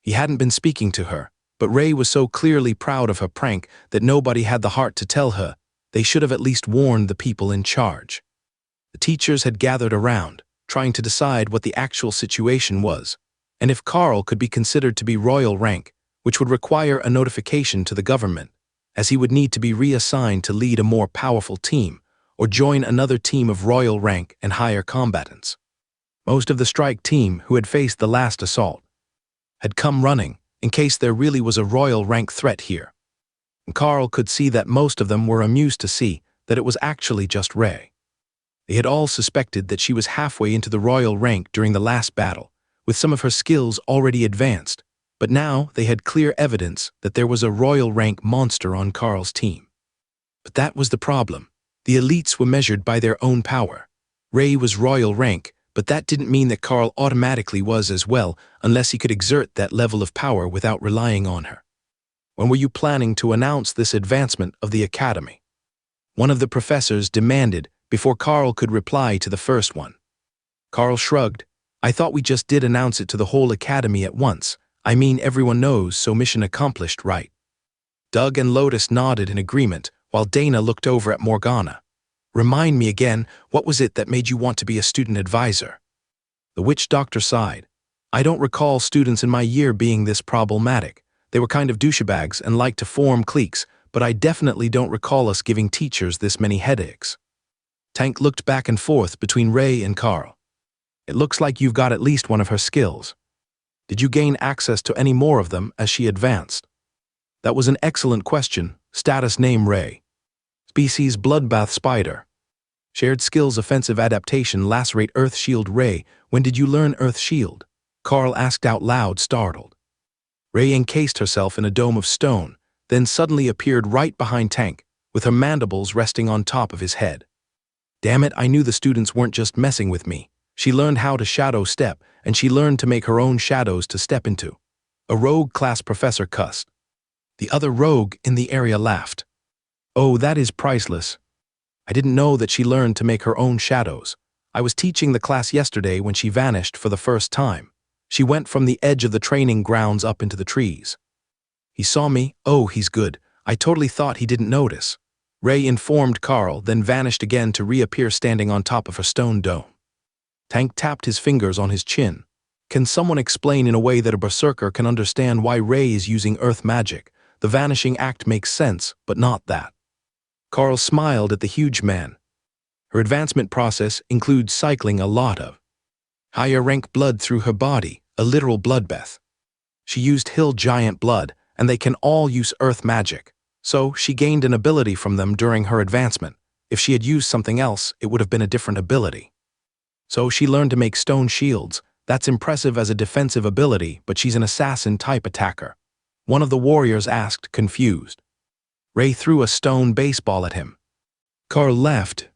He hadn't been speaking to her, but Ray was so clearly proud of her prank that nobody had the heart to tell her. They should have at least warned the people in charge. The teachers had gathered around, trying to decide what the actual situation was, and if Carl could be considered to be royal rank, which would require a notification to the government, as he would need to be reassigned to lead a more powerful team, or join another team of royal rank and higher combatants. Most of the strike team who had faced the last assault had come running, in case there really was a royal rank threat here. And Carl could see that most of them were amused to see that it was actually just Ray. They had all suspected that she was halfway into the royal rank during the last battle, with some of her skills already advanced, but now they had clear evidence that there was a royal rank monster on Carl's team. But that was the problem. The elites were measured by their own power. Ray was royal rank, But that didn't mean that Carl automatically was as well, unless he could exert that level of power without relying on her. When were you planning to announce this advancement of the academy? One of the professors demanded before Carl could reply to the first one. Carl shrugged. I thought we just did announce it to the whole academy at once. I mean, everyone knows, so mission accomplished, right? Doug and Lotus nodded in agreement, while Dana looked over at Morgana. Remind me again, what was it that made you want to be a student advisor? The witch doctor sighed. I don't recall students in my year being this problematic. They were kind of douchebags and liked to form cliques, but I definitely don't recall us giving teachers this many headaches. Tank looked back and forth between Ray and Carl. It looks like you've got at least one of her skills. Did you gain access to any more of them as she advanced? That was an excellent question. Status name Ray. Species bloodbath spider. Shared skills offensive adaptation lacerate earth shield Ray. When did you learn earth shield? Carl asked out loud, startled. Ray encased herself in a dome of stone, then suddenly appeared right behind Tank, with her mandibles resting on top of his head. Damn it, I knew the students weren't just messing with me. She learned how to shadow step, and she learned to make her own shadows to step into. A rogue class professor cussed. The other rogue in the area laughed. Oh, that is priceless. I didn't know that she learned to make her own shadows. I was teaching the class yesterday when she vanished for the first time. She went from the edge of the training grounds up into the trees. He saw me. Oh, he's good. I totally thought he didn't notice. Ray informed Carl, then vanished again to reappear standing on top of her stone dome. Tank tapped his fingers on his chin. Can someone explain in a way that a berserker can understand why Ray is using earth magic? The vanishing act makes sense, but not that. Carl smiled at the huge man. Her advancement process includes cycling a lot of higher rank blood through her body, a literal bloodbath. She used hill giant blood, and they can all use earth magic, so she gained an ability from them during her advancement. If she had used something else, it would have been a different ability. So she learned to make stone shields. That's impressive as a defensive ability, but she's an assassin-type attacker. One of the warriors asked, confused. Ray threw a stone baseball at him. Carl laughed.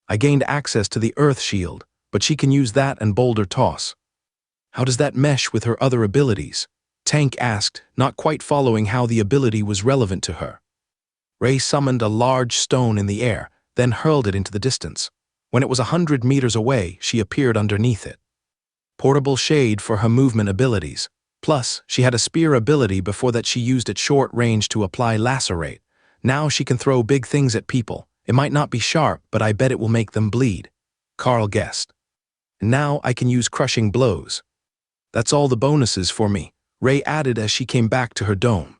I gained access to the earth shield, but she can use that and boulder toss. How does that mesh with her other abilities? Tank asked, not quite following how the ability was relevant to her. Ray summoned a large stone in the air, then hurled it into the distance. When it was 100 meters away, she appeared underneath it. Portable shade for her movement abilities. Plus, she had a spear ability before that she used at short range to apply lacerate. Now she can throw big things at people. It might not be sharp, but I bet it will make them bleed. Carl guessed. Now I can use crushing blows. That's all the bonuses for me, Ray added as she came back to her dome.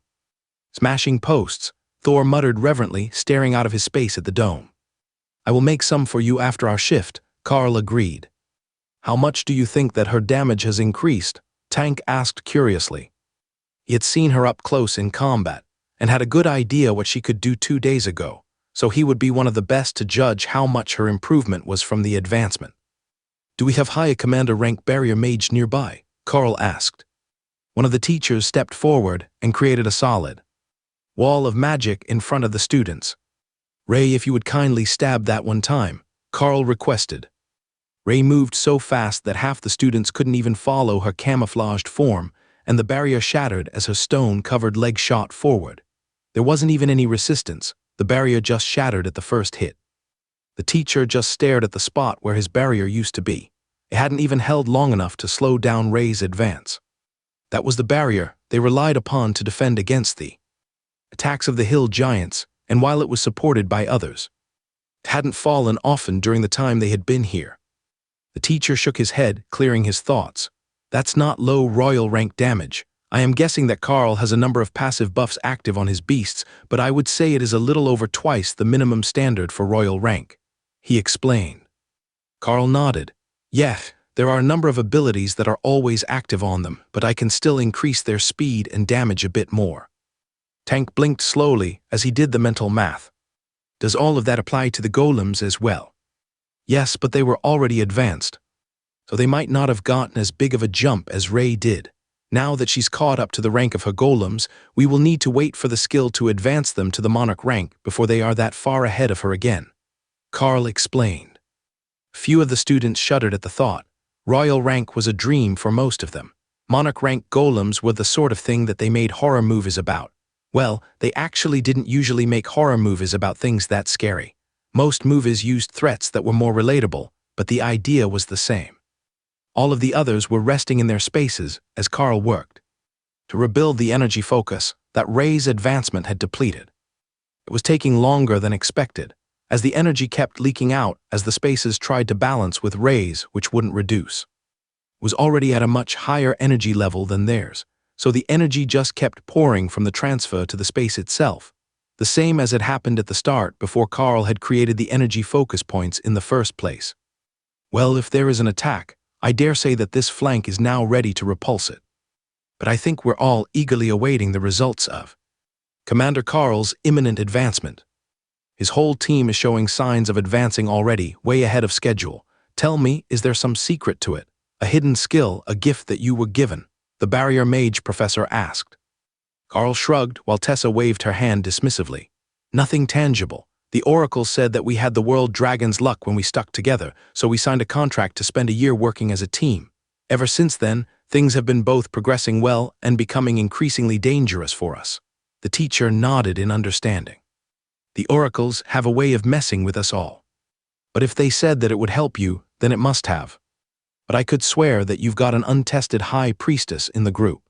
Smashing posts, Thor muttered reverently, staring out of his space at the dome. I will make some for you after our shift, Carl agreed. How much do you think that her damage has increased? Tank asked curiously. He had seen her up close in combat, and had a good idea what she could do 2 days ago, so he would be one of the best to judge how much her improvement was from the advancement. Do we have high commander rank barrier mage nearby? Carl asked. One of the teachers stepped forward and created a solid wall of magic in front of the students. Ray, if you would kindly stab that one time, Carl requested. Ray moved so fast that half the students couldn't even follow her camouflaged form, and the barrier shattered as her stone-covered leg shot forward. There wasn't even any resistance. The barrier just shattered at the first hit. The teacher just stared at the spot where his barrier used to be. It hadn't even held long enough to slow down Ray's advance. That was the barrier they relied upon to defend against the attacks of the hill giants, and while it was supported by others, it hadn't fallen often during the time they had been here. The teacher shook his head, clearing his thoughts. That's not low royal rank damage. I am guessing that Carl has a number of passive buffs active on his beasts, but I would say it is a little over twice the minimum standard for royal rank. He explained. Carl nodded. Yeah, there are a number of abilities that are always active on them, but I can still increase their speed and damage a bit more. Tank blinked slowly as he did the mental math. Does all of that apply to the golems as well? Yes, but they were already advanced, so they might not have gotten as big of a jump as Ray did. Now that she's caught up to the rank of her golems, we will need to wait for the skill to advance them to the monarch rank before they are that far ahead of her again. Carl explained. Few of the students shuddered at the thought. Royal rank was a dream for most of them. Monarch rank golems were the sort of thing that they made horror movies about. Well, they actually didn't usually make horror movies about things that scary. Most movies used threats that were more relatable, but the idea was the same. All of the others were resting in their spaces as Carl worked to rebuild the energy focus that Ray's advancement had depleted. It was taking longer than expected, as the energy kept leaking out as the spaces tried to balance with Ray's, which wouldn't reduce. It was already at a much higher energy level than theirs, so the energy just kept pouring from the transfer to the space itself, the same as had happened at the start before Carl had created the energy focus points in the first place. Well, if there is an attack, I dare say that this flank is now ready to repulse it. But I think we're all eagerly awaiting the results of Commander Carl's imminent advancement. His whole team is showing signs of advancing already, way ahead of schedule. Tell me, is there some secret to it? A hidden skill, a gift that you were given? The barrier mage professor asked. Carl shrugged while Tessa waved her hand dismissively. Nothing tangible. The oracle said that we had the world dragon's luck when we stuck together, so we signed a contract to spend a year working as a team. Ever since then, things have been both progressing well and becoming increasingly dangerous for us. The teacher nodded in understanding. The oracles have a way of messing with us all. But if they said that it would help you, then it must have. But I could swear that you've got an untested high priestess in the group.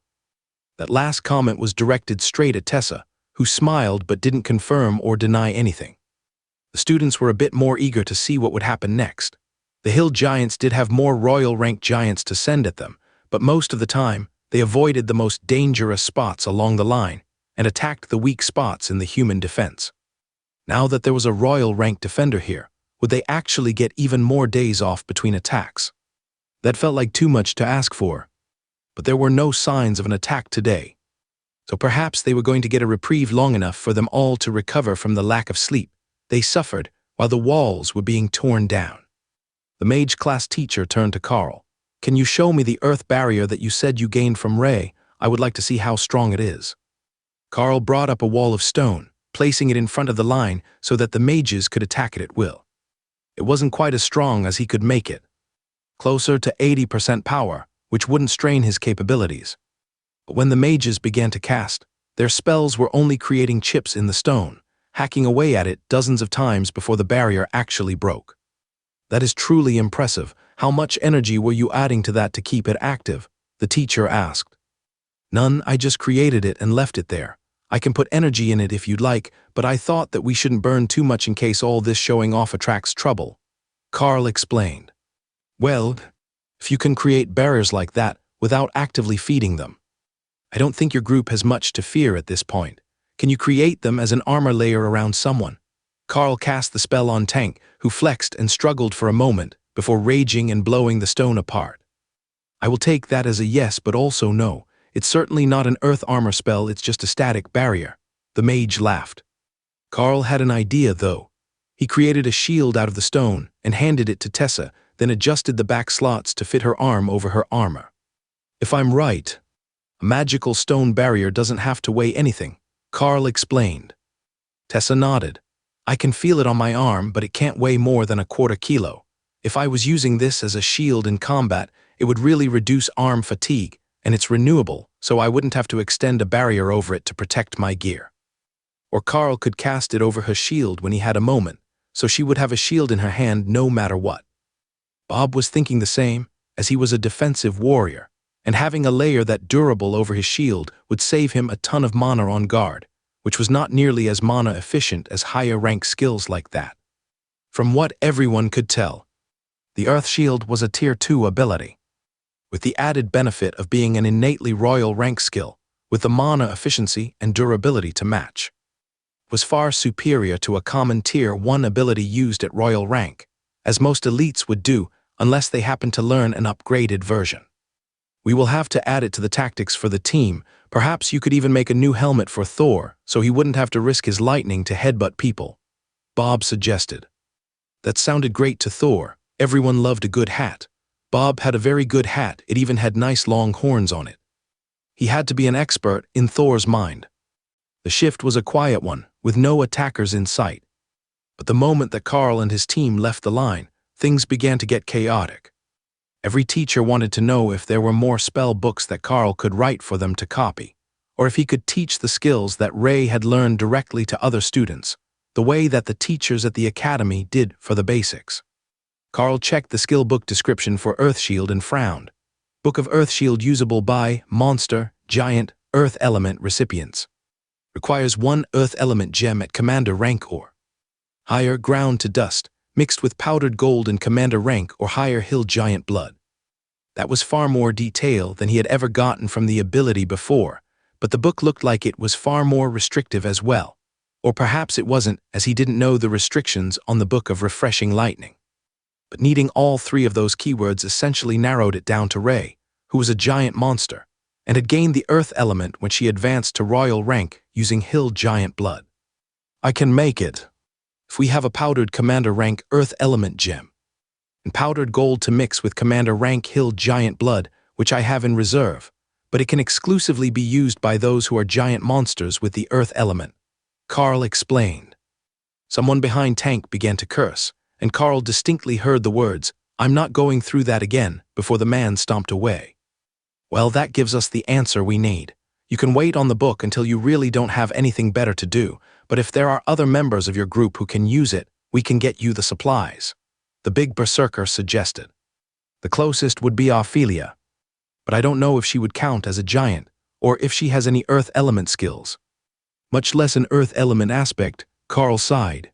That last comment was directed straight at Tessa, who smiled but didn't confirm or deny anything. The students were a bit more eager to see what would happen next. The hill giants did have more royal rank giants to send at them, but most of the time, they avoided the most dangerous spots along the line and attacked the weak spots in the human defense. Now that there was a royal rank defender here, would they actually get even more days off between attacks? That felt like too much to ask for. But there were no signs of an attack today. So perhaps they were going to get a reprieve long enough for them all to recover from the lack of sleep they suffered while the walls were being torn down. The mage class teacher turned to Carl. Can you show me the earth barrier that you said you gained from Ray? I would like to see how strong it is. Carl brought up a wall of stone, placing it in front of the line so that the mages could attack it at will. It wasn't quite as strong as he could make it. Closer to 80% power, which wouldn't strain his capabilities. But when the mages began to cast, their spells were only creating chips in the stone, hacking away at it dozens of times before the barrier actually broke. That is truly impressive. How much energy were you adding to that to keep it active? The teacher asked. None, I just created it and left it there. I can put energy in it if you'd like, but I thought that we shouldn't burn too much in case all this showing off attracts trouble. Carl explained. Well, if you can create barriers like that without actively feeding them, I don't think your group has much to fear at this point. Can you create them as an armor layer around someone? Carl cast the spell on Tank, who flexed and struggled for a moment before raging and blowing the stone apart. I will take that as a yes, but also no. It's certainly not an earth armor spell, it's just a static barrier. The mage laughed. Carl had an idea, though. He created a shield out of the stone and handed it to Tessa, then adjusted the back slots to fit her arm over her armor. If I'm right, a magical stone barrier doesn't have to weigh anything, Carl explained. Tessa nodded. I can feel it on my arm, but it can't weigh more than a quarter kilo. If I was using this as a shield in combat, it would really reduce arm fatigue, and it's renewable, so I wouldn't have to extend a barrier over it to protect my gear. Or Carl could cast it over her shield when he had a moment, so she would have a shield in her hand no matter what. Bob was thinking the same, as he was a defensive warrior, and having a layer that durable over his shield would save him a ton of mana on guard, which was not nearly as mana efficient as higher rank skills like that. From what everyone could tell, the Earth Shield was a Tier 2 ability, with the added benefit of being an innately royal rank skill, with the mana efficiency and durability to match. It was far superior to a common Tier 1 ability used at royal rank, as most elites would do unless they happened to learn an upgraded version. We will have to add it to the tactics for the team. Perhaps you could even make a new helmet for Thor, so he wouldn't have to risk his lightning to headbutt people, Bob suggested. That sounded great to Thor. Everyone loved a good hat. Bob had a very good hat, it even had nice long horns on it. He had to be an expert in Thor's mind. The shift was a quiet one, with no attackers in sight. But the moment that Carl and his team left the line, things began to get chaotic. Every teacher wanted to know if there were more spell books that Carl could write for them to copy, or if he could teach the skills that Ray had learned directly to other students, the way that the teachers at the academy did for the basics. Carl checked the skill book description for Earthshield and frowned. Book of Earthshield usable by monster, giant, Earth element recipients. Requires 1 Earth element gem at commander rank or higher, ground to dust, mixed with powdered gold and commander rank or higher hill giant blood. That was far more detail than he had ever gotten from the ability before, but the book looked like it was far more restrictive as well. Or perhaps it wasn't, as he didn't know the restrictions on the Book of Refreshing Lightning. But needing all 3 of those keywords essentially narrowed it down to Ray, who was a giant monster, and had gained the Earth element when she advanced to royal rank using hill giant blood. I can make it. If we have a powdered commander rank Earth element gem, and powdered gold to mix with commander rank hill giant blood, which I have in reserve, but it can exclusively be used by those who are giant monsters with the Earth element, Carl explained. Someone behind Tank began to curse, and Carl distinctly heard the words, "I'm not going through that again," before the man stomped away. Well, that gives us the answer we need. You can wait on the book until you really don't have anything better to do, but if there are other members of your group who can use it, we can get you the supplies, the big berserker suggested. The closest would be Ophelia, but I don't know if she would count as a giant, or if she has any Earth element skills. Much less an Earth element aspect, Carl sighed.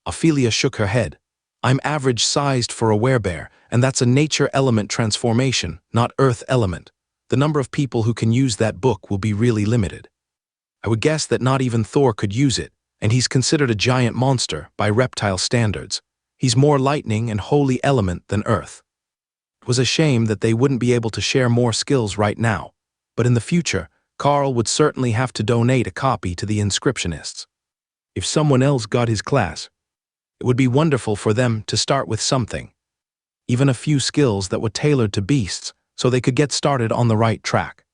Ophelia shook her head. I'm average-sized for a werebear, and that's a nature element transformation, not Earth element. The number of people who can use that book will be really limited. I would guess that not even Thor could use it, and he's considered a giant monster by reptile standards. He's more lightning and holy element than Earth. It was a shame that they wouldn't be able to share more skills right now, but in the future, Carl would certainly have to donate a copy to the inscriptionists. If someone else got his class, it would be wonderful for them to start with something, even a few skills that were tailored to beasts, so they could get started on the right track.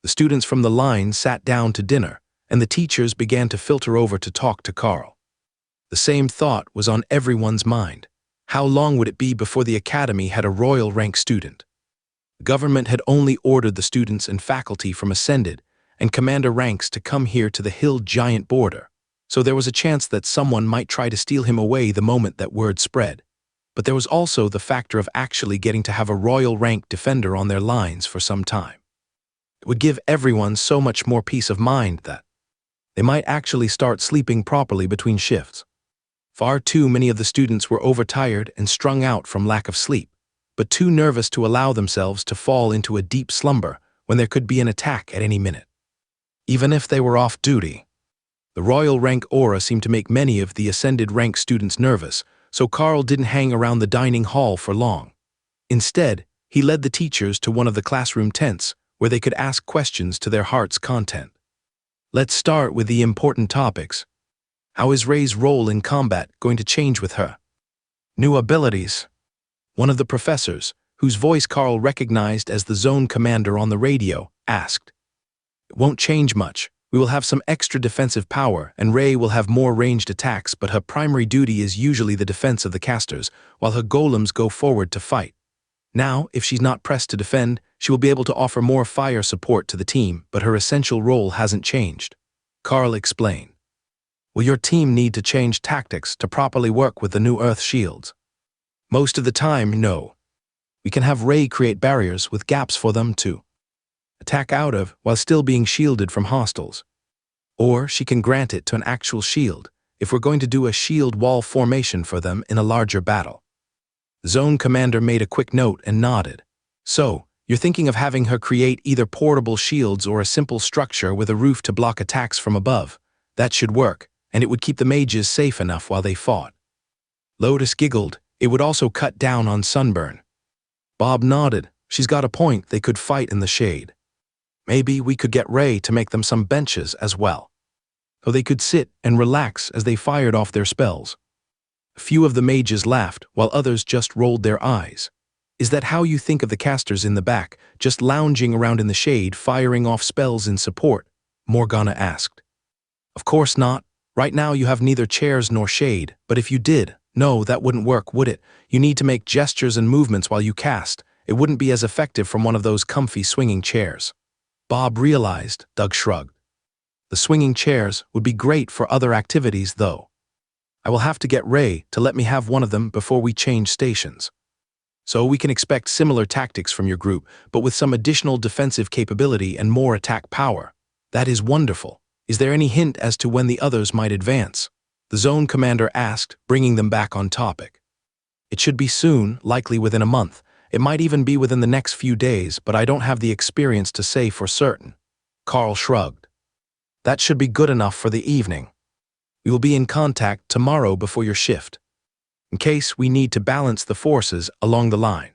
The students from the line sat down to dinner, and the teachers began to filter over to talk to Carl. The same thought was on everyone's mind. How long would it be before the academy had a royal rank student? The government had only ordered the students and faculty from Ascended and Commander ranks to come here to the hill giant border, so there was a chance that someone might try to steal him away the moment that word spread. But there was also the factor of actually getting to have a royal rank defender on their lines for some time. It would give everyone so much more peace of mind that they might actually start sleeping properly between shifts. Far too many of the students were overtired and strung out from lack of sleep, but too nervous to allow themselves to fall into a deep slumber when there could be an attack at any minute. Even if they were off duty, the royal rank aura seemed to make many of the ascended rank students nervous, so Carl didn't hang around the dining hall for long. Instead, he led the teachers to one of the classroom tents where they could ask questions to their heart's content. Let's start with the important topics. How is Ray's role in combat going to change with her new abilities? One of the professors, whose voice Carl recognized as the zone commander on the radio, asked. It won't change much. We will have some extra defensive power, and Ray will have more ranged attacks, but her primary duty is usually the defense of the casters, while her golems go forward to fight. Now, if she's not pressed to defend, she will be able to offer more fire support to the team, but her essential role hasn't changed. Carl explained. Will your team need to change tactics to properly work with the new Earth shields? Most of the time, no. We can have Ray create barriers with gaps for them to attack out of while still being shielded from hostiles. Or she can grant it to an actual shield if we're going to do a shield wall formation for them in a larger battle. The zone commander made a quick note and nodded. So, you're thinking of having her create either portable shields or a simple structure with a roof to block attacks from above. That should work, and it would keep the mages safe enough while they fought. Lotus giggled. It would also cut down on sunburn. Bob nodded. She's got a point, they could fight in the shade. Maybe we could get Ray to make them some benches as well, so they could sit and relax as they fired off their spells. A few of the mages laughed, while others just rolled their eyes. Is that how you think of the casters in the back, just lounging around in the shade, firing off spells in support? Morgana asked. Of course not. Right now you have neither chairs nor shade, but if you did, no, that wouldn't work, would it? You need to make gestures and movements while you cast, it wouldn't be as effective from one of those comfy swinging chairs. Bob realized. Doug shrugged. The swinging chairs would be great for other activities, though. I will have to get Ray to let me have one of them before we change stations. So we can expect similar tactics from your group, but with some additional defensive capability and more attack power. That is wonderful. Is there any hint as to when the others might advance? The zone commander asked, bringing them back on topic. It should be soon, likely within a month. It might even be within the next few days, but I don't have the experience to say for certain. Carl shrugged. That should be good enough for the evening. We will be in contact tomorrow before your shift, in case we need to balance the forces along the line.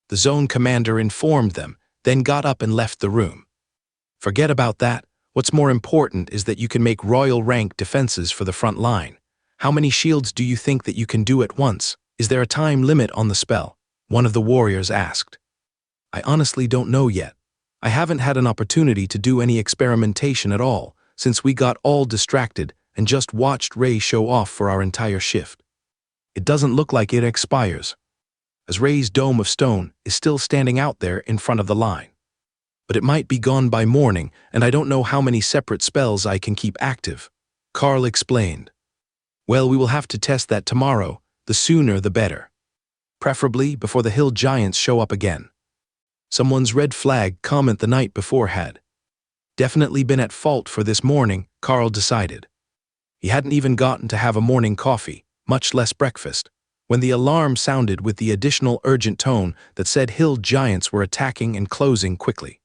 The zone commander informed them, then got up and left the room. Forget about that. What's more important is that you can make royal rank defenses for the front line. How many shields do you think that you can do at once? Is there a time limit on the spell? One of the warriors asked. I honestly don't know yet. I haven't had an opportunity to do any experimentation at all, since we got all distracted and just watched Ray show off for our entire shift. It doesn't look like it expires, as Ray's dome of stone is still standing out there in front of the line. But it might be gone by morning, and I don't know how many separate spells I can keep active. Carl explained. Well, we will have to test that tomorrow. The sooner the better. Preferably before the hill giants show up again. Someone's red flag comment the night before had definitely been at fault for this morning, Carl decided. He hadn't even gotten to have a morning coffee, much less breakfast, when the alarm sounded with the additional urgent tone that said hill giants were attacking and closing quickly.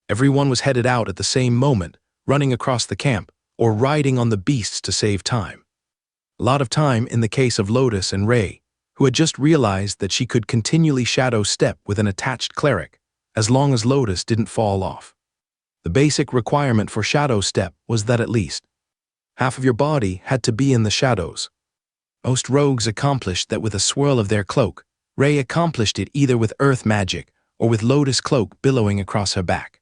Everyone was headed out at the same moment, running across the camp, or riding on the beasts to save time. A lot of time in the case of Lotus and Ray, who had just realized that she could continually shadow step with an attached cleric, as long as Lotus didn't fall off. The basic requirement for shadow step was that at least half of your body had to be in the shadows. Most rogues accomplished that with a swirl of their cloak. Ray accomplished it either with earth magic or with Lotus cloak billowing across her back.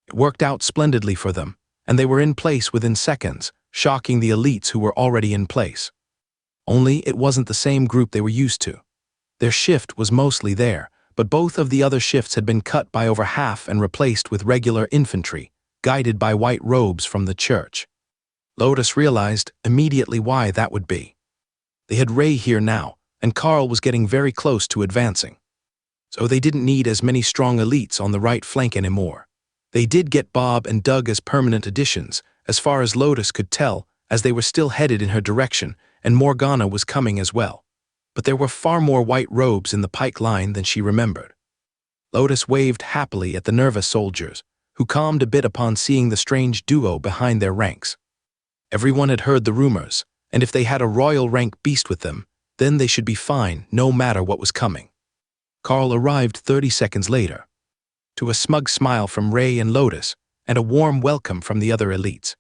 It worked out splendidly for them, and they were in place within seconds, shocking the elites who were already in place. Only it wasn't the same group they were used to. Their shift was mostly there, but both of the other shifts had been cut by over half and replaced with regular infantry, guided by white robes from the church. Lotus realized immediately why that would be. They had Ray here now, and Carl was getting very close to advancing. So they didn't need as many strong elites on the right flank anymore. They did get Bob and Doug as permanent additions, as far as Lotus could tell, as they were still headed in her direction, and Morgana was coming as well. But there were far more white robes in the pike line than she remembered. Lotus waved happily at the nervous soldiers, who calmed a bit upon seeing the strange duo behind their ranks. Everyone had heard the rumors, and if they had a royal rank beast with them, then they should be fine no matter what was coming. Carl arrived 30 seconds later, to a smug smile from Ray and Lotus, and a warm welcome from the other elites,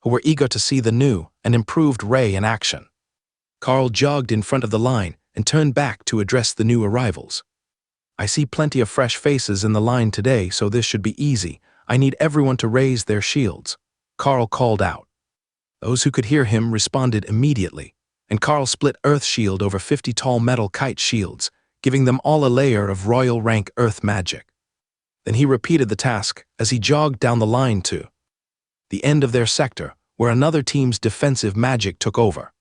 who were eager to see the new and improved Ray in action. Carl jogged in front of the line and turned back to address the new arrivals. I see plenty of fresh faces in the line today, so this should be easy. I need everyone to raise their shields. Carl called out. Those who could hear him responded immediately, and Carl split Earth Shield over 50 tall metal kite shields, giving them all a layer of royal rank Earth magic. Then he repeated the task as he jogged down the line to the end of their sector, where another team's defensive magic took over.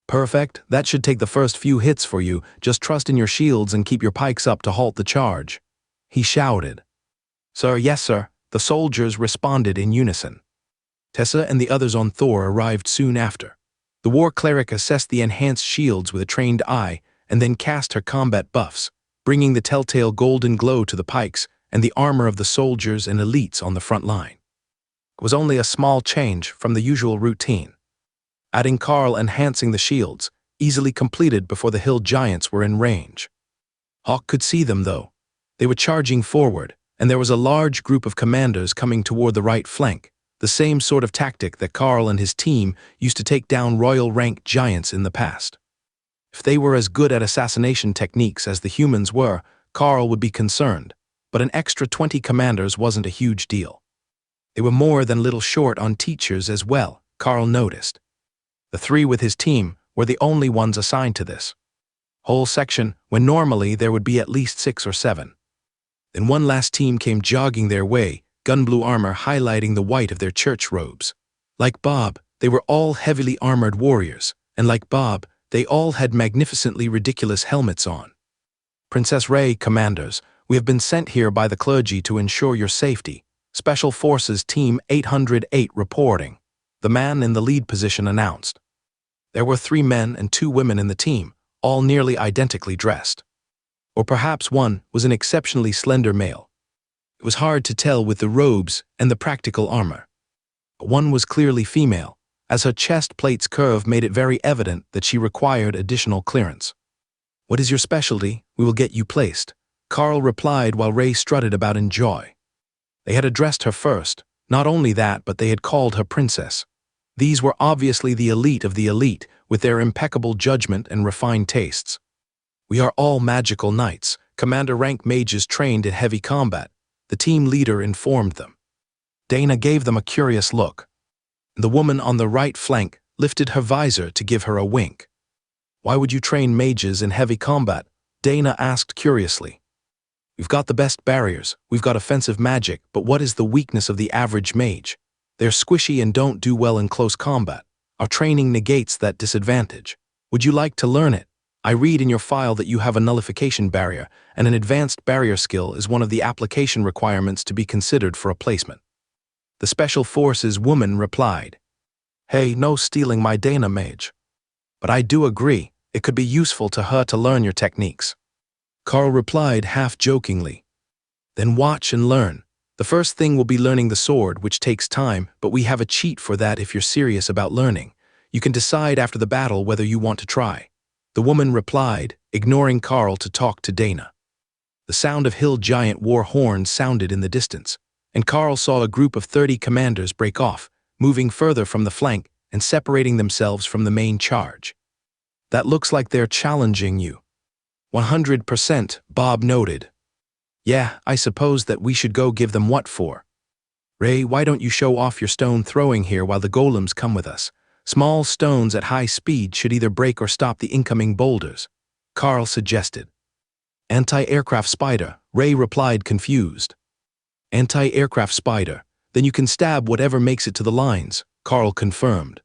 Perfect, that should take the first few hits for you. Just trust in your shields and keep your pikes up to halt the charge, he shouted. Sir, yes sir, the soldiers responded in unison. Tessa and the others on Thor arrived soon after. The war cleric assessed the enhanced shields with a trained eye and then cast her combat buffs, bringing the telltale golden glow to the pikes and the armor of the soldiers and elites on the front line. It was only a small change from the usual routine. Adding Carl enhancing the shields, easily completed before the hill giants were in range. Hawk could see them though. They were charging forward, and there was a large group of commanders coming toward the right flank, the same sort of tactic that Carl and his team used to take down royal rank giants in the past. If they were as good at assassination techniques as the humans were, Carl would be concerned, but an extra 20 commanders wasn't a huge deal. They were more than little short on teachers as well, Carl noticed. The three with his team were the only ones assigned to this. Whole section when normally there would be at least 6 or 7. Then one last team came jogging their way, gun-blue armor highlighting the white of their church robes. Like Bob, they were all heavily armored warriors, and like Bob, they all had magnificently ridiculous helmets on. Princess Ray, commanders, we have been sent here by the clergy to ensure your safety. Special Forces Team 808 reporting, the man in the lead position announced. There were 3 men and 2 women in the team, all nearly identically dressed. Or perhaps one was an exceptionally slender male. It was hard to tell with the robes and the practical armor. One was clearly female, as her chest plate's curve made it very evident that she required additional clearance. "What is your specialty? We will get you placed," Carl replied while Ray strutted about in joy. They had addressed her first. Not only that, but they had called her princess. These were obviously the elite of the elite, with their impeccable judgment and refined tastes. "We are all magical knights, commander-rank mages trained in heavy combat," the team leader informed them. Dana gave them a curious look. The woman on the right flank lifted her visor to give her a wink. "Why would you train mages in heavy combat?" Dana asked curiously. "We've got the best barriers, we've got offensive magic, but what is the weakness of the average mage? They're squishy and don't do well in close combat. Our training negates that disadvantage. Would you like to learn it? I read in your file that you have a nullification barrier, and an advanced barrier skill is one of the application requirements to be considered for a placement." The Special Forces woman replied, "Hey, no stealing my Dana mage. But I do agree, it could be useful to her to learn your techniques." Carl replied half-jokingly, "Then watch and learn. The first thing will be learning the sword, which takes time, but we have a cheat for that if you're serious about learning. You can decide after the battle whether you want to try." The woman replied, ignoring Carl to talk to Dana. The sound of hill giant war horns sounded in the distance, and Carl saw a group of 30 commanders break off, moving further from the flank and separating themselves from the main charge. "That looks like they're challenging you." 100%, Bob noted. "Yeah, I suppose that we should go give them what for. Ray, why don't you show off your stone throwing here while the golems come with us? Small stones at high speed should either break or stop the incoming boulders," Carl suggested. "Anti-aircraft spider," Ray replied confused. "Anti-aircraft spider, then you can stab whatever makes it to the lines," Carl confirmed.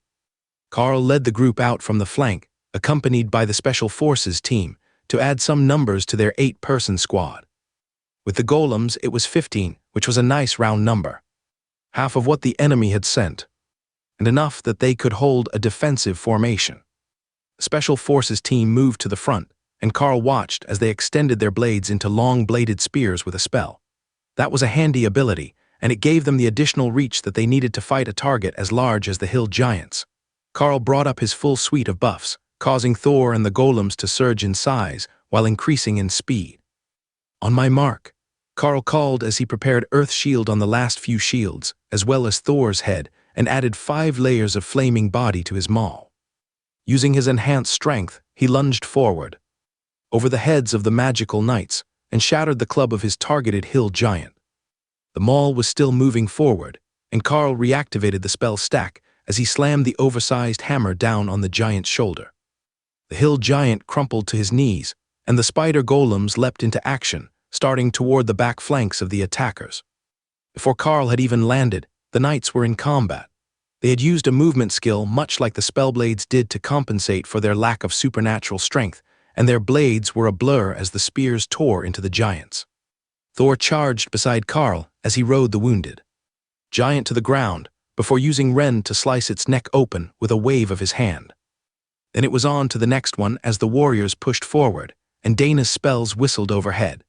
Carl led the group out from the flank, accompanied by the Special Forces team, to add some numbers to their 8-person squad. With the golems, it was 15, which was a nice round number. Half of what the enemy had sent, and enough that they could hold a defensive formation. The Special Forces team moved to the front, and Carl watched as they extended their blades into long-bladed spears with a spell. That was a handy ability, and it gave them the additional reach that they needed to fight a target as large as the hill giants. Carl brought up his full suite of buffs, causing Thor and the golems to surge in size while increasing in speed. "On my mark," Carl called as he prepared Earth Shield on the last few shields, as well as Thor's head, and added 5 layers of flaming body to his maul. Using his enhanced strength, he lunged forward, over the heads of the magical knights, and shattered the club of his targeted hill giant. The maul was still moving forward, and Carl reactivated the spell stack as he slammed the oversized hammer down on the giant's shoulder. The hill giant crumpled to his knees, and the spider golems leapt into action, starting toward the back flanks of the attackers. Before Carl had even landed, the knights were in combat. They had used a movement skill much like the Spellblades did to compensate for their lack of supernatural strength, and their blades were a blur as the spears tore into the giants. Thor charged beside Carl as he rode the wounded giant to the ground, before using Ren to slice its neck open with a wave of his hand. Then it was on to the next one as the warriors pushed forward, and Dana's spells whistled overhead.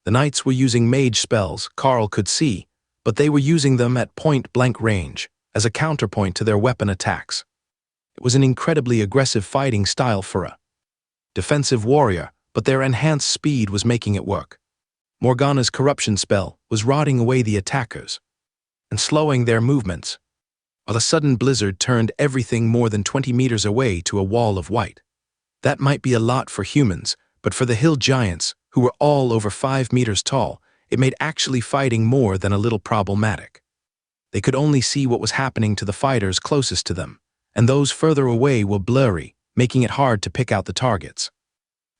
The knights were using mage spells, Carl could see, but they were using them at point-blank range, as a counterpoint to their weapon attacks. It was an incredibly aggressive fighting style for a defensive warrior, but their enhanced speed was making it work. Morgana's corruption spell was rotting away the attackers and slowing their movements, while a sudden blizzard turned everything more than 20 meters away to a wall of white. That might be a lot for humans, but for the hill giants, who were all over 5 meters tall, it made actually fighting more than a little problematic. They could only see what was happening to the fighters closest to them, and those further away were blurry, making it hard to pick out the targets.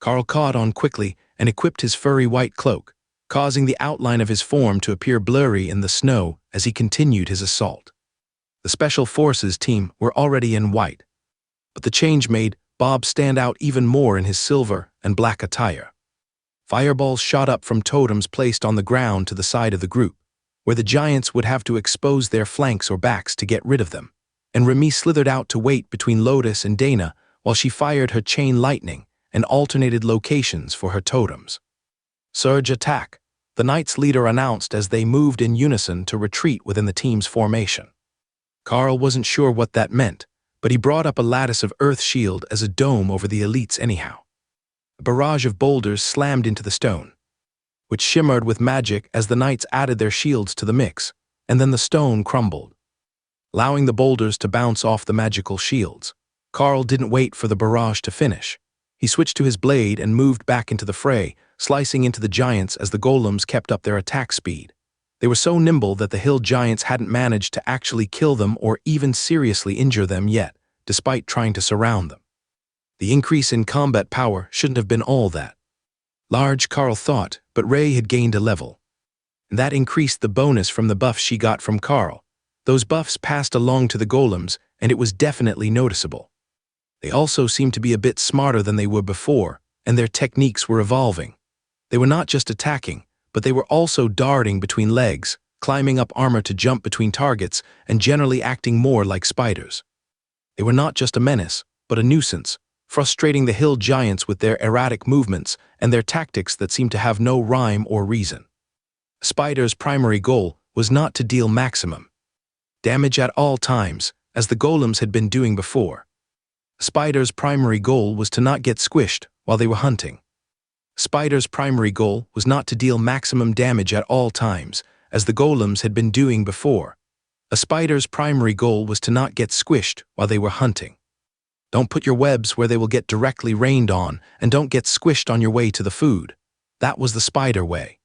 Carl caught on quickly and equipped his furry white cloak, causing the outline of his form to appear blurry in the snow as he continued his assault. The Special Forces team were already in white, but the change made Bob stand out even more in his silver and black attire. Fireballs shot up from totems placed on the ground to the side of the group, where the giants would have to expose their flanks or backs to get rid of them, and Remy slithered out to wait between Lotus and Dana while she fired her chain lightning and alternated locations for her totems. "Surge attack," the Knights' leader announced as they moved in unison to retreat within the team's formation. Carl wasn't sure what that meant, but he brought up a lattice of earth shield as a dome over the elites anyhow. A barrage of boulders slammed into the stone, which shimmered with magic as the Knights added their shields to the mix, and then the stone crumbled, allowing the boulders to bounce off the magical shields. Carl didn't wait for the barrage to finish. He switched to his blade and moved back into the fray, slicing into the giants as the golems kept up their attack speed. They were so nimble that the hill giants hadn't managed to actually kill them or even seriously injure them yet, despite trying to surround them. The increase in combat power shouldn't have been all that large, Carl thought, but Ray had gained a level. And that increased the bonus from the buffs she got from Carl. Those buffs passed along to the golems, and it was definitely noticeable. They also seemed to be a bit smarter than they were before, and their techniques were evolving. They were not just attacking, but they were also darting between legs, climbing up armor to jump between targets, and generally acting more like spiders. They were not just a menace, but a nuisance, frustrating the hill giants with their erratic movements and their tactics that seemed to have no rhyme or reason. A spider's primary goal was not to deal maximum damage at all times, as the golems had been doing before. A spider's primary goal was to not get squished while they were hunting. A spider's primary goal was not to deal maximum damage at all times, as the golems had been doing before. A spider's primary goal was to not get squished while they were hunting. Don't put your webs where they will get directly rained on, and don't get squished on your way to the food. That was the spider way.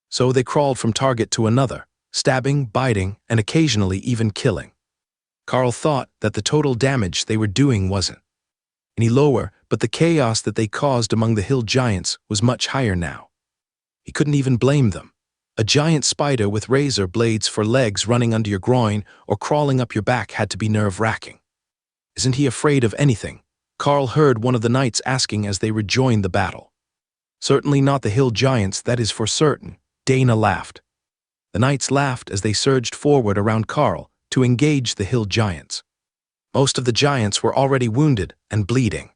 So they crawled from target to another, stabbing, biting, and occasionally even killing. Carl thought that the total damage they were doing wasn't any lower, but the chaos that they caused among the hill giants was much higher now. He couldn't even blame them. A giant spider with razor blades for legs running under your groin or crawling up your back had to be nerve-wracking. "Isn't he afraid of anything?" Carl heard one of the knights asking as they rejoined the battle. "Certainly not the hill giants, that is for certain," Dana laughed. The knights laughed as they surged forward around Carl to engage the hill giants. Most of the giants were already wounded and bleeding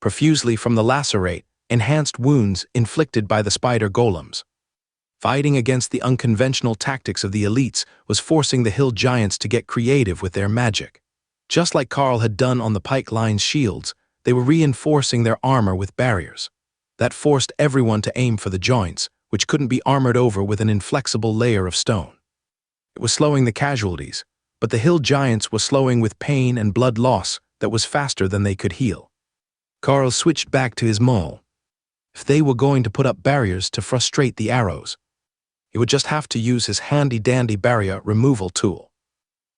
profusely from the lacerate, enhanced wounds inflicted by the spider golems. Fighting against the unconventional tactics of the elites was forcing the hill giants to get creative with their magic. Just like Carl had done on the pike line's shields, they were reinforcing their armor with barriers. That forced everyone to aim for the joints, which couldn't be armored over with an inflexible layer of stone. It was slowing the casualties, but the hill giants were slowing with pain and blood loss that was faster than they could heal. Carl switched back to his maul. If they were going to put up barriers to frustrate the arrows, he would just have to use his handy-dandy barrier removal tool.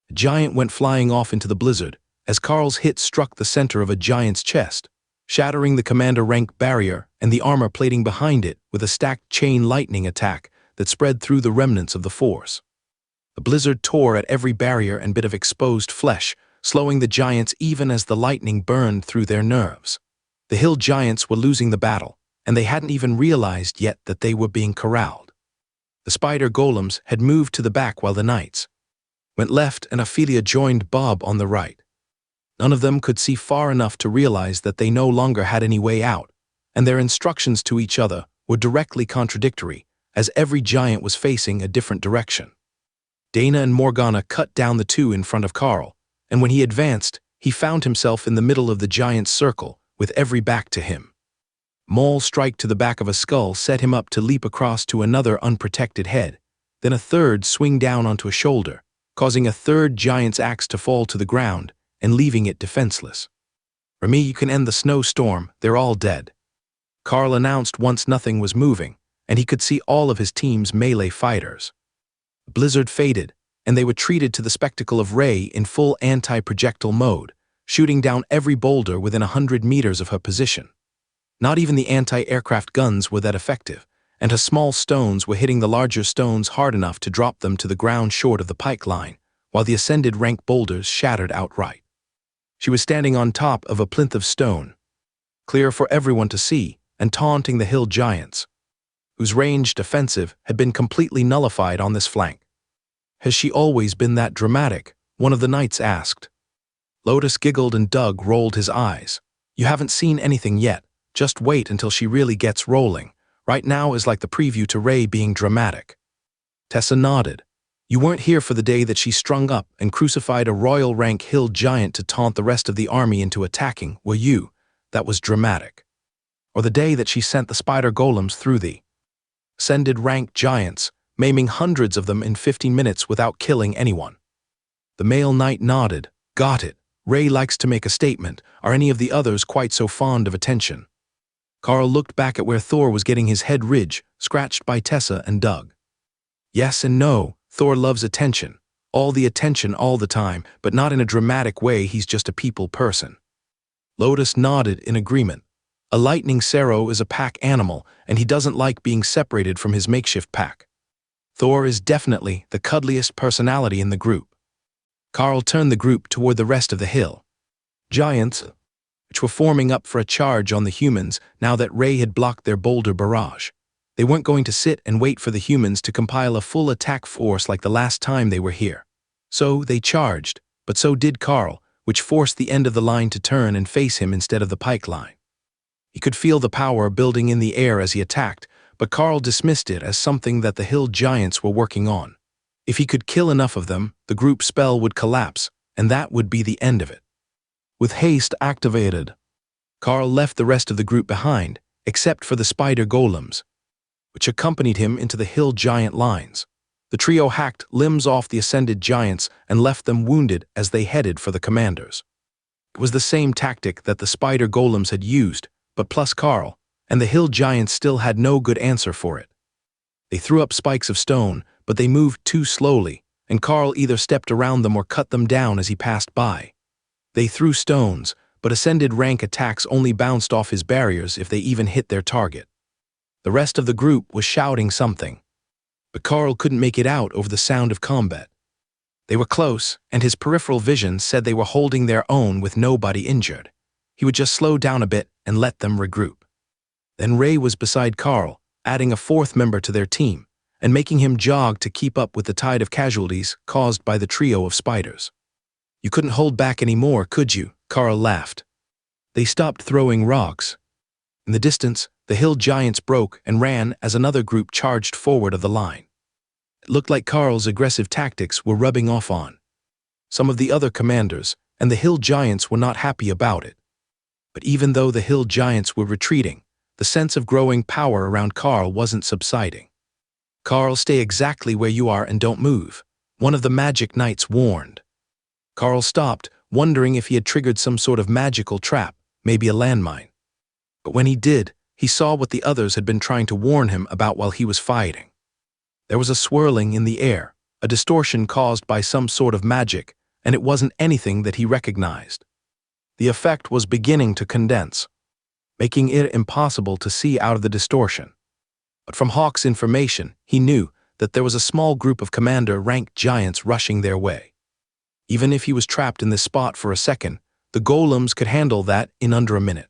A giant went flying off into the blizzard as Carl's hit struck the center of a giant's chest, shattering the commander rank barrier and the armor plating behind it with a stacked chain lightning attack that spread through the remnants of the force. The blizzard tore at every barrier and bit of exposed flesh, slowing the giants even as the lightning burned through their nerves. The hill giants were losing the battle, and they hadn't even realized yet that they were being corralled. The spider golems had moved to the back while the knights went left and Ophelia joined Bob on the right. None of them could see far enough to realize that they no longer had any way out, and their instructions to each other were directly contradictory, as every giant was facing a different direction. Dana and Morgana cut down the two in front of Carl, and when he advanced, he found himself in the middle of the giant's circle, with every back to him. Maul's strike to the back of a skull set him up to leap across to another unprotected head, then a third swing down onto a shoulder, causing a third giant's axe to fall to the ground and leaving it defenseless. "Remy, you can end the snowstorm, they're all dead," Carl announced once nothing was moving, and he could see all of his team's melee fighters. The blizzard faded, and they were treated to the spectacle of Ray in full anti-projectile mode, shooting down every boulder within 100 meters of her position. Not even the anti-aircraft guns were that effective, and her small stones were hitting the larger stones hard enough to drop them to the ground short of the pike line, while the ascended rank boulders shattered outright. She was standing on top of a plinth of stone, clear for everyone to see, and taunting the hill giants, whose ranged offensive had been completely nullified on this flank. "Has she always been that dramatic?" one of the knights asked. Lotus giggled and Doug rolled his eyes. "You haven't seen anything yet. Just wait until she really gets rolling. Right now is like the preview to Ray being dramatic." Tessa nodded. "You weren't here for the day that she strung up and crucified a royal rank hill giant to taunt the rest of the army into attacking, were you? That was dramatic. Or the day that she sent the spider golems through the ascended rank giants, maiming hundreds of them in 15 minutes without killing anyone." The male knight nodded. "Got it. Ray likes to make a statement. Are any of the others quite so fond of attention?" Carl looked back at where Thor was getting his head ridge scratched by Tessa and Doug. "Yes and no. Thor loves attention. All the attention all the time, but not in a dramatic way. He's just a people person." Lotus nodded in agreement. "A lightning Sero is a pack animal, and he doesn't like being separated from his makeshift pack. Thor is definitely the cuddliest personality in the group." Carl turned the group toward the rest of the hill giants, which were forming up for a charge on the humans now that Ray had blocked their boulder barrage. They weren't going to sit and wait for the humans to compile a full attack force like the last time they were here. So they charged, but so did Carl, which forced the end of the line to turn and face him instead of the pike line. He could feel the power building in the air as he attacked, but Carl dismissed it as something that the hill giants were working on. If he could kill enough of them, the group spell would collapse, and that would be the end of it. With haste activated, Carl left the rest of the group behind, except for the spider golems, which accompanied him into the hill giant lines. The trio hacked limbs off the ascended giants and left them wounded as they headed for the commanders. It was the same tactic that the spider golems had used, but plus Carl, and the hill giants still had no good answer for it. They threw up spikes of stone, but they moved too slowly, and Carl either stepped around them or cut them down as he passed by. They threw stones, but ascended rank attacks only bounced off his barriers if they even hit their target. The rest of the group was shouting something, but Carl couldn't make it out over the sound of combat. They were close, and his peripheral vision said they were holding their own with nobody injured. He would just slow down a bit and let them regroup. Then Ray was beside Carl, adding a fourth member to their team, and making him jog to keep up with the tide of casualties caused by the trio of spiders. "You couldn't hold back anymore, could you?" Carl laughed. They stopped throwing rocks. In the distance, the hill giants broke and ran as another group charged forward of the line. It looked like Carl's aggressive tactics were rubbing off on some of the other commanders, and the hill giants were not happy about it. But even though the hill giants were retreating, the sense of growing power around Carl wasn't subsiding. "Carl, stay exactly where you are and don't move," one of the magic knights warned. Carl stopped, wondering if he had triggered some sort of magical trap, maybe a landmine. But when he did, he saw what the others had been trying to warn him about while he was fighting. There was a swirling in the air, a distortion caused by some sort of magic, and it wasn't anything that he recognized. The effect was beginning to condense, making it impossible to see out of the distortion. But from Hawk's information, he knew that there was a small group of commander-rank giants rushing their way. Even if he was trapped in this spot for a second, the golems could handle that in under a minute.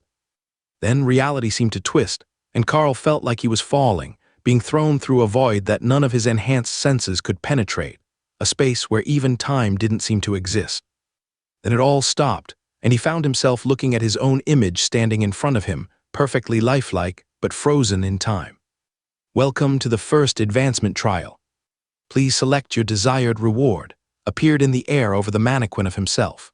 Then reality seemed to twist, and Carl felt like he was falling, being thrown through a void that none of his enhanced senses could penetrate, a space where even time didn't seem to exist. Then it all stopped, and he found himself looking at his own image standing in front of him, perfectly lifelike, but frozen in time. "Welcome to the first advancement trial. Please select your desired reward," appeared in the air over the mannequin of himself.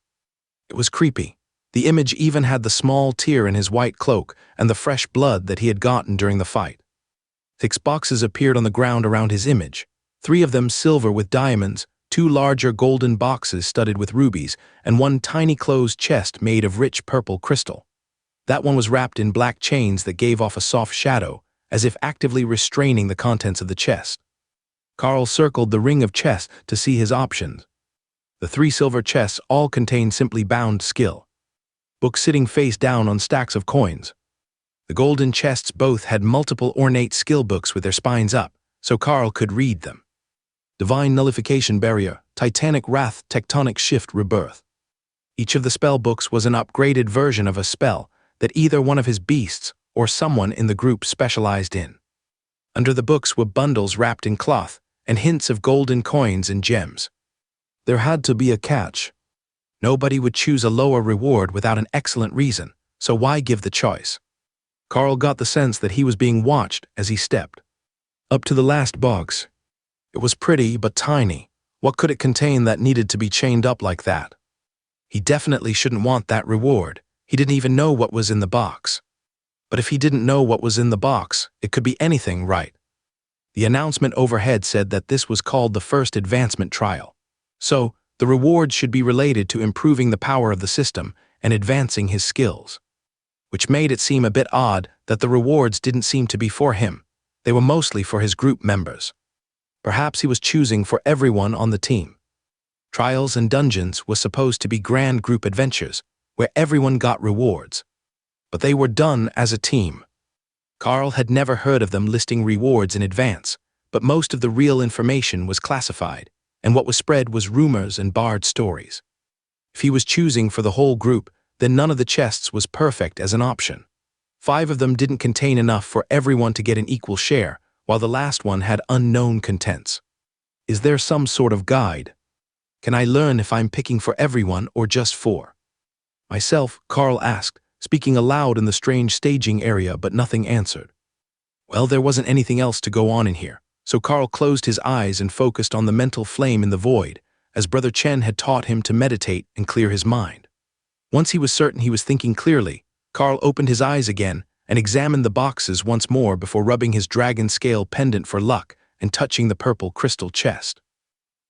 It was creepy. The image even had the small tear in his white cloak and the fresh blood that he had gotten during the fight. 6 boxes appeared on the ground around his image, 3 of them silver with diamonds, 2 larger golden boxes studded with rubies, and 1 tiny closed chest made of rich purple crystal. That one was wrapped in black chains that gave off a soft shadow, as if actively restraining the contents of the chest. Carl circled the ring of chests to see his options. The 3 silver chests all contained simply bound skill books sitting face down on stacks of coins. The golden chests both had multiple ornate skill books with their spines up, so Carl could read them. Divine Nullification Barrier, Titanic Wrath, Tectonic Shift, Rebirth. Each of the spell books was an upgraded version of a spell that either one of his beasts or someone in the group specialized in. Under the books were bundles wrapped in cloth and hints of golden coins and gems. There had to be a catch. Nobody would choose a lower reward without an excellent reason, so why give the choice? Carl got the sense that he was being watched as he stepped up to the last box. It was pretty but tiny. What could it contain that needed to be chained up like that? He definitely shouldn't want that reward. He didn't even know what was in the box. But if he didn't know what was in the box, it could be anything, right? The announcement overhead said that this was called the first advancement trial. So, the rewards should be related to improving the power of the system and advancing his skills. Which made it seem a bit odd that the rewards didn't seem to be for him. They were mostly for his group members. Perhaps he was choosing for everyone on the team. Trials and Dungeons was supposed to be grand group adventures, where everyone got rewards. But they were done as a team. Carl had never heard of them listing rewards in advance, but most of the real information was classified, and what was spread was rumors and barred stories. If he was choosing for the whole group, then none of the chests was perfect as an option. 5 of them didn't contain enough for everyone to get an equal share, while the last one had unknown contents. Is there some sort of guide? Can I learn if I'm picking for everyone or just 4? Myself, Carl asked, speaking aloud in the strange staging area, but nothing answered. Well, there wasn't anything else to go on in here, so Carl closed his eyes and focused on the mental flame in the void, as Brother Chen had taught him to meditate and clear his mind. Once he was certain he was thinking clearly, Carl opened his eyes again and examined the boxes once more before rubbing his dragon scale pendant for luck and touching the purple crystal chest.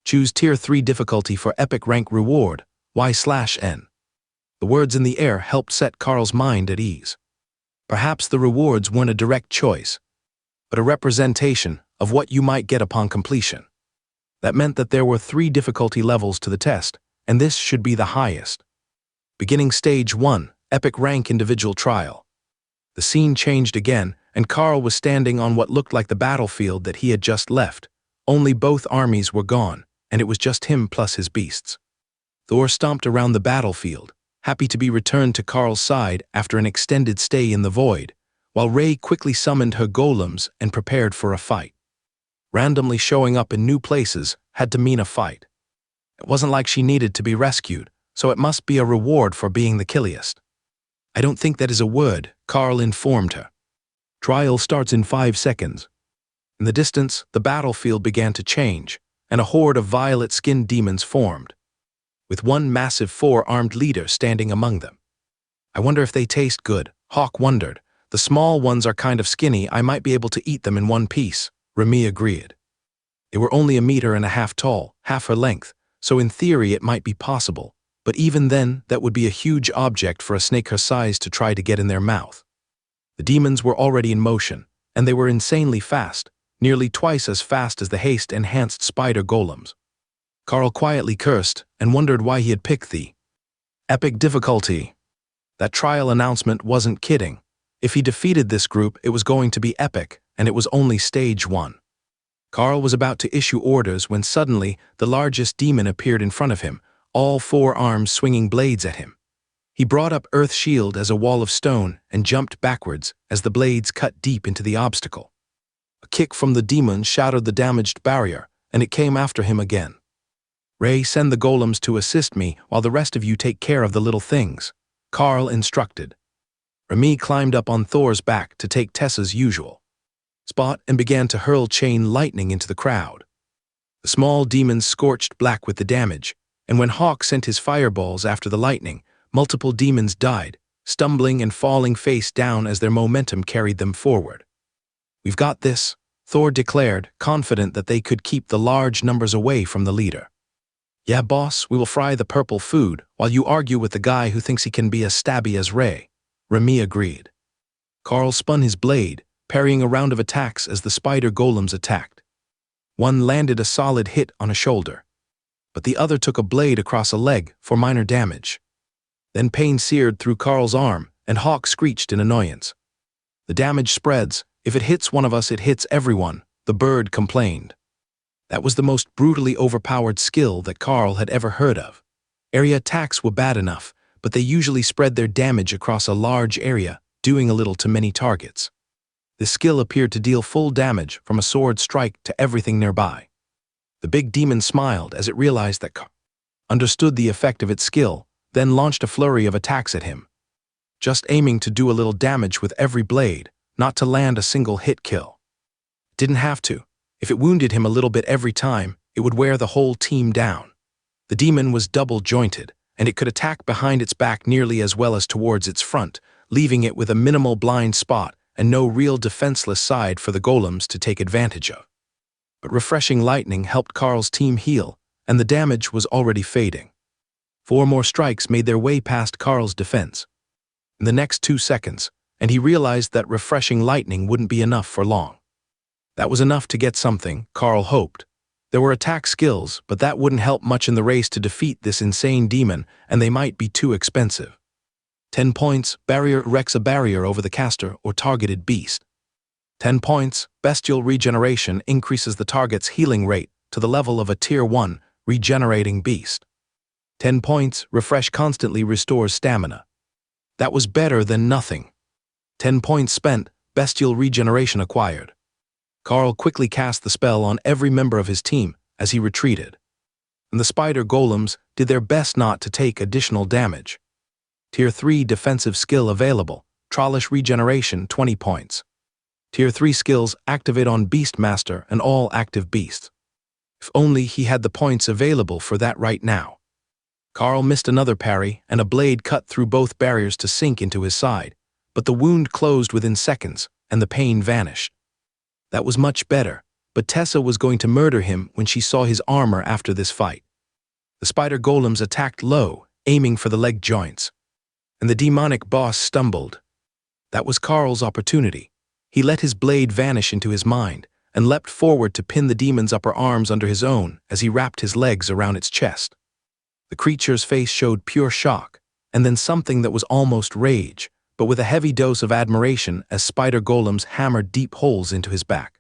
Choose Tier 3 difficulty for epic rank reward, Y/N. The words in the air helped set Carl's mind at ease. Perhaps the rewards weren't a direct choice, but a representation of what you might get upon completion. That meant that there were 3 difficulty levels to the test, and this should be the highest. Beginning Stage 1, Epic Rank Individual Trial. The scene changed again, and Carl was standing on what looked like the battlefield that he had just left. Only both armies were gone, and it was just him plus his beasts. Thor stomped around the battlefield, happy to be returned to Carl's side after an extended stay in the void, while Ray quickly summoned her golems and prepared for a fight. Randomly showing up in new places had to mean a fight. It wasn't like she needed to be rescued, so it must be a reward for being the killiest. I don't think that is a word, Carl informed her. Trial starts in 5 seconds. In the distance, the battlefield began to change, and a horde of violet-skinned demons formed, with one massive 4-armed leader standing among them. I wonder if they taste good, Hawk wondered. The small ones are kind of skinny, I might be able to eat them in one piece, Remy agreed. They were only 1.5 meters tall, half her length, so in theory it might be possible, but even then that would be a huge object for a snake her size to try to get in their mouth. The demons were already in motion, and they were insanely fast, nearly twice as fast as the haste-enhanced spider golems. Carl quietly cursed and wondered why he had picked the epic difficulty. That trial announcement wasn't kidding. If he defeated this group, it was going to be epic, and it was only Stage 1. Carl was about to issue orders when suddenly the largest demon appeared in front of him, all 4 arms swinging blades at him. He brought up Earth Shield as a wall of stone and jumped backwards as the blades cut deep into the obstacle. A kick from the demon shattered the damaged barrier, and it came after him again. Ray, send the golems to assist me while the rest of you take care of the little things, Carl instructed. Remy climbed up on Thor's back to take Tessa's usual spot and began to hurl chain lightning into the crowd. The small demons scorched black with the damage, and when Hawk sent his fireballs after the lightning, multiple demons died, stumbling and falling face down as their momentum carried them forward. We've got this, Thor declared, confident that they could keep the large numbers away from the leader. Yeah, boss, we will fry the purple food while you argue with the guy who thinks he can be as stabby as Ray, Remy agreed. Carl spun his blade, parrying a round of attacks as the spider golems attacked. One landed a solid hit on a shoulder, but the other took a blade across a leg for minor damage. Then pain seared through Carl's arm, and Hawk screeched in annoyance. The damage spreads. If it hits one of us, it hits everyone, the bird complained. That was the most brutally overpowered skill that Carl had ever heard of. Area attacks were bad enough, but they usually spread their damage across a large area, doing a little to many targets. This skill appeared to deal full damage from a sword strike to everything nearby. The big demon smiled as it realized that Carl understood the effect of its skill, then launched a flurry of attacks at him, just aiming to do a little damage with every blade, not to land a single hit kill. It didn't have to. If it wounded him a little bit every time, it would wear the whole team down. The demon was double-jointed, and it could attack behind its back nearly as well as towards its front, leaving it with a minimal blind spot and no real defenseless side for the golems to take advantage of. But refreshing lightning helped Carl's team heal, and the damage was already fading. 4 more strikes made their way past Carl's defense. In the next 2 seconds, and he realized that refreshing lightning wouldn't be enough for long. That was enough to get something, Carl hoped. There were attack skills, but that wouldn't help much in the race to defeat this insane demon, and they might be too expensive. 10 points, barrier erects a barrier over the caster or targeted beast. 10 points, bestial regeneration increases the target's healing rate to the level of a Tier 1 regenerating beast. 10 points, refresh constantly restores stamina. That was better than nothing. 10 points spent, bestial regeneration acquired. Carl quickly cast the spell on every member of his team as he retreated. And the spider golems did their best not to take additional damage. Tier 3 defensive skill available, Trollish regeneration 20 points. Tier 3 skills activate on Beastmaster and all active beasts. If only he had the points available for that right now. Carl missed another parry, and a blade cut through both barriers to sink into his side, but the wound closed within seconds, and the pain vanished. That was much better, but Tessa was going to murder him when she saw his armor after this fight. The spider golems attacked low, aiming for the leg joints, and the demonic boss stumbled. That was Carl's opportunity. He let his blade vanish into his mind, and leapt forward to pin the demon's upper arms under his own as he wrapped his legs around its chest. The creature's face showed pure shock, and then something that was almost rage, but with a heavy dose of admiration as spider golems hammered deep holes into his back.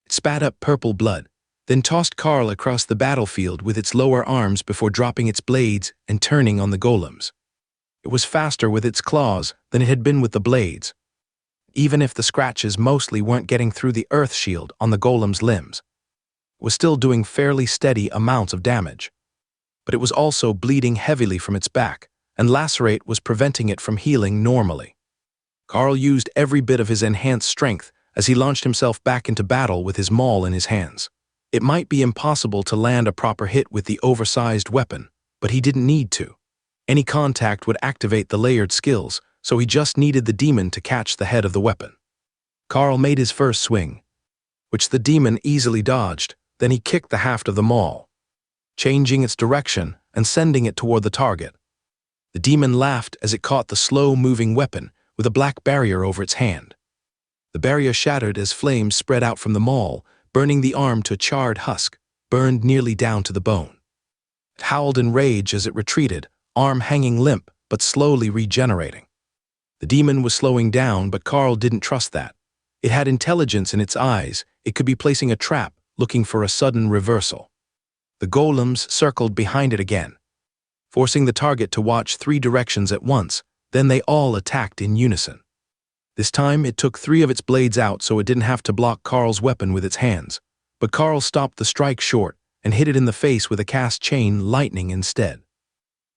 It spat up purple blood, then tossed Carl across the battlefield with its lower arms before dropping its blades and turning on the golems. It was faster with its claws than it had been with the blades, even if the scratches mostly weren't getting through the earth shield on the golem's limbs. It was still doing fairly steady amounts of damage. But it was also bleeding heavily from its back, and lacerate was preventing it from healing normally. Carl used every bit of his enhanced strength as he launched himself back into battle with his maul in his hands. It might be impossible to land a proper hit with the oversized weapon, but he didn't need to. Any contact would activate the layered skills, so he just needed the demon to catch the head of the weapon. Carl made his first swing, which the demon easily dodged, then he kicked the haft of the maul, changing its direction and sending it toward the target. The demon laughed as it caught the slow-moving weapon with a black barrier over its hand. The barrier shattered as flames spread out from the maul, burning the arm to a charred husk, burned nearly down to the bone. It howled in rage as it retreated, arm hanging limp but slowly regenerating. The demon was slowing down, but Carl didn't trust that. It had intelligence in its eyes. It could be placing a trap, looking for a sudden reversal. The golems circled behind it again, forcing the target to watch 3 directions at once. Then they all attacked in unison. This time it took 3 of its blades out so it didn't have to block Carl's weapon with its hands, but Carl stopped the strike short and hit it in the face with a cast chain lightning instead.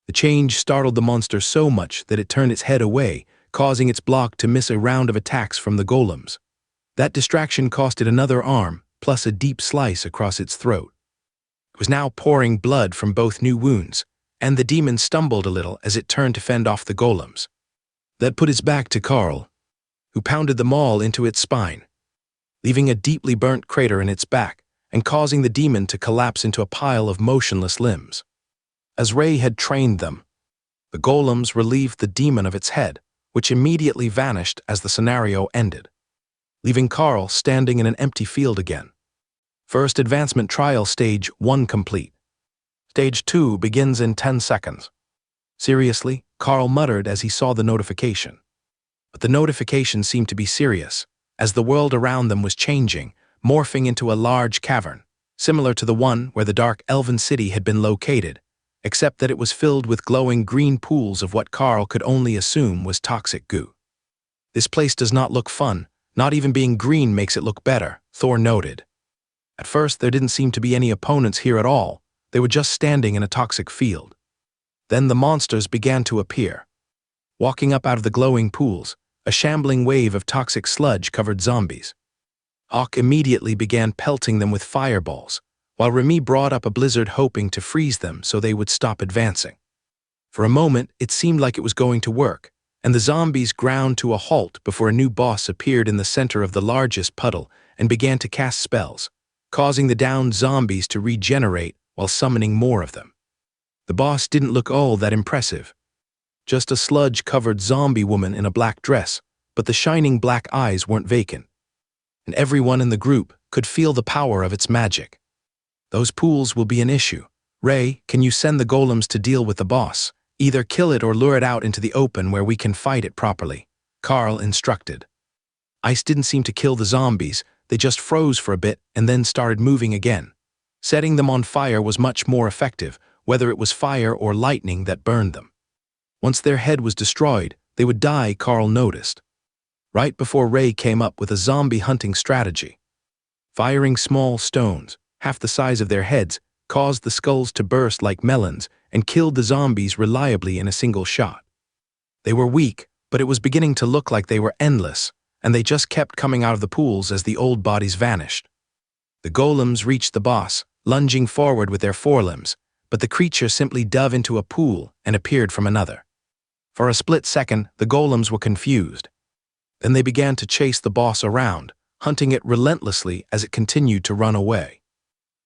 The change startled the monster so much that it turned its head away, causing its block to miss a round of attacks from the golems. That distraction cost it another arm, plus a deep slice across its throat. It was now pouring blood from both new wounds, and the demon stumbled a little as it turned to fend off the golems. That put its back to Carl, who pounded the maul into its spine, leaving a deeply burnt crater in its back and causing the demon to collapse into a pile of motionless limbs. As Ray had trained them, the golems relieved the demon of its head, which immediately vanished as the scenario ended, leaving Carl standing in an empty field again. First advancement trial stage 1 complete. Stage 2 begins in 10 seconds. Seriously, Carl muttered as he saw the notification. But the notification seemed to be serious, as the world around them was changing, morphing into a large cavern, similar to the one where the dark elven city had been located, except that it was filled with glowing green pools of what Carl could only assume was toxic goo. "This place does not look fun. Not even being green makes it look better," Thor noted. At first, there didn't seem to be any opponents here at all. They were just standing in a toxic field. Then the monsters began to appear. Walking up out of the glowing pools, a shambling wave of toxic sludge covered zombies. Hawk immediately began pelting them with fireballs, while Remy brought up a blizzard hoping to freeze them so they would stop advancing. For a moment, it seemed like it was going to work, and the zombies ground to a halt before a new boss appeared in the center of the largest puddle and began to cast spells, causing the downed zombies to regenerate while summoning more of them. The boss didn't look all that impressive. Just a sludge-covered zombie woman in a black dress, but the shining black eyes weren't vacant. And everyone in the group could feel the power of its magic. "Those pools will be an issue. Ray, can you send the golems to deal with the boss? Either kill it or lure it out into the open where we can fight it properly," Carl instructed. Ice didn't seem to kill the zombies. They just froze for a bit and then started moving again. Setting them on fire was much more effective, whether it was fire or lightning that burned them. Once their head was destroyed, they would die, Carl noticed. Right before Ray came up with a zombie hunting strategy. Firing small stones, half the size of their heads, caused the skulls to burst like melons and killed the zombies reliably in a single shot. They were weak, but it was beginning to look like they were endless, and they just kept coming out of the pools as the old bodies vanished. The golems reached the boss, lunging forward with their forelimbs, but the creature simply dove into a pool and appeared from another. For a split second, the golems were confused. Then they began to chase the boss around, hunting it relentlessly as it continued to run away.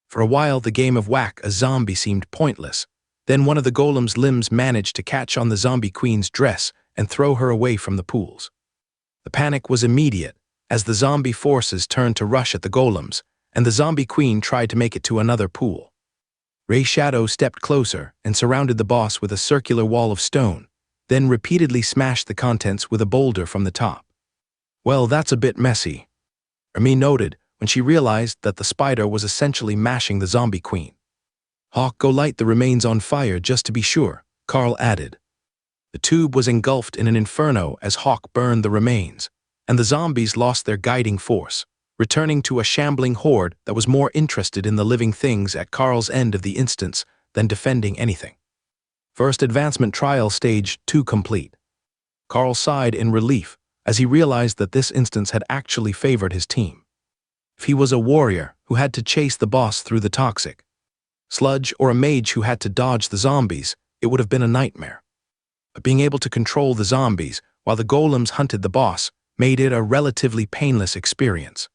For a while, the game of whack-a-zombie seemed pointless. Then one of the golem's limbs managed to catch on the zombie queen's dress and throw her away from the pools. The panic was immediate, as the zombie forces turned to rush at the golems, and the zombie queen tried to make it to another pool. Ray Shadow stepped closer and surrounded the boss with a circular wall of stone, then repeatedly smashed the contents with a boulder from the top. "Well, that's a bit messy," Remy noted when she realized that the spider was essentially mashing the zombie queen. "Hawk, go light the remains on fire just to be sure," Carl added. The tube was engulfed in an inferno as Hawk burned the remains, and the zombies lost their guiding force, returning to a shambling horde that was more interested in the living things at Carl's end of the instance than defending anything. First advancement trial stage 2 complete. Carl sighed in relief as he realized that this instance had actually favored his team. If he was a warrior who had to chase the boss through the toxic sludge or a mage who had to dodge the zombies, it would have been a nightmare. But being able to control the zombies while the golems hunted the boss made it a relatively painless experience.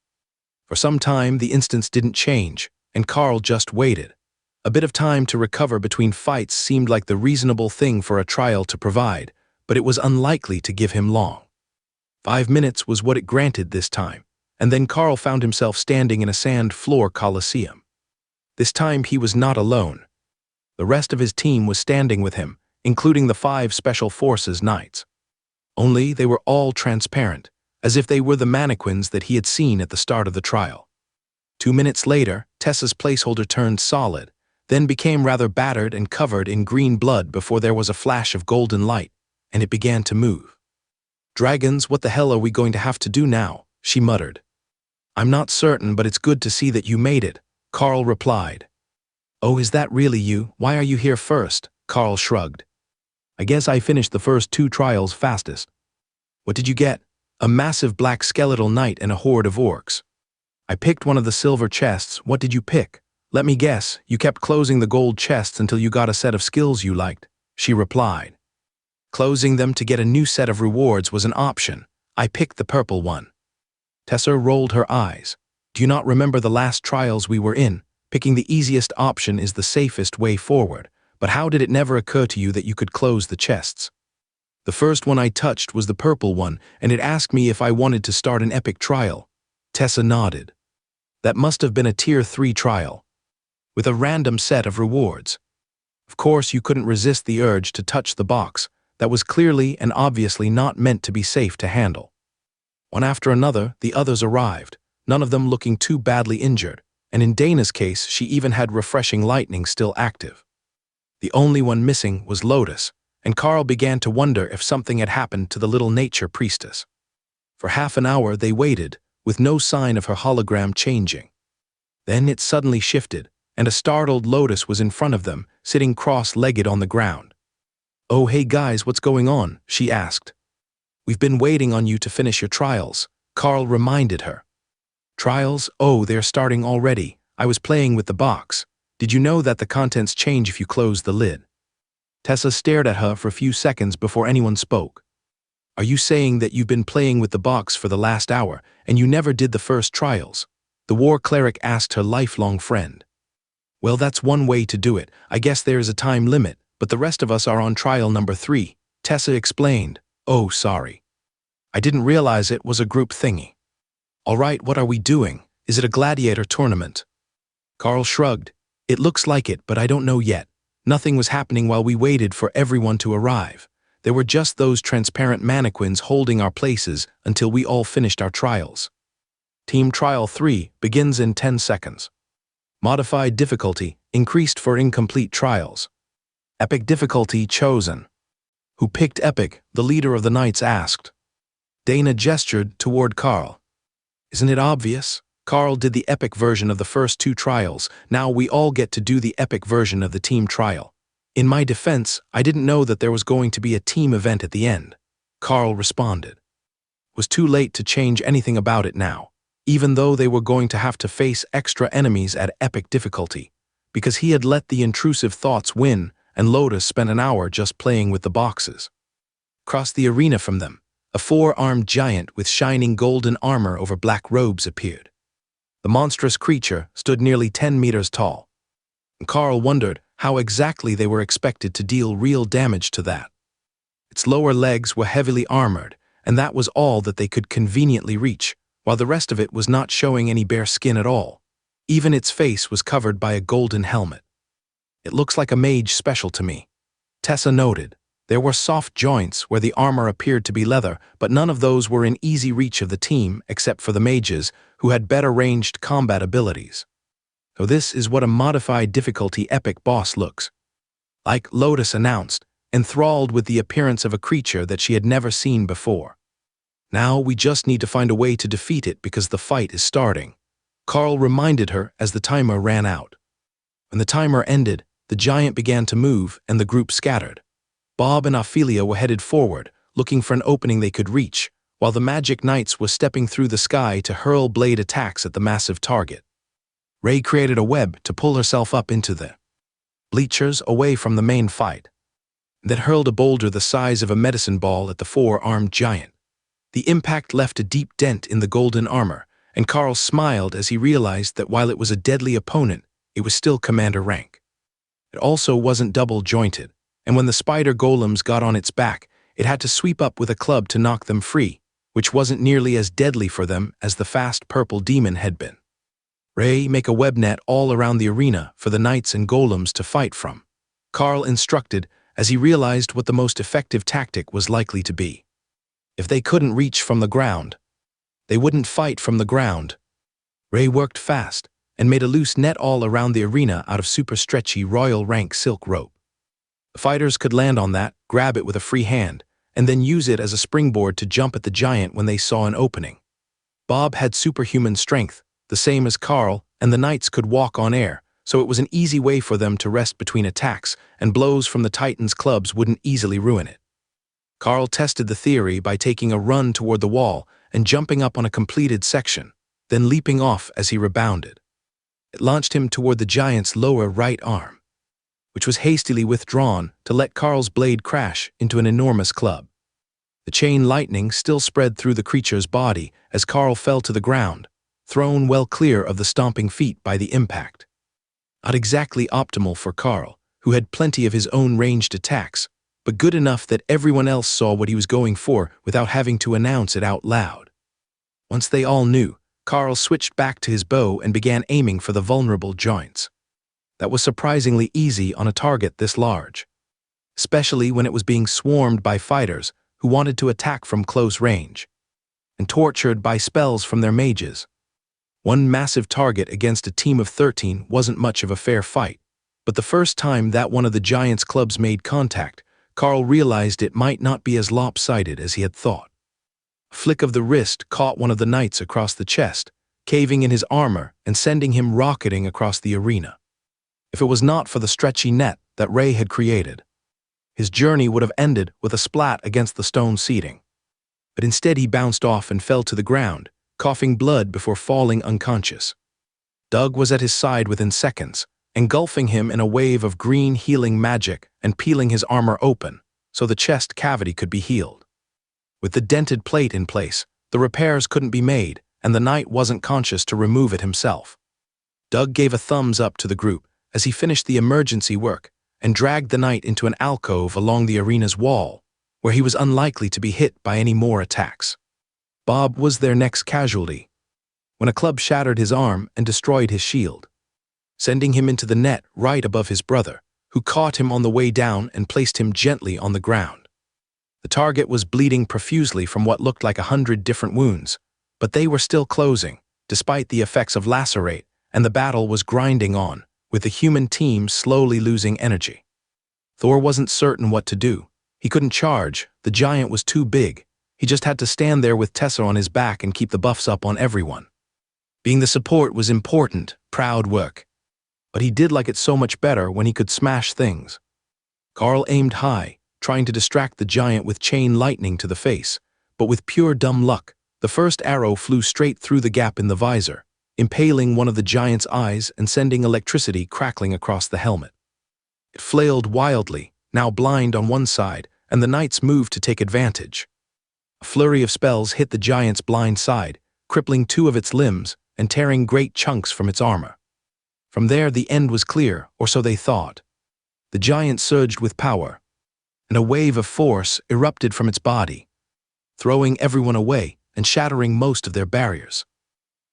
For some time, the instance didn't change, and Carl just waited. A bit of time to recover between fights seemed like the reasonable thing for a trial to provide, but it was unlikely to give him long. 5 minutes was what it granted this time, and then Carl found himself standing in a sand floor coliseum. This time he was not alone. The rest of his team was standing with him, including the 5 Special Forces knights. Only they were all transparent, as if they were the mannequins that he had seen at the start of the trial. 2 minutes later, Tessa's placeholder turned solid, then became rather battered and covered in green blood before there was a flash of golden light, and it began to move. "Dragons, what the hell are we going to have to do now?" she muttered. "I'm not certain, but it's good to see that you made it," Carl replied. "Oh, is that really you? Why are you here first?" Carl shrugged. "I guess I finished the first 2 trials fastest." "What did you get?" "A massive black skeletal knight and a horde of orcs." "I picked one of the silver chests. What did you pick?" "Let me guess, you kept closing the gold chests until you got a set of skills you liked," she replied. "Closing them to get a new set of rewards was an option. I picked the purple one." Tessa rolled her eyes. "Do you not remember the last trials we were in? Picking the easiest option is the safest way forward, but how did it never occur to you that you could close the chests?" "The first one I touched was the purple one, and it asked me if I wanted to start an epic trial." Tessa nodded. "That must have been a tier 3 trial, with a random set of rewards. Of course, you couldn't resist the urge to touch the box. that was clearly and obviously not meant to be safe to handle. One after another, the others arrived, none of them looking too badly injured, and in Dana's case, she even had refreshing lightning still active. The only one missing was Lotus, and Carl began to wonder if something had happened to the little nature priestess. For half an hour they waited, with no sign of her hologram changing. Then it suddenly shifted, and a startled Lotus was in front of them, sitting cross-legged on the ground. "Oh, hey guys, what's going on?" she asked. "We've been waiting on you to finish your trials," Carl reminded her. "Trials? Oh, they're starting already. I was playing with the box. Did you know that the contents change if you close the lid?" Tessa stared at her for a few seconds before anyone spoke. "Are you saying that you've been playing with the box for the last hour, and you never did the first trials?" the war cleric asked her lifelong friend. "Well, that's one way to do it. I guess there is a time limit, but the rest of us are on trial number 3, Tessa explained. "Oh, sorry. I didn't realize it was a group thingy." "All right, what are we doing? Is it a gladiator tournament?" Carl shrugged. "It looks like it, but I don't know yet. Nothing was happening while we waited for everyone to arrive. There were just those transparent mannequins holding our places until we all finished our trials." Team Trial 3 begins in 10 seconds. Modified difficulty increased for incomplete trials. Epic difficulty chosen. "Who picked Epic?" the leader of the knights asked. Dana gestured toward Carl. "Isn't it obvious? Carl did the epic version of the first 2 trials. Now we all get to do the epic version of the team trial. In my defense, I didn't know that there was going to be a team event at the end," Carl responded. It was too late to change anything about it now, even though they were going to have to face extra enemies at epic difficulty, because he had let the intrusive thoughts win, and Lotus spent an hour just playing with the boxes. Across the arena from them, a 4-armed giant with shining golden armor over black robes appeared. The monstrous creature stood nearly 10 meters tall, and Carl wondered how exactly they were expected to deal real damage to that. Its lower legs were heavily armored, and that was all that they could conveniently reach, while the rest of it was not showing any bare skin at all. Even its face was covered by a golden helmet. "It looks like a mage special to me," Tessa noted. There were soft joints where the armor appeared to be leather, but none of those were in easy reach of the team except for the mages, who had better ranged combat abilities. So this is what a modified difficulty epic boss looks like, Lotus announced, enthralled with the appearance of a creature that she had never seen before. "Now we just need to find a way to defeat it because the fight is starting," Carl reminded her as the timer ran out. When the timer ended, the giant began to move and the group scattered. Bob and Ophelia were headed forward, looking for an opening they could reach, while the Magic Knights were stepping through the sky to hurl blade attacks at the massive target. Ray created a web to pull herself up into the bleachers away from the main fight, then hurled a boulder the size of a medicine ball at the 4-armed giant. The impact left a deep dent in the golden armor, and Carl smiled as he realized that while it was a deadly opponent, it was still commander rank. It also wasn't double-jointed, and when the spider golems got on its back, it had to sweep up with a club to knock them free, which wasn't nearly as deadly for them as the fast purple demon had been. "Ray, make a web net all around the arena for the knights and golems to fight from," Carl instructed as he realized what the most effective tactic was likely to be. If they couldn't reach from the ground, they wouldn't fight from the ground. Ray worked fast and made a loose net all around the arena out of super stretchy royal rank silk rope. The fighters could land on that, grab it with a free hand, and then use it as a springboard to jump at the giant when they saw an opening. Bob had superhuman strength, the same as Carl, and the knights could walk on air, so it was an easy way for them to rest between attacks, and blows from the Titan's clubs wouldn't easily ruin it. Carl tested the theory by taking a run toward the wall and jumping up on a completed section, then leaping off as he rebounded. It launched him toward the giant's lower right arm, which was hastily withdrawn to let Carl's blade crash into an enormous club. The chain lightning still spread through the creature's body as Carl fell to the ground, thrown well clear of the stomping feet by the impact. Not exactly optimal for Carl, who had plenty of his own ranged attacks, but good enough that everyone else saw what he was going for without having to announce it out loud. Once they all knew, Carl switched back to his bow and began aiming for the vulnerable joints. That was surprisingly easy on a target this large. especially when it was being swarmed by fighters who wanted to attack from close range, and tortured by spells from their mages. One massive target against a team of 13 wasn't much of a fair fight, but the first time that one of the giant's clubs made contact, Carl realized it might not be as lopsided as he had thought. A flick of the wrist caught one of the knights across the chest, caving in his armor and sending him rocketing across the arena. If it was not for the stretchy net that Ray had created, his journey would have ended with a splat against the stone seating. But instead he bounced off and fell to the ground, coughing blood before falling unconscious. Doug was at his side within seconds, engulfing him in a wave of green healing magic and peeling his armor open so the chest cavity could be healed. With the dented plate in place, the repairs couldn't be made, and the knight wasn't conscious to remove it himself. Doug gave a thumbs up to the group as he finished the emergency work and dragged the knight into an alcove along the arena's wall, where he was unlikely to be hit by any more attacks. Bob was their next casualty, when a club shattered his arm and destroyed his shield, sending him into the net right above his brother, who caught him on the way down and placed him gently on the ground. The target was bleeding profusely from what looked like 100 different wounds, but they were still closing, despite the effects of lacerate, and the battle was grinding on, with the human team slowly losing energy. Thor wasn't certain what to do. He couldn't charge, the giant was too big. He just had to stand there with Tessa on his back and keep the buffs up on everyone. Being the support was important, proud work. But he did like it so much better when he could smash things. Carl aimed high, trying to distract the giant with chain lightning to the face, but with pure dumb luck, the first arrow flew straight through the gap in the visor, impaling one of the giant's eyes and sending electricity crackling across the helmet. It flailed wildly, now blind on one side, and the knights moved to take advantage. A flurry of spells hit the giant's blind side, crippling 2 of its limbs and tearing great chunks from its armor. From there the end was clear, or so they thought. The giant surged with power, and a wave of force erupted from its body, throwing everyone away and shattering most of their barriers.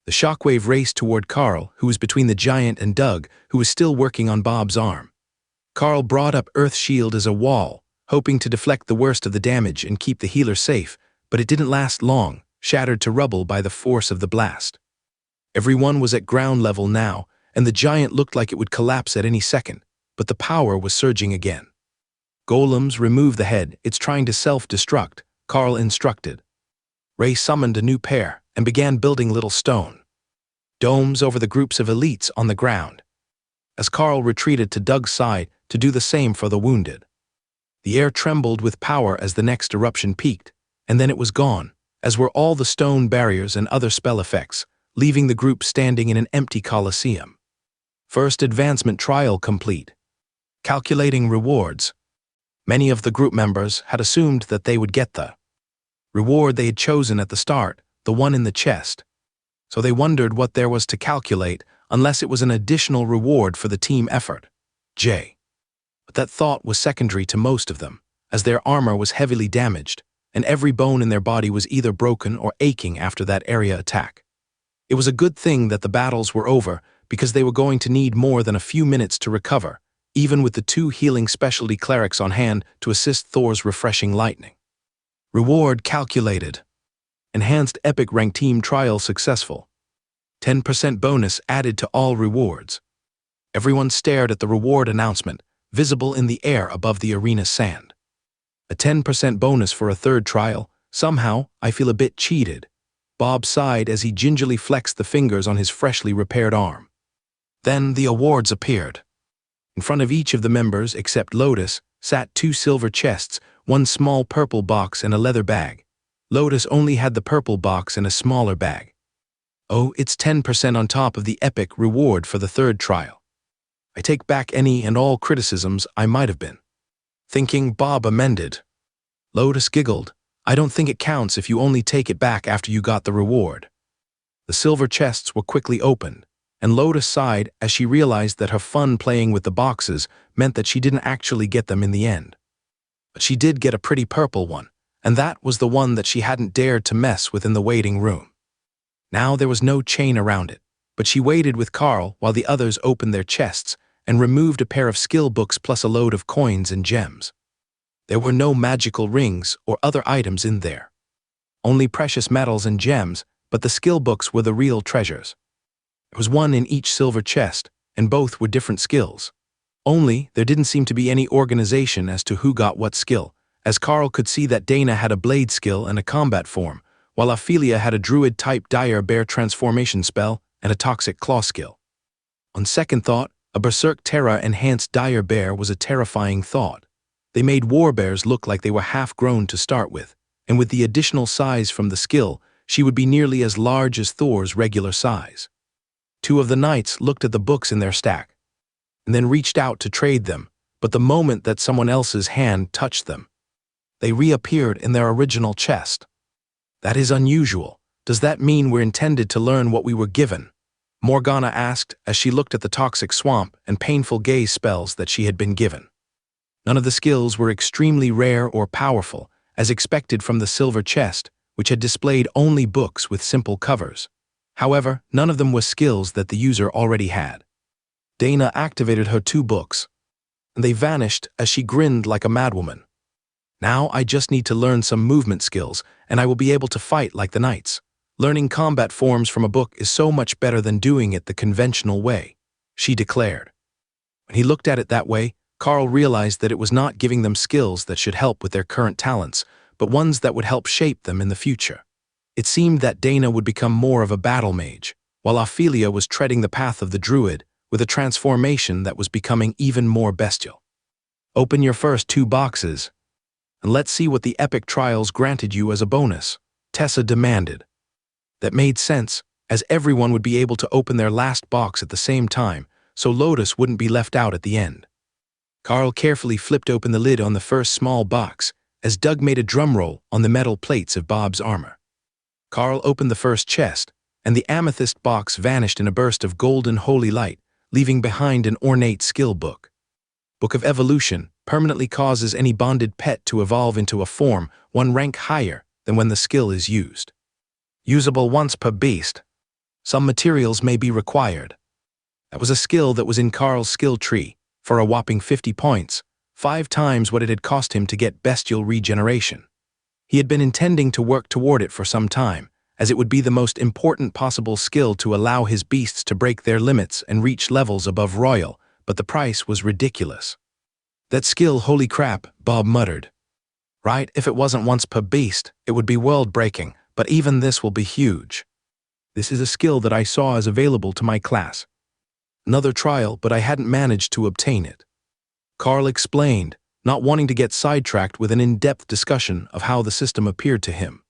The shockwave raced toward Carl, who was between the giant and Doug, who was still working on Bob's arm. Carl brought up Earth's shield as a wall, hoping to deflect the worst of the damage and keep the healer safe, but it didn't last long, shattered to rubble by the force of the blast. Everyone was at ground level now, and the giant looked like it would collapse at any second, but the power was surging again. Golems, remove the head, it's trying to self-destruct, Carl instructed. Ray summoned a new pair and began building little stone domes over the groups of elites on the ground, as Carl retreated to Doug's side to do the same for the wounded. The air trembled with power as the next eruption peaked, and then it was gone, as were all the stone barriers and other spell effects, leaving the group standing in an empty coliseum. First advancement trial complete. Calculating rewards. Many of the group members had assumed that they would get the reward they had chosen at the start, the one in the chest. So they wondered what there was to calculate unless it was an additional reward for the team effort. But that thought was secondary to most of them, as their armor was heavily damaged, and every bone in their body was either broken or aching after that area attack. It was a good thing that the battles were over, because they were going to need more than a few minutes to recover, even with the 2 healing specialty clerics on hand to assist Thor's refreshing lightning. Reward calculated. Enhanced Epic Rank Team Trial successful. 10% bonus added to all rewards. Everyone stared at the reward announcement, visible in the air above the arena's sand. A 10% bonus for a 3rd trial. Somehow, I feel a bit cheated. Bob sighed as he gingerly flexed the fingers on his freshly repaired arm. Then the awards appeared. In front of each of the members, except Lotus, sat 2 silver chests, 1 small purple box and a leather bag. Lotus only had the purple box and a smaller bag. Oh, it's 10% on top of the epic reward for the 3rd trial. I take back any and all criticisms I might have been thinking. Bob amended. Lotus giggled. I don't think it counts if you only take it back after you got the reward. The silver chests were quickly opened, and Lotus sighed as she realized that her fun playing with the boxes meant that she didn't actually get them in the end. But she did get a pretty purple one, and that was the one that she hadn't dared to mess with in the waiting room. Now there was no chain around it, but she waited with Carl while the others opened their chests and removed a pair of skill books plus a load of coins and gems. There were no magical rings or other items in there. Only precious metals and gems, but the skill books were the real treasures. There was one in each silver chest, and both were different skills. Only, there didn't seem to be any organization as to who got what skill, as Carl could see that Dana had a blade skill and a combat form, while Ophelia had a druid-type dire bear transformation spell and a toxic claw skill. On second thought, a berserk Terra-enhanced dire bear was a terrifying thought. They made warbears look like they were half-grown to start with, and with the additional size from the skill, she would be nearly as large as Thor's regular size. Two of the knights looked at the books in their stack, and then reached out to trade them, but the moment that someone else's hand touched them, they reappeared in their original chest. That is unusual. Does that mean we're intended to learn what we were given? Morgana asked as she looked at the toxic swamp and painful gaze spells that she had been given. None of the skills were extremely rare or powerful, as expected from the silver chest, which had displayed only books with simple covers. However, none of them were skills that the user already had. Dana activated her 2 books, and they vanished as she grinned like a madwoman. Now I just need to learn some movement skills, and I will be able to fight like the knights. Learning combat forms from a book is so much better than doing it the conventional way, she declared. When he looked at it that way, Carl realized that it was not giving them skills that should help with their current talents, but ones that would help shape them in the future. It seemed that Dana would become more of a battle mage, while Ophelia was treading the path of the druid, with a transformation that was becoming even more bestial. Open your first 2 boxes, and let's see what the epic trials granted you as a bonus, Tessa demanded. That made sense, as everyone would be able to open their last box at the same time, so Lotus wouldn't be left out at the end. Carl carefully flipped open the lid on the first small box, as Doug made a drum roll on the metal plates of Bob's armor. Carl opened the first chest, and the amethyst box vanished in a burst of golden holy light, leaving behind an ornate skill book. Book of Evolution permanently causes any bonded pet to evolve into a form 1 rank higher than when the skill is used. Usable once per beast. Some materials may be required. That was a skill that was in Carl's skill tree, for a whopping 50 points, 5 times what it had cost him to get bestial regeneration. He had been intending to work toward it for some time, as it would be the most important possible skill to allow his beasts to break their limits and reach levels above royal, but the price was ridiculous. That skill, holy crap, Bob muttered. Right, if it wasn't once per beast, it would be world-breaking, but even this will be huge. This is a skill that I saw as available to my class. Another trial, but I hadn't managed to obtain it. Carl explained, not wanting to get sidetracked with an in-depth discussion of how the system appeared to him.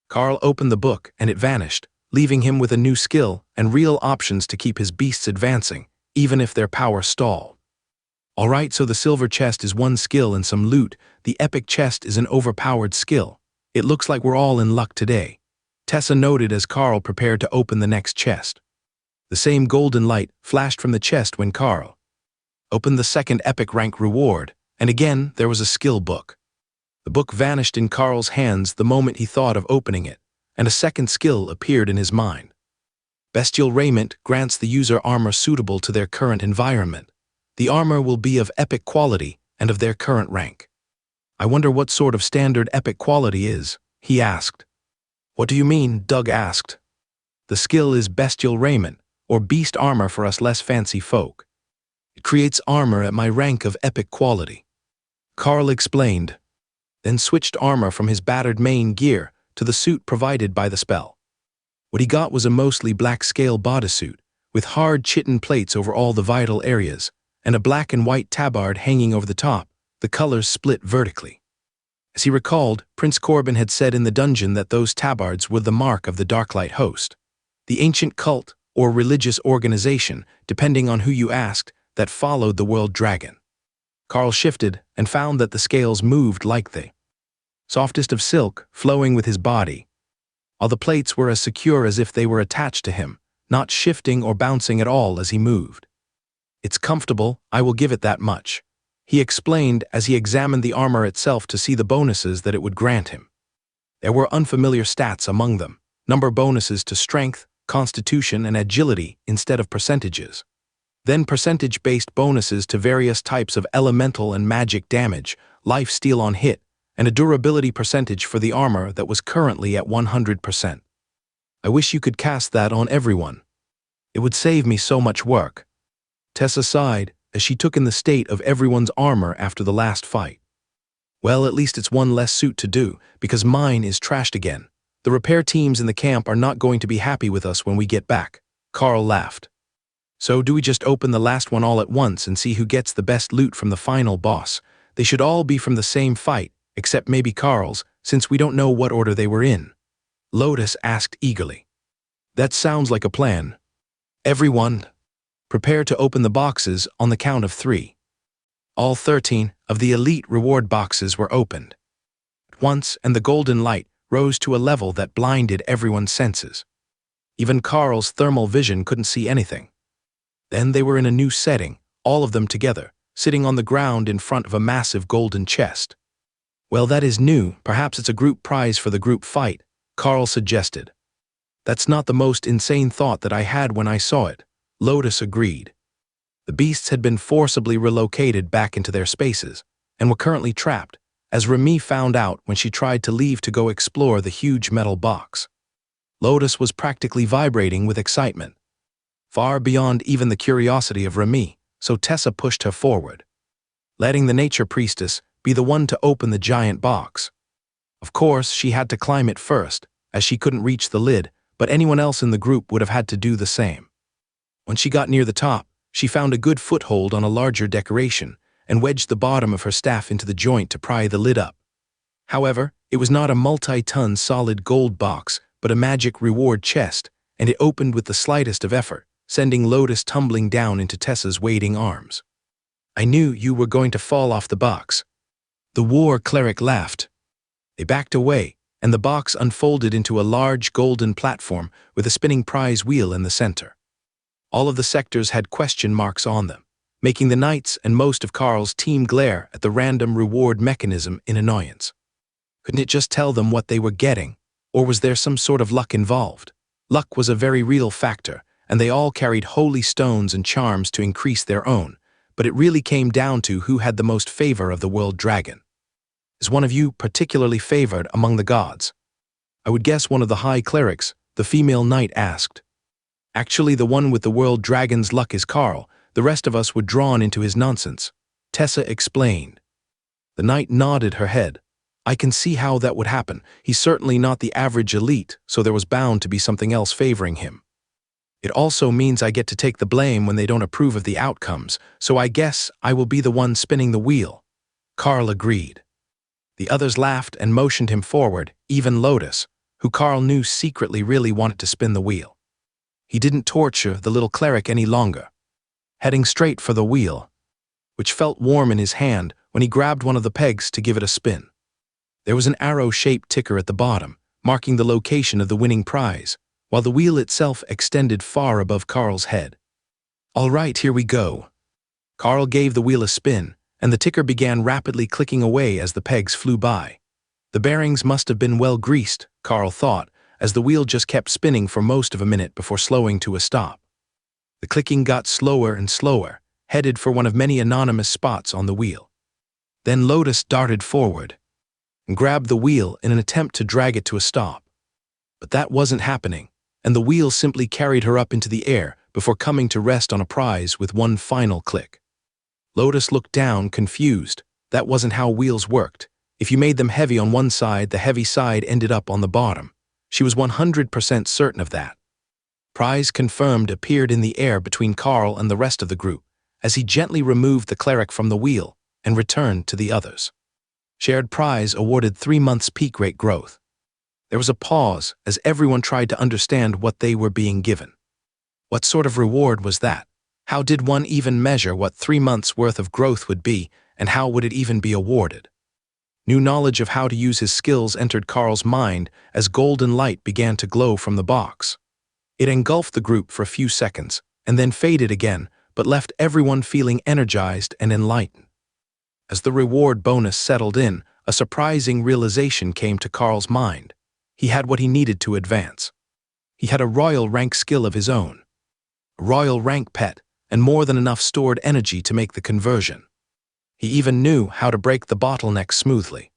Carl opened the book and it vanished, leaving him with a new skill and real options to keep his beasts advancing, even if their power stalled. Alright, so the silver chest is 1 skill and some loot, the epic chest is an overpowered skill. It looks like we're all in luck today, Tessa noted as Carl prepared to open the next chest. The same golden light flashed from the chest when Carl opened the second epic rank reward, and again there was a skill book. The book vanished in Carl's hands the moment he thought of opening it, and a second skill appeared in his mind. Bestial raiment grants the user armor suitable to their current environment. The armor will be of epic quality and of their current rank. I wonder what sort of standard epic quality is, he asked. What do you mean? Doug asked. The skill is bestial raiment, or beast armor for us less fancy folk. It creates armor at my rank of epic quality. Carl explained, then switched armor from his battered main gear to the suit provided by the spell. What he got was a mostly black scale bodysuit, with hard chitin plates over all the vital areas, and a black and white tabard hanging over the top, the colors split vertically. As he recalled, Prince Corbin had said in the dungeon that those tabards were the mark of the Darklight host, the ancient cult or religious organization, depending on who you asked, that followed the world dragon. Carl shifted and found that the scales moved like the softest of silk, flowing with his body. All the plates were as secure as if they were attached to him, not shifting or bouncing at all as he moved. It's comfortable, I will give it that much, he explained as he examined the armor itself to see the bonuses that it would grant him. There were unfamiliar stats among them, number bonuses to strength, constitution, and agility instead of percentages. Then percentage-based bonuses to various types of elemental and magic damage, life steal on hit, and a durability percentage for the armor that was currently at 100%. I wish you could cast that on everyone. It would save me so much work. Tessa sighed as she took in the state of everyone's armor after the last fight. Well, at least it's one less suit to do, because mine is trashed again. The repair teams in the camp are not going to be happy with us when we get back. Carl laughed. So do we just open the last one all at once and see who gets the best loot from the final boss? They should all be from the same fight, except maybe Carl's, since we don't know what order they were in. Lotus asked eagerly. That sounds like a plan. Everyone, prepare to open the boxes on the count of 3. All 13 of the elite reward boxes were opened at once, and the golden light rose to a level that blinded everyone's senses. Even Carl's thermal vision couldn't see anything. Then they were in a new setting, all of them together, sitting on the ground in front of a massive golden chest. Well, that is new. Perhaps it's a group prize for the group fight, Carl suggested. That's not the most insane thought that I had when I saw it, Lotus agreed. The beasts had been forcibly relocated back into their spaces, and were currently trapped, as Remy found out when she tried to leave to go explore the huge metal box. Lotus was practically vibrating with excitement, far beyond even the curiosity of Remy, so Tessa pushed her forward, letting the nature priestess be the one to open the giant box. Of course, she had to climb it first, as she couldn't reach the lid, but anyone else in the group would have had to do the same. When she got near the top, she found a good foothold on a larger decoration and wedged the bottom of her staff into the joint to pry the lid up. However, it was not a multi-ton solid gold box, but a magic reward chest, and it opened with the slightest of effort, sending Lotus tumbling down into Tessa's waiting arms. I knew you were going to fall off the box. The war cleric laughed. They backed away, and the box unfolded into a large golden platform with a spinning prize wheel in the center. All of the sectors had question marks on them, making the knights and most of Carl's team glare at the random reward mechanism in annoyance. Couldn't it just tell them what they were getting, or was there some sort of luck involved? Luck was a very real factor, and they all carried holy stones and charms to increase their own, but it really came down to who had the most favor of the world dragon. Is one of you particularly favored among the gods? I would guess one of the high clerics, the female knight asked. Actually, the one with the world dragon's luck is Carl. The rest of us were drawn into his nonsense, Tessa explained. The knight nodded her head. I can see how that would happen. He's certainly not the average elite, so there was bound to be something else favoring him. It also means I get to take the blame when they don't approve of the outcomes, so I guess I will be the one spinning the wheel. Carl agreed. The others laughed and motioned him forward, even Lotus, who Carl knew secretly really wanted to spin the wheel. He didn't torture the little cleric any longer, heading straight for the wheel, which felt warm in his hand when he grabbed one of the pegs to give it a spin. There was an arrow-shaped ticker at the bottom, marking the location of the winning prize, while the wheel itself extended far above Carl's head. All right, here we go. Carl gave the wheel a spin, and the ticker began rapidly clicking away as the pegs flew by. The bearings must have been well greased, Carl thought, as the wheel just kept spinning for most of a minute before slowing to a stop. The clicking got slower and slower, headed for one of many anonymous spots on the wheel. Then Lotus darted forward and grabbed the wheel in an attempt to drag it to a stop. But that wasn't happening, and the wheel simply carried her up into the air before coming to rest on a prize with one final click. Lotus looked down, confused. That wasn't how wheels worked. If you made them heavy on one side, the heavy side ended up on the bottom. She was 100% certain of that. Prize confirmed appeared in the air between Carl and the rest of the group, as he gently removed the cleric from the wheel and returned to the others. Shared prize awarded 3 months peak rate growth. There was a pause as everyone tried to understand what they were being given. What sort of reward was that? How did one even measure what 3 months' worth of growth would be, and how would it even be awarded? New knowledge of how to use his skills entered Carl's mind as golden light began to glow from the box. It engulfed the group for a few seconds, and then faded again, but left everyone feeling energized and enlightened. As the reward bonus settled in, a surprising realization came to Carl's mind. He had what he needed to advance. He had a royal rank skill of his own. A royal rank pet, and more than enough stored energy to make the conversion. He even knew how to break the bottleneck smoothly.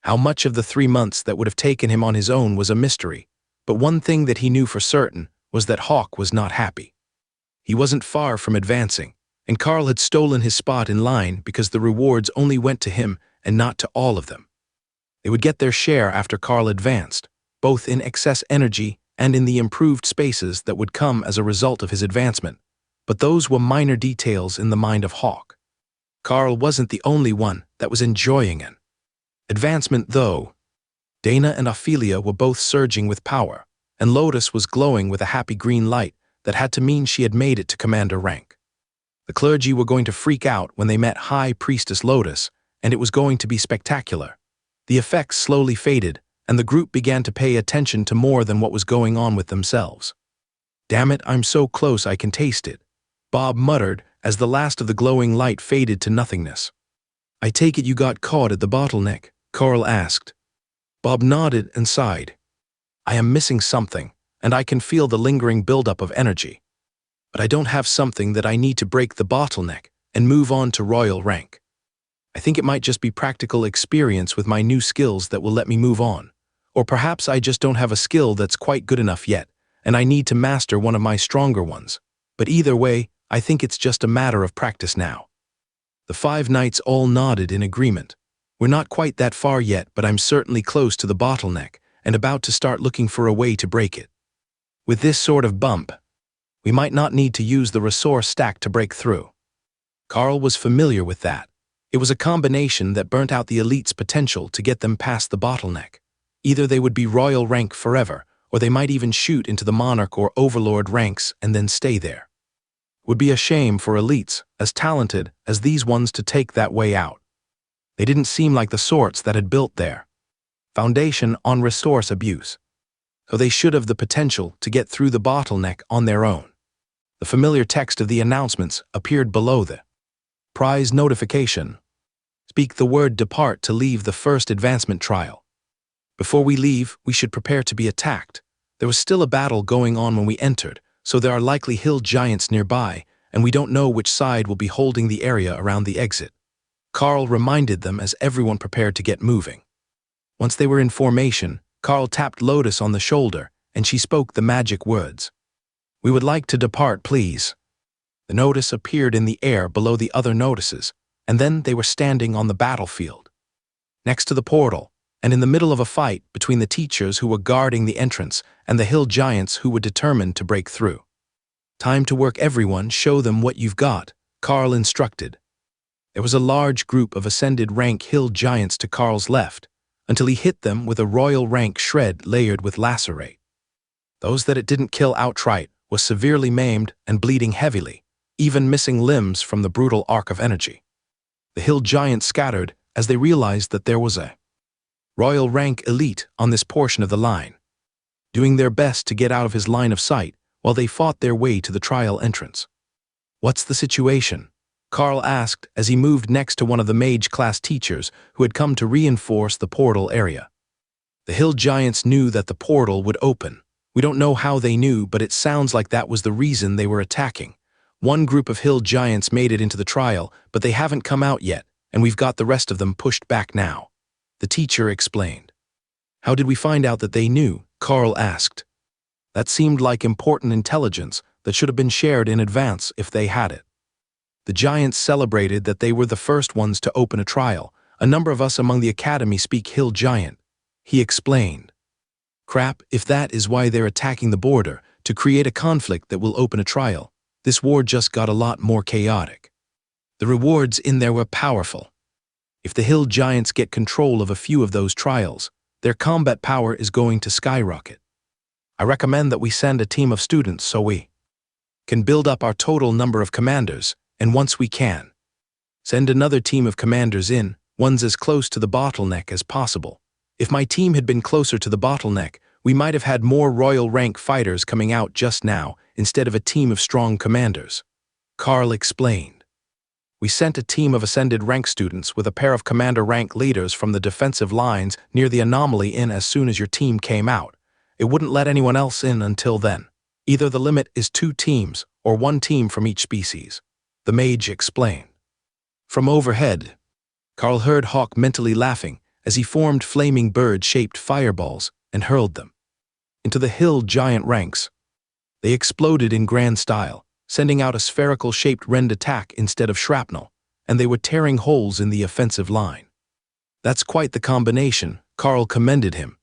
How much of the 3 months that would have taken him on his own was a mystery, but one thing that he knew for certain was that Hawk was not happy. He wasn't far from advancing, and Carl had stolen his spot in line because the rewards only went to him and not to all of them. They would get their share after Carl advanced, both in excess energy and in the improved spaces that would come as a result of his advancement, but those were minor details in the mind of Hawk. Carl wasn't the only one that was enjoying an advancement, though. Dana and Ophelia were both surging with power, and Lotus was glowing with a happy green light that had to mean she had made it to commander rank. The clergy were going to freak out when they met High Priestess Lotus, and it was going to be spectacular. The effects slowly faded, and the group began to pay attention to more than what was going on with themselves. "Damn it, I'm so close I can taste it," Bob muttered as the last of the glowing light faded to nothingness. "I take it you got caught at the bottleneck?" Carl asked. Bob nodded and sighed. "I am missing something, and I can feel the lingering buildup of energy. But I don't have something that I need to break the bottleneck and move on to royal rank. I think it might just be practical experience with my new skills that will let me move on. Or perhaps I just don't have a skill that's quite good enough yet, and I need to master one of my stronger ones. But either way, I think it's just a matter of practice now." The 5 knights all nodded in agreement. "We're not quite that far yet, but I'm certainly close to the bottleneck and about to start looking for a way to break it. With this sort of bump, we might not need to use the resource stack to break through." Carl was familiar with that. It was a combination that burnt out the elite's potential to get them past the bottleneck. Either they would be royal rank forever, or they might even shoot into the monarch or overlord ranks and then stay there. It would be a shame for elites as talented as these ones to take that way out. They didn't seem like the sorts that had built their foundation on resource abuse, so they should have the potential to get through the bottleneck on their own. The familiar text of the announcements appeared below the prize notification. "Speak the word depart to leave the first advancement trial. Before we leave, we should prepare to be attacked. There was still a battle going on when we entered, so there are likely hill giants nearby, and we don't know which side will be holding the area around the exit." Carl reminded them as everyone prepared to get moving. Once they were in formation, Carl tapped Lotus on the shoulder, and she spoke the magic words. "We would like to depart, please." The notice appeared in the air below the other notices, and then they were standing on the battlefield, next to the portal, and in the middle of a fight between the teachers who were guarding the entrance and the hill giants who were determined to break through. "Time to work, everyone, show them what you've got," Carl instructed. There was a large group of ascended rank hill giants to Carl's left, until he hit them with a royal rank shred layered with lacerate. Those that it didn't kill outright were severely maimed and bleeding heavily, even missing limbs from the brutal arc of energy. The hill giants scattered as they realized that there was a royal rank elite on this portion of the line, doing their best to get out of his line of sight while they fought their way to the trial entrance. "What's the situation?" Carl asked as he moved next to one of the mage class teachers who had come to reinforce the portal area. The hill giants knew that the portal would open. We don't know how they knew, but it sounds like that was the reason they were attacking. One group of hill giants made it into the trial, but they haven't come out yet, and we've got the rest of them pushed back now, the teacher explained. "How did we find out that they knew?" Carl asked. That seemed like important intelligence that should have been shared in advance if they had it. "The giants celebrated that they were the first ones to open a trial. A number of us among the academy speak hill giant," he explained. "Crap, if that is why they're attacking the border, to create a conflict that will open a trial. This war just got a lot more chaotic. The rewards in there were powerful. If the hill giants get control of a few of those trials, their combat power is going to skyrocket. I recommend that we send a team of students so we can build up our total number of commanders, and once we can, send another team of commanders in, ones as close to the bottleneck as possible. If my team had been closer to the bottleneck, we might have had more royal rank fighters coming out just now instead of a team of strong commanders," Carl explained. "We sent a team of ascended rank students with a pair of commander rank leaders from the defensive lines near the anomaly in as soon as your team came out. It wouldn't let anyone else in until then. Either the limit is 2 teams or 1 team from each species, the mage explained. From overhead, Carl heard Hawk mentally laughing as he formed flaming bird-shaped fireballs and hurled them into the hill giant ranks. They exploded in grand style, sending out a spherical-shaped rend attack instead of shrapnel, and they were tearing holes in the offensive line. That's quite the combination, Carl commended him.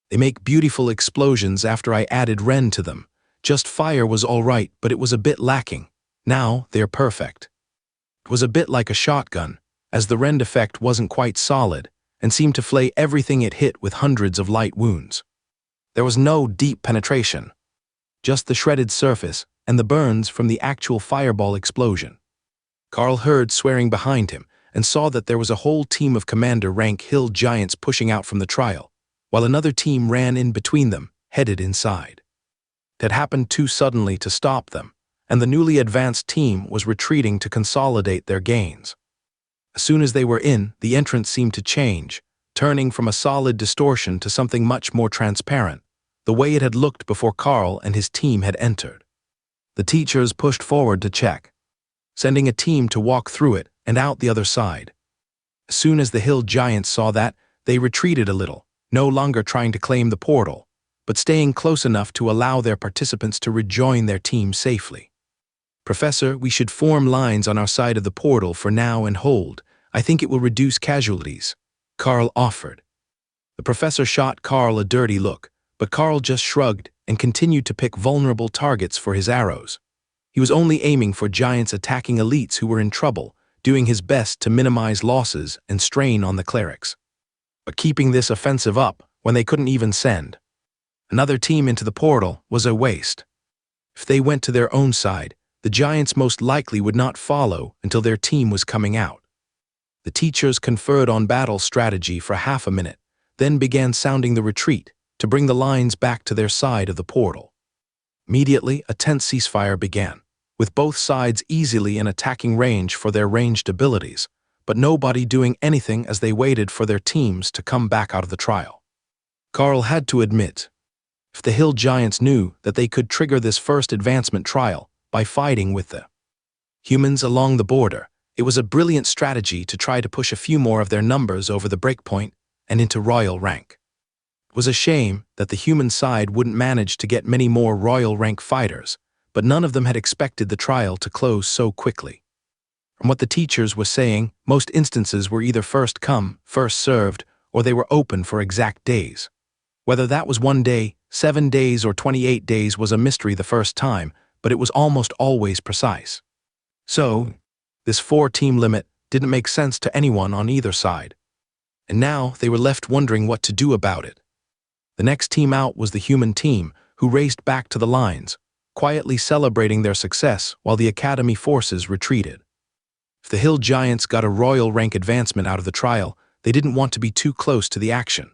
They make beautiful explosions after I added rend to them. Just fire was all right, but it was a bit lacking. Now they're perfect. It was a bit like a shotgun, as the rend effect wasn't quite solid and seemed to flay everything it hit with hundreds of light wounds. There was no deep penetration, just the shredded surface and the burns from the actual fireball explosion. Carl heard swearing behind him and saw that there was a whole team of commander rank hill giants pushing out from the trial, while another team ran in between them, headed inside. It had happened too suddenly to stop them, and the newly advanced team was retreating to consolidate their gains. As soon as they were in, the entrance seemed to change, turning from a solid distortion to something much more transparent, the way it had looked before Carl and his team had entered. The teachers pushed forward to check, sending a team to walk through it and out the other side. As soon as the hill giants saw that, they retreated a little, no longer trying to claim the portal, but staying close enough to allow their participants to rejoin their team safely. Professor, we should form lines on our side of the portal for now and hold. I think it will reduce casualties, Carl offered. The professor shot Carl a dirty look, but Carl just shrugged and continued to pick vulnerable targets for his arrows. He was only aiming for giants attacking elites who were in trouble, doing his best to minimize losses and strain on the clerics. But keeping this offensive up when they couldn't even send another team into the portal was a waste. If they went to their own side, the giants most likely would not follow until their team was coming out. The teachers conferred on battle strategy for half a minute, then began sounding the retreat to bring the lines back to their side of the portal. Immediately, a tense ceasefire began, with both sides easily in attacking range for their ranged abilities, but nobody doing anything as they waited for their teams to come back out of the trial. Carl had to admit, if the hill giants knew that they could trigger this first advancement trial by fighting with the humans along the border, it was a brilliant strategy to try to push a few more of their numbers over the breakpoint and into royal rank. It was a shame that the human side wouldn't manage to get many more royal rank fighters, but none of them had expected the trial to close so quickly. From what the teachers were saying, most instances were either first come, first served, or they were open for exact days. Whether that was 1 day, 7 days, or 28 days was a mystery the first time, but it was almost always precise. So, this 4-team limit didn't make sense to anyone on either side. And now they were left wondering what to do about it. The next team out was the human team, who raced back to the lines, quietly celebrating their success while the Academy forces retreated. If the hill giants got a royal rank advancement out of the trial, they didn't want to be too close to the action.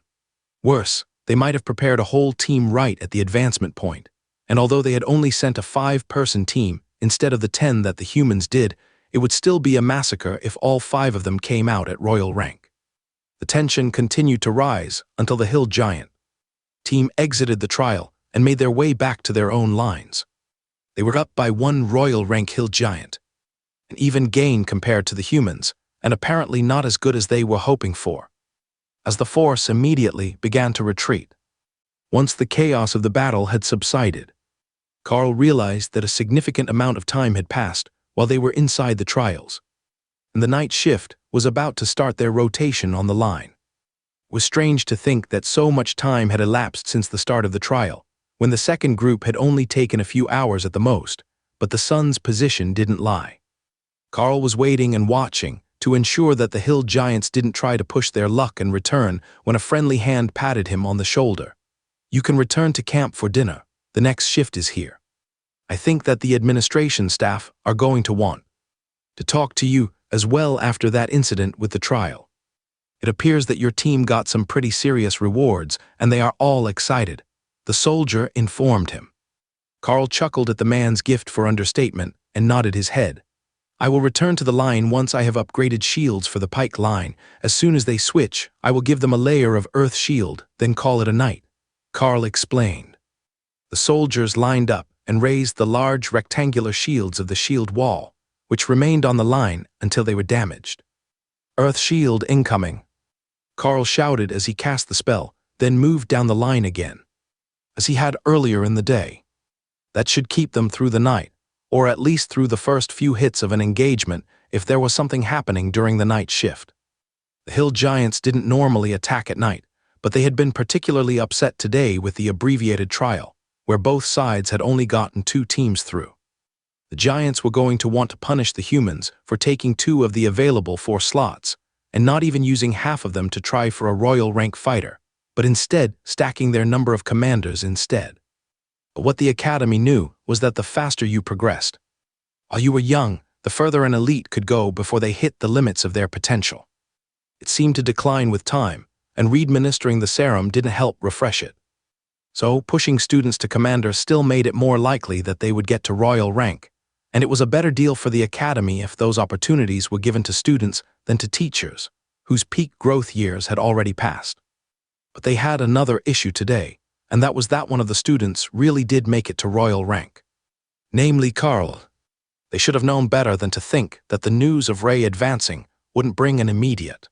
Worse, they might have prepared a whole team right at the advancement point, and although they had only sent a 5-person team instead of the 10 that the humans did, it would still be a massacre if all 5 of them came out at royal rank. The tension continued to rise until the hill giant team exited the trial and made their way back to their own lines. They were up by 1 royal rank hill giant, an even gain compared to the humans, and apparently not as good as they were hoping for, as the force immediately began to retreat. Once the chaos of the battle had subsided, Carl realized that a significant amount of time had passed while they were inside the trials, and the night shift was about to start their rotation on the line. It was strange to think that so much time had elapsed since the start of the trial, when the second group had only taken a few hours at the most, but the sun's position didn't lie. Carl was waiting and watching to ensure that the hill giants didn't try to push their luck and return when a friendly hand patted him on the shoulder. "You can return to camp for dinner. The next shift is here. I think that the administration staff are going to want to talk to you as well after that incident with the trial. It appears that your team got some pretty serious rewards, and they are all excited," the soldier informed him. Carl chuckled at the man's gift for understatement and nodded his head. "I will return to the line once I have upgraded shields for the pike line. As soon as they switch, I will give them a layer of earth shield, then call it a night," Carl explained. The soldiers lined up and raised the large rectangular shields of the shield wall, which remained on the line until they were damaged. "Earth shield incoming," Carl shouted as he cast the spell, then moved down the line again, as he had earlier in the day. That should keep them through the night, or at least through the first few hits of an engagement if there was something happening during the night shift. The hill giants didn't normally attack at night, but they had been particularly upset today with the abbreviated trial, where both sides had only gotten 2 teams through. The giants were going to want to punish the humans for taking 2 of the available 4 slots, and not even using half of them to try for a royal rank fighter, but instead stacking their number of commanders instead. But what the Academy knew was that the faster you progressed, while you were young, the further an elite could go before they hit the limits of their potential. It seemed to decline with time, and re-administering the serum didn't help refresh it. So, pushing students to commander still made it more likely that they would get to royal rank, and it was a better deal for the Academy if those opportunities were given to students than to teachers, whose peak growth years had already passed. But they had another issue today, and that was that one of the students really did make it to royal rank. Namely Carl. They should have known better than to think that the news of Ray advancing wouldn't bring an immediate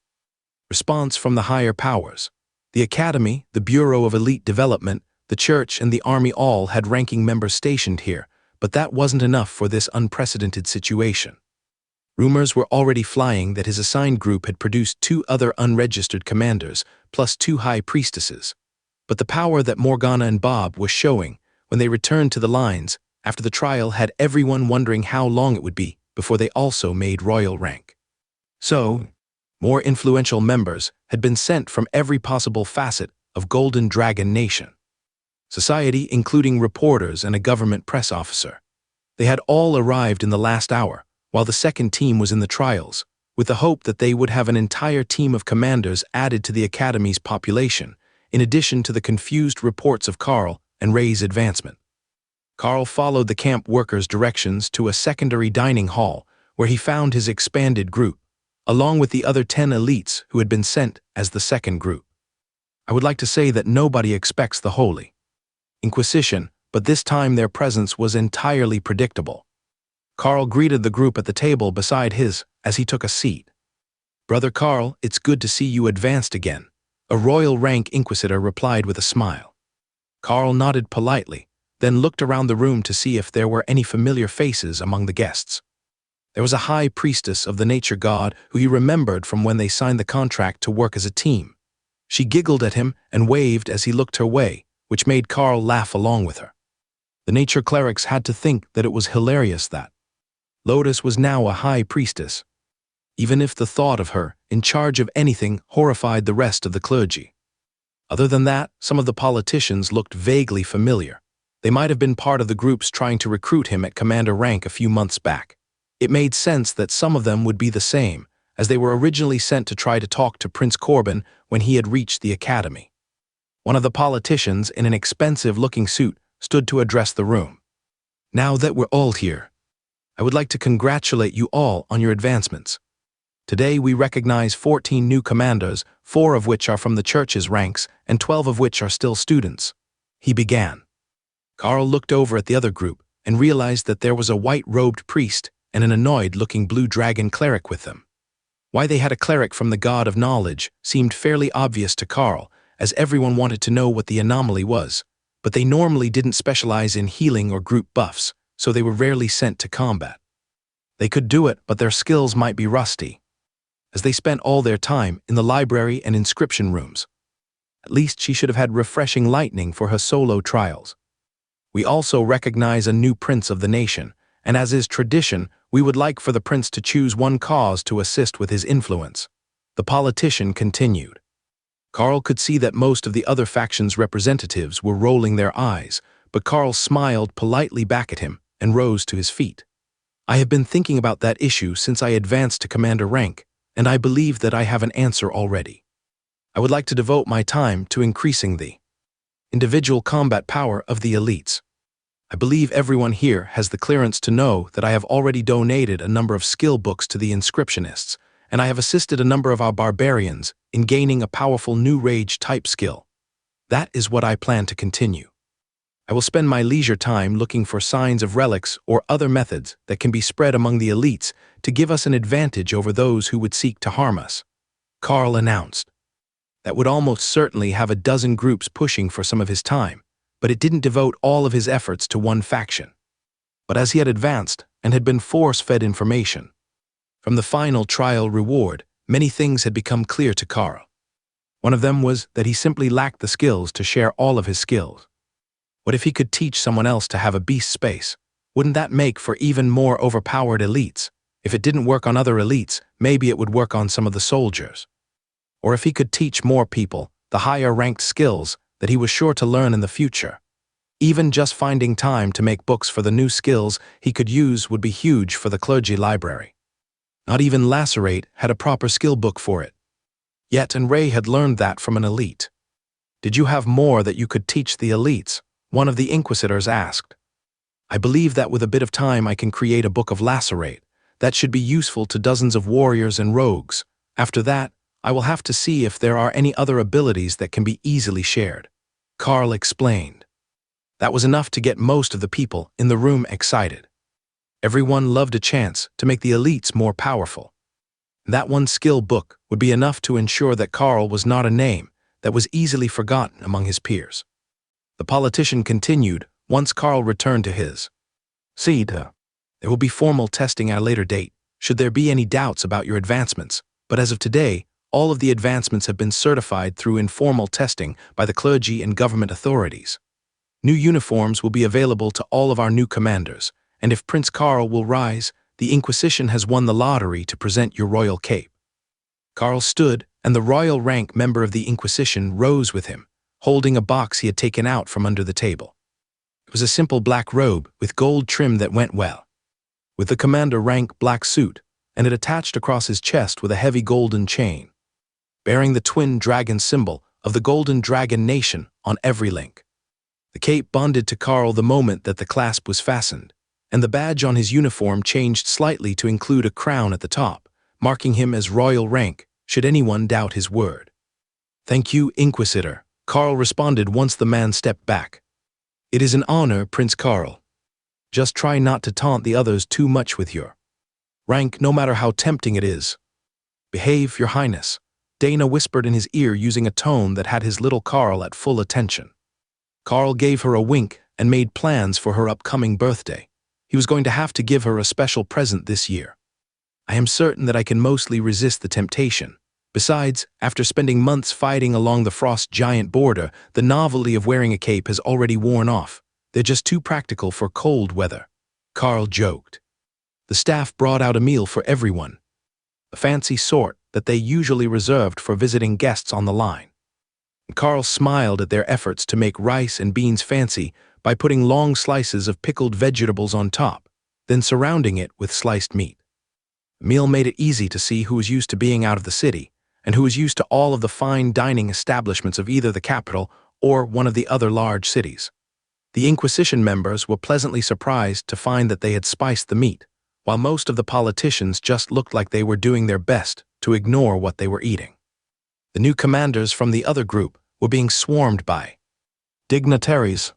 response from the higher powers. The Academy, the Bureau of Elite Development, the Church, and the Army all had ranking members stationed here, but that wasn't enough for this unprecedented situation. Rumors were already flying that his assigned group had produced 2 other unregistered commanders, plus 2 high priestesses. But the power that Morgana and Bob were showing when they returned to the lines after the trial had everyone wondering how long it would be before they also made royal rank. So, more influential members had been sent from every possible facet of Golden Dragon Nation. Society, including reporters and a government press officer. They had all arrived in the last hour, while the second team was in the trials, with the hope that they would have an entire team of commanders added to the Academy's population, in addition to the confused reports of Carl and Ray's advancement. Carl followed the camp workers' directions to a secondary dining hall, where he found his expanded group, along with the other 10 elites who had been sent as the second group. I would like to say that nobody expects the Holy Inquisition, but this time their presence was entirely predictable. Carl greeted the group at the table beside his as he took a seat. "Brother Carl, it's good to see you advanced again," a royal rank inquisitor replied with a smile. Carl nodded politely, then looked around the room to see if there were any familiar faces among the guests. There was a high priestess of the nature god who he remembered from when they signed the contract to work as a team. She giggled at him and waved as he looked her way, which made Carl laugh along with her. The nature clerics had to think that it was hilarious that Lotus was now a high priestess, even if the thought of her in charge of anything horrified the rest of the clergy. Other than that, some of the politicians looked vaguely familiar. They might have been part of the groups trying to recruit him at commander rank a few months back. It made sense that some of them would be the same, as they were originally sent to try to talk to Prince Corbin when he had reached the Academy. One of the politicians in an expensive-looking suit stood to address the room. "Now that we're all here, I would like to congratulate you all on your advancements. Today we recognize 14 new commanders, 4 of which are from the Church's ranks and 12 of which are still students," he began. Carl looked over at the other group and realized that there was a white-robed priest and an annoyed-looking blue dragon cleric with them. Why they had a cleric from the god of knowledge seemed fairly obvious to Carl, as everyone wanted to know what the anomaly was, but they normally didn't specialize in healing or group buffs, so they were rarely sent to combat. They could do it, but their skills might be rusty, as they spent all their time in the library and inscription rooms. At least she should have had refreshing lightning for her solo trials. We also recognize a new prince of the nation, and as is tradition, we would like for the prince to choose one cause to assist with his influence. The politician continued. Carl could see that most of the other factions' representatives were rolling their eyes, but Carl smiled politely back at him and rose to his feet. "I have been thinking about that issue since I advanced to commander rank, and I believe that I have an answer already. I would like to devote my time to increasing the individual combat power of the elites. I believe everyone here has the clearance to know that I have already donated a number of skill books to the inscriptionists, and I have assisted a number of our barbarians in gaining a powerful new rage type skill. That is what I plan to continue. I will spend my leisure time looking for signs of relics or other methods that can be spread among the elites to give us an advantage over those who would seek to harm us, Karl announced. That would almost certainly have a dozen groups pushing for some of his time, but it didn't devote all of his efforts to one faction. But as he had advanced and had been force-fed information from the final trial reward, many things had become clear to Karl. One of them was that he simply lacked the skills to share all of his skills. What if he could teach someone else to have a beast space? Wouldn't that make for even more overpowered elites? If it didn't work on other elites, maybe it would work on some of the soldiers. Or if he could teach more people the higher-ranked skills that he was sure to learn in the future. Even just finding time to make books for the new skills he could use would be huge for the clergy library. Not even Lacerate had a proper skill book for it. Yet and Ray had learned that from an elite. Did you have more that you could teach the elites? One of the inquisitors asked. I believe that with a bit of time I can create a book of Lacerate. That should be useful to dozens of warriors and rogues. After that, I will have to see if there are any other abilities that can be easily shared. Karl explained. That was enough to get most of the people in the room excited. Everyone loved a chance to make the elites more powerful. That one skill book would be enough to ensure that Karl was not a name that was easily forgotten among his peers. The politician continued once Karl returned to his seat. There will be formal testing at a later date, should there be any doubts about your advancements, but as of today, all of the advancements have been certified through informal testing by the clergy and government authorities. New uniforms will be available to all of our new commanders, and if Prince Karl will rise, the Inquisition has won the lottery to present your royal cape. Karl stood, and the royal rank member of the Inquisition rose with him, holding a box he had taken out from under the table. It was a simple black robe with gold trim that went well with the commander rank black suit, and it attached across his chest with a heavy golden chain, bearing the twin dragon symbol of the Golden Dragon Nation on every link. The cape bonded to Karl the moment that the clasp was fastened, and the badge on his uniform changed slightly to include a crown at the top, marking him as royal rank, should anyone doubt his word. Thank you, Inquisitor, Karl responded once the man stepped back. It is an honor, Prince Karl. Just try not to taunt the others too much with your rank, no matter how tempting it is. Behave, Your Highness, Dana whispered in his ear using a tone that had his little Karl at full attention. Karl gave her a wink and made plans for her upcoming birthday. He was going to have to give her a special present this year. I am certain that I can mostly resist the temptation. Besides, after spending months fighting along the frost giant border, the novelty of wearing a cape has already worn off. They're just too practical for cold weather. Karl joked. The staff brought out a meal for everyone, a fancy sort that they usually reserved for visiting guests on the line. Karl smiled at their efforts to make rice and beans fancy by putting long slices of pickled vegetables on top, then surrounding it with sliced meat. The meal made it easy to see who was used to being out of the city, and who was used to all of the fine dining establishments of either the capital or one of the other large cities. The Inquisition members were pleasantly surprised to find that they had spiced the meat, while most of the politicians just looked like they were doing their best to ignore what they were eating. The new commanders from the other group were being swarmed by dignitaries,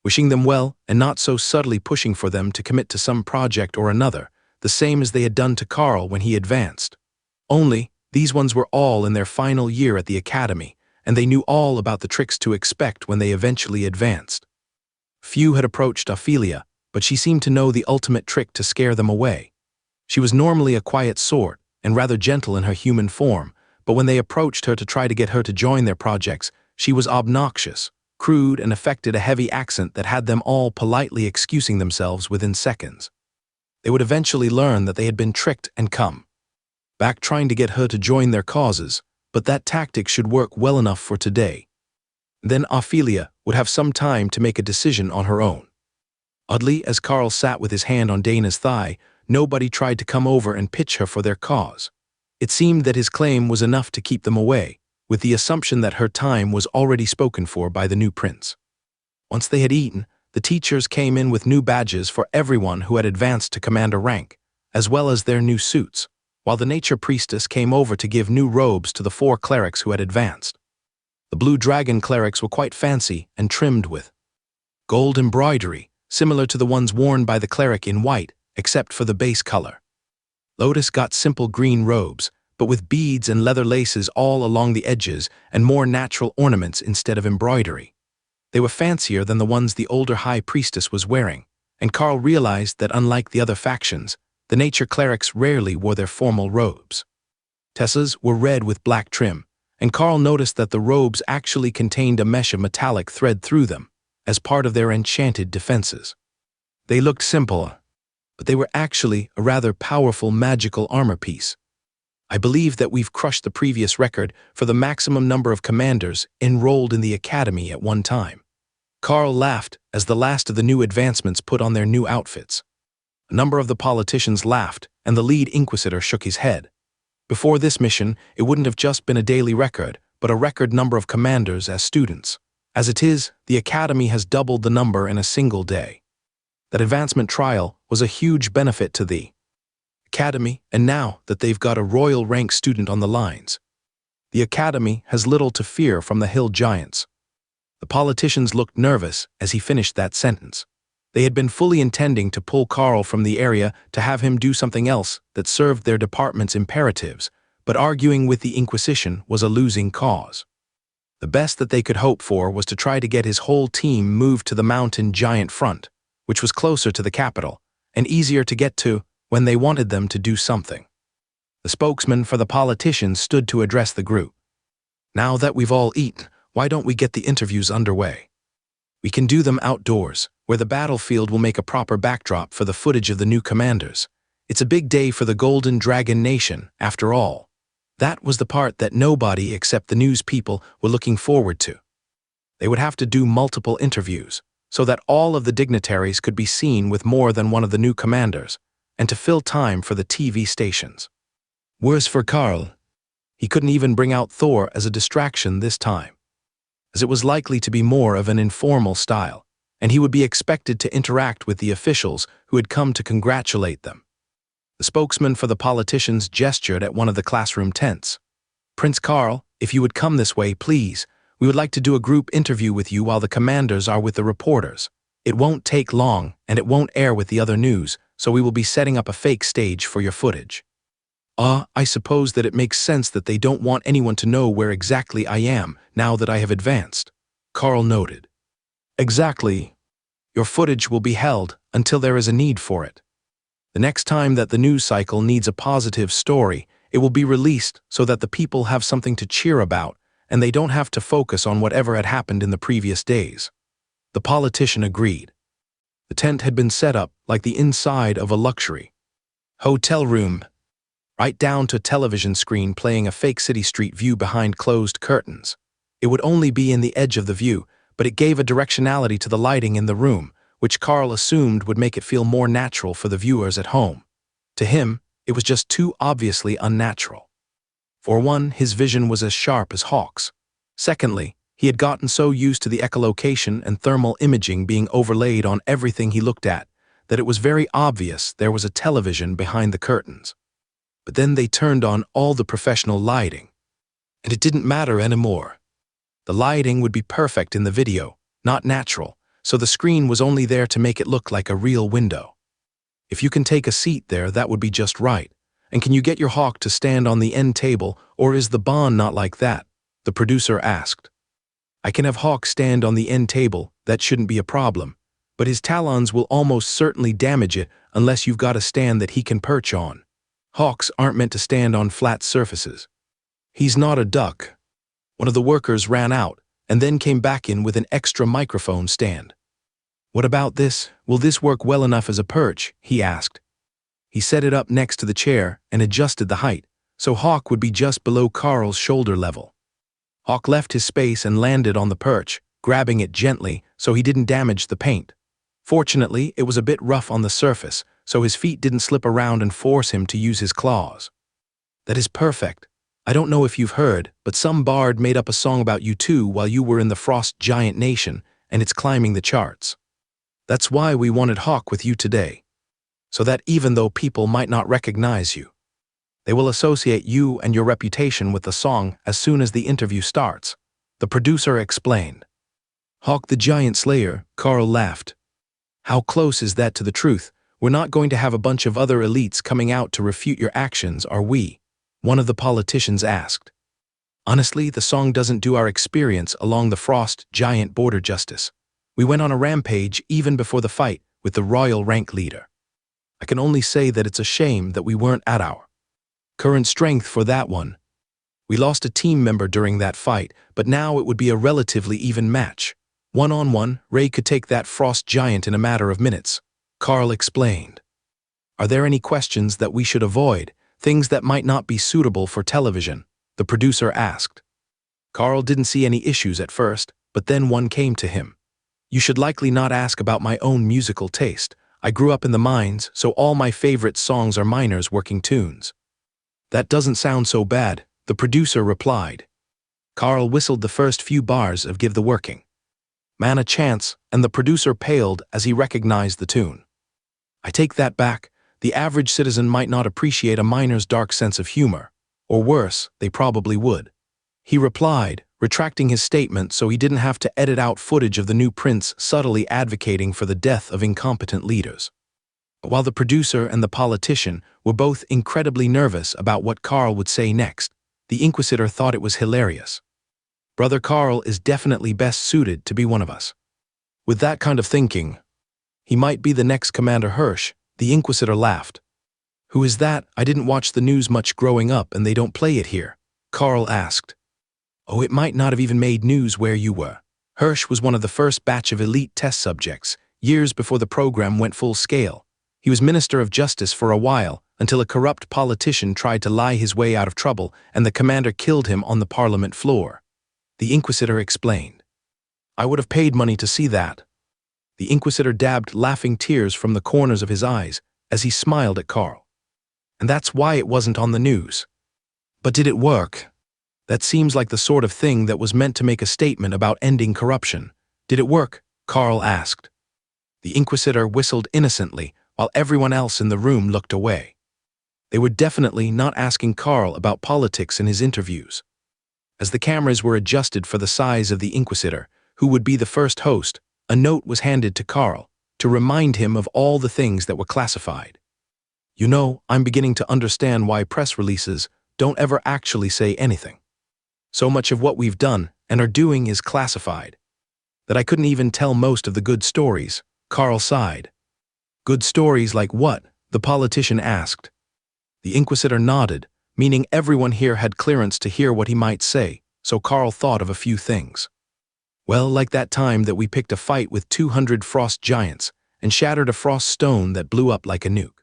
wishing them well and not so subtly pushing for them to commit to some project or another, the same as they had done to Karl when he advanced. Only, these ones were all in their final year at the academy, and they knew all about the tricks to expect when they eventually advanced. Few had approached Ophelia, but she seemed to know the ultimate trick to scare them away. She was normally a quiet sort and rather gentle in her human form, but when they approached her to try to get her to join their projects, she was obnoxious, crude, and affected a heavy accent that had them all politely excusing themselves within seconds. They would eventually learn that they had been tricked and come back trying to get her to join their causes, but that tactic should work well enough for today. Then Ophelia would have some time to make a decision on her own. Oddly, as Karl sat with his hand on Dana's thigh, nobody tried to come over and pitch her for their cause. It seemed that his claim was enough to keep them away, with the assumption that her time was already spoken for by the new prince. Once they had eaten, the teachers came in with new badges for everyone who had advanced to commander rank, as well as their new suits, while the nature priestess came over to give new robes to the 4 clerics who had advanced. The blue dragon clerics were quite fancy and trimmed with Gold embroidery, similar to the ones worn by the cleric in white, except for the base color. Lotus got simple green robes, but with beads and leather laces all along the edges and more natural ornaments instead of embroidery. They were fancier than the ones the older high priestess was wearing, and Carl realized that unlike the other factions, the nature clerics rarely wore their formal robes. Tessa's were red with black trim, and Carl noticed that the robes actually contained a mesh of metallic thread through them, as part of their enchanted defenses. They looked simple, but they were actually a rather powerful magical armor piece. I believe that we've crushed the previous record for the maximum number of commanders enrolled in the academy at one time. Carl laughed as the last of the new advancements put on their new outfits. A number of the politicians laughed, and the lead inquisitor shook his head. Before this mission, it wouldn't have just been a daily record, but a record number of commanders as students. As it is, the academy has doubled the number in a single day. That advancement trial was a huge benefit to the academy, and now that they've got a royal rank student on the lines, the academy has little to fear from the hill giants. The politicians looked nervous as he finished that sentence. They had been fully intending to pull Carl from the area to have him do something else that served their department's imperatives, but arguing with the Inquisition was a losing cause. The best that they could hope for was to try to get his whole team moved to the mountain giant front, which was closer to the capital, and easier to get to when they wanted them to do something. The spokesman for the politicians stood to address the group. Now that we've all eaten, why don't we get the interviews underway? We can do them outdoors, where the battlefield will make a proper backdrop for the footage of the new commanders. It's a big day for the Golden Dragon Nation, after all. That was the part that nobody except the news people were looking forward to. They would have to do multiple interviews, so that all of the dignitaries could be seen with more than one of the new commanders, and to fill time for the TV stations. Worse for Carl, he couldn't even bring out Thor as a distraction this time, as it was likely to be more of an informal style, and he would be expected to interact with the officials who had come to congratulate them. The spokesman for the politicians gestured at one of the classroom tents. "Prince Carl, if you would come this way, please. We would like to do a group interview with you while the commanders are with the reporters. It won't take long, and it won't air with the other news, so we will be setting up a fake stage for your footage." I suppose that it makes sense that they don't want anyone to know where exactly I am now that I have advanced, Carl noted. Exactly. Your footage will be held until there is a need for it. The next time that the news cycle needs a positive story, it will be released so that the people have something to cheer about and they don't have to focus on whatever had happened in the previous days. The politician agreed. The tent had been set up like the inside of a luxury hotel room, right down to a television screen playing a fake city street view behind closed curtains. It would only be in the edge of the view, but it gave a directionality to the lighting in the room, which Carl assumed would make it feel more natural for the viewers at home. To him, it was just too obviously unnatural. For one, his vision was as sharp as Hawk's. Secondly, he had gotten so used to the echolocation and thermal imaging being overlaid on everything he looked at that it was very obvious there was a television behind the curtains. But then they turned on all the professional lighting, and it didn't matter anymore. The lighting would be perfect in the video, not natural, so the screen was only there to make it look like a real window. If you can take a seat there, that would be just right. And can you get your Hawk to stand on the end table, or is the Bond not like that? The producer asked. I can have Hawk stand on the end table, that shouldn't be a problem, but his talons will almost certainly damage it unless you've got a stand that he can perch on. Hawks aren't meant to stand on flat surfaces. He's not a duck. One of the workers ran out and then came back in with an extra microphone stand. What about this? Will this work well enough as a perch? He asked. He set it up next to the chair and adjusted the height, so Hawk would be just below Carl's shoulder level. Hawk left his space and landed on the perch, grabbing it gently so he didn't damage the paint. Fortunately, it was a bit rough on the surface, so his feet didn't slip around and force him to use his claws. That is perfect. I don't know if you've heard, but some bard made up a song about you too while you were in the Frost Giant Nation, and it's climbing the charts. That's why we wanted Hawk with you today, so that even though people might not recognize you, they will associate you and your reputation with the song as soon as the interview starts, the producer explained. Hawk the Giant Slayer, Carl laughed. How close is that to the truth? We're not going to have a bunch of other elites coming out to refute your actions, are we? One of the politicians asked. Honestly, the song doesn't do our experience along the Frost Giant border justice. We went on a rampage even before the fight with the royal rank leader. I can only say that it's a shame that we weren't at our current strength for that one. We lost a team member during that fight, but now it would be a relatively even match. One-on-one, Ray could take that Frost Giant in a matter of minutes, Carl explained. Are there any questions that we should avoid, things that might not be suitable for television? The producer asked. Carl didn't see any issues at first, but then one came to him. You should likely not ask about my own musical taste. I grew up in the mines, so all my favorite songs are miners working tunes. That doesn't sound so bad, the producer replied. Carl whistled the first few bars of Give the Working Man a Chance, and the producer paled as he recognized the tune. I take that back. The average citizen might not appreciate a miner's dark sense of humor. Or worse, they probably would. He replied, retracting his statement so he didn't have to edit out footage of the new prince subtly advocating for the death of incompetent leaders. While the producer and the politician were both incredibly nervous about what Carl would say next, the Inquisitor thought it was hilarious. Brother Carl is definitely best suited to be one of us. With that kind of thinking, he might be the next Commander Hirsch, the Inquisitor laughed. Who is that? I didn't watch the news much growing up and they don't play it here, Carl asked. Oh, it might not have even made news where you were. Hirsch was one of the first batch of elite test subjects, years before the program went full scale. He was Minister of Justice for a while, until a corrupt politician tried to lie his way out of trouble and the commander killed him on the parliament floor. The Inquisitor explained. I would have paid money to see that. The Inquisitor dabbed laughing tears from the corners of his eyes as he smiled at Carl. And that's why it wasn't on the news. But did it work? That seems like the sort of thing that was meant to make a statement about ending corruption. Did it work? Carl asked. The Inquisitor whistled innocently while everyone else in the room looked away. They were definitely not asking Carl about politics in his interviews. As the cameras were adjusted for the size of the Inquisitor, who would be the first host, a note was handed to Carl to remind him of all the things that were classified. You know, I'm beginning to understand why press releases don't ever actually say anything. So much of what we've done and are doing is classified that I couldn't even tell most of the good stories, Carl sighed. Good stories like what? The politician asked. The Inquisitor nodded, meaning everyone here had clearance to hear what he might say, so Carl thought of a few things. Well, like that time that we picked a fight with 200 frost giants and shattered a frost stone that blew up like a nuke.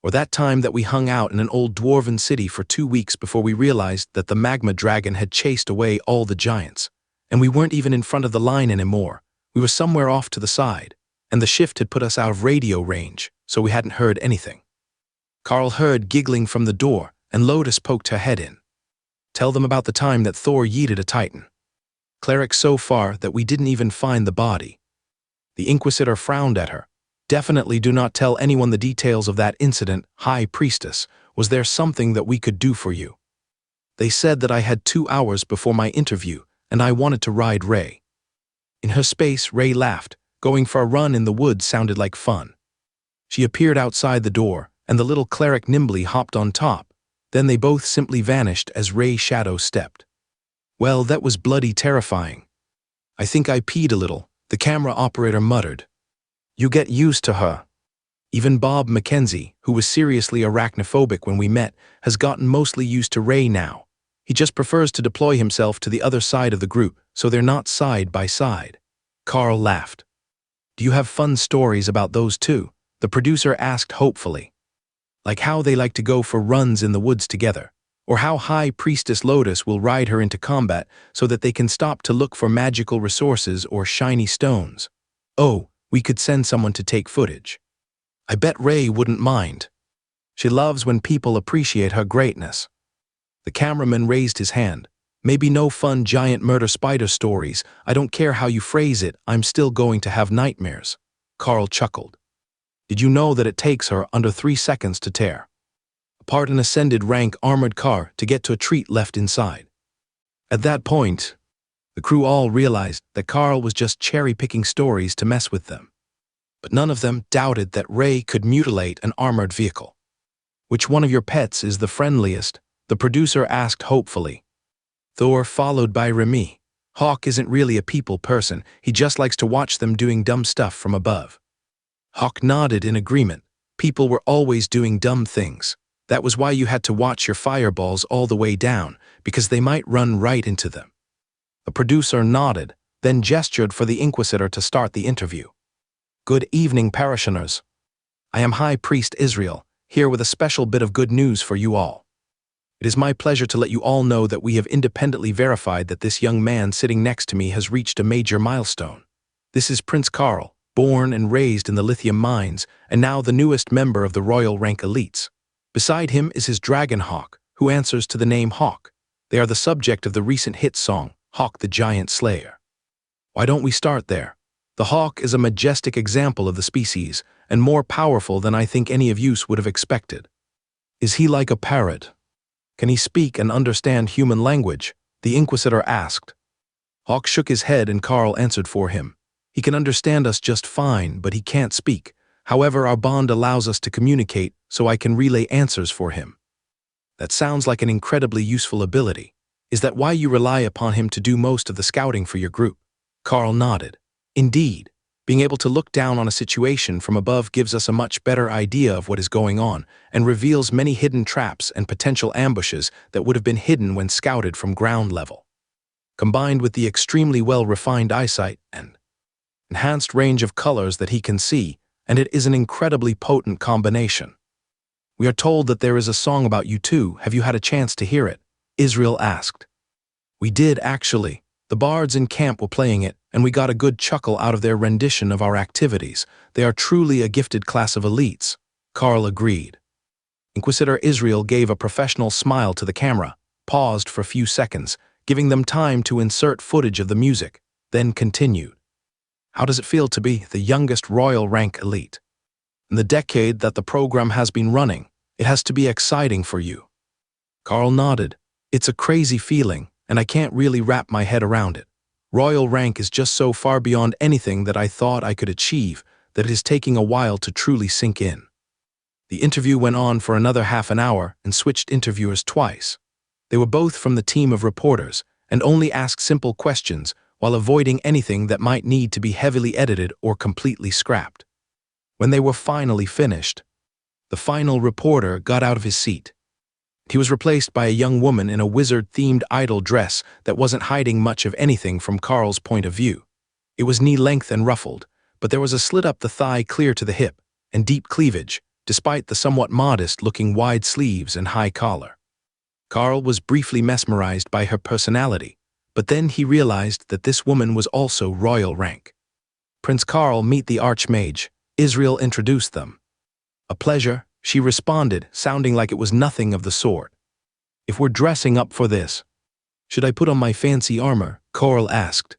Or that time that we hung out in an old dwarven city for 2 weeks before we realized that the magma dragon had chased away all the giants, and we weren't even in front of the line anymore. We were somewhere off to the side, and the shift had put us out of radio range, so we hadn't heard anything. Carl heard giggling from the door, and Lotus poked her head in. Tell them about the time that Thor yeeted a titan. Cleric so far that we didn't even find the body. The Inquisitor frowned at her. Definitely do not tell anyone the details of that incident, High Priestess. Was there something that we could do for you? They said that I had 2 hours before my interview, and I wanted to ride Ray. In her space, Ray laughed. Going for a run in the woods sounded like fun. She appeared outside the door, and the little cleric nimbly hopped on top. Then they both simply vanished as Ray's shadow stepped. Well, that was bloody terrifying. I think I peed a little, the camera operator muttered. You get used to her. Even Bob Mackenzie, who was seriously arachnophobic when we met, has gotten mostly used to Ray now. He just prefers to deploy himself to the other side of the group, so they're not side by side. Carl laughed. Do you have fun stories about those too? The producer asked hopefully. Like how they like to go for runs in the woods together, or how High Priestess Lotus will ride her into combat so that they can stop to look for magical resources or shiny stones. Oh, we could send someone to take footage. I bet Ray wouldn't mind. She loves when people appreciate her greatness. The cameraman raised his hand. Maybe no fun giant murder spider stories. I don't care how you phrase it, I'm still going to have nightmares. Carl chuckled. Did you know that it takes her under 3 seconds to tear apart an ascended rank armored car to get to a treat left inside? At that point, The crew all realized that Carl was just cherry-picking stories to mess with them. But none of them doubted that Ray could mutilate an armored vehicle. "Which one of your pets is the friendliest?" the producer asked hopefully. Thor, followed by Remy. "Hawk isn't really a people person, he just likes to watch them doing dumb stuff from above." Hawk nodded in agreement. People were always doing dumb things. That was why you had to watch your fireballs all the way down, because they might run right into them. The producer nodded, then gestured for the Inquisitor to start the interview. "Good evening, parishioners. I am High Priest Israel, here with a special bit of good news for you all. It is my pleasure to let you all know that we have independently verified that this young man sitting next to me has reached a major milestone. This is Prince Carl, born and raised in the lithium mines, and now the newest member of the royal rank elites. Beside him is his dragon Hawk, who answers to the name Hawk. They are the subject of the recent hit song, Hawk the Giant Slayer. Why don't we start there? The hawk is a majestic example of the species, and more powerful than I think any of you would have expected. Is he like a parrot? Can he speak and understand human language? The Inquisitor asked. Hawk shook his head and Carl answered for him. He can understand us just fine, but he can't speak. However, our bond allows us to communicate, so I can relay answers for him. That sounds like an incredibly useful ability. Is that why you rely upon him to do most of the scouting for your group? Carl nodded. Indeed, being able to look down on a situation from above gives us a much better idea of what is going on and reveals many hidden traps and potential ambushes that would have been hidden when scouted from ground level. Combined with the extremely well-refined eyesight and enhanced range of colors that he can see, and it is an incredibly potent combination. We are told that there is a song about you too. Have you had a chance to hear it? Israel asked. We did, actually. The bards in camp were playing it, and we got a good chuckle out of their rendition of our activities. They are truly a gifted class of elites. Carl agreed. Inquisitor Israel gave a professional smile to the camera, paused for a few seconds, giving them time to insert footage of the music, then continued. How does it feel to be the youngest royal rank elite? In the decade that the program has been running, it has to be exciting for you. Carl nodded. It's a crazy feeling, and I can't really wrap my head around it. Royal rank is just so far beyond anything that I thought I could achieve that it is taking a while to truly sink in. The interview went on for another half an hour and switched interviewers twice. They were both from the team of reporters and only asked simple questions while avoiding anything that might need to be heavily edited or completely scrapped. When they were finally finished, the final reporter got out of his seat. He was replaced by a young woman in a wizard-themed idol dress that wasn't hiding much of anything from Carl's point of view. It was knee-length and ruffled, but there was a slit up the thigh clear to the hip, and deep cleavage, despite the somewhat modest-looking wide sleeves and high collar. Carl was briefly mesmerized by her personality, but then he realized that this woman was also royal rank. Prince Carl, meet the Archmage. Israel introduced them. A pleasure, she responded, sounding like it was nothing of the sort. If we're dressing up for this, should I put on my fancy armor? Carl asked.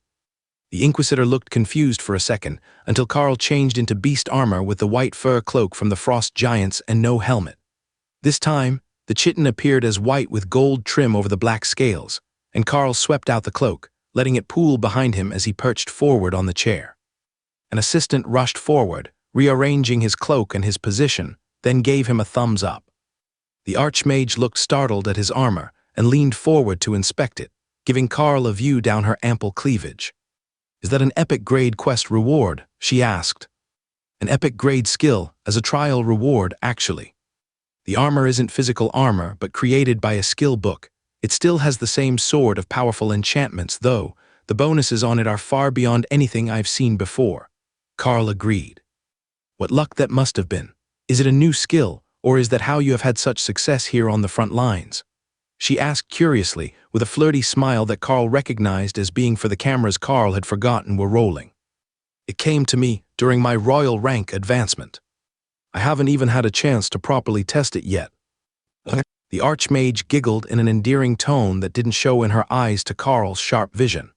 The Inquisitor looked confused for a second, until Carl changed into beast armor with the white fur cloak from the Frost Giants and no helmet. This time, the chitin appeared as white with gold trim over the black scales, and Carl swept out the cloak, letting it pool behind him as he perched forward on the chair. An assistant rushed forward, rearranging his cloak and his position, then gave him a thumbs up. The Archmage looked startled at his armor and leaned forward to inspect it, giving Carl a view down her ample cleavage. Is that an epic grade quest reward? She asked. An epic grade skill as a trial reward, actually. The armor isn't physical armor, but created by a skill book. It still has the same sword of powerful enchantments, though the bonuses on it are far beyond anything I've seen before. Carl agreed. What luck that must have been. Is it a new skill, or is that how you have had such success here on the front lines? She asked curiously, with a flirty smile that Carl recognized as being for the cameras Carl had forgotten were rolling. It came to me during my royal rank advancement. I haven't even had a chance to properly test it yet. The Archmage giggled in an endearing tone that didn't show in her eyes to Carl's sharp vision.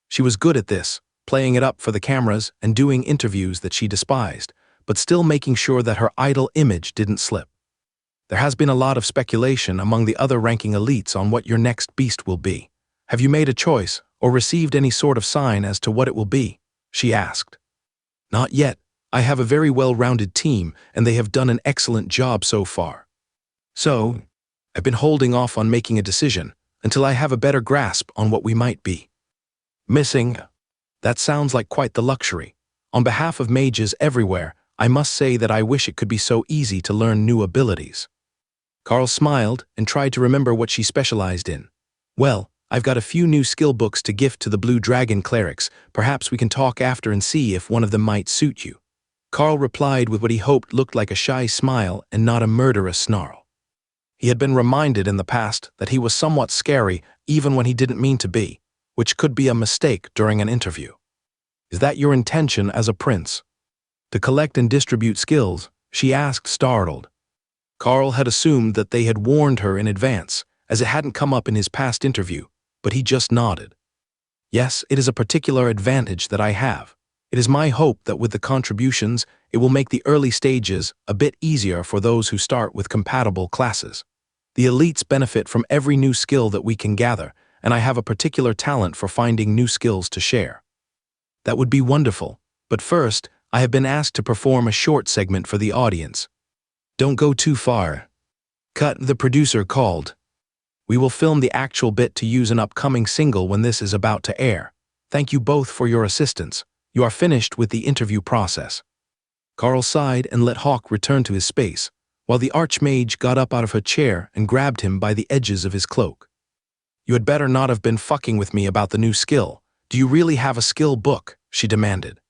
She was good at this, playing it up for the cameras and doing interviews that she despised, but still making sure that her idol image didn't slip. There has been a lot of speculation among the other ranking elites on what your next beast will be. Have you made a choice, or received any sort of sign as to what it will be?" she asked. "Not yet. I have a very well-rounded team, and they have done an excellent job so far. So, I've been holding off on making a decision until I have a better grasp on what we might be missing." That sounds like quite the luxury. On behalf of mages everywhere, I must say that I wish it could be so easy to learn new abilities. Carl smiled and tried to remember what she specialized in. "Well, I've got a few new skill books to gift to the Blue Dragon clerics. Perhaps we can talk after and see if one of them might suit you." Carl replied with what he hoped looked like a shy smile and not a murderous snarl. He had been reminded in the past that he was somewhat scary even when he didn't mean to be, which could be a mistake during an interview. "Is that your intention as a prince? To collect and distribute skills?" she asked, startled. Carl had assumed that they had warned her in advance, as it hadn't come up in his past interview, but he just nodded. "Yes, it is a particular advantage that I have. It is my hope that with the contributions, it will make the early stages a bit easier for those who start with compatible classes. The elites benefit from every new skill that we can gather, and I have a particular talent for finding new skills to share." "That would be wonderful, but first, I have been asked to perform a short segment for the audience." "Don't go too far." "Cut," the producer called. "We will film the actual bit to use an upcoming single when this is about to air. Thank you both for your assistance. You are finished with the interview process." Carl sighed and let Hawk return to his space, while the Archmage got up out of her chair and grabbed him by the edges of his cloak. "You had better not have been fucking with me about the new skill. Do you really have a skill book?" she demanded.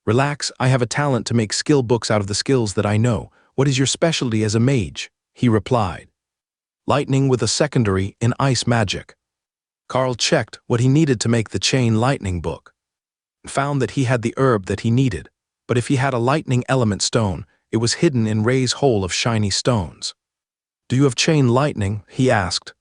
"Relax, I have a talent to make skill books out of the skills that I know. What is your specialty as a mage?" he replied. "Lightning with a secondary in ice magic." Carl checked what he needed to make the chain lightning book, and found that he had the herb that he needed, but if he had a lightning element stone, it was hidden in Ray's hole of shiny stones. "Do you have chain lightning?" he asked.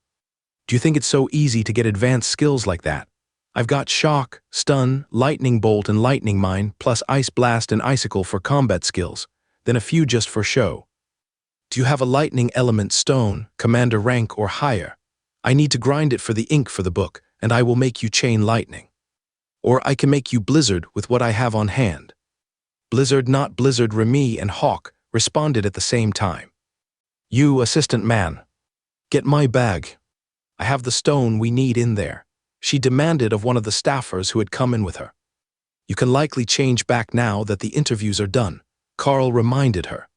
"Do you think it's so easy to get advanced skills like that? I've got shock, stun, lightning bolt and lightning mine, plus ice blast and icicle for combat skills, then a few just for show." "Do you have a lightning element stone, commander rank or higher? I need to grind it for the ink for the book, and I will make you chain lightning. Or I can make you blizzard with what I have on hand." "Blizzard, not blizzard," Remy and Hawk responded at the same time. "You, assistant man, get my bag. I have the stone we need in there," she demanded of one of the staffers who had come in with her. "You can likely change back now that the interviews are done," Carl reminded her.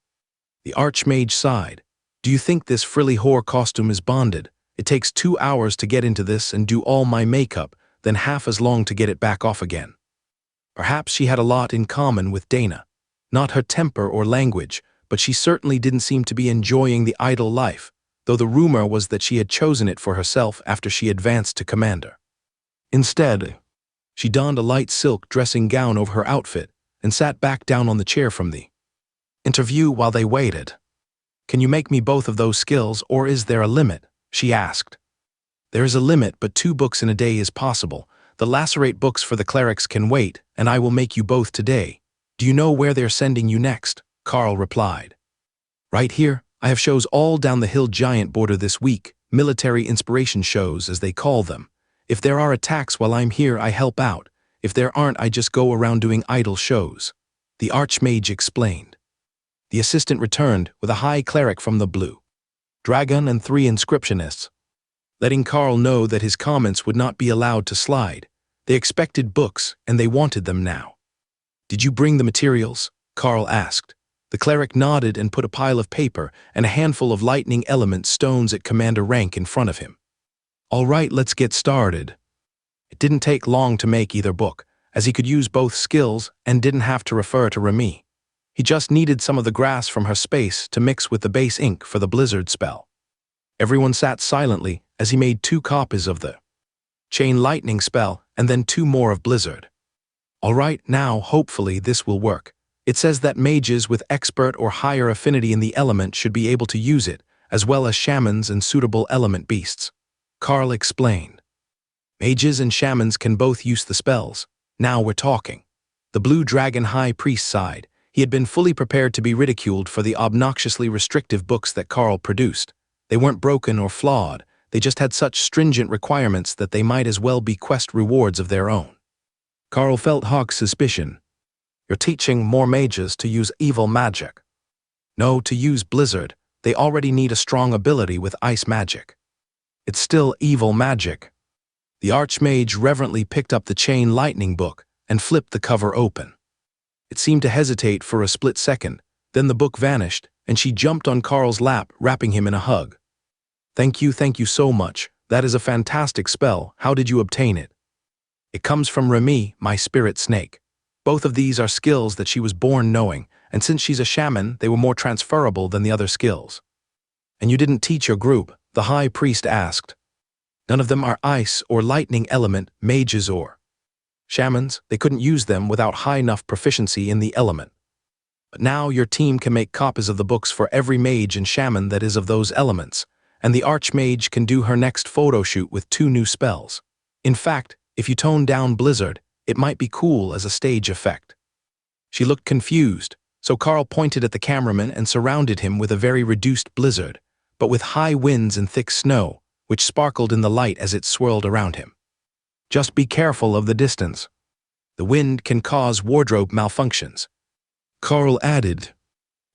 The Archmage sighed. "Do you think this frilly whore costume is bonded? It takes 2 hours to get into this and do all my makeup, then half as long to get it back off again." Perhaps she had a lot in common with Dana. Not her temper or language, but she certainly didn't seem to be enjoying the idle life, though the rumor was that she had chosen it for herself after she advanced to commander. Instead, she donned a light silk dressing gown over her outfit and sat back down on the chair from the interview while they waited. "Can you make me both of those skills, or is there a limit?" she asked. "There is a limit, but 2 books in a day is possible. The lacerate books for the clerics can wait, and I will make you both today. Do you know where they're sending you next?" Carl replied. "Right here. I have shows all down the Hill Giant border this week, military inspiration shows as they call them. If there are attacks while I'm here, I help out. If there aren't, I just go around doing idle shows," the Archmage explained. The assistant returned with a high cleric from the Blue Dragon and 3 inscriptionists, letting Carl know that his comments would not be allowed to slide. They expected books, and they wanted them now. "Did you bring the materials?" Carl asked. The cleric nodded and put a pile of paper and a handful of lightning element stones at commander rank in front of him. "All right, let's get started." It didn't take long to make either book, as he could use both skills and didn't have to refer to Remy. He just needed some of the grass from her space to mix with the base ink for the blizzard spell. Everyone sat silently as he made 2 copies of the chain lightning spell and then 2 more of blizzard. "All right, now hopefully this will work. It says that mages with expert or higher affinity in the element should be able to use it, as well as shamans and suitable element beasts," Carl explained. "Mages and shamans can both use the spells. Now we're talking." The Blue Dragon High Priest sighed. He had been fully prepared to be ridiculed for the obnoxiously restrictive books that Carl produced. They weren't broken or flawed, They just had such stringent requirements that they might as well be quest rewards of their own. Carl felt Hawk's suspicion. You're teaching more mages to use evil magic. No, to use Blizzard, they already need a strong ability with ice magic. It's still evil magic. The Archmage reverently picked up the Chain Lightning book and flipped the cover open. It seemed to hesitate for a split second, then the book vanished, and she jumped on Carl's lap, wrapping him in a hug. Thank you so much. That is a fantastic spell. How did you obtain it? It comes from Remy, my spirit snake. Both of these are skills that she was born knowing, and since she's a shaman, they were more transferable than the other skills. And you didn't teach your group? The High Priest asked. None of them are ice or lightning element mages or shamans. They couldn't use them without high enough proficiency in the element. But now your team can make copies of the books for every mage and shaman that is of those elements, and the Archmage can do her next photo shoot with 2 new spells. In fact, if you tone down Blizzard, it might be cool as a stage effect. She looked confused, so Carl pointed at the cameraman and surrounded him with a very reduced blizzard, but with high winds and thick snow, which sparkled in the light as it swirled around him. Just be careful of the distance. The wind can cause wardrobe malfunctions. Carl added.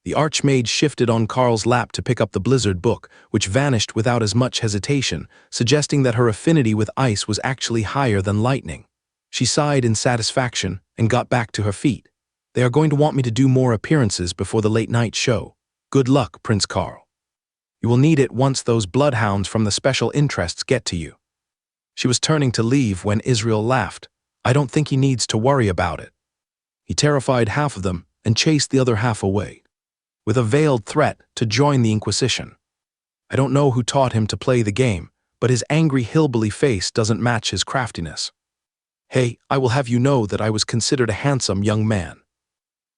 The Archmage shifted on Carl's lap to pick up the Blizzard book, which vanished without as much hesitation, suggesting that her affinity with ice was actually higher than lightning. She sighed in satisfaction and got back to her feet. They are going to want me to do more appearances before the late-night show. Good luck, Prince Carl. You will need it once those bloodhounds from the special interests get to you. She was turning to leave when Israel laughed. I don't think he needs to worry about it. He terrified half of them and chased the other half away, with a veiled threat to join the Inquisition. I don't know who taught him to play the game, but his angry hillbilly face doesn't match his craftiness. Hey, I will have you know that I was considered a handsome young man.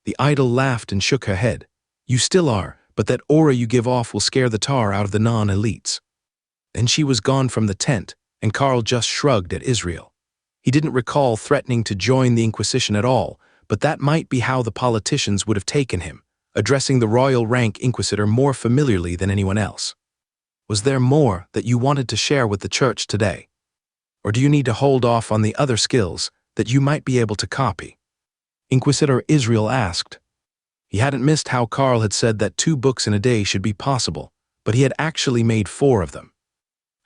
The idol laughed and shook her head. You still are, but that aura you give off will scare the tar out of the non-elites. Then she was gone from the tent, and Carl just shrugged at Israel. He didn't recall threatening to join the Inquisition at all, but that might be how the politicians would have taken him, addressing the royal rank Inquisitor more familiarly than anyone else. Was there more that you wanted to share with the church today? Or do you need to hold off on the other skills that you might be able to copy? Inquisitor Israel asked. He hadn't missed how Carl had said that 2 books in a day should be possible, but he had actually made 4 of them.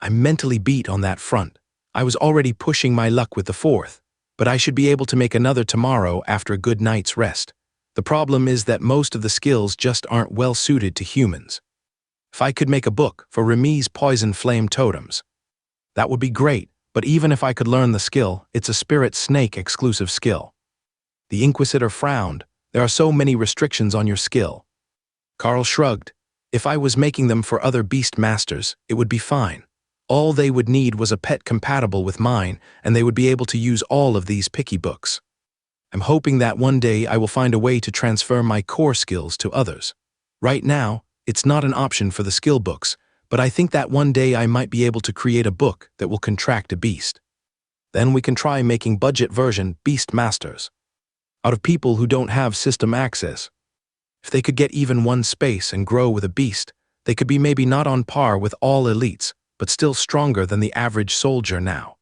I'm mentally beat on that front. I was already pushing my luck with the 4th, but I should be able to make another tomorrow after a good night's rest. The problem is that most of the skills just aren't well suited to humans. If I could make a book for Remy's poison flame totems, that would be great, but even if I could learn the skill, it's a spirit snake exclusive skill. The Inquisitor frowned. There are so many restrictions on your skill. Carl shrugged. If I was making them for other beast masters, it would be fine. All they would need was a pet compatible with mine, and they would be able to use all of these picky books. I'm hoping that one day I will find a way to transfer my core skills to others. Right now, it's not an option for the skill books, but I think that one day I might be able to create a book that will contract a beast. Then we can try making budget version beast masters out of people who don't have system access. If they could get even 1 space and grow with a beast, they could be maybe not on par with all elites, but still stronger than the average soldier now.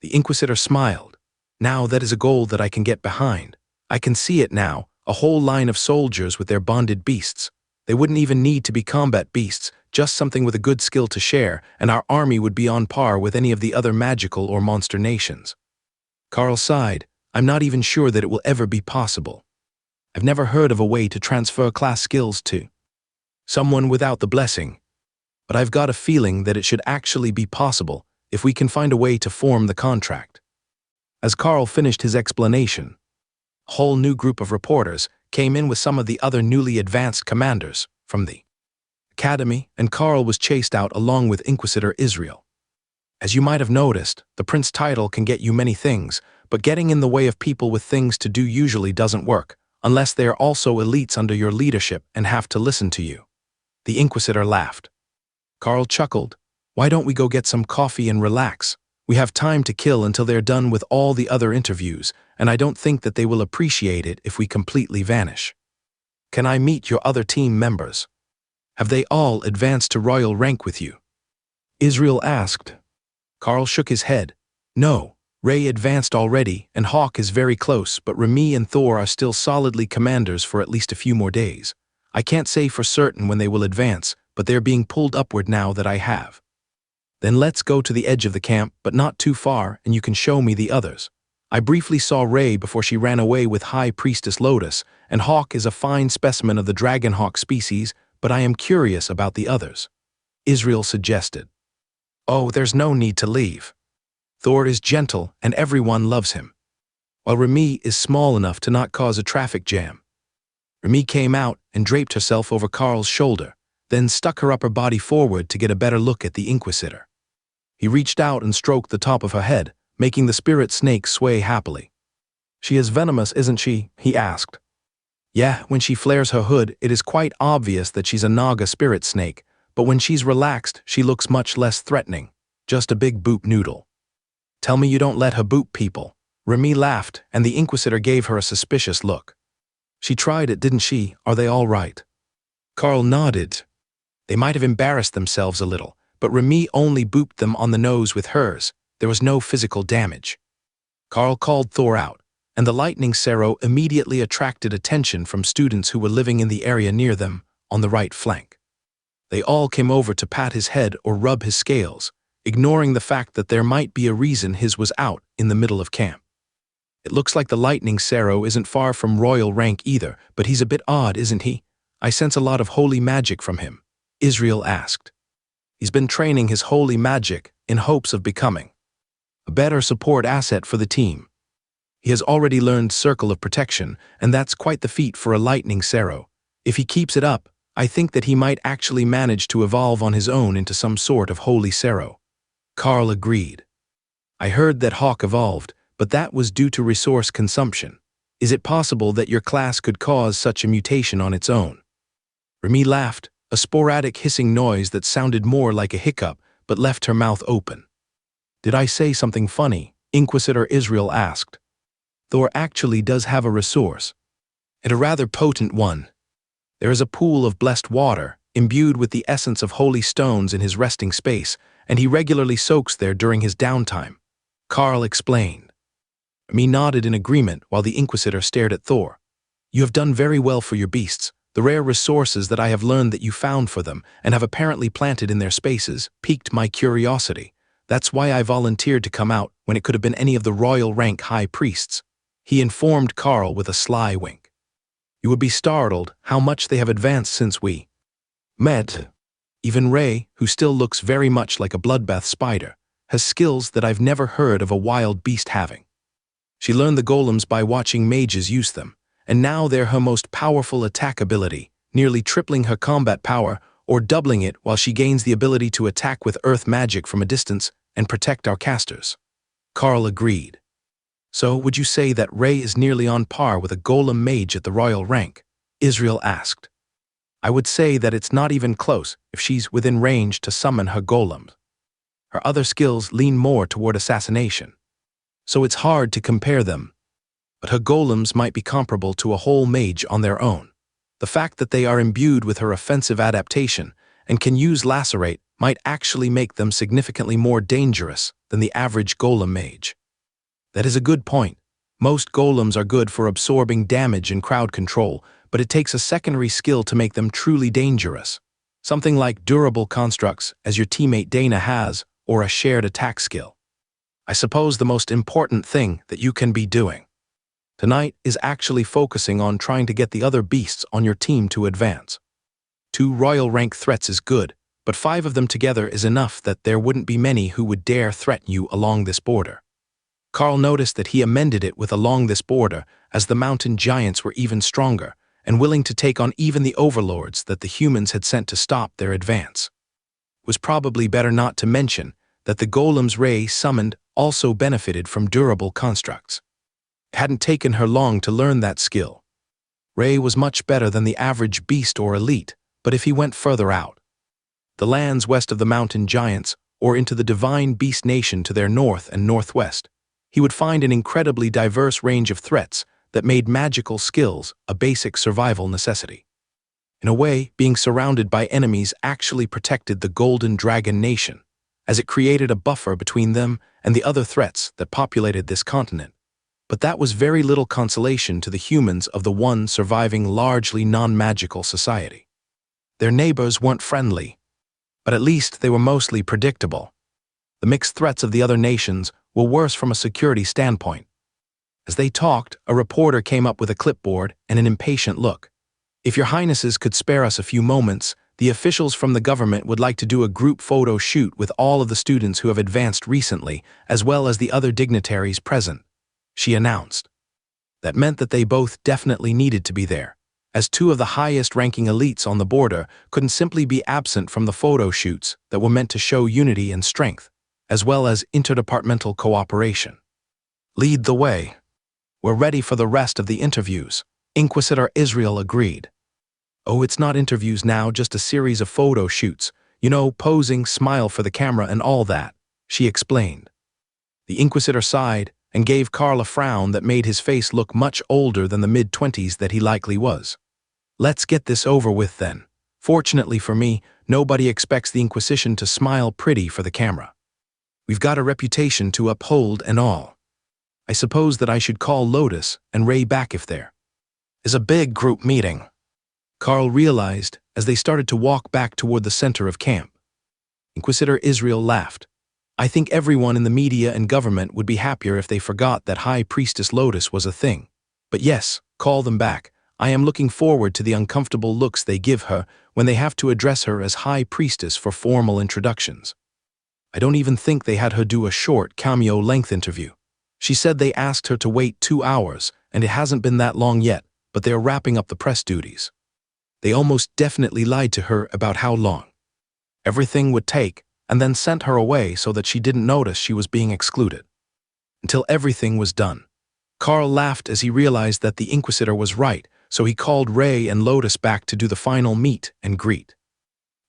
The Inquisitor smiled. Now that is a goal that I can get behind. I can see it now, a whole line of soldiers with their bonded beasts. They wouldn't even need to be combat beasts, just something with a good skill to share, and our army would be on par with any of the other magical or monster nations. Carl sighed. I'm not even sure that it will ever be possible. I've never heard of a way to transfer class skills to someone without the blessing. But I've got a feeling that it should actually be possible if we can find a way to form the contract. As Carl finished his explanation, a whole new group of reporters came in with some of the other newly advanced commanders from the academy, and Carl was chased out along with Inquisitor Israel. As you might have noticed, the prince title can get you many things, but getting in the way of people with things to do usually doesn't work, unless they are also elites under your leadership and have to listen to you. The Inquisitor laughed. Carl chuckled. Why don't we go get some coffee and relax? We have time to kill until they're done with all the other interviews, and I don't think that they will appreciate it if we completely vanish. Can I meet your other team members? Have they all advanced to royal rank with you? Israel asked. Carl shook his head. No, Ray advanced already, and Hawk is very close, but Remy and Thor are still solidly commanders for at least a few more days. I can't say for certain when they will advance, but they're being pulled upward now that I have. Then let's go to the edge of the camp, but not too far, and you can show me the others. I briefly saw Ray before she ran away with High Priestess Lotus, and Hawk is a fine specimen of the dragonhawk species, but I am curious about the others. Israel suggested. Oh, there's no need to leave. Thor is gentle, and everyone loves him, while Remy is small enough to not cause a traffic jam. Remy came out and draped herself over Carl's shoulder, then stuck her upper body forward to get a better look at the Inquisitor. He reached out and stroked the top of her head, making the spirit snake sway happily. She is venomous, isn't she? He asked. Yeah, when she flares her hood, it is quite obvious that she's a Naga spirit snake, but when she's relaxed, she looks much less threatening, just a big boop noodle. Tell me you don't let her boop people. Remy laughed, and the Inquisitor gave her a suspicious look. She tried it, didn't she? Are they all right? Carl nodded. They might have embarrassed themselves a little, but Remy only booped them on the nose with hers. There was no physical damage. Carl called Thor out, and the lightning Sero immediately attracted attention from students who were living in the area near them, on the right flank. They all came over to pat his head or rub his scales, ignoring the fact that there might be a reason his was out in the middle of camp. It looks like the lightning Sero isn't far from royal rank either, but he's a bit odd, isn't he? I sense a lot of holy magic from him, Israel asked. He's been training his holy magic in hopes of becoming a better support asset for the team. He has already learned Circle of Protection, and that's quite the feat for a lightning Sero. If he keeps it up, I think that he might actually manage to evolve on his own into some sort of holy Sero. Carl agreed. I heard that Hawk evolved, but that was due to resource consumption. Is it possible that your class could cause such a mutation on its own? Remy laughed, a sporadic hissing noise that sounded more like a hiccup, but left her mouth open. Did I say something funny? Inquisitor Israel asked. Thor actually does have a resource, and a rather potent one. There is a pool of blessed water, imbued with the essence of holy stones in his resting space, and he regularly soaks there during his downtime. Carl explained. Remy nodded in agreement while the Inquisitor stared at Thor. You have done very well for your beasts. The rare resources that I have learned that you found for them and have apparently planted in their spaces piqued my curiosity. That's why I volunteered to come out when it could have been any of the royal rank high priests. He informed Carl with a sly wink. You would be startled how much they have advanced since we met. Even Ray, who still looks very much like a bloodbath spider, has skills that I've never heard of a wild beast having. She learned the golems by watching mages use them, and now they're her most powerful attack ability, nearly tripling her combat power or doubling it while she gains the ability to attack with earth magic from a distance and protect our casters. Carl agreed. So, would you say that Ray is nearly on par with a golem mage at the royal rank? Israel asked. I would say that it's not even close if she's within range to summon her golems. Her other skills lean more toward assassination, so it's hard to compare them. But her golems might be comparable to a whole mage on their own. The fact that they are imbued with her offensive adaptation and can use lacerate might actually make them significantly more dangerous than the average golem mage. That is a good point. Most golems are good for absorbing damage and crowd control, but it takes a secondary skill to make them truly dangerous. Something like durable constructs, as your teammate Dana has, or a shared attack skill. I suppose the most important thing that you can be doing tonight is actually focusing on trying to get the other beasts on your team to advance. 2 royal rank threats is good, but 5 of them together is enough that there wouldn't be many who would dare threaten you along this border. Carl noticed that he amended it with along this border, as the mountain giants were even stronger and willing to take on even the overlords that the humans had sent to stop their advance. It was probably better not to mention that the golems Ray summoned also benefited from durable constructs. It hadn't taken her long to learn that skill. Ray was much better than the average beast or elite, but if he went further out, the lands west of the mountain giants, or into the divine beast nation to their north and northwest, he would find an incredibly diverse range of threats that made magical skills a basic survival necessity. In a way, being surrounded by enemies actually protected the Golden Dragon Nation, as it created a buffer between them and the other threats that populated this continent. But that was very little consolation to the humans of the one surviving largely non-magical society. Their neighbors weren't friendly, but at least they were mostly predictable. The mixed threats of the other nations were worse from a security standpoint. As they talked, a reporter came up with a clipboard and an impatient look. "If your highnesses could spare us a few moments, the officials from the government would like to do a group photo shoot with all of the students who have advanced recently, as well as the other dignitaries present," she announced. That meant that they both definitely needed to be there, as two of the highest-ranking elites on the border couldn't simply be absent from the photo shoots that were meant to show unity and strength, as well as interdepartmental cooperation. "Lead the way. We're ready for the rest of the interviews," Inquisitor Israel agreed. "Oh, it's not interviews now, just a series of photo shoots. Posing, smile for the camera and all that," she explained. The Inquisitor sighed and gave Carl a frown that made his face look much older than the mid-20s that he likely was. "Let's get this over with then. Fortunately for me, nobody expects the Inquisition to smile pretty for the camera. We've got a reputation to uphold and all. I suppose that I should call Lotus and Ray back if there is a big group meeting," Carl realized as they started to walk back toward the center of camp. Inquisitor Israel laughed. "I think everyone in the media and government would be happier if they forgot that High Priestess Lotus was a thing. But yes, call them back. I am looking forward to the uncomfortable looks they give her when they have to address her as High Priestess for formal introductions. I don't even think they had her do a short, cameo-length interview. She said they asked her to wait 2 hours, and it hasn't been that long yet, but they're wrapping up the press duties. They almost definitely lied to her about how long everything would take, and then sent her away so that she didn't notice she was being excluded. Until everything was done." Carl laughed as he realized that the Inquisitor was right, so he called Ray and Lotus back to do the final meet and greet.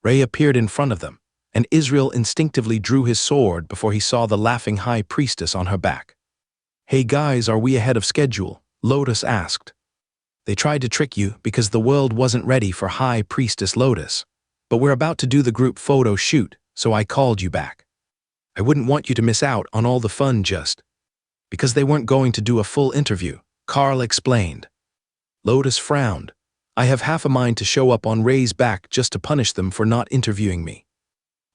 Ray appeared in front of them, and Israel instinctively drew his sword before he saw the laughing High Priestess on her back. "Hey guys, are we ahead of schedule?" Lotus asked. "They tried to trick you because the world wasn't ready for High Priestess Lotus, but we're about to do the group photo shoot, so I called you back. I wouldn't want you to miss out on all the fun just because they weren't going to do a full interview," Carl explained. Lotus frowned. "I have half a mind to show up on Ray's back just to punish them for not interviewing me.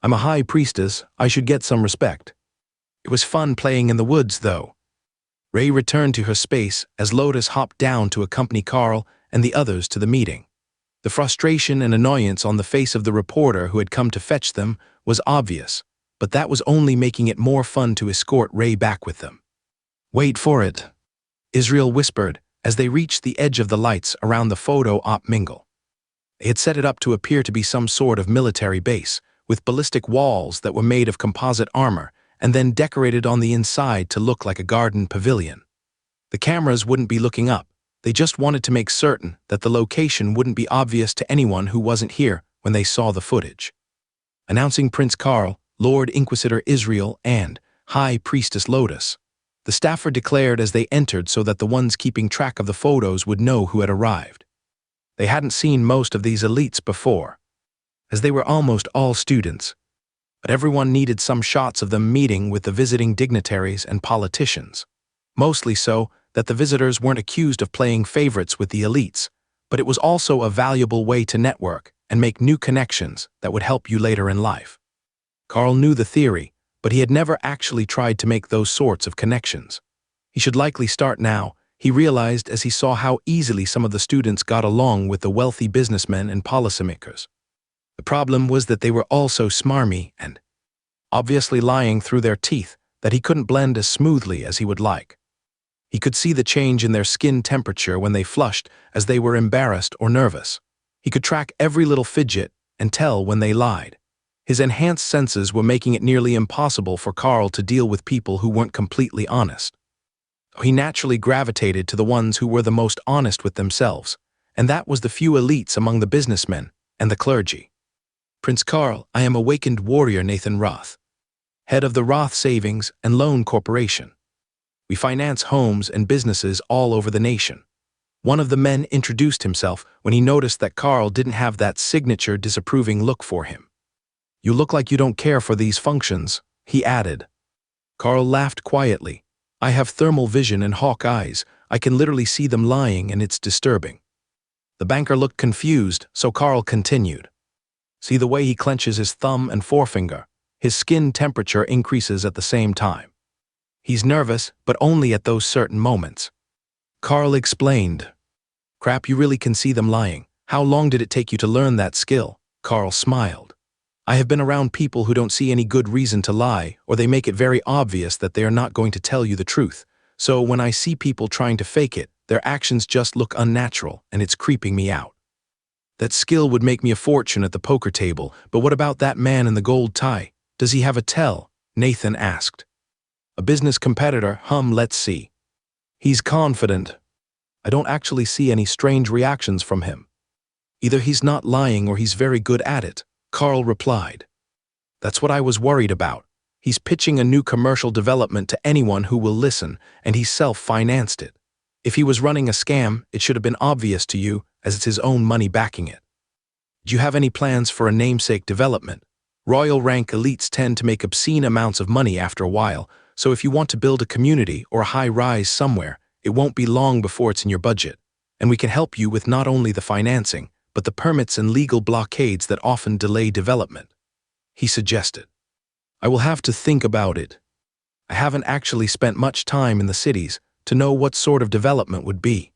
I'm a High Priestess, I should get some respect. It was fun playing in the woods, though." Ray returned to her space as Lotus hopped down to accompany Carl and the others to the meeting. The frustration and annoyance on the face of the reporter who had come to fetch them was obvious, but that was only making it more fun to escort Ray back with them. "Wait for it," Israel whispered as they reached the edge of the lights around the photo op mingle. They had set it up to appear to be some sort of military base, with ballistic walls that were made of composite armor and then decorated on the inside to look like a garden pavilion. The cameras wouldn't be looking up. They just wanted to make certain that the location wouldn't be obvious to anyone who wasn't here when they saw the footage. Announcing Prince Carl, Lord Inquisitor Israel, and High Priestess Lotus, the staffer declared as they entered so that the ones keeping track of the photos would know who had arrived. They hadn't seen most of these elites before, as they were almost all students, but everyone needed some shots of them meeting with the visiting dignitaries and politicians. Mostly so that the visitors weren't accused of playing favorites with the elites, but it was also a valuable way to network and make new connections that would help you later in life. Carl knew the theory, but he had never actually tried to make those sorts of connections. He should likely start now, he realized as he saw how easily some of the students got along with the wealthy businessmen and policymakers. The problem was that they were all so smarmy and obviously lying through their teeth that he couldn't blend as smoothly as he would like. He could see the change in their skin temperature when they flushed as they were embarrassed or nervous. He could track every little fidget and tell when they lied. His enhanced senses were making it nearly impossible for Carl to deal with people who weren't completely honest. He naturally gravitated to the ones who were the most honest with themselves, and that was the few elites among the businessmen and the clergy. "Prince Carl, I am awakened warrior Nathan Roth, head of the Roth Savings and Loan Corporation. We finance homes and businesses all over the nation." One of the men introduced himself when he noticed that Carl didn't have that signature disapproving look for him. You look like you don't care for these functions, he added. Carl laughed quietly. I have thermal vision and hawk eyes. I can literally see them lying, and it's disturbing. The banker looked confused, so Carl continued. See the way he clenches his thumb and forefinger? His skin temperature increases at the same time. He's nervous, but only at those certain moments. Carl explained. Crap, you really can see them lying. How long did it take you to learn that skill? Carl smiled. I have been around people who don't see any good reason to lie, or they make it very obvious that they are not going to tell you the truth. So when I see people trying to fake it, their actions just look unnatural, and it's creeping me out. That skill would make me a fortune at the poker table, but what about that man in the gold tie? Does he have a tell? Nathan asked. A business competitor, let's see. He's confident. I don't actually see any strange reactions from him. Either he's not lying or he's very good at it, Carl replied. That's what I was worried about. He's pitching a new commercial development to anyone who will listen, and he self-financed it. If he was running a scam, it should have been obvious to you, as it's his own money backing it. Do you have any plans for a namesake development? Royal rank elites tend to make obscene amounts of money after a while, so if you want to build a community or a high-rise somewhere, it won't be long before it's in your budget, and we can help you with not only the financing, but the permits and legal blockades that often delay development, he suggested. I will have to think about it. I haven't actually spent much time in the cities to know what sort of development would be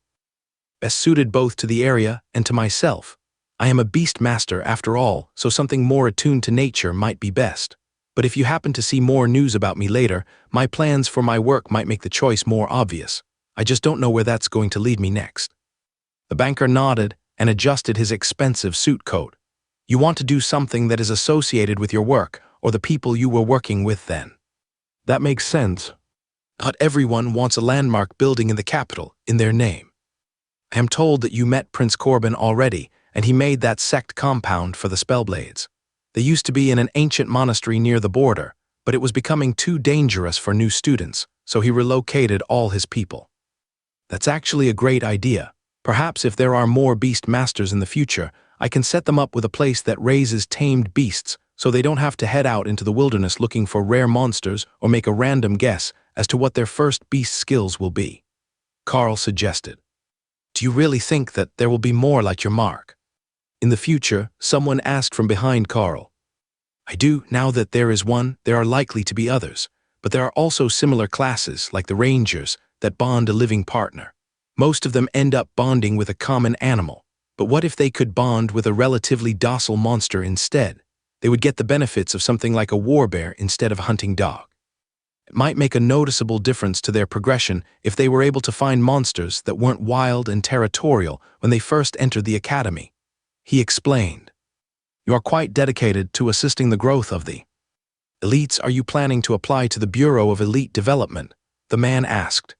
best suited both to the area and to myself. I am a beast master after all, so something more attuned to nature might be best. But if you happen to see more news about me later, my plans for my work might make the choice more obvious. I just don't know where that's going to lead me next. The banker nodded and adjusted his expensive suit coat. You want to do something that is associated with your work or the people you were working with then. That makes sense. Not everyone wants a landmark building in the capital in their name. I am told that you met Prince Corbin already, and he made that sect compound for the Spellblades. They used to be in an ancient monastery near the border, but it was becoming too dangerous for new students, so he relocated all his people. That's actually a great idea. Perhaps if there are more beast masters in the future, I can set them up with a place that raises tamed beasts so they don't have to head out into the wilderness looking for rare monsters or make a random guess as to what their first beast skills will be. Carl suggested. Do you really think that there will be more like your mark? In the future, someone asked from behind Carl. I do. Now that there is one, there are likely to be others, but there are also similar classes, like the Rangers, that bond a living partner. Most of them end up bonding with a common animal, but what if they could bond with a relatively docile monster instead? They would get the benefits of something like a warbear instead of a hunting dog. It might make a noticeable difference to their progression if they were able to find monsters that weren't wild and territorial when they first entered the academy. He explained. You are quite dedicated to assisting the growth of the elites. Are you planning to apply to the Bureau of Elite Development? The man asked.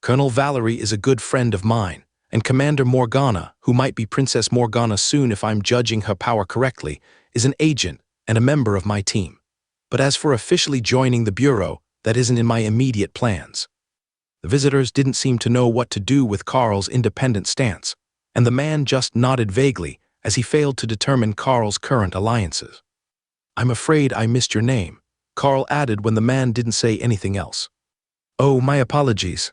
Colonel Valerie is a good friend of mine, and Commander Morgana, who might be Princess Morgana soon if I'm judging her power correctly, is an agent and a member of my team. But as for officially joining the Bureau, that isn't in my immediate plans. The visitors didn't seem to know what to do with Carl's independent stance, and the man just nodded vaguely as he failed to determine Carl's current alliances. I'm afraid I missed your name, Carl added when the man didn't say anything else. Oh, my apologies.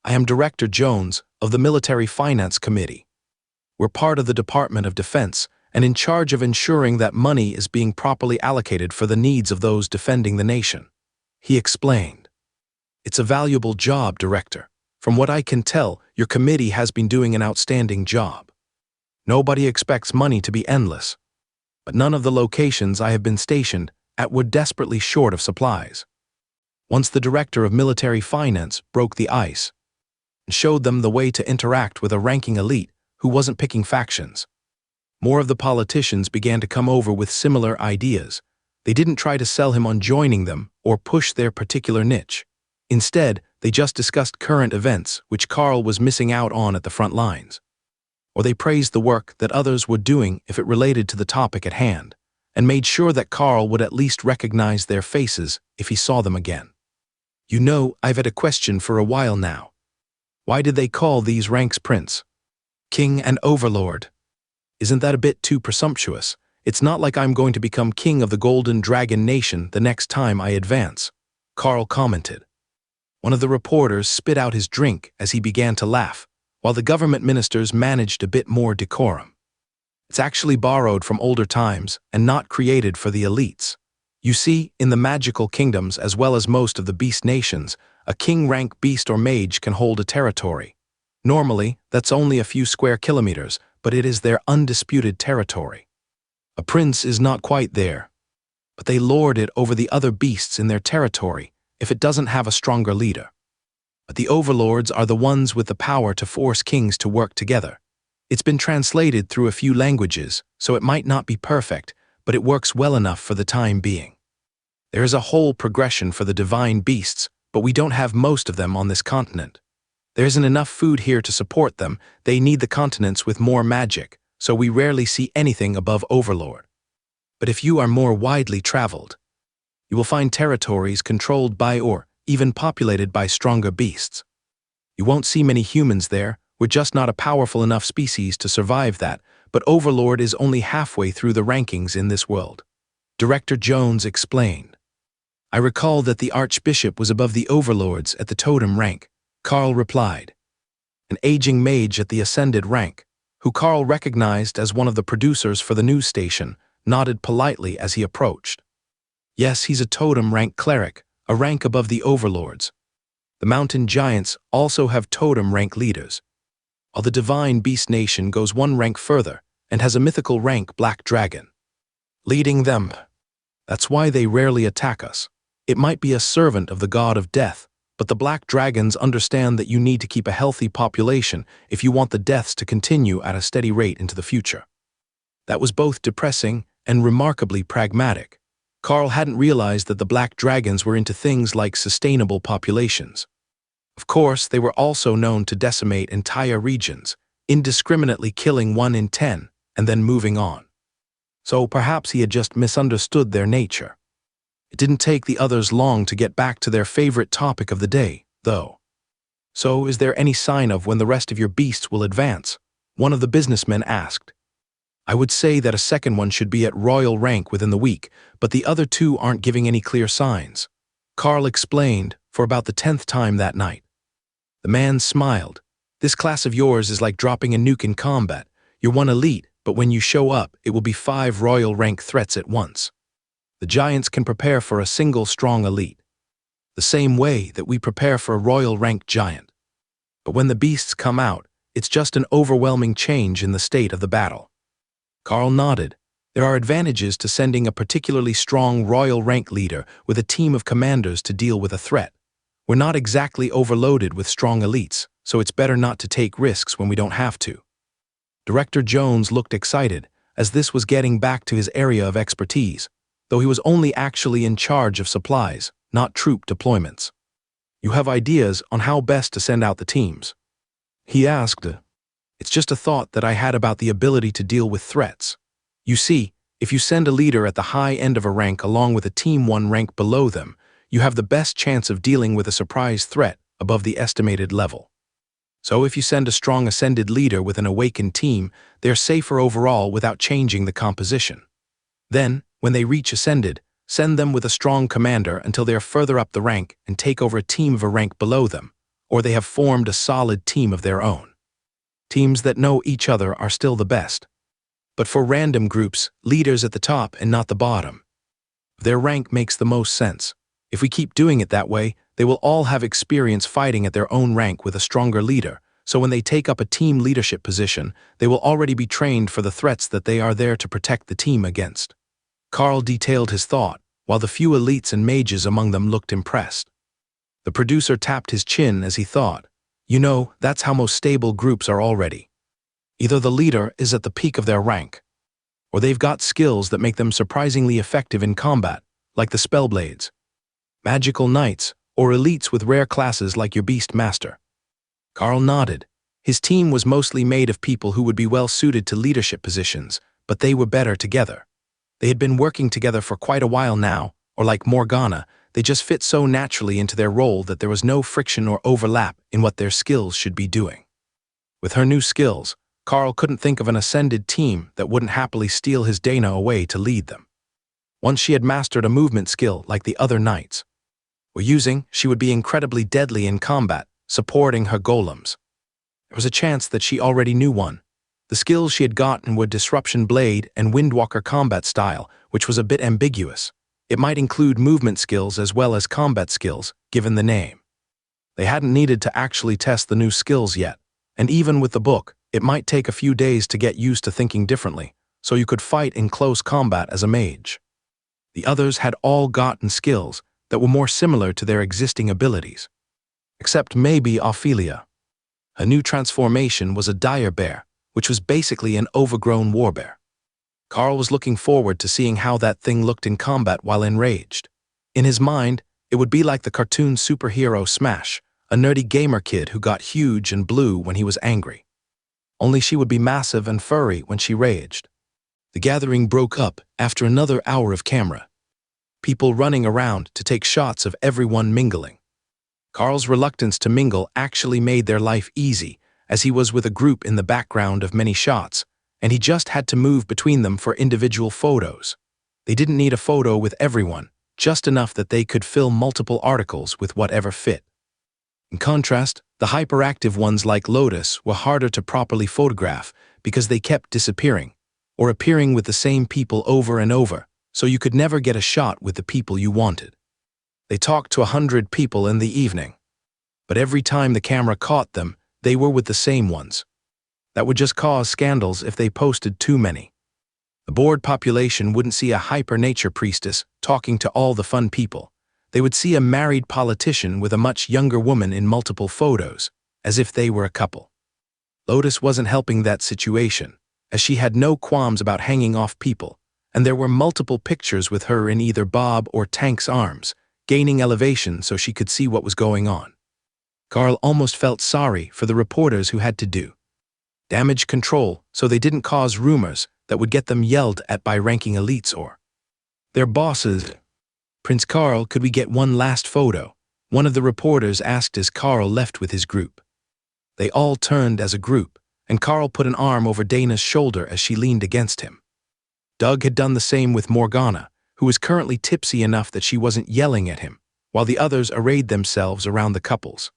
I am Director Jones of the Military Finance Committee. We're part of the Department of Defense and in charge of ensuring that money is being properly allocated for the needs of those defending the nation. He explained. It's a valuable job, Director. From what I can tell, your committee has been doing an outstanding job. Nobody expects money to be endless, but none of the locations I have been stationed at were desperately short of supplies. Once the Director of Military Finance broke the ice and showed them the way to interact with a ranking elite who wasn't picking factions, more of the politicians began to come over with similar ideas. They didn't try to sell him on joining them or push their particular niche. Instead, they just discussed current events which Carl was missing out on at the front lines. Or they praised the work that others were doing if it related to the topic at hand, and made sure that Carl would at least recognize their faces if he saw them again. You know, I've had a question for a while now. Why did they call these ranks Prince, King, and Overlord? Isn't that a bit too presumptuous? It's not like I'm going to become king of the Golden Dragon Nation the next time I advance, Carl commented. One of the reporters spit out his drink as he began to laugh, while the government ministers managed a bit more decorum. It's actually borrowed from older times and not created for the elites. You see, in the magical kingdoms as well as most of the beast nations, a king-rank beast or mage can hold a territory. Normally, that's only a few square kilometers, but it is their undisputed territory. A prince is not quite there, but they lord it over the other beasts in their territory if it doesn't have a stronger leader. But the overlords are the ones with the power to force kings to work together. It's been translated through a few languages, so it might not be perfect, but it works well enough for the time being. There is a whole progression for the divine beasts, but we don't have most of them on this continent. There isn't enough food here to support them. They need the continents with more magic, so we rarely see anything above Overlord. But if you are more widely traveled, you will find territories controlled by or even populated by stronger beasts. You won't see many humans there. We're just not a powerful enough species to survive that, but Overlord is only halfway through the rankings in this world. Director Jones explained. I recall that the Archbishop was above the Overlords at the totem rank, Carl replied. An aging mage at the ascended rank, who Carl recognized as one of the producers for the news station, nodded politely as he approached. Yes, he's a totem rank cleric, a rank above the Overlords. The mountain giants also have totem rank leaders, while the divine beast nation goes one rank further and has a mythical rank black dragon leading them. That's why they rarely attack us. It might be a servant of the god of death, but the black dragons understand that you need to keep a healthy population if you want the deaths to continue at a steady rate into the future. That was both depressing and remarkably pragmatic. Carl hadn't realized that the black dragons were into things like sustainable populations. Of course, they were also known to decimate entire regions, indiscriminately killing 1 in 10 and then moving on. So perhaps he had just misunderstood their nature. It didn't take the others long to get back to their favorite topic of the day, though. So, is there any sign of when the rest of your beasts will advance? One of the businessmen asked. I would say that a second one should be at royal rank within the week, but the other two aren't giving any clear signs. Carl explained for about the 10th time that night. The man smiled. This class of yours is like dropping a nuke in combat. You're one elite, but when you show up, it will be 5 royal rank threats at once. The giants can prepare for a single strong elite, the same way that we prepare for a royal rank giant. But when the beasts come out, it's just an overwhelming change in the state of the battle. Carl nodded. There are advantages to sending a particularly strong royal rank leader with a team of commanders to deal with a threat. We're not exactly overloaded with strong elites, so it's better not to take risks when we don't have to. Director Jones looked excited, as this was getting back to his area of expertise, though he was only actually in charge of supplies, not troop deployments. You have ideas on how best to send out the teams? He asked. It's just a thought that I had about the ability to deal with threats. You see, if you send a leader at the high end of a rank along with a team 1 rank below them, you have the best chance of dealing with a surprise threat above the estimated level. So if you send a strong ascended leader with an awakened team, they're safer overall without changing the composition. Then, when they reach ascended, send them with a strong commander until they are further up the rank and take over a team of a rank below them, or they have formed a solid team of their own. Teams that know each other are still the best. But for random groups, leaders at the top and not the bottom. Their rank makes the most sense. If we keep doing it that way, they will all have experience fighting at their own rank with a stronger leader, so when they take up a team leadership position, they will already be trained for the threats that they are there to protect the team against. Carl detailed his thought, while the few elites and mages among them looked impressed. The producer tapped his chin as he thought, you know, that's how most stable groups are already. Either the leader is at the peak of their rank, or they've got skills that make them surprisingly effective in combat, like the spellblades, magical knights, or elites with rare classes like your beast master. Carl nodded. His team was mostly made of people who would be well suited to leadership positions, but they were better together. They had been working together for quite a while now, or like Morgana, they just fit so naturally into their role that there was no friction or overlap in what their skills should be doing. With her new skills, Carl couldn't think of an ascended team that wouldn't happily steal his Dana away to lead them. Once she had mastered a movement skill like the other knights were using, she would be incredibly deadly in combat, supporting her golems. There was a chance that she already knew one. The skills she had gotten were Disruption Blade and Windwalker combat style, which was a bit ambiguous. It might include movement skills as well as combat skills, given the name. They hadn't needed to actually test the new skills yet, and even with the book, it might take a few days to get used to thinking differently, so you could fight in close combat as a mage. The others had all gotten skills that were more similar to their existing abilities. Except maybe Ophelia. Her new transformation was a dire bear, which was basically an overgrown warbear. Carl was looking forward to seeing how that thing looked in combat while enraged. In his mind, it would be like the cartoon superhero Smash, a nerdy gamer kid who got huge and blue when he was angry. Only she would be massive and furry when she raged. The gathering broke up after another hour of camera. People running around to take shots of everyone mingling. Carl's reluctance to mingle actually made their life easy, as he was with a group in the background of many shots, and he just had to move between them for individual photos. They didn't need a photo with everyone, just enough that they could fill multiple articles with whatever fit. In contrast, the hyperactive ones like Lotus were harder to properly photograph because they kept disappearing, or appearing with the same people over and over, so you could never get a shot with the people you wanted. They talked to 100 people in the evening, but every time the camera caught them, they were with the same ones. That would just cause scandals if they posted too many. The bored population wouldn't see a hyper-nature priestess talking to all the fun people. They would see a married politician with a much younger woman in multiple photos, as if they were a couple. Lotus wasn't helping that situation, as she had no qualms about hanging off people, and there were multiple pictures with her in either Bob or Tank's arms, gaining elevation so she could see what was going on. Carl almost felt sorry for the reporters who had to do damage control so they didn't cause rumors that would get them yelled at by ranking elites or their bosses. "Prince Carl, could we get one last photo?" one of the reporters asked as Carl left with his group. They all turned as a group, and Carl put an arm over Dana's shoulder as she leaned against him. Doug had done the same with Morgana, who was currently tipsy enough that she wasn't yelling at him, while the others arrayed themselves around the couples.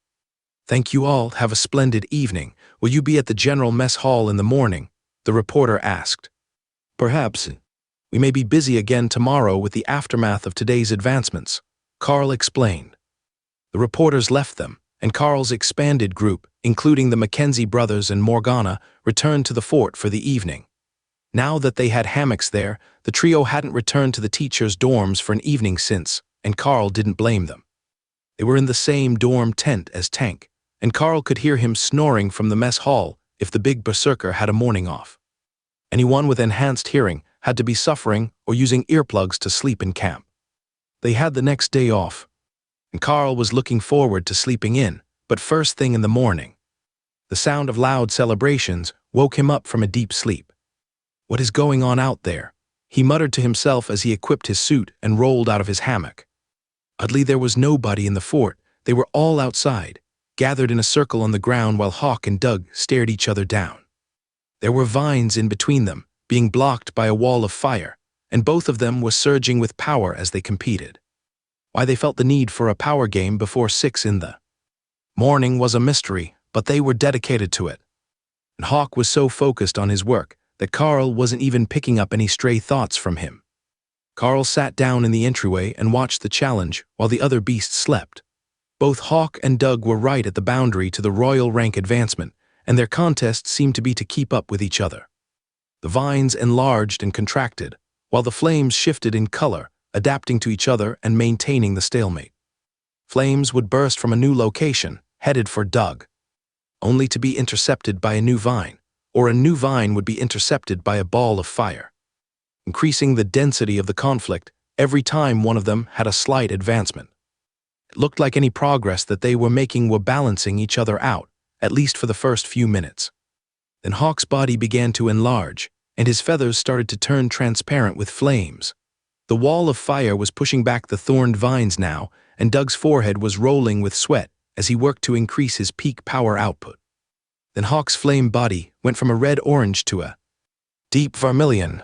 "Thank you all, have a splendid evening. Will you be at the general mess hall in the morning?" the reporter asked. "Perhaps. We may be busy again tomorrow with the aftermath of today's advancements," Carl explained. The reporters left them, and Carl's expanded group, including the Mackenzie brothers and Morgana, returned to the fort for the evening. Now that they had hammocks there, the trio hadn't returned to the teachers' dorms for an evening since, and Carl didn't blame them. They were in the same dorm tent as Tank, and Carl could hear him snoring from the mess hall if the big berserker had a morning off. Anyone with enhanced hearing had to be suffering or using earplugs to sleep in camp. They had the next day off, and Carl was looking forward to sleeping in, but first thing in the morning, the sound of loud celebrations woke him up from a deep sleep. "What is going on out there?" he muttered to himself as he equipped his suit and rolled out of his hammock. Oddly, there was nobody in the fort. They were all outside, gathered in a circle on the ground while Hawk and Doug stared each other down. There were vines in between them, being blocked by a wall of fire, and both of them were surging with power as they competed. Why they felt the need for a power game before 6 in the morning was a mystery, but they were dedicated to it. And Hawk was so focused on his work that Carl wasn't even picking up any stray thoughts from him. Carl sat down in the entryway and watched the challenge while the other beasts slept. Both Hawk and Doug were right at the boundary to the royal rank advancement, and their contest seemed to be to keep up with each other. The vines enlarged and contracted, while the flames shifted in color, adapting to each other and maintaining the stalemate. Flames would burst from a new location, headed for Doug, only to be intercepted by a new vine, or a new vine would be intercepted by a ball of fire, increasing the density of the conflict every time one of them had a slight advancement. It looked like any progress that they were making were balancing each other out, at least for the first few minutes. Then Hawk's body began to enlarge, and his feathers started to turn transparent with flames. The wall of fire was pushing back the thorned vines now, and Doug's forehead was rolling with sweat as he worked to increase his peak power output. Then Hawk's flame body went from a red-orange to a deep vermilion.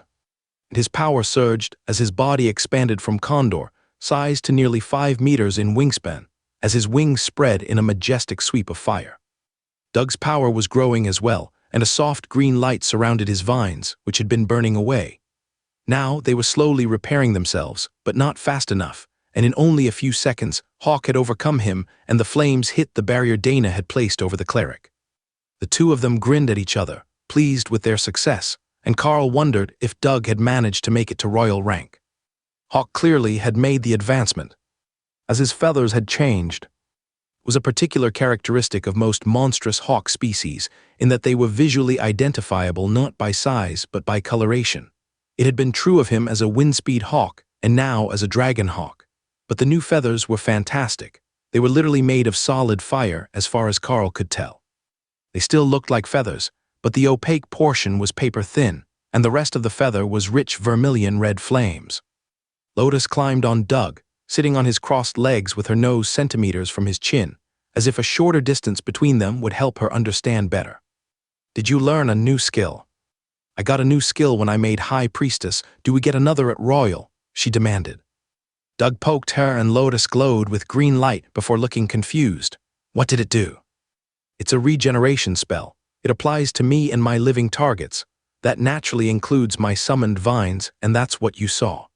His power surged as his body expanded from condor, size to nearly 5 meters in wingspan, as his wings spread in a majestic sweep of fire. Doug's power was growing as well, and a soft green light surrounded his vines, which had been burning away. Now they were slowly repairing themselves, but not fast enough, and in only a few seconds, Hawk had overcome him and the flames hit the barrier Dana had placed over the cleric. The two of them grinned at each other, pleased with their success, and Carl wondered if Doug had managed to make it to royal rank. Hawk clearly had made the advancement. As his feathers had changed, was a particular characteristic of most monstrous hawk species in that they were visually identifiable not by size but by coloration. It had been true of him as a windspeed hawk and now as a dragon hawk. But the new feathers were fantastic. They were literally made of solid fire as far as Carl could tell. They still looked like feathers, but the opaque portion was paper thin, and the rest of the feather was rich vermilion red flames. Lotus climbed on Doug, sitting on his crossed legs with her nose centimeters from his chin, as if a shorter distance between them would help her understand better. "Did you learn a new skill?" "I got a new skill when I made High Priestess. Do we get another at Royal?" she demanded. Doug poked her and Lotus glowed with green light before looking confused. "What did it do?" "It's a regeneration spell. It applies to me and my living targets. That naturally includes my summoned vines, and that's what you saw.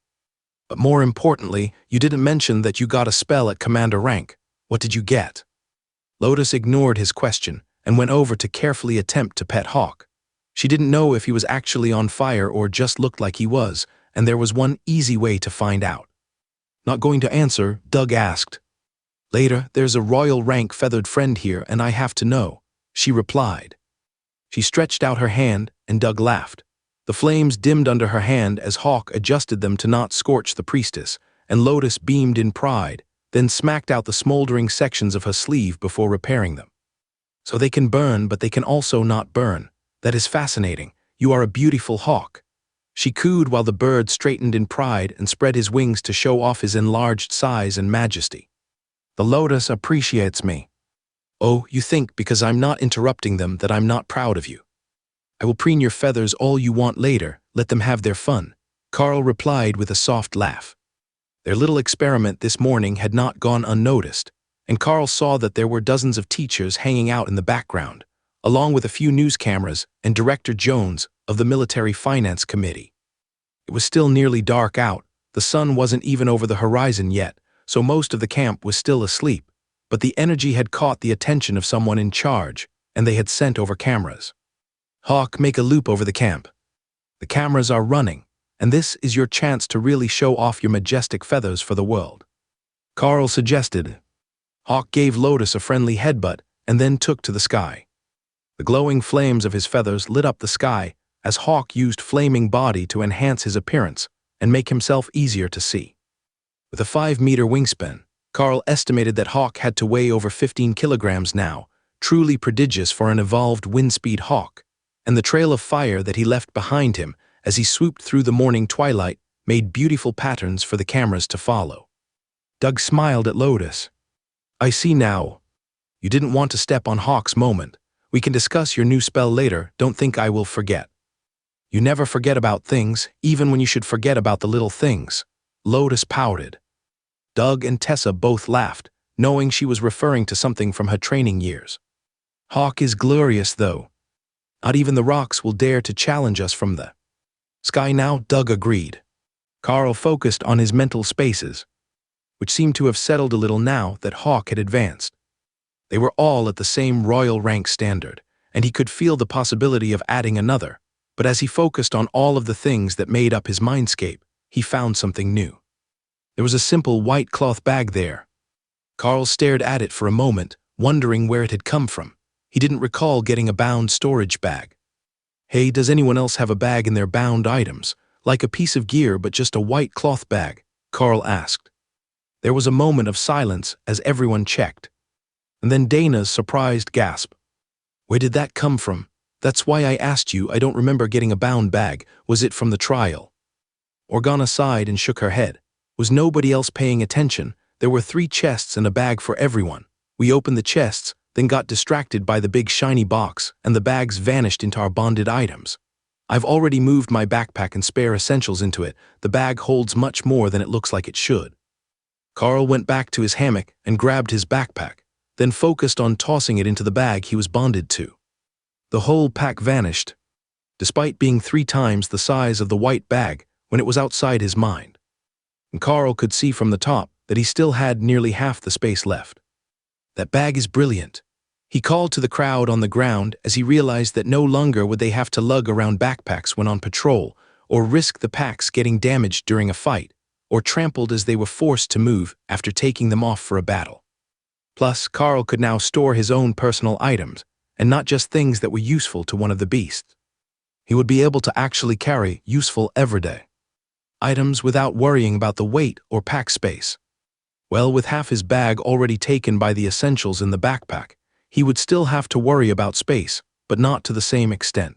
But more importantly, you didn't mention that you got a spell at commander rank. What did you get?" Lotus ignored his question and went over to carefully attempt to pet Hawk. She didn't know if he was actually on fire or just looked like he was, and there was one easy way to find out. Not going to answer, Doug asked. "Later, there's a royal rank feathered friend here and I have to know," she replied. She stretched out her hand and Doug laughed. The flames dimmed under her hand as Hawk adjusted them to not scorch the priestess, and Lotus beamed in pride, then smacked out the smoldering sections of her sleeve before repairing them. "So they can burn, but they can also not burn. That is fascinating. You are a beautiful hawk." She cooed while the bird straightened in pride and spread his wings to show off his enlarged size and majesty. "The Lotus appreciates me." "Oh, you think because I'm not interrupting them that I'm not proud of you." "I will preen your feathers all you want later. Let them have their fun," Carl replied with a soft laugh. Their little experiment this morning had not gone unnoticed, and Carl saw that there were dozens of teachers hanging out in the background, along with a few news cameras and Director Jones of the Military Finance Committee. It was still nearly dark out. The sun wasn't even over the horizon yet, so most of the camp was still asleep, but the energy had caught the attention of someone in charge, and they had sent over cameras. "Hawk, make a loop over the camp. The cameras are running, and this is your chance to really show off your majestic feathers for the world," Carl suggested. Hawk gave Lotus a friendly headbutt and then took to the sky. The glowing flames of his feathers lit up the sky as Hawk used flaming body to enhance his appearance and make himself easier to see. With a 5-meter wingspan, Carl estimated that Hawk had to weigh over 15 kilograms now, truly prodigious for an evolved windspeed hawk, and the trail of fire that he left behind him as he swooped through the morning twilight made beautiful patterns for the cameras to follow. Doug smiled at Lotus. "I see now. You didn't want to step on Hawk's moment. We can discuss your new spell later. Don't think I will forget." "You never forget about things, even when you should forget about the little things," Lotus pouted. Doug and Tessa both laughed, knowing she was referring to something from her training years. "Hawk is glorious, though. Not even the rocks will dare to challenge us from the sky now," Doug agreed. Carl focused on his mental spaces, which seemed to have settled a little now that Hawk had advanced. They were all at the same royal rank standard, and he could feel the possibility of adding another, but as he focused on all of the things that made up his mindscape, he found something new. There was a simple white cloth bag there. Carl stared at it for a moment, wondering where it had come from. He didn't recall getting a bound storage bag. "Hey, does anyone else have a bag in their bound items, like a piece of gear but just a white cloth bag?" Carl asked. There was a moment of silence as everyone checked, and then Dana's surprised gasp. "Where did that come from? That's why I asked you. I don't remember getting a bound bag. Was it from the trial?" Organa sighed and shook her head. Was nobody else paying attention? There were 3 chests and a bag for everyone. We opened the chests, then got distracted by the big shiny box and the bags vanished into our bonded items. I've already moved my backpack and spare essentials into it. The bag holds much more than it looks like it should. Carl went back to his hammock and grabbed his backpack, then focused on tossing it into the bag he was bonded to. The whole pack vanished, despite being 3 times the size of the white bag when it was outside his mind. And Carl could see from the top that he still had nearly half the space left. That bag is brilliant. He called to the crowd on the ground as he realized that no longer would they have to lug around backpacks when on patrol, or risk the packs getting damaged during a fight, or trampled as they were forced to move after taking them off for a battle. Plus, Carl could now store his own personal items, and not just things that were useful to one of the beasts. He would be able to actually carry useful everyday items without worrying about the weight or pack space. Well, with half his bag already taken by the essentials in the backpack, he would still have to worry about space, but not to the same extent.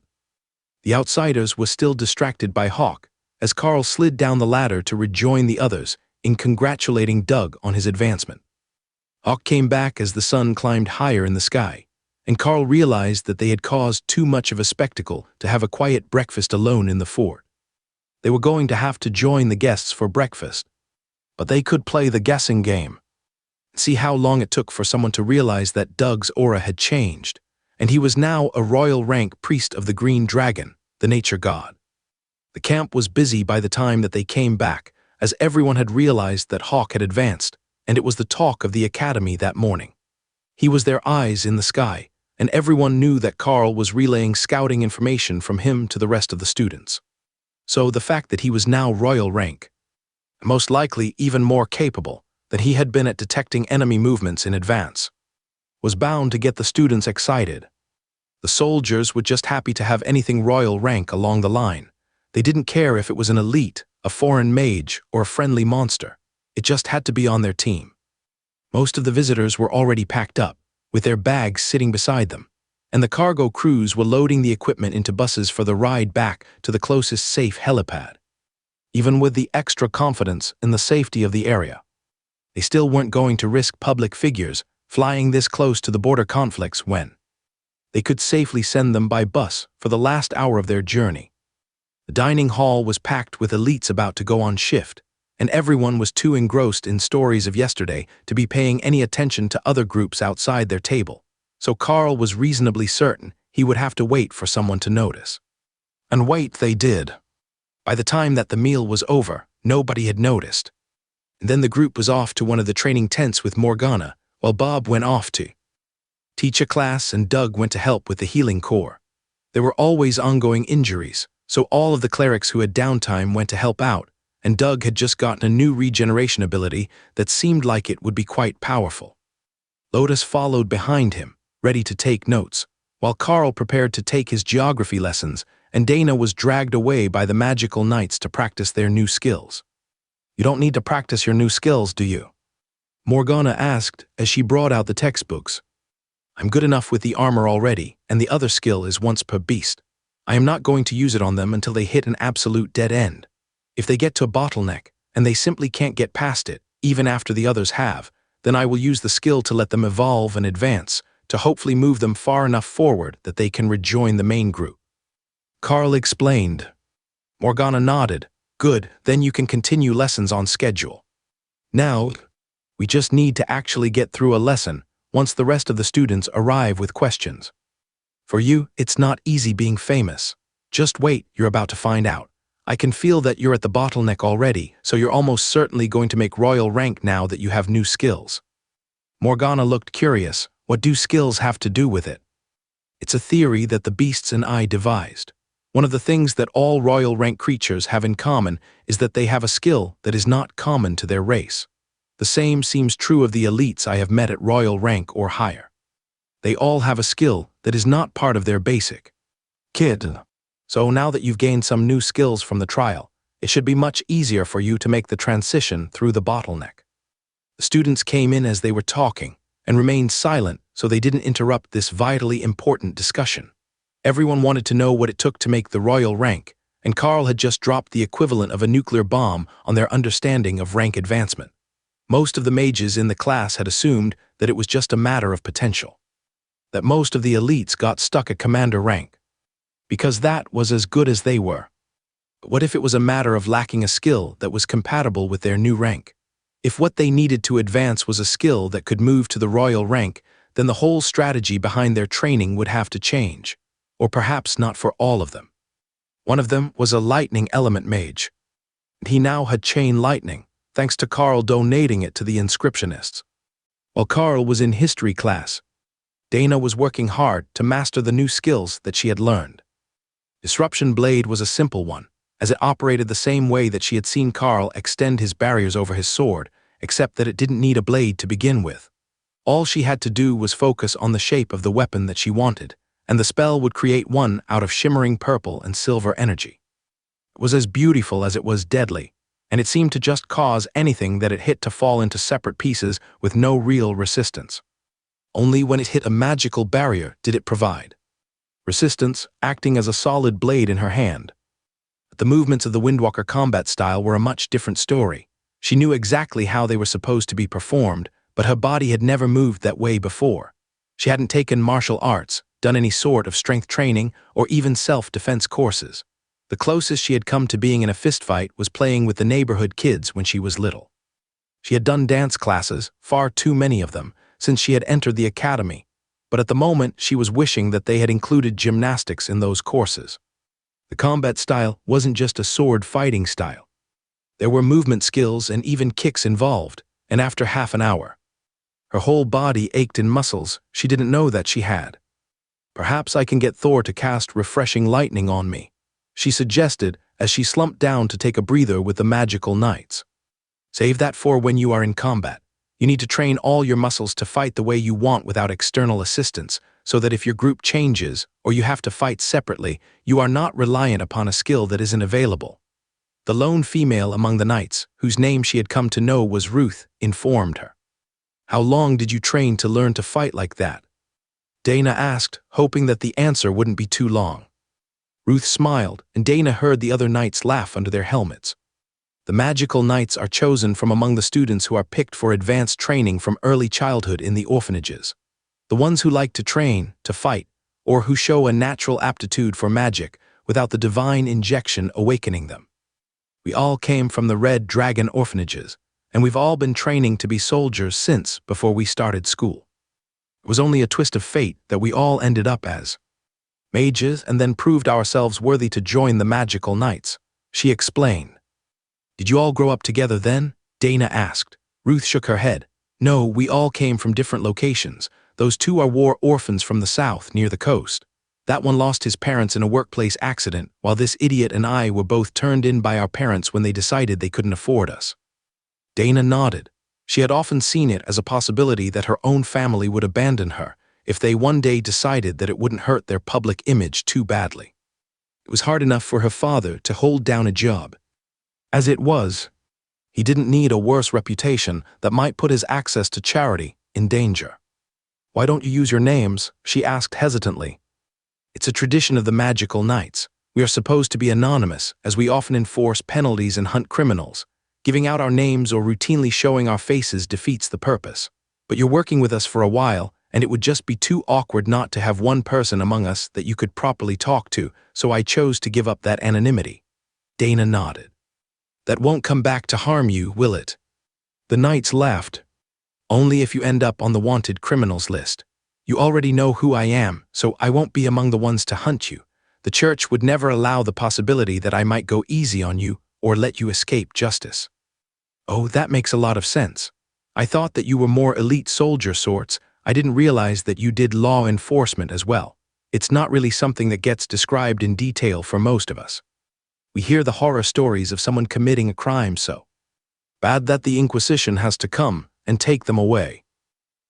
The outsiders were still distracted by Hawk, as Carl slid down the ladder to rejoin the others in congratulating Doug on his advancement. Hawk came back as the sun climbed higher in the sky, and Carl realized that they had caused too much of a spectacle to have a quiet breakfast alone in the fort. They were going to have to join the guests for breakfast, but they could play the guessing game. See how long it took for someone to realize that Doug's aura had changed, and he was now a royal rank priest of the Green Dragon, the nature god. The camp was busy by the time that they came back, as everyone had realized that Hawk had advanced, and it was the talk of the academy that morning. He was their eyes in the sky, and everyone knew that Carl was relaying scouting information from him to the rest of the students. So the fact that he was now royal rank, most likely even more capable than he had been at detecting enemy movements in advance, was bound to get the students excited. The soldiers were just happy to have anything royal rank along the line. They didn't care if it was an elite, a foreign mage, or a friendly monster. It just had to be on their team. Most of the visitors were already packed up, with their bags sitting beside them, and the cargo crews were loading the equipment into buses for the ride back to the closest safe helipad. Even with the extra confidence in the safety of the area, they still weren't going to risk public figures flying this close to the border conflicts when they could safely send them by bus for the last hour of their journey. The dining hall was packed with elites about to go on shift, and everyone was too engrossed in stories of yesterday to be paying any attention to other groups outside their table, so Carl was reasonably certain he would have to wait for someone to notice. And wait they did. By the time that the meal was over, nobody had noticed. And then the group was off to one of the training tents with Morgana, while Bob went off to teach a class and Doug went to help with the healing corps. There were always ongoing injuries, so all of the clerics who had downtime went to help out, and Doug had just gotten a new regeneration ability that seemed like it would be quite powerful. Lotus followed behind him, ready to take notes, while Carl prepared to take his geography lessons, and Dana was dragged away by the magical knights to practice their new skills. "You don't need to practice your new skills, do you?" Morgana asked as she brought out the textbooks. "I'm good enough with the armor already, and the other skill is once per beast. I am not going to use it on them until they hit an absolute dead end. If they get to a bottleneck, and they simply can't get past it, even after the others have, then I will use the skill to let them evolve and advance, to hopefully move them far enough forward that they can rejoin the main group." Carl explained. Morgana nodded. "Good, then you can continue lessons on schedule. Now, we just need to actually get through a lesson once the rest of the students arrive with questions. For you, it's not easy being famous. Just wait, you're about to find out. I can feel that you're at the bottleneck already, so you're almost certainly going to make royal rank now that you have new skills." Morgana looked curious. What do skills have to do with it? It's a theory that the beasts and I devised. One of the things that all royal rank creatures have in common is that they have a skill that is not common to their race. The same seems true of the elites I have met at royal rank or higher. They all have a skill that is not part of their basic kit. So now that you've gained some new skills from the trial, it should be much easier for you to make the transition through the bottleneck. The students came in as they were talking and remained silent so they didn't interrupt this vitally important discussion. Everyone wanted to know what it took to make the royal rank, and Carl had just dropped the equivalent of a nuclear bomb on their understanding of rank advancement. Most of the mages in the class had assumed that it was just a matter of potential. that most of the elites got stuck at commander rank, because that was as good as they were. But what if it was a matter of lacking a skill that was compatible with their new rank? If what they needed to advance was a skill that could move to the royal rank, then the whole strategy behind their training would have to change, or perhaps not for all of them. One of them was a lightning element mage. He now had chain lightning, thanks to Carl donating it to the inscriptionists. While Carl was in history class, Dana was working hard to master the new skills that she had learned. Disruption Blade was a simple one, as it operated the same way that she had seen Carl extend his barriers over his sword, except that it didn't need a blade to begin with. All she had to do was focus on the shape of the weapon that she wanted, and the spell would create one out of shimmering purple and silver energy. It was as beautiful as it was deadly, and it seemed to just cause anything that it hit to fall into separate pieces with no real resistance. Only when it hit a magical barrier did it provide resistance, acting as a solid blade in her hand. But the movements of the Windwalker combat style were a much different story. She knew exactly how they were supposed to be performed, but her body had never moved that way before. She hadn't taken martial arts, done any sort of strength training, or even self-defense courses. The closest she had come to being in a fistfight was playing with the neighborhood kids when she was little. She had done dance classes, far too many of them, since she had entered the academy, but at the moment she was wishing that they had included gymnastics in those courses. The combat style wasn't just a sword fighting style. There were movement skills and even kicks involved, and after half an hour, her whole body ached in muscles she didn't know that she had. "Perhaps I can get Thor to cast refreshing lightning on me," she suggested as she slumped down to take a breather with the magical knights. "Save that for when you are in combat. You need to train all your muscles to fight the way you want without external assistance, so that if your group changes or you have to fight separately, you are not reliant upon a skill that isn't available." The lone female among the knights, whose name she had come to know was Ruth, informed her. "How long did you train to learn to fight like that?" Dana asked, hoping that the answer wouldn't be too long. Ruth smiled, and Dana heard the other knights laugh under their helmets. The magical knights are chosen from among the students who are picked for advanced training from early childhood in the orphanages. The ones who like to train, to fight, or who show a natural aptitude for magic without the divine injection awakening them. We all came from the Red Dragon orphanages, and we've all been training to be soldiers since before we started school. It was only a twist of fate that we all ended up as mages and then proved ourselves worthy to join the magical knights, she explained. "Did you all grow up together then?" Dana asked. Ruth shook her head. "No, we all came from different locations. Those two are war orphans from the south, near the coast. That one lost his parents in a workplace accident, while this idiot and I were both turned in by our parents when they decided they couldn't afford us." Dana nodded. She had often seen it as a possibility that her own family would abandon her if they one day decided that it wouldn't hurt their public image too badly. It was hard enough for her father to hold down a job. As it was, he didn't need a worse reputation that might put his access to charity in danger. "Why don't you use your names?" she asked hesitantly. "It's a tradition of the magical knights. We are supposed to be anonymous, as we often enforce penalties and hunt criminals. Giving out our names or routinely showing our faces defeats the purpose. But you're working with us for a while, and it would just be too awkward not to have one person among us that you could properly talk to, so I chose to give up that anonymity." Dana nodded. "That won't come back to harm you, will it?" The knights laughed. "Only if you end up on the wanted criminals list. You already know who I am, so I won't be among the ones to hunt you. The church would never allow the possibility that I might go easy on you or let you escape justice." "Oh, that makes a lot of sense. I thought that you were more elite soldier sorts. I didn't realize that you did law enforcement as well. It's not really something that gets described in detail for most of us. We hear the horror stories of someone committing a crime so bad that the Inquisition has to come and take them away.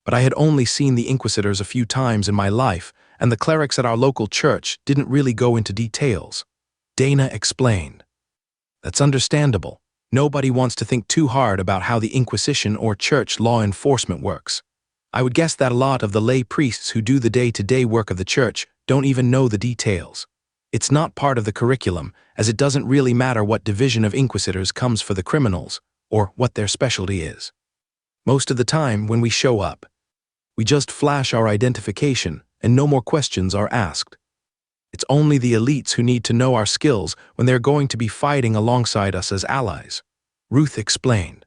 But I had only seen the Inquisitors a few times in my life, and the clerics at our local church didn't really go into details," Dana explained. "That's understandable. Nobody wants to think too hard about how the Inquisition or church law enforcement works. I would guess that a lot of the lay priests who do the day-to-day work of the church don't even know the details. It's not part of the curriculum, as it doesn't really matter what division of Inquisitors comes for the criminals, or what their specialty is. Most of the time, when we show up, we just flash our identification and no more questions are asked. It's only the elites who need to know our skills when they're going to be fighting alongside us as allies," Ruth explained.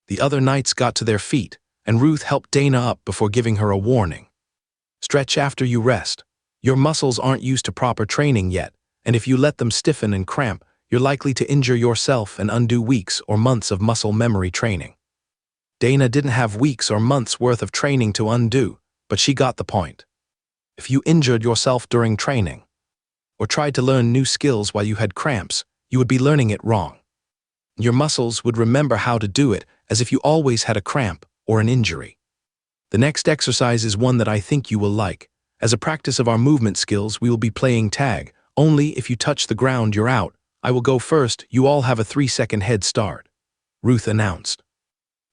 The other knights got to their feet, and Ruth helped Dana up before giving her a warning. "Stretch after you rest. Your muscles aren't used to proper training yet, and if you let them stiffen and cramp, you're likely to injure yourself and undo weeks or months of muscle memory training." Dana didn't have weeks or months worth of training to undo, but she got the point. If you injured yourself during training, or tried to learn new skills while you had cramps, you would be learning it wrong. Your muscles would remember how to do it as if you always had a cramp or an injury. The next exercise is one that I think you will like. As a practice of our movement skills, we will be playing tag. Only if you touch the ground, you're out. I will go first. You all have a 3-second head start," Ruth announced.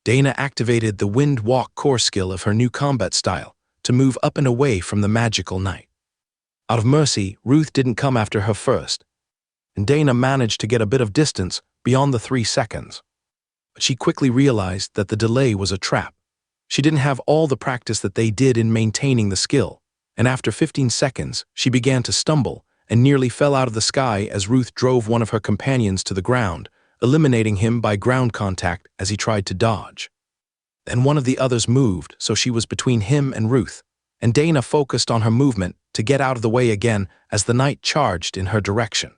Dana activated the wind walk core skill of her new combat style to move up and away from the magical knight. Out of mercy, Ruth didn't come after her first, and Dana managed to get a bit of distance beyond the 3 seconds. But she quickly realized that the delay was a trap. She didn't have all the practice that they did in maintaining the skill, and after 15 seconds, she began to stumble and nearly fell out of the sky as Ruth drove one of her companions to the ground, eliminating him by ground contact as he tried to dodge. Then one of the others moved, so she was between him and Ruth, and Dana focused on her movement to get out of the way again as the knight charged in her direction.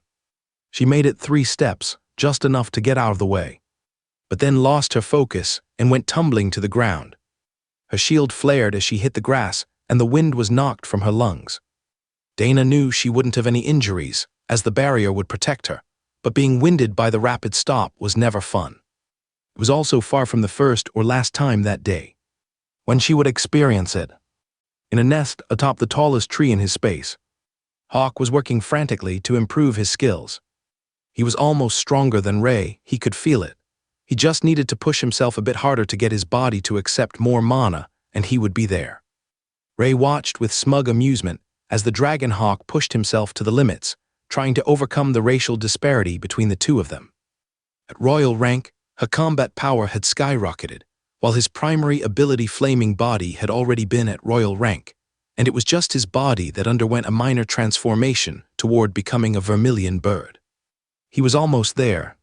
She made it 3 steps, just enough to get out of the way, but then lost her focus and went tumbling to the ground. Her shield flared as she hit the grass, and the wind was knocked from her lungs. Dana knew she wouldn't have any injuries, as the barrier would protect her, but being winded by the rapid stop was never fun. It was also far from the first or last time that day when she would experience it. In a nest atop the tallest tree in his space, Hawk was working frantically to improve his skills. He was almost stronger than Ray, he could feel it. He just needed to push himself a bit harder to get his body to accept more mana, and he would be there. Ray watched with smug amusement as the Dragon Hawk pushed himself to the limits, trying to overcome the racial disparity between the two of them. At royal rank, her combat power had skyrocketed, while his primary ability Flaming Body had already been at royal rank, and it was just his body that underwent a minor transformation toward becoming a vermilion bird. He was almost there,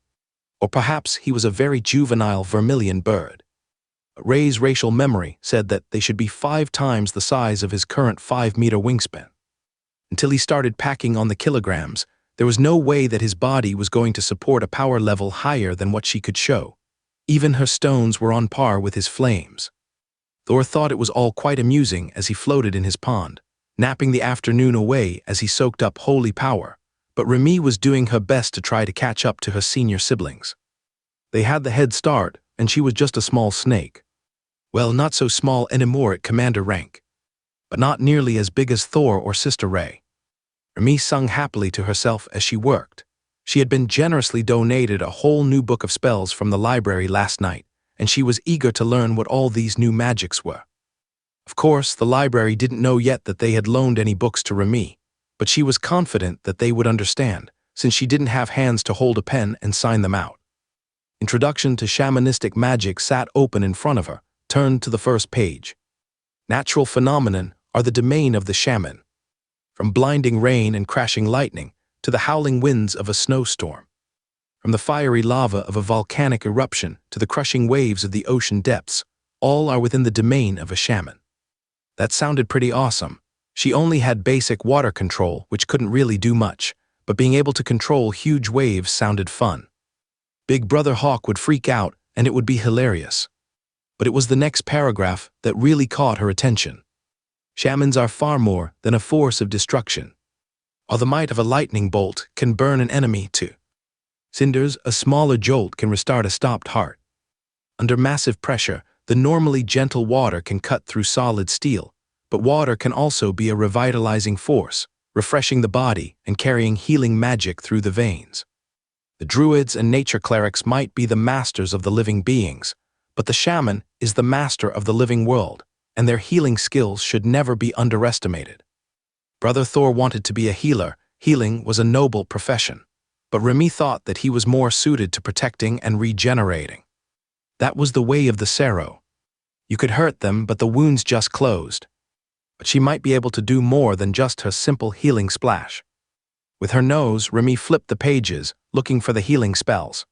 or perhaps he was a very juvenile vermilion bird. Ray's racial memory said that they should be 5 times the size of his current 5-meter wingspan. Until he started packing on the kilograms, there was no way that his body was going to support a power level higher than what she could show. Even her stones were on par with his flames. Thor thought it was all quite amusing as he floated in his pond, napping the afternoon away as he soaked up holy power, but Remy was doing her best to try to catch up to her senior siblings. They had the head start, and she was just a small snake. Well, not so small anymore at commander rank, but not nearly as big as Thor or Sister Ray. Remy sung happily to herself as she worked. She had been generously donated a whole new book of spells from the library last night, and she was eager to learn what all these new magics were. Of course, the library didn't know yet that they had loaned any books to Remy, but she was confident that they would understand, since she didn't have hands to hold a pen and sign them out. Introduction to Shamanistic Magic sat open in front of her, turned to the first page. Natural phenomenon are the domain of the shaman. From blinding rain and crashing lightning to the howling winds of a snowstorm. From the fiery lava of a volcanic eruption to the crushing waves of the ocean depths, all are within the domain of a shaman. That sounded pretty awesome. She only had basic water control, which couldn't really do much, but being able to control huge waves sounded fun. Big Brother Hawk would freak out, and it would be hilarious. But it was the next paragraph that really caught her attention. Shamans are far more than a force of destruction. While the might of a lightning bolt can burn an enemy to cinders, a smaller jolt can restart a stopped heart. Under massive pressure, the normally gentle water can cut through solid steel, but water can also be a revitalizing force, refreshing the body and carrying healing magic through the veins. The druids and nature clerics might be the masters of the living beings, but the shaman is the master of the living world, and their healing skills should never be underestimated. Brother Thor wanted to be a healer. Healing was a noble profession, but Remy thought that he was more suited to protecting and regenerating. That was the way of the Sero. You could hurt them, but the wounds just closed. but she might be able to do more than just her simple healing splash. With her nose, Remy flipped the pages, looking for the healing spells.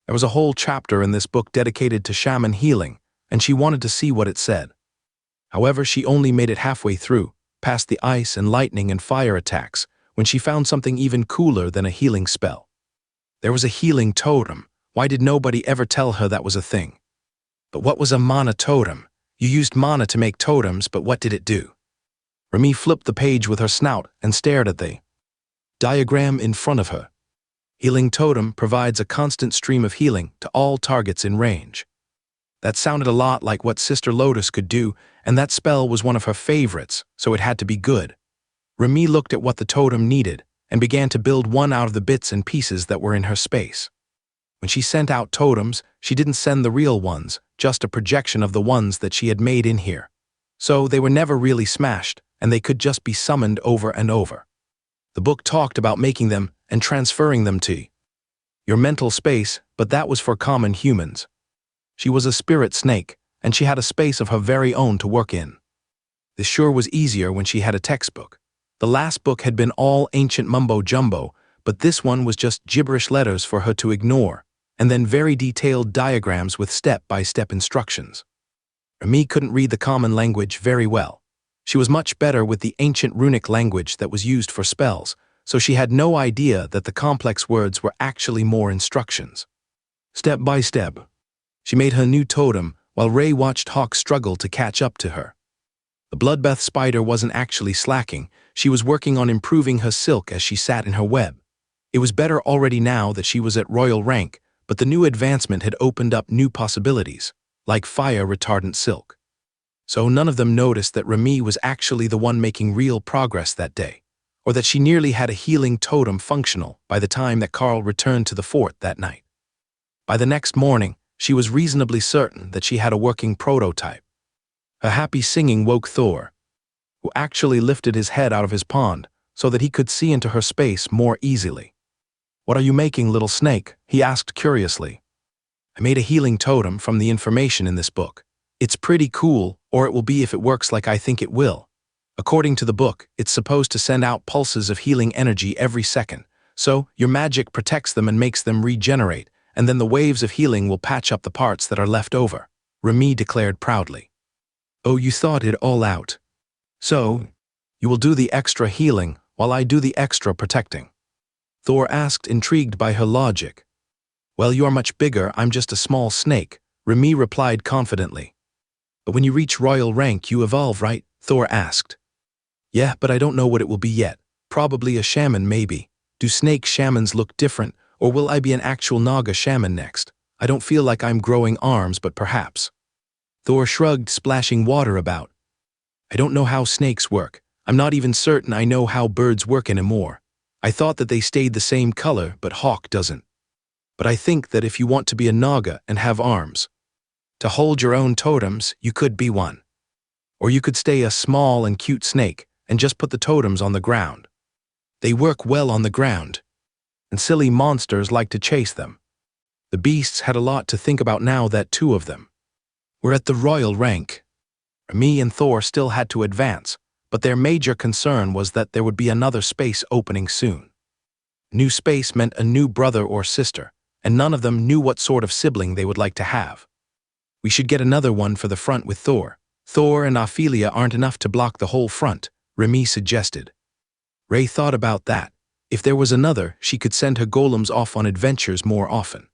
There was a whole chapter in this book dedicated to shaman healing, and she wanted to see what it said. However, she only made it halfway through, past the ice and lightning and fire attacks, when she found something even cooler than a healing spell. There was a healing totem. Why did nobody ever tell her that was a thing? But what was a mana totem? You used mana to make totems, but what did it do? Remy flipped the page with her snout and stared at the diagram in front of her. Healing totem provides a constant stream of healing to all targets in range. That sounded a lot like what Sister Lotus could do, and that spell was one of her favorites, so it had to be good. Remy looked at what the totem needed and began to build one out of the bits and pieces that were in her space. When she sent out totems, she didn't send the real ones, just a projection of the ones that she had made in here. So they were never really smashed, and they could just be summoned over and over. The book talked about making them and transferring them to your mental space, but that was for common humans. She was a spirit snake, and she had a space of her very own to work in. This sure was easier when she had a textbook. The last book had been all ancient mumbo-jumbo, but this one was just gibberish letters for her to ignore, and then very detailed diagrams with step-by-step instructions. Remy couldn't read the common language very well. She was much better with the ancient runic language that was used for spells, so she had no idea that the complex words were actually more instructions. Step by step, she made her new totem while Ray watched Hawk struggle to catch up to her. The bloodbath spider wasn't actually slacking. She was working on improving her silk as she sat in her web. It was better already now that she was at royal rank, but the new advancement had opened up new possibilities, like fire-retardant silk. So none of them noticed that Remy was actually the one making real progress that day, or that she nearly had a healing totem functional by the time that Carl returned to the fort that night. By the next morning, she was reasonably certain that she had a working prototype. Her happy singing woke Thor, who actually lifted his head out of his pond so that he could see into her space more easily. "What are you making, little snake?" he asked curiously. "I made a healing totem from the information in this book. It's pretty cool, or it will be if it works like I think it will. According to the book, it's supposed to send out pulses of healing energy every second, so your magic protects them and makes them regenerate, and then the waves of healing will patch up the parts that are left over," Remy declared proudly. "Oh, you thought it all out. So, you will do the extra healing while I do the extra protecting?" Thor asked, intrigued by her logic. "Well, you are much bigger, I'm just a small snake," Remy replied confidently. "But when you reach royal rank, you evolve, right?" Thor asked. "Yeah, but I don't know what it will be yet. Probably a shaman, maybe. Do snake shamans look different, or will I be an actual Naga shaman next? I don't feel like I'm growing arms, but perhaps." Thor shrugged, splashing water about. "I don't know how snakes work. I'm not even certain I know how birds work anymore. I thought that they stayed the same color, but Hawk doesn't. But I think that if you want to be a Naga and have arms, to hold your own totems, you could be one. Or you could stay a small and cute snake and just put the totems on the ground. They work well on the ground, and silly monsters like to chase them." The beasts had a lot to think about now that two of them were at the royal rank. Remy and Thor still had to advance, but their major concern was that there would be another space opening soon. New space meant a new brother or sister, and none of them knew what sort of sibling they would like to have. "We should get another one for the front with Thor. Thor and Ophelia aren't enough to block the whole front," Remy suggested. Ray thought about that. If there was another, she could send her golems off on adventures more often.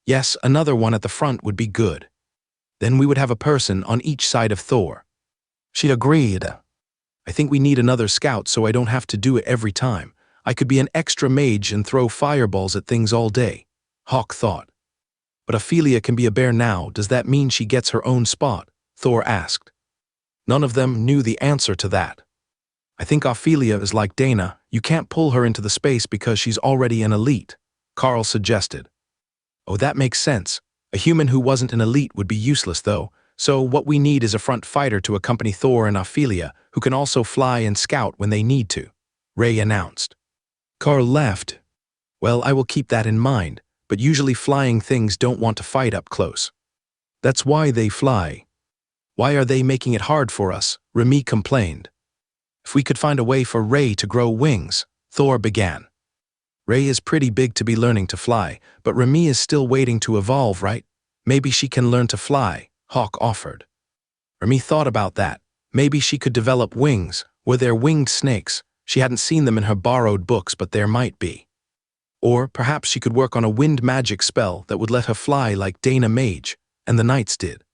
Yes, another one at the front would be good. Then we would have a person on each side of Thor. She agreed. "I think we need another scout so I don't have to do it every time. I could be an extra mage and throw fireballs at things all day," Hawk thought. "But Ophelia can be a bear now. Does that mean she gets her own spot?" Thor asked. None of them knew the answer to that. "I think Ophelia is like Dana. You can't pull her into the space because she's already an elite," Carl suggested. "Oh, that makes sense. A human who wasn't an elite would be useless, though, so what we need is a front fighter to accompany Thor and Ophelia, who can also fly and scout when they need to," Ray announced. Carl laughed. "Well, I will keep that in mind, but usually flying things don't want to fight up close. That's why they fly." Why are they making it hard for us? Remy complained. If we could find a way for Ray to grow wings, Thor began. Ray is pretty big to be learning to fly, but Remy is still waiting to evolve, right? Maybe she can learn to fly, Hawk offered. Remy thought about that. Maybe she could develop wings. Were there winged snakes? She hadn't seen them in her borrowed books, but there might be. Or perhaps she could work on a wind magic spell that would let her fly like Dana Mage, and the knights did.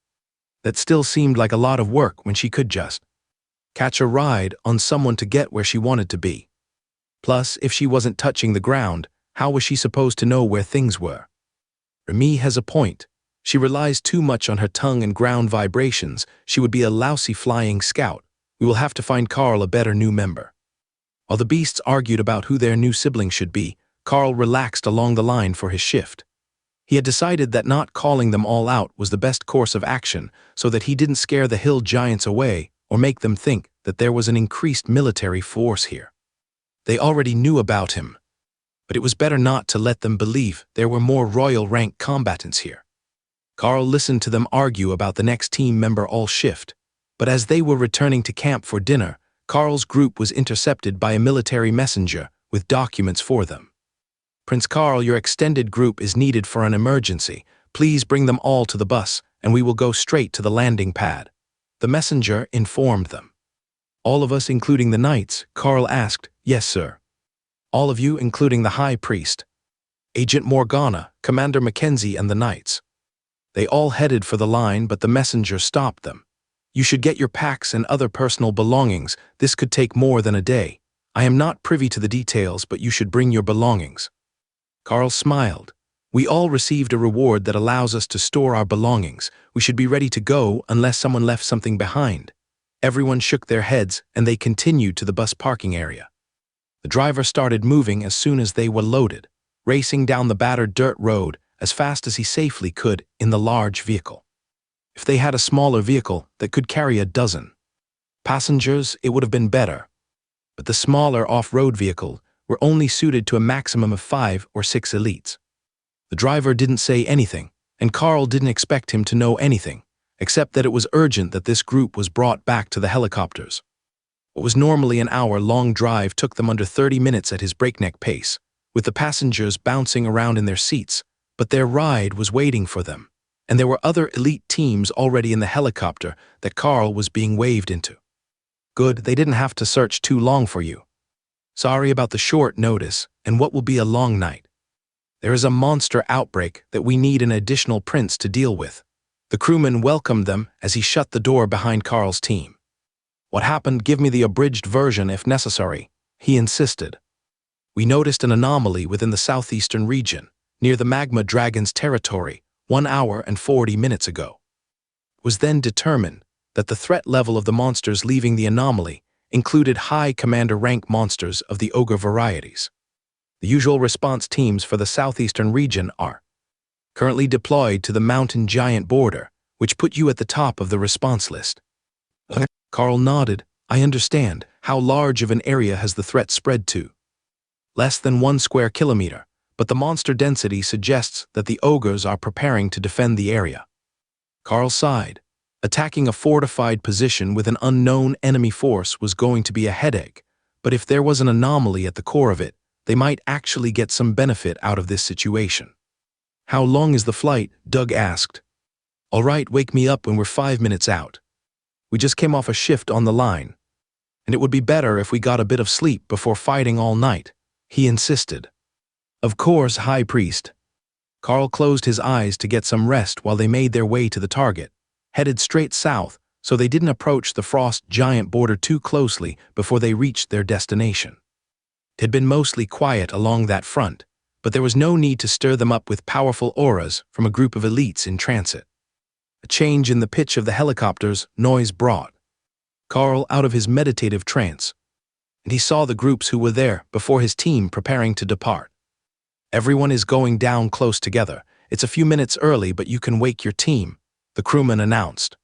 That still seemed like a lot of work when she could just catch a ride on someone to get where she wanted to be. Plus, if she wasn't touching the ground, how was she supposed to know where things were? Remy has a point. She relies too much on her tongue and ground vibrations. She would be a lousy flying scout. We will have to find Carl a better new member. While the beasts argued about who their new sibling should be, Carl relaxed along the line for his shift. He had decided that not calling them all out was the best course of action so that he didn't scare the hill giants away or make them think that there was an increased military force here. They already knew about him, but it was better not to let them believe there were more royal rank combatants here. Carl listened to them argue about the next team member all shift, but as they were returning to camp for dinner, Carl's group was intercepted by a military messenger with documents for them. Prince Carl, your extended group is needed for an emergency. Please bring them all to the bus, and we will go straight to the landing pad. The messenger informed them. All of us, including the knights? Carl asked. Yes, sir. All of you, including the High Priest, Agent Morgana, Commander Mackenzie, and the knights. They all headed for the line, but the messenger stopped them. You should get your packs and other personal belongings. This could take more than a day. I am not privy to the details, but you should bring your belongings. Carl smiled. We all received a reward that allows us to store our belongings. We should be ready to go unless someone left something behind. Everyone shook their heads, and they continued to the bus parking area. The driver started moving as soon as they were loaded, racing down the battered dirt road as fast as he safely could in the large vehicle. If they had a smaller vehicle that could carry a dozen passengers, it would have been better. But the smaller off-road vehicle were only suited to a maximum of 5 or 6 elites. The driver didn't say anything, and Carl didn't expect him to know anything, except that it was urgent that this group was brought back to the helicopters. What was normally an hour-long drive took them under 30 minutes at his breakneck pace, with the passengers bouncing around in their seats, but their ride was waiting for them, and there were other elite teams already in the helicopter that Carl was being waved into. Good, they didn't have to search too long for you. Sorry about the short notice and what will be a long night. There is a monster outbreak that we need an additional prince to deal with. The crewman welcomed them as he shut the door behind Carl's team. What happened? Give me the abridged version if necessary, he insisted. We noticed an anomaly within the southeastern region, near the magma dragon's territory, 1 hour and 40 minutes ago. It was then determined that the threat level of the monsters leaving the anomaly included high commander rank monsters of the ogre varieties. The usual response teams for the southeastern region are currently deployed to the mountain giant border, which put you at the top of the response list. Carl nodded. I understand. How large of an area has the threat spread to? Less than 1 square kilometer, but the monster density suggests that the ogres are preparing to defend the area. Carl sighed. Attacking a fortified position with an unknown enemy force was going to be a headache, but if there was an anomaly at the core of it, they might actually get some benefit out of this situation. How long is the flight? Doug asked. All right, wake me up when we're 5 minutes out. We just came off a shift on the line, and it would be better if we got a bit of sleep before fighting all night, he insisted. Of course, High Priest. Carl closed his eyes to get some rest while they made their way to the target, headed straight south so they didn't approach the frost giant border too closely before they reached their destination. It had been mostly quiet along that front, but there was no need to stir them up with powerful auras from a group of elites in transit. A change in the pitch of the helicopter's noise brought Carl out of his meditative trance, and he saw the groups who were there before his team preparing to depart. Everyone is going down close together. It's a few minutes early, but you can wake your team, the crewman announced.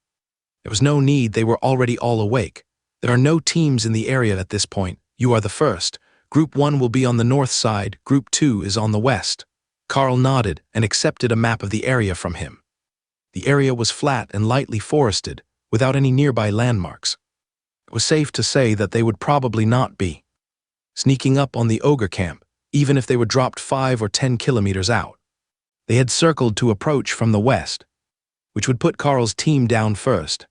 There was no need, they were already all awake. There are no teams in the area at this point. You are the first. Group 1 will be on the north side, Group 2 is on the west. Carl nodded and accepted a map of the area from him. The area was flat and lightly forested, without any nearby landmarks. It was safe to say that they would probably not be sneaking up on the ogre camp, even if they were dropped 5 or 10 kilometers out. They had circled to approach from the west, which would put Carl's team down first.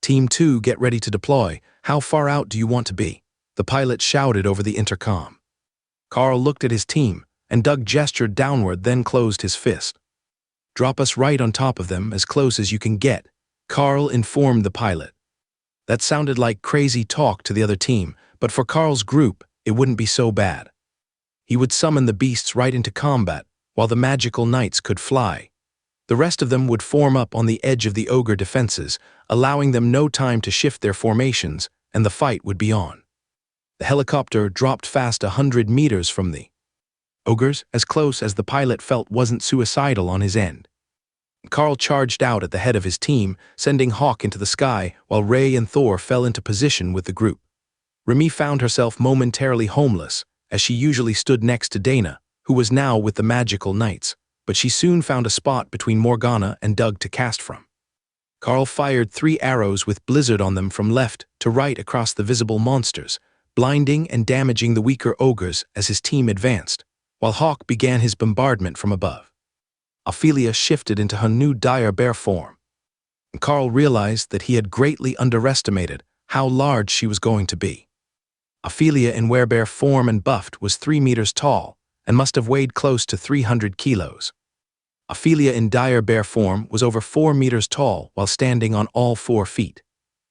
Team 2, get ready to deploy. How far out do you want to be? The pilot shouted over the intercom. Carl looked at his team, and Doug gestured downward, then closed his fist. Drop us right on top of them, as close as you can get, Carl informed the pilot. That sounded like crazy talk to the other team, but for Carl's group, it wouldn't be so bad. He would summon the beasts right into combat, while the magical knights could fly. The rest of them would form up on the edge of the ogre defenses, allowing them no time to shift their formations, and the fight would be on. The helicopter dropped fast 100 meters from the ogres, as close as the pilot felt wasn't suicidal on his end. Carl charged out at the head of his team, sending Hawk into the sky, while Ray and Thor fell into position with the group. Remy found herself momentarily homeless, as she usually stood next to Dana, who was now with the magical knights, but she soon found a spot between Morgana and Doug to cast from. Carl fired 3 arrows with blizzard on them from left to right across the visible monsters, blinding and damaging the weaker ogres as his team advanced, while Hawk began his bombardment from above. Ophelia shifted into her new dire bear form, and Carl realized that he had greatly underestimated how large she was going to be. Ophelia in werebear form and buffed was 3 meters tall and must have weighed close to 300 kilos. Ophelia in dire bear form was over 4 meters tall while standing on all 4 feet.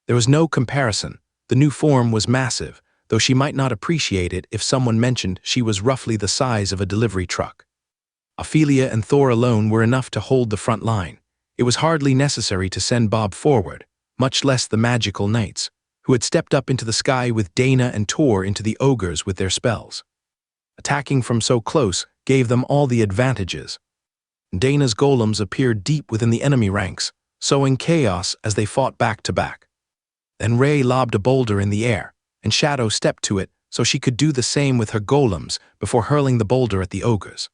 There was no comparison. The new form was massive, though she might not appreciate it if someone mentioned she was roughly the size of a delivery truck. Ophelia and Thor alone were enough to hold the front line. It was hardly necessary to send Bob forward, much less the magical knights, who had stepped up into the sky with Dana and tore into the ogres with their spells. Attacking from so close gave them all the advantages. Dana's golems appeared deep within the enemy ranks, sowing chaos as they fought back to back. Then Ray lobbed a boulder in the air, and Shadow stepped to it so she could do the same with her golems before hurling the boulder at the ogres.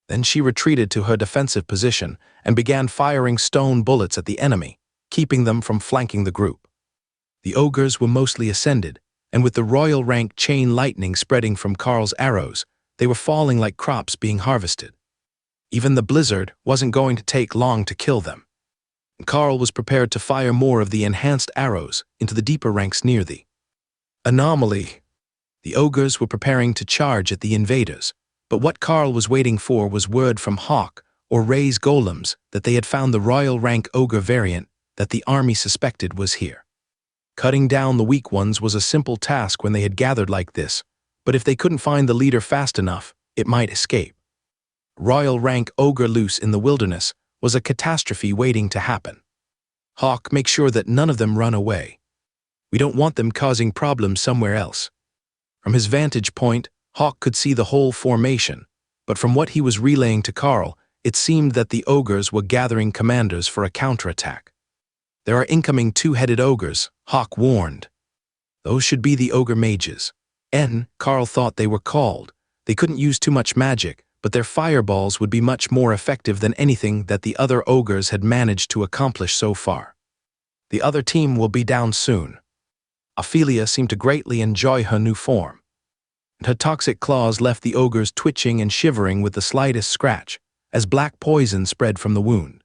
Then she retreated to her defensive position and began firing stone bullets at the enemy, keeping them from flanking the group. The ogres were mostly ascended, and with the royal rank chain lightning spreading from Carl's arrows, they were falling like crops being harvested. Even the blizzard wasn't going to take long to kill them. Carl was prepared to fire more of the enhanced arrows into the deeper ranks near the anomaly. The ogres were preparing to charge at the invaders, but what Carl was waiting for was word from Hawk or Ray's golems that they had found the royal rank ogre variant that the army suspected was here. Cutting down the weak ones was a simple task when they had gathered like this, but if they couldn't find the leader fast enough, it might escape. Royal rank ogre loose in the wilderness was a catastrophe waiting to happen. Hawk, make sure that none of them run away. We don't want them causing problems somewhere else. From his vantage point, Hawk could see the whole formation, but from what he was relaying to Carl, it seemed that the ogres were gathering commanders for a counterattack. There are incoming 2-headed ogres, Hawk warned. Those should be the ogre mages. Carl thought they were called. They couldn't use too much magic, but their fireballs would be much more effective than anything that the other ogres had managed to accomplish so far. The other team will be down soon. Ophelia seemed to greatly enjoy her new form. Her toxic claws left the ogres twitching and shivering with the slightest scratch, as black poison spread from the wound.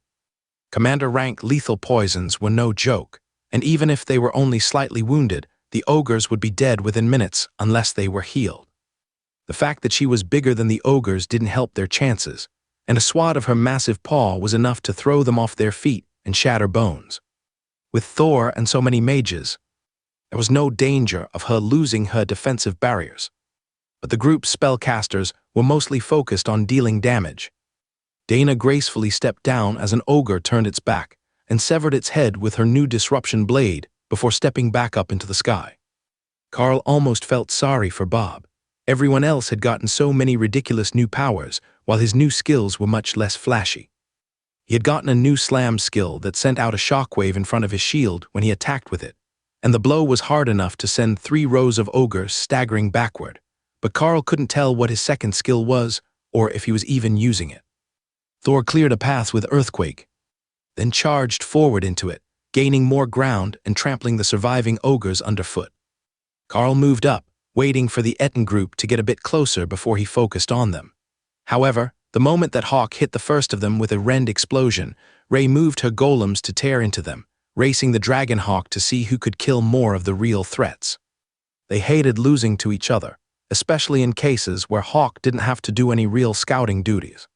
Commander rank lethal poisons were no joke, and even if they were only slightly wounded, the ogres would be dead within minutes unless they were healed. The fact that she was bigger than the ogres didn't help their chances, and a swat of her massive paw was enough to throw them off their feet and shatter bones. With Thor and so many mages, there was no danger of her losing her defensive barriers. But the group's spellcasters were mostly focused on dealing damage. Dana gracefully stepped down as an ogre turned its back and severed its head with her new disruption blade before stepping back up into the sky. Carl almost felt sorry for Bob. Everyone else had gotten so many ridiculous new powers, while his new skills were much less flashy. He had gotten a new slam skill that sent out a shockwave in front of his shield when he attacked with it, and the blow was hard enough to send 3 rows of ogres staggering backward, but Carl couldn't tell what his second skill was or if he was even using it. Thor cleared a path with Earthquake, then charged forward into it, gaining more ground and trampling the surviving ogres underfoot. Carl moved up, waiting for the Etten group to get a bit closer before he focused on them. However, the moment that Hawk hit the first of them with a rend explosion, Ray moved her golems to tear into them, racing the Dragon Hawk to see who could kill more of the real threats. They hated losing to each other, especially in cases where Hawk didn't have to do any real scouting duties.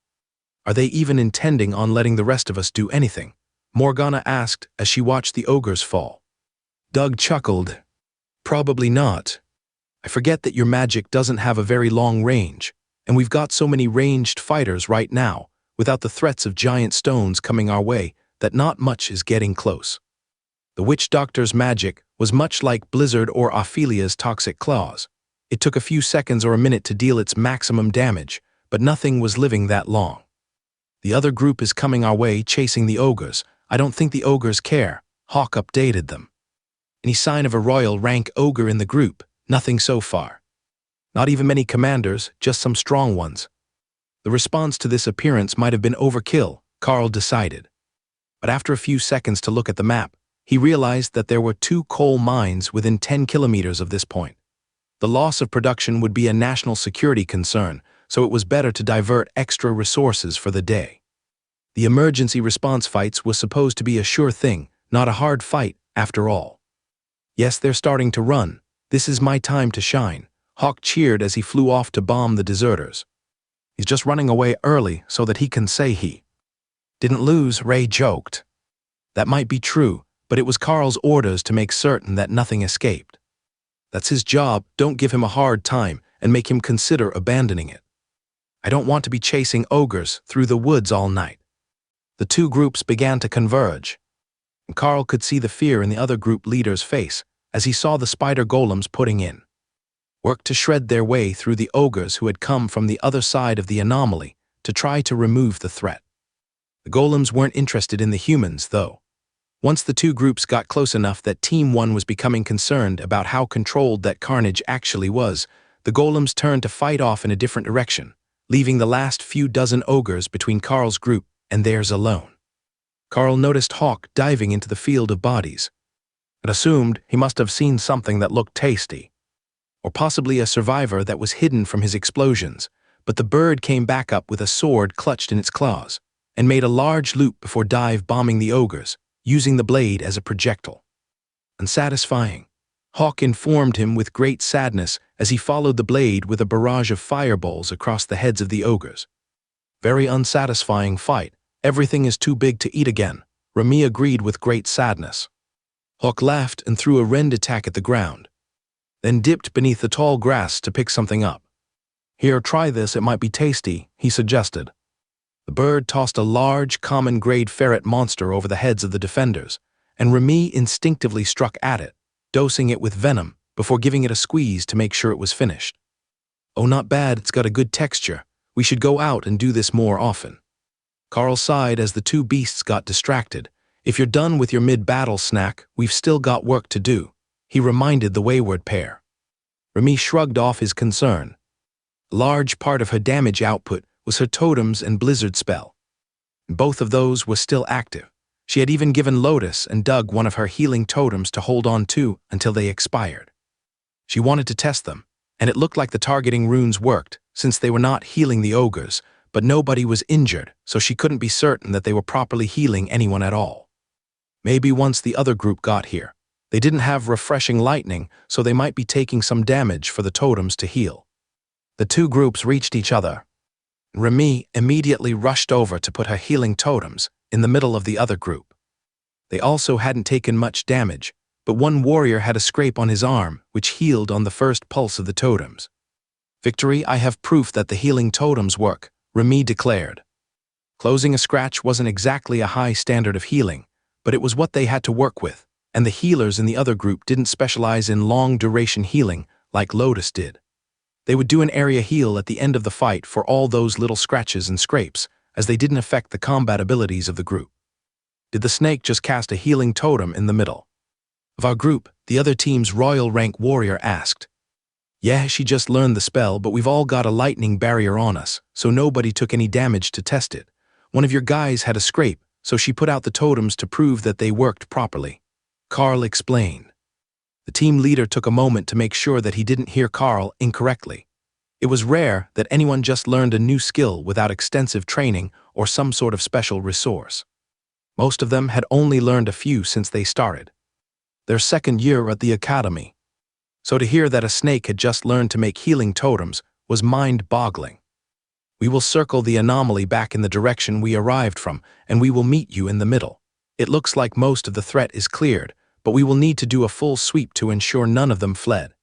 Are they even intending on letting the rest of us do anything? Morgana asked as she watched the ogres fall. Doug chuckled. Probably not. I forget that your magic doesn't have a very long range, and we've got so many ranged fighters right now, without the threats of giant stones coming our way, that not much is getting close. The witch doctor's magic was much like Blizzard or Ophelia's toxic claws. It took a few seconds or a minute to deal its maximum damage, but nothing was living that long. The other group is coming our way chasing the ogres. I don't think the ogres care. Hawk updated them. Any sign of a royal rank ogre in the group? Nothing so far. Not even many commanders, just some strong ones. The response to this appearance might have been overkill, Carl decided. But after a few seconds to look at the map, he realized that there were 2 coal mines within 10 kilometers of this point. The loss of production would be a national security concern, so it was better to divert extra resources for the day. The emergency response fights was supposed to be a sure thing, not a hard fight, after all. Yes, they're starting to run. This is my time to shine. Hawk cheered as he flew off to bomb the deserters. He's just running away early so that he can say he didn't lose, Ray joked. That might be true, but it was Carl's orders to make certain that nothing escaped. That's his job. Don't give him a hard time and make him consider abandoning it. I don't want to be chasing ogres through the woods all night. The 2 groups began to converge, and Carl could see the fear in the other group leader's face as he saw the spider golems putting in work to shred their way through the ogres who had come from the other side of the anomaly to try to remove the threat. The golems weren't interested in the humans, though. Once the 2 groups got close enough that Team 1 was becoming concerned about how controlled that carnage actually was, the golems turned to fight off in a different direction, leaving the last few dozen ogres between Carl's group and theirs alone. Carl noticed Hawk diving into the field of bodies, and assumed he must have seen something that looked tasty, or possibly a survivor that was hidden from his explosions, but the bird came back up with a sword clutched in its claws, and made a large loop before dive-bombing the ogres, using the blade as a projectile. Unsatisfying, Hawk informed him with great sadness as he followed the blade with a barrage of fireballs across the heads of the ogres. Very unsatisfying fight. Everything is too big to eat again, Remy agreed with great sadness. Hawk laughed and threw a rend attack at the ground, then dipped beneath the tall grass to pick something up. Here, try this, it might be tasty, he suggested. The bird tossed a large, common-grade ferret monster over the heads of the defenders, and Remy instinctively struck at it, dosing it with venom before giving it a squeeze to make sure it was finished. Oh, not bad, it's got a good texture. We should go out and do this more often. Carl sighed as the 2 beasts got distracted. If you're done with your mid-battle snack, we've still got work to do, he reminded the wayward pair. Remy shrugged off his concern. A large part of her damage output was her totems and blizzard spell. Both of those were still active. She had even given Lotus and Doug one of her healing totems to hold on to until they expired. She wanted to test them, and it looked like the targeting runes worked, since they were not healing the ogres, but nobody was injured, so she couldn't be certain that they were properly healing anyone at all. Maybe once the other group got here. They didn't have refreshing lightning, so they might be taking some damage for the totems to heal. The 2 groups reached each other. Remy immediately rushed over to put her healing totems in the middle of the other group. They also hadn't taken much damage, but one warrior had a scrape on his arm, which healed on the first pulse of the totems. Victory, I have proof that the healing totems work, Remy declared. Closing a scratch wasn't exactly a high standard of healing, but it was what they had to work with, and the healers in the other group didn't specialize in long-duration healing like Lotus did. They would do an area heal at the end of the fight for all those little scratches and scrapes, as they didn't affect the combat abilities of the group. Did the snake just cast a healing totem in the middle of our group? The other team's royal rank warrior asked. Yeah, she just learned the spell, but we've all got a lightning barrier on us, so nobody took any damage to test it. One of your guys had a scrape, so she put out the totems to prove that they worked properly. Carl explained. The team leader took a moment to make sure that he didn't hear Carl incorrectly. It was rare that anyone just learned a new skill without extensive training or some sort of special resource. Most of them had only learned a few since they started their second year at the academy. So to hear that a snake had just learned to make healing totems was mind-boggling. We will circle the anomaly back in the direction we arrived from, and we will meet you in the middle. It looks like most of the threat is cleared, but we will need to do a full sweep to ensure none of them fled.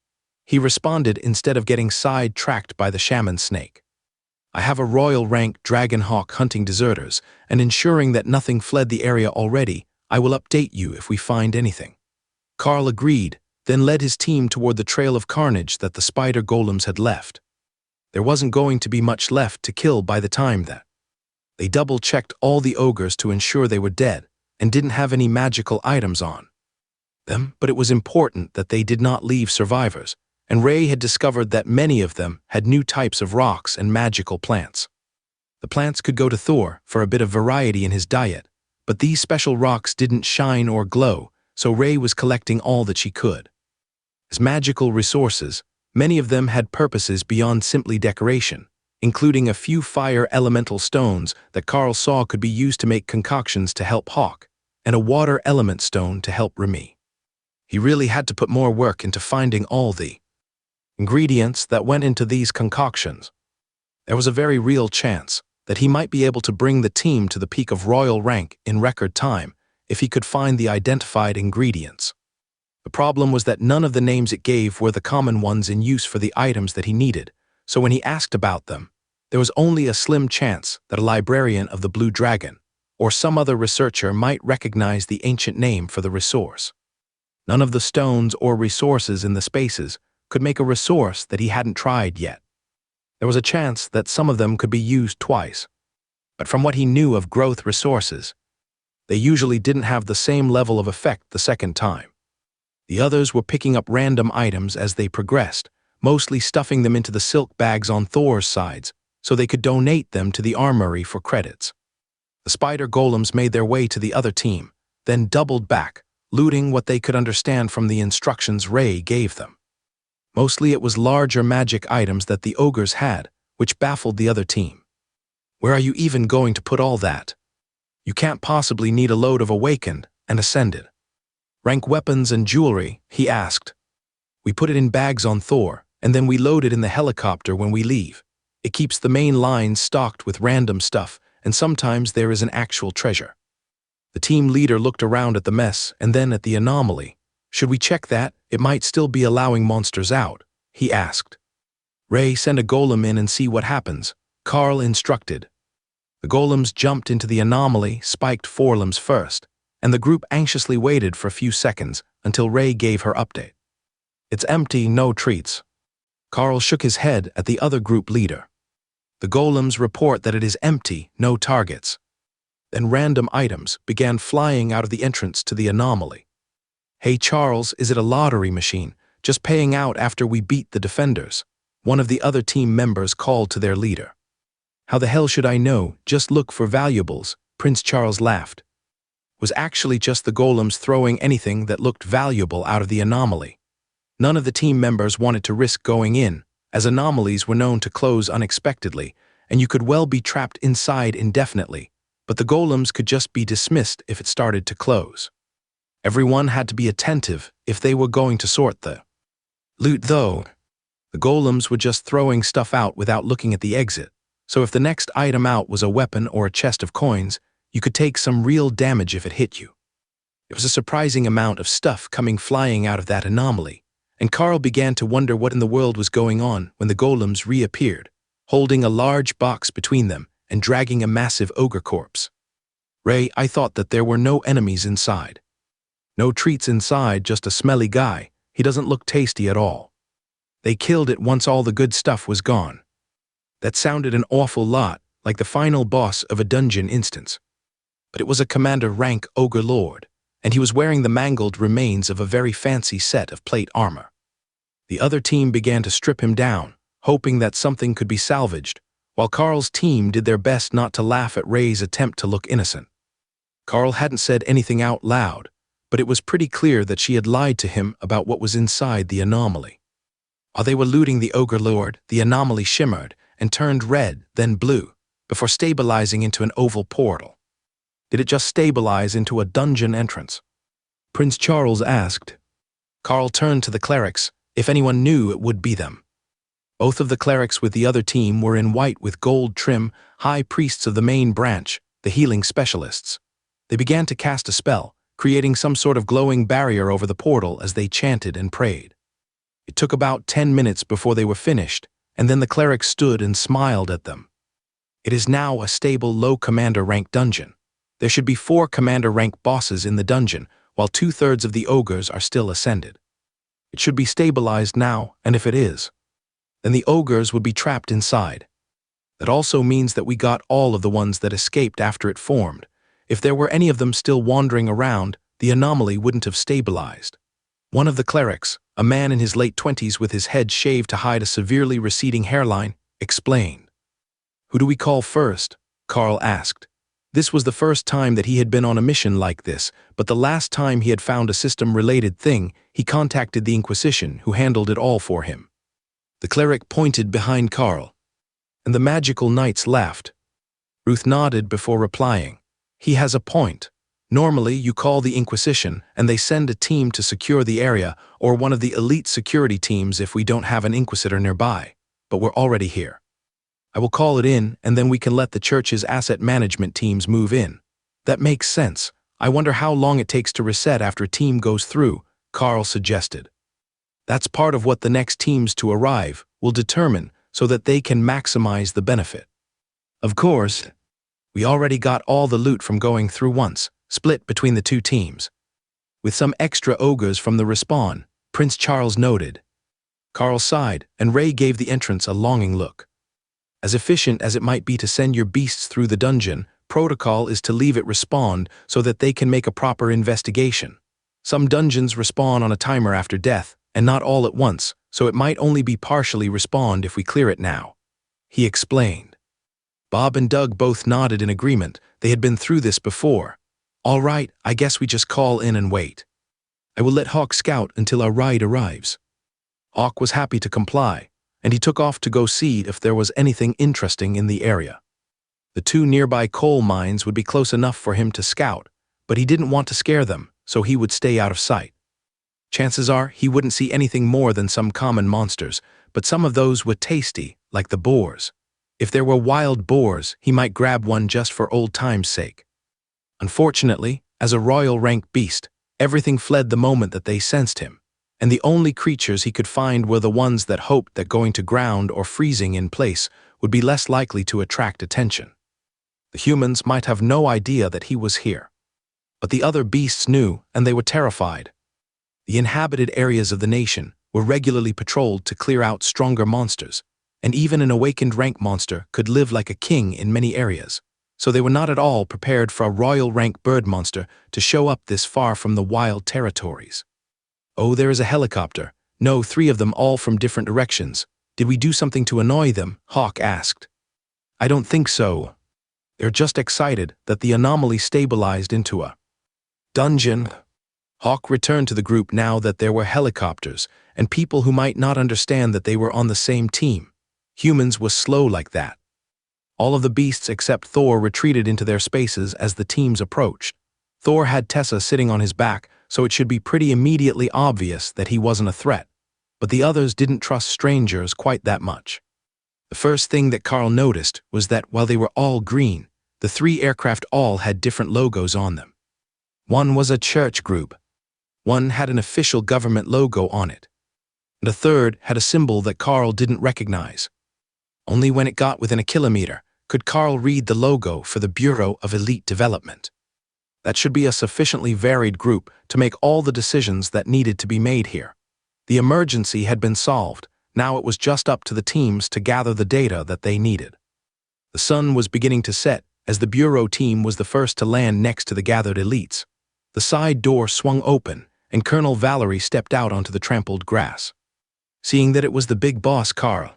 He responded instead of getting sidetracked by the shaman snake. I have a royal rank dragon hawk hunting deserters, and ensuring that nothing fled the area already. I will update you if we find anything. Carl agreed, then led his team toward the trail of carnage that the spider golems had left. There wasn't going to be much left to kill by the time that they double-checked all the ogres to ensure they were dead and didn't have any magical items on them, but it was important that they did not leave survivors, and Ray had discovered that many of them had new types of rocks and magical plants. The plants could go to Thor for a bit of variety in his diet, but these special rocks didn't shine or glow, so Ray was collecting all that she could. As magical resources, many of them had purposes beyond simply decoration, including a few fire elemental stones that Carl saw could be used to make concoctions to help Hawk, and a water element stone to help Remy. He really had to put more work into finding all the ingredients that went into these concoctions. There was a very real chance that he might be able to bring the team to the peak of royal rank in record time if he could find the identified ingredients. The problem was that none of the names it gave were the common ones in use for the items that he needed, so when he asked about them, there was only a slim chance that a librarian of the Blue Dragon or some other researcher might recognize the ancient name for the resource. None of the stones or resources in the spaces could make a resource that he hadn't tried yet. There was a chance that some of them could be used twice, but from what he knew of growth resources, they usually didn't have the same level of effect the second time. The others were picking up random items as they progressed, mostly stuffing them into the silk bags on Thor's sides, so they could donate them to the armory for credits. The spider golems made their way to the other team, then doubled back, looting what they could understand from the instructions Ray gave them. Mostly it was larger magic items that the ogres had, which baffled the other team. Where are you even going to put all that? You can't possibly need a load of awakened and ascended rank weapons and jewelry, he asked. We put it in bags on Thor, and then we load it in the helicopter when we leave. It keeps the main lines stocked with random stuff, and sometimes there is an actual treasure. The team leader looked around at the mess and then at the anomaly. Should we check that? It might still be allowing monsters out, he asked. Ray, send a golem in and see what happens, Carl instructed. The golems jumped into the anomaly, spiked forelimbs first, and the group anxiously waited for a few seconds until Ray gave her update. It's empty, no treats. Carl shook his head at the other group leader. The golems report that it is empty, no targets. Then random items began flying out of the entrance to the anomaly. Hey Charles, is it a lottery machine, just paying out after we beat the defenders? One of the other team members called to their leader. How the hell should I know? Just look for valuables, Prince Charles laughed. It was actually just the golems throwing anything that looked valuable out of the anomaly. None of the team members wanted to risk going in, as anomalies were known to close unexpectedly, and you could well be trapped inside indefinitely, but the golems could just be dismissed if it started to close. Everyone had to be attentive if they were going to sort the loot though. The golems were just throwing stuff out without looking at the exit, so if the next item out was a weapon or a chest of coins, you could take some real damage if it hit you. It was a surprising amount of stuff coming flying out of that anomaly, and Carl began to wonder what in the world was going on when the golems reappeared, holding a large box between them and dragging a massive ogre corpse. Ray, I thought that there were no enemies inside. No treats inside, just a smelly guy. He doesn't look tasty at all. They killed it once all the good stuff was gone. That sounded an awful lot like the final boss of a dungeon instance. But it was a commander rank ogre lord, and he was wearing the mangled remains of a very fancy set of plate armor. The other team began to strip him down, hoping that something could be salvaged, while Carl's team did their best not to laugh at Ray's attempt to look innocent. Carl hadn't said anything out loud, but it was pretty clear that she had lied to him about what was inside the anomaly. While they were looting the Ogre Lord, the anomaly shimmered and turned red, then blue, before stabilizing into an oval portal. Did it just stabilize into a dungeon entrance? Prince Charles asked. Carl turned to the clerics. If anyone knew, it would be them. Both of the clerics with the other team were in white with gold trim, high priests of the main branch, the healing specialists. They began to cast a spell, creating some sort of glowing barrier over the portal as they chanted and prayed. It took about 10 minutes before they were finished, and then the cleric stood and smiled at them. It is now a stable low commander rank dungeon. There should be 4 commander rank bosses in the dungeon, while 2/3 of the ogres are still ascended. It should be stabilized now, and if it is, then the ogres would be trapped inside. That also means that we got all of the ones that escaped after it formed. If there were any of them still wandering around, the anomaly wouldn't have stabilized. One of the clerics, a man in his late 20s with his head shaved to hide a severely receding hairline, explained. Who do we call first? Carl asked. This was the first time that he had been on a mission like this, but the last time he had found a system-related thing, he contacted the Inquisition, who handled it all for him. The cleric pointed behind Carl, and the magical knights laughed. Ruth nodded before replying. He has a point. Normally, you call the Inquisition, and they send a team to secure the area, or one of the elite security teams if we don't have an Inquisitor nearby. But we're already here. I will call it in, and then we can let the church's asset management teams move in. That makes sense. I wonder how long it takes to reset after a team goes through, Carl suggested. That's part of what the next teams to arrive will determine so that they can maximize the benefit. Of course, we already got all the loot from going through once, split between the 2 teams. With some extra ogres from the respawn, Prince Charles noted. Carl sighed, and Ray gave the entrance a longing look. As efficient as it might be to send your beasts through the dungeon, protocol is to leave it respawn so that they can make a proper investigation. Some dungeons respawn on a timer after death, and not all at once, so it might only be partially respawned if we clear it now. He explained. Bob and Doug both nodded in agreement. They had been through this before. All right, I guess we just call in and wait. I will let Hawk scout until our ride arrives. Hawk was happy to comply, and he took off to go see if there was anything interesting in the area. The 2 nearby coal mines would be close enough for him to scout, but he didn't want to scare them, so he would stay out of sight. Chances are he wouldn't see anything more than some common monsters, but some of those were tasty, like the boars. If there were wild boars, he might grab one just for old time's sake. Unfortunately, as a royal rank beast, everything fled the moment that they sensed him, and the only creatures he could find were the ones that hoped that going to ground or freezing in place would be less likely to attract attention. The humans might have no idea that he was here. But the other beasts knew, and they were terrified. The inhabited areas of the nation were regularly patrolled to clear out stronger monsters, and even an awakened rank monster could live like a king in many areas, so they were not at all prepared for a royal rank bird monster to show up this far from the wild territories. Oh, there is a helicopter. No, 3 of them, all from different directions. Did we do something to annoy them? Hawk asked. I don't think so. They're just excited that the anomaly stabilized into a dungeon. Hawk returned to the group now that there were helicopters and people who might not understand that they were on the same team. Humans were slow like that. All of the beasts except Thor retreated into their spaces as the teams approached. Thor had Tessa sitting on his back, so it should be pretty immediately obvious that he wasn't a threat. But the others didn't trust strangers quite that much. The first thing that Carl noticed was that while they were all green, the 3 aircraft all had different logos on them. One was a church group. One had an official government logo on it. And a third had a symbol that Carl didn't recognize. Only when it got within a kilometer could Carl read the logo for the Bureau of Elite Development. That should be a sufficiently varied group to make all the decisions that needed to be made here. The emergency had been solved. Now it was just up to the teams to gather the data that they needed. The sun was beginning to set as the Bureau team was the first to land next to the gathered elites. The side door swung open, and Colonel Valerie stepped out onto the trampled grass. Seeing that it was the big boss, Carl,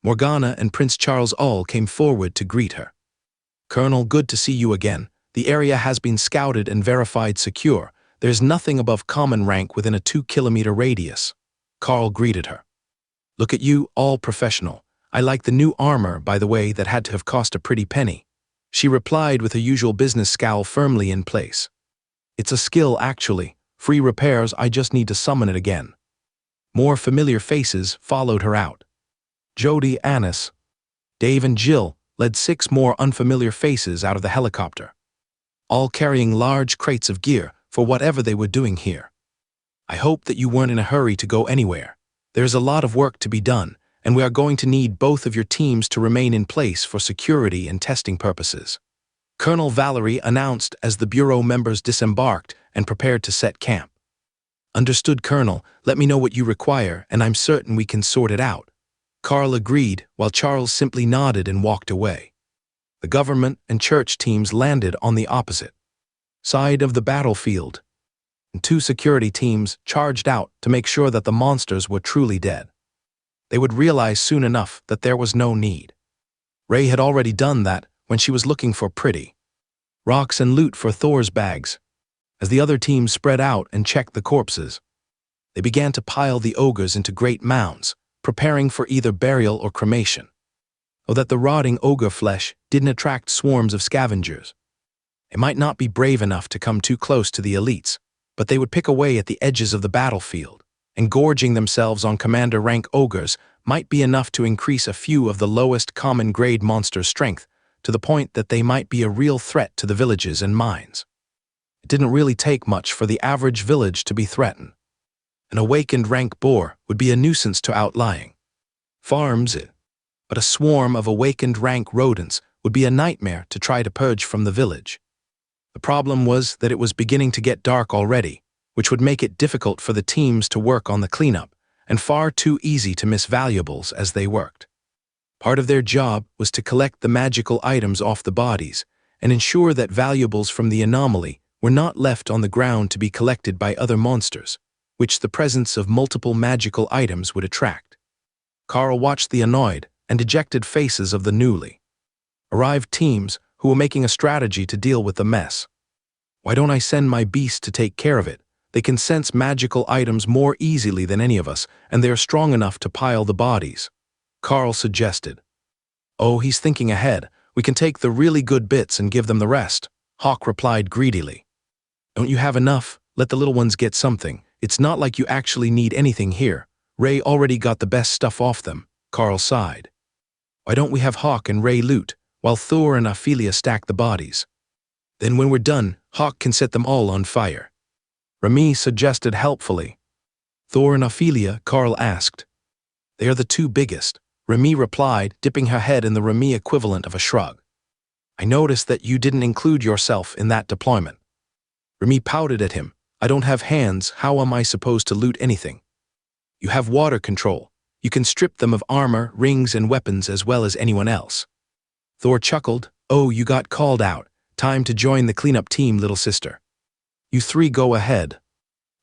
Morgana and Prince Charles all came forward to greet her. Colonel, good to see you again. The area has been scouted and verified secure. There's nothing above common rank within a 2-kilometer radius. Carl greeted her. Look at you, all professional. I like the new armor, by the way, that had to have cost a pretty penny. She replied with her usual business scowl firmly in place. It's a skill, actually. Free repairs, I just need to summon it again. More familiar faces followed her out. Jody, Annis, Dave and Jill led 6 more unfamiliar faces out of the helicopter, all carrying large crates of gear for whatever they were doing here. I hope that you weren't in a hurry to go anywhere. There's a lot of work to be done, and we are going to need both of your teams to remain in place for security and testing purposes. Colonel Valerie announced as the Bureau members disembarked and prepared to set camp. Understood, Colonel. Let me know what you require, and I'm certain we can sort it out. Carl agreed, while Charles simply nodded and walked away. The government and church teams landed on the opposite side of the battlefield, and 2 security teams charged out to make sure that the monsters were truly dead. They would realize soon enough that there was no need. Ray had already done that when she was looking for pretty rocks and loot for Thor's bags. As the other teams spread out and checked the corpses, they began to pile the ogres into great mounds, preparing for either burial or cremation. Oh, that the rotting ogre flesh didn't attract swarms of scavengers. They might not be brave enough to come too close to the elites, but they would pick away at the edges of the battlefield, and gorging themselves on commander-rank ogres might be enough to increase a few of the lowest common grade monsters' strength to the point that they might be a real threat to the villages and mines. It didn't really take much for the average village to be threatened. An awakened rank boar would be a nuisance to outlying farms, but a swarm of awakened rank rodents would be a nightmare to try to purge from the village. The problem was that it was beginning to get dark already, which would make it difficult for the teams to work on the cleanup, and far too easy to miss valuables as they worked. Part of their job was to collect the magical items off the bodies and ensure that valuables from the anomaly were not left on the ground to be collected by other monsters, which the presence of multiple magical items would attract. Carl watched the annoyed and dejected faces of the newly arrived teams who were making a strategy to deal with the mess. Why don't I send my beast to take care of it? They can sense magical items more easily than any of us, and they are strong enough to pile the bodies, Carl suggested. Oh, he's thinking ahead. We can take the really good bits and give them the rest, Hawk replied greedily. Don't you have enough? Let the little ones get something. It's not like you actually need anything here. Ray already got the best stuff off them, Carl sighed. Why don't we have Hawk and Ray loot, while Thor and Ophelia stack the bodies? Then when we're done, Hawk can set them all on fire, Remy suggested helpfully. Thor and Ophelia, Carl asked. They are the 2 biggest, Remy replied, dipping her head in the Remy equivalent of a shrug. I noticed that you didn't include yourself in that deployment. Remy pouted at him. I don't have hands, how am I supposed to loot anything? You have water control. You can strip them of armor, rings, and weapons as well as anyone else. Thor chuckled. Oh, you got called out. Time to join the cleanup team, little sister. You 3 go ahead,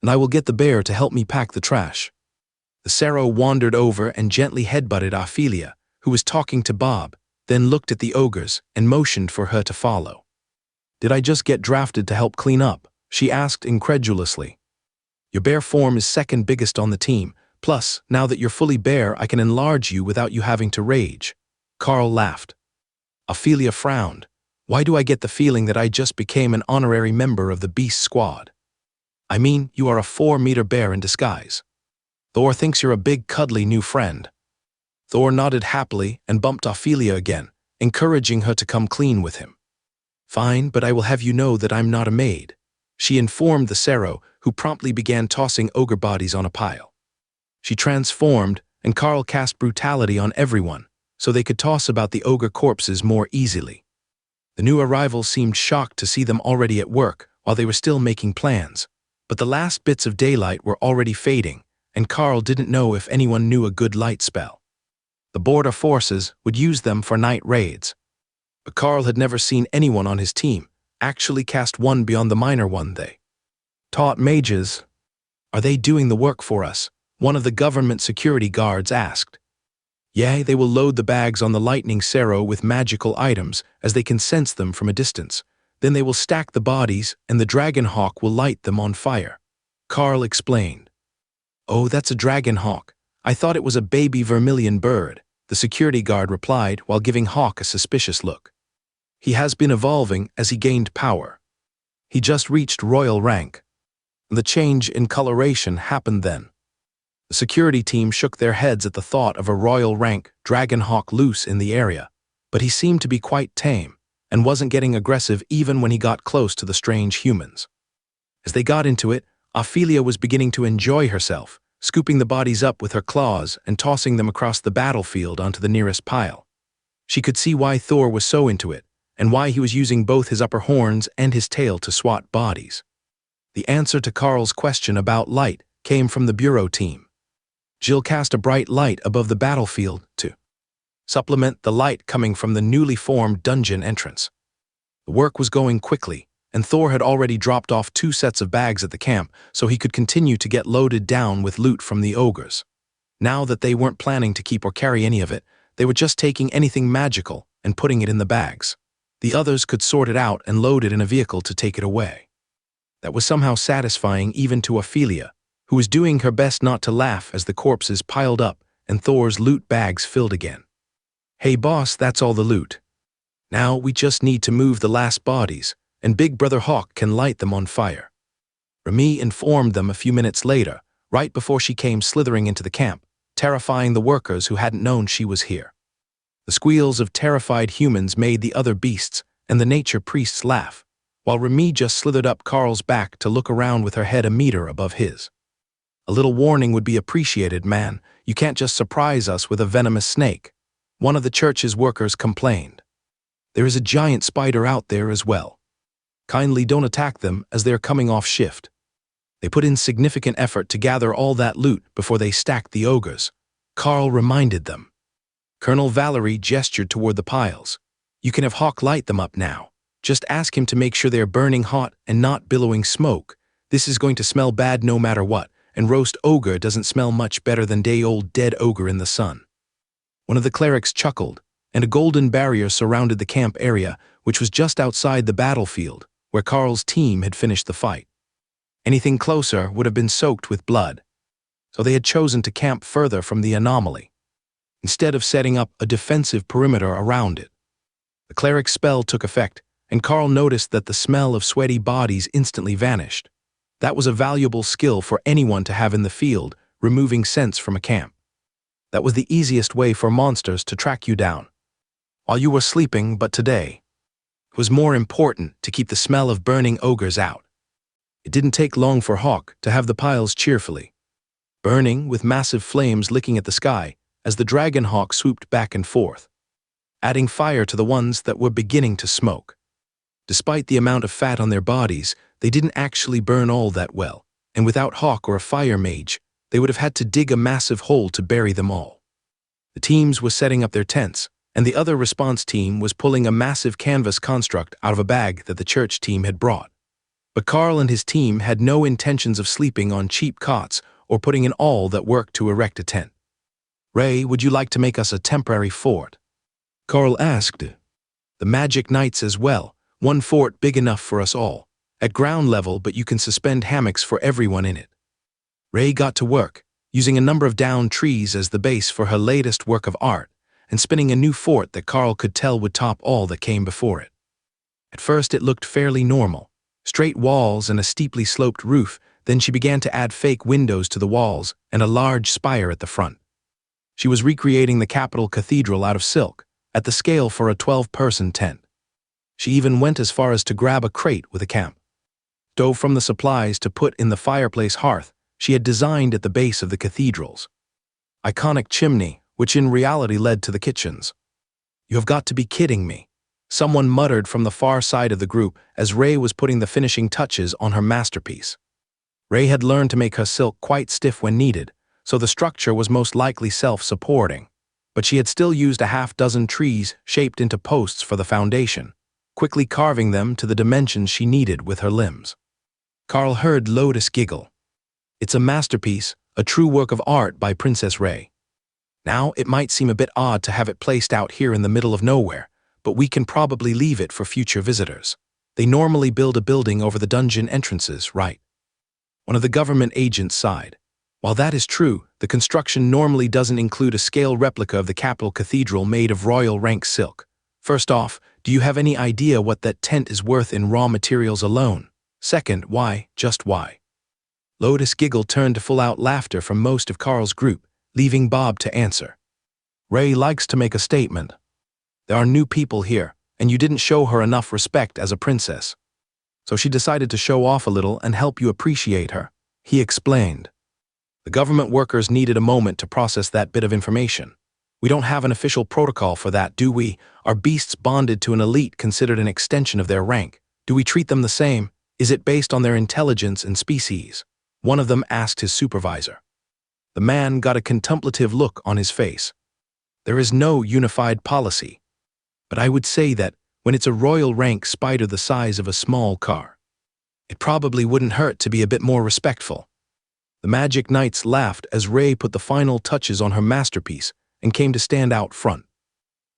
and I will get the bear to help me pack the trash. The Cerro wandered over and gently headbutted Ophelia, who was talking to Bob, then looked at the ogres and motioned for her to follow. Did I just get drafted to help clean up? She asked incredulously. Your bear form is 2nd biggest on the team. Plus, now that you're fully bear, I can enlarge you without you having to rage. Carl laughed. Ophelia frowned. Why do I get the feeling that I just became an honorary member of the Beast Squad? I mean, you are a 4-meter bear in disguise. Thor thinks you're a big, cuddly new friend. Thor nodded happily and bumped Ophelia again, encouraging her to come clean with him. Fine, but I will have you know that I'm not a maid, she informed the Cerro, who promptly began tossing ogre bodies on a pile. She transformed, and Carl cast brutality on everyone, so they could toss about the ogre corpses more easily. The new arrivals seemed shocked to see them already at work while they were still making plans, but the last bits of daylight were already fading, and Carl didn't know if anyone knew a good light spell. The border forces would use them for night raids, but Carl had never seen anyone on his team actually cast one beyond the minor one they taught mages. Are they doing the work for us? One of the government security guards asked. Yeah, they will load the bags on the lightning Cerro with magical items as they can sense them from a distance. Then they will stack the bodies and the dragon hawk will light them on fire. Carl explained. Oh, that's a dragon hawk. I thought it was a baby vermilion bird, the security guard replied while giving Hawk a suspicious look. He has been evolving as he gained power. He just reached royal rank. The change in coloration happened then. The security team shook their heads at the thought of a royal rank dragon hawk loose in the area, but he seemed to be quite tame and wasn't getting aggressive even when he got close to the strange humans. As they got into it, Ophelia was beginning to enjoy herself, scooping the bodies up with her claws and tossing them across the battlefield onto the nearest pile. She could see why Thor was so into it, and why he was using both his upper horns and his tail to swat bodies. The answer to Carl's question about light came from the bureau team. Jill cast a bright light above the battlefield to supplement the light coming from the newly formed dungeon entrance. The work was going quickly, and Thor had already dropped off 2 sets of bags at the camp so he could continue to get loaded down with loot from the ogres. Now that they weren't planning to keep or carry any of it, they were just taking anything magical and putting it in the bags. The others could sort it out and load it in a vehicle to take it away. That was somehow satisfying even to Ophelia, who was doing her best not to laugh as the corpses piled up and Thor's loot bags filled again. Hey boss, that's all the loot. Now we just need to move the last bodies, and Big Brother Hawk can light them on fire. Remy informed them a few minutes later, right before she came slithering into the camp, terrifying the workers who hadn't known she was here. The squeals of terrified humans made the other beasts and the nature priests laugh, while Remy just slithered up Carl's back to look around with her head a meter above his. A little warning would be appreciated, man. You can't just surprise us with a venomous snake. One of the church's workers complained. There is a giant spider out there as well. Kindly don't attack them as they're coming off shift. They put in significant effort to gather all that loot before they stacked the ogres. Carl reminded them. Colonel Valerie gestured toward the piles. You can have Hawk light them up now. Just ask him to make sure they're burning hot and not billowing smoke. This is going to smell bad no matter what, and roast ogre doesn't smell much better than day-old dead ogre in the sun. One of the clerics chuckled, and a golden barrier surrounded the camp area, which was just outside the battlefield, where Carl's team had finished the fight. Anything closer would have been soaked with blood, so they had chosen to camp further from the anomaly, instead of setting up a defensive perimeter around it. The cleric's spell took effect, and Carl noticed that the smell of sweaty bodies instantly vanished. That was a valuable skill for anyone to have in the field, removing scents from a camp. That was the easiest way for monsters to track you down while you were sleeping, but today, it was more important to keep the smell of burning ogres out. It didn't take long for Hawk to have the piles cheerfully burning, with massive flames licking at the sky as the dragon hawk swooped back and forth, adding fire to the ones that were beginning to smoke. Despite the amount of fat on their bodies, they didn't actually burn all that well, and without Hawk or a fire mage, they would have had to dig a massive hole to bury them all. The teams were setting up their tents, and the other response team was pulling a massive canvas construct out of a bag that the church team had brought. But Carl and his team had no intentions of sleeping on cheap cots or putting in all that work to erect a tent. Ray, would you like to make us a temporary fort? Carl asked. The Magic Knights as well, one fort big enough for us all, at ground level, but you can suspend hammocks for everyone in it. Ray got to work, using a number of downed trees as the base for her latest work of art, and spinning a new fort that Carl could tell would top all that came before it. At first it looked fairly normal, straight walls and a steeply sloped roof. Then she began to add fake windows to the walls and a large spire at the front. She was recreating the capital cathedral out of silk, at the scale for a 12-person tent. She even went as far as to grab a crate with a camp stove from the supplies to put in the fireplace hearth she had designed at the base of the cathedral's iconic chimney, which in reality led to the kitchens. You have got to be kidding me, someone muttered from the far side of the group as Ray was putting the finishing touches on her masterpiece. Ray had learned to make her silk quite stiff when needed, so the structure was most likely self-supporting, but she had still used a half-dozen trees shaped into posts for the foundation, quickly carving them to the dimensions she needed with her limbs. Carl heard Lotus giggle. It's a masterpiece, a true work of art by Princess Ray. Now, it might seem a bit odd to have it placed out here in the middle of nowhere, but we can probably leave it for future visitors. They normally build a building over the dungeon entrances, right? One of the government agents sighed. While that is true, the construction normally doesn't include a scale replica of the capital cathedral made of royal rank silk. First off, do you have any idea what that tent is worth in raw materials alone? Second, why, just why? Lotus' giggle turned to full-out laughter from most of Carl's group, leaving Bob to answer. Ray likes to make a statement. There are new people here, and you didn't show her enough respect as a princess. So she decided to show off a little and help you appreciate her, he explained. The government workers needed a moment to process that bit of information. We don't have an official protocol for that, do we? Are beasts bonded to an elite considered an extension of their rank? Do we treat them the same? Is it based on their intelligence and species? One of them asked his supervisor. The man got a contemplative look on his face. There is no unified policy. But I would say that when it's a royal rank spider the size of a small car, it probably wouldn't hurt to be a bit more respectful. The Magic Knights laughed as Ray put the final touches on her masterpiece and came to stand out front.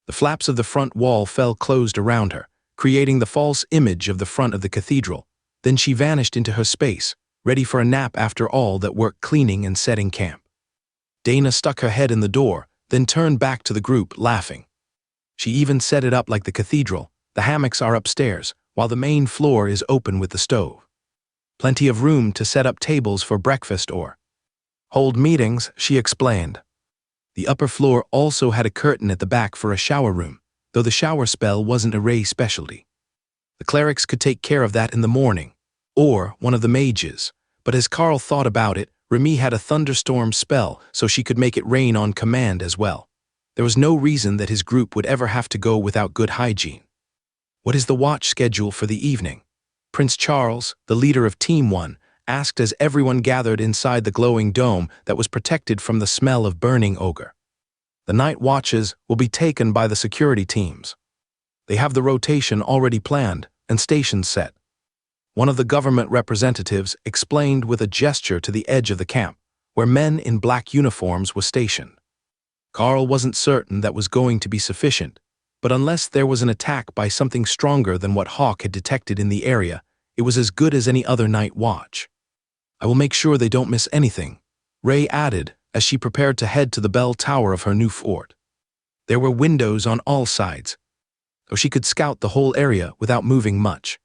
The flaps of the front wall fell closed around her, creating the false image of the front of the cathedral. Then she vanished into her space, ready for a nap after all that work cleaning and setting camp. Dana stuck her head in the door, then turned back to the group, laughing. She even set it up like the cathedral. The hammocks are upstairs, while the main floor is open with the stove. Plenty of room to set up tables for breakfast or hold meetings, she explained. The upper floor also had a curtain at the back for a shower room, though the shower spell wasn't a Ray specialty. The clerics could take care of that in the morning, or one of the mages, but as Carl thought about it, Remy had a thunderstorm spell so she could make it rain on command as well. There was no reason that his group would ever have to go without good hygiene. What is the watch schedule for the evening? Prince Charles, the leader of Team 1, asked as everyone gathered inside the glowing dome that was protected from the smell of burning ogre. The night watches will be taken by the security teams. They have the rotation already planned and stations set. One of the government representatives explained with a gesture to the edge of the camp, where men in black uniforms were stationed. Carl wasn't certain that was going to be sufficient, but unless there was an attack by something stronger than what Hawk had detected in the area, it was as good as any other night watch. I will make sure they don't miss anything, Ray added as she prepared to head to the bell tower of her new fort. There were windows on all sides, so she could scout the whole area without moving much.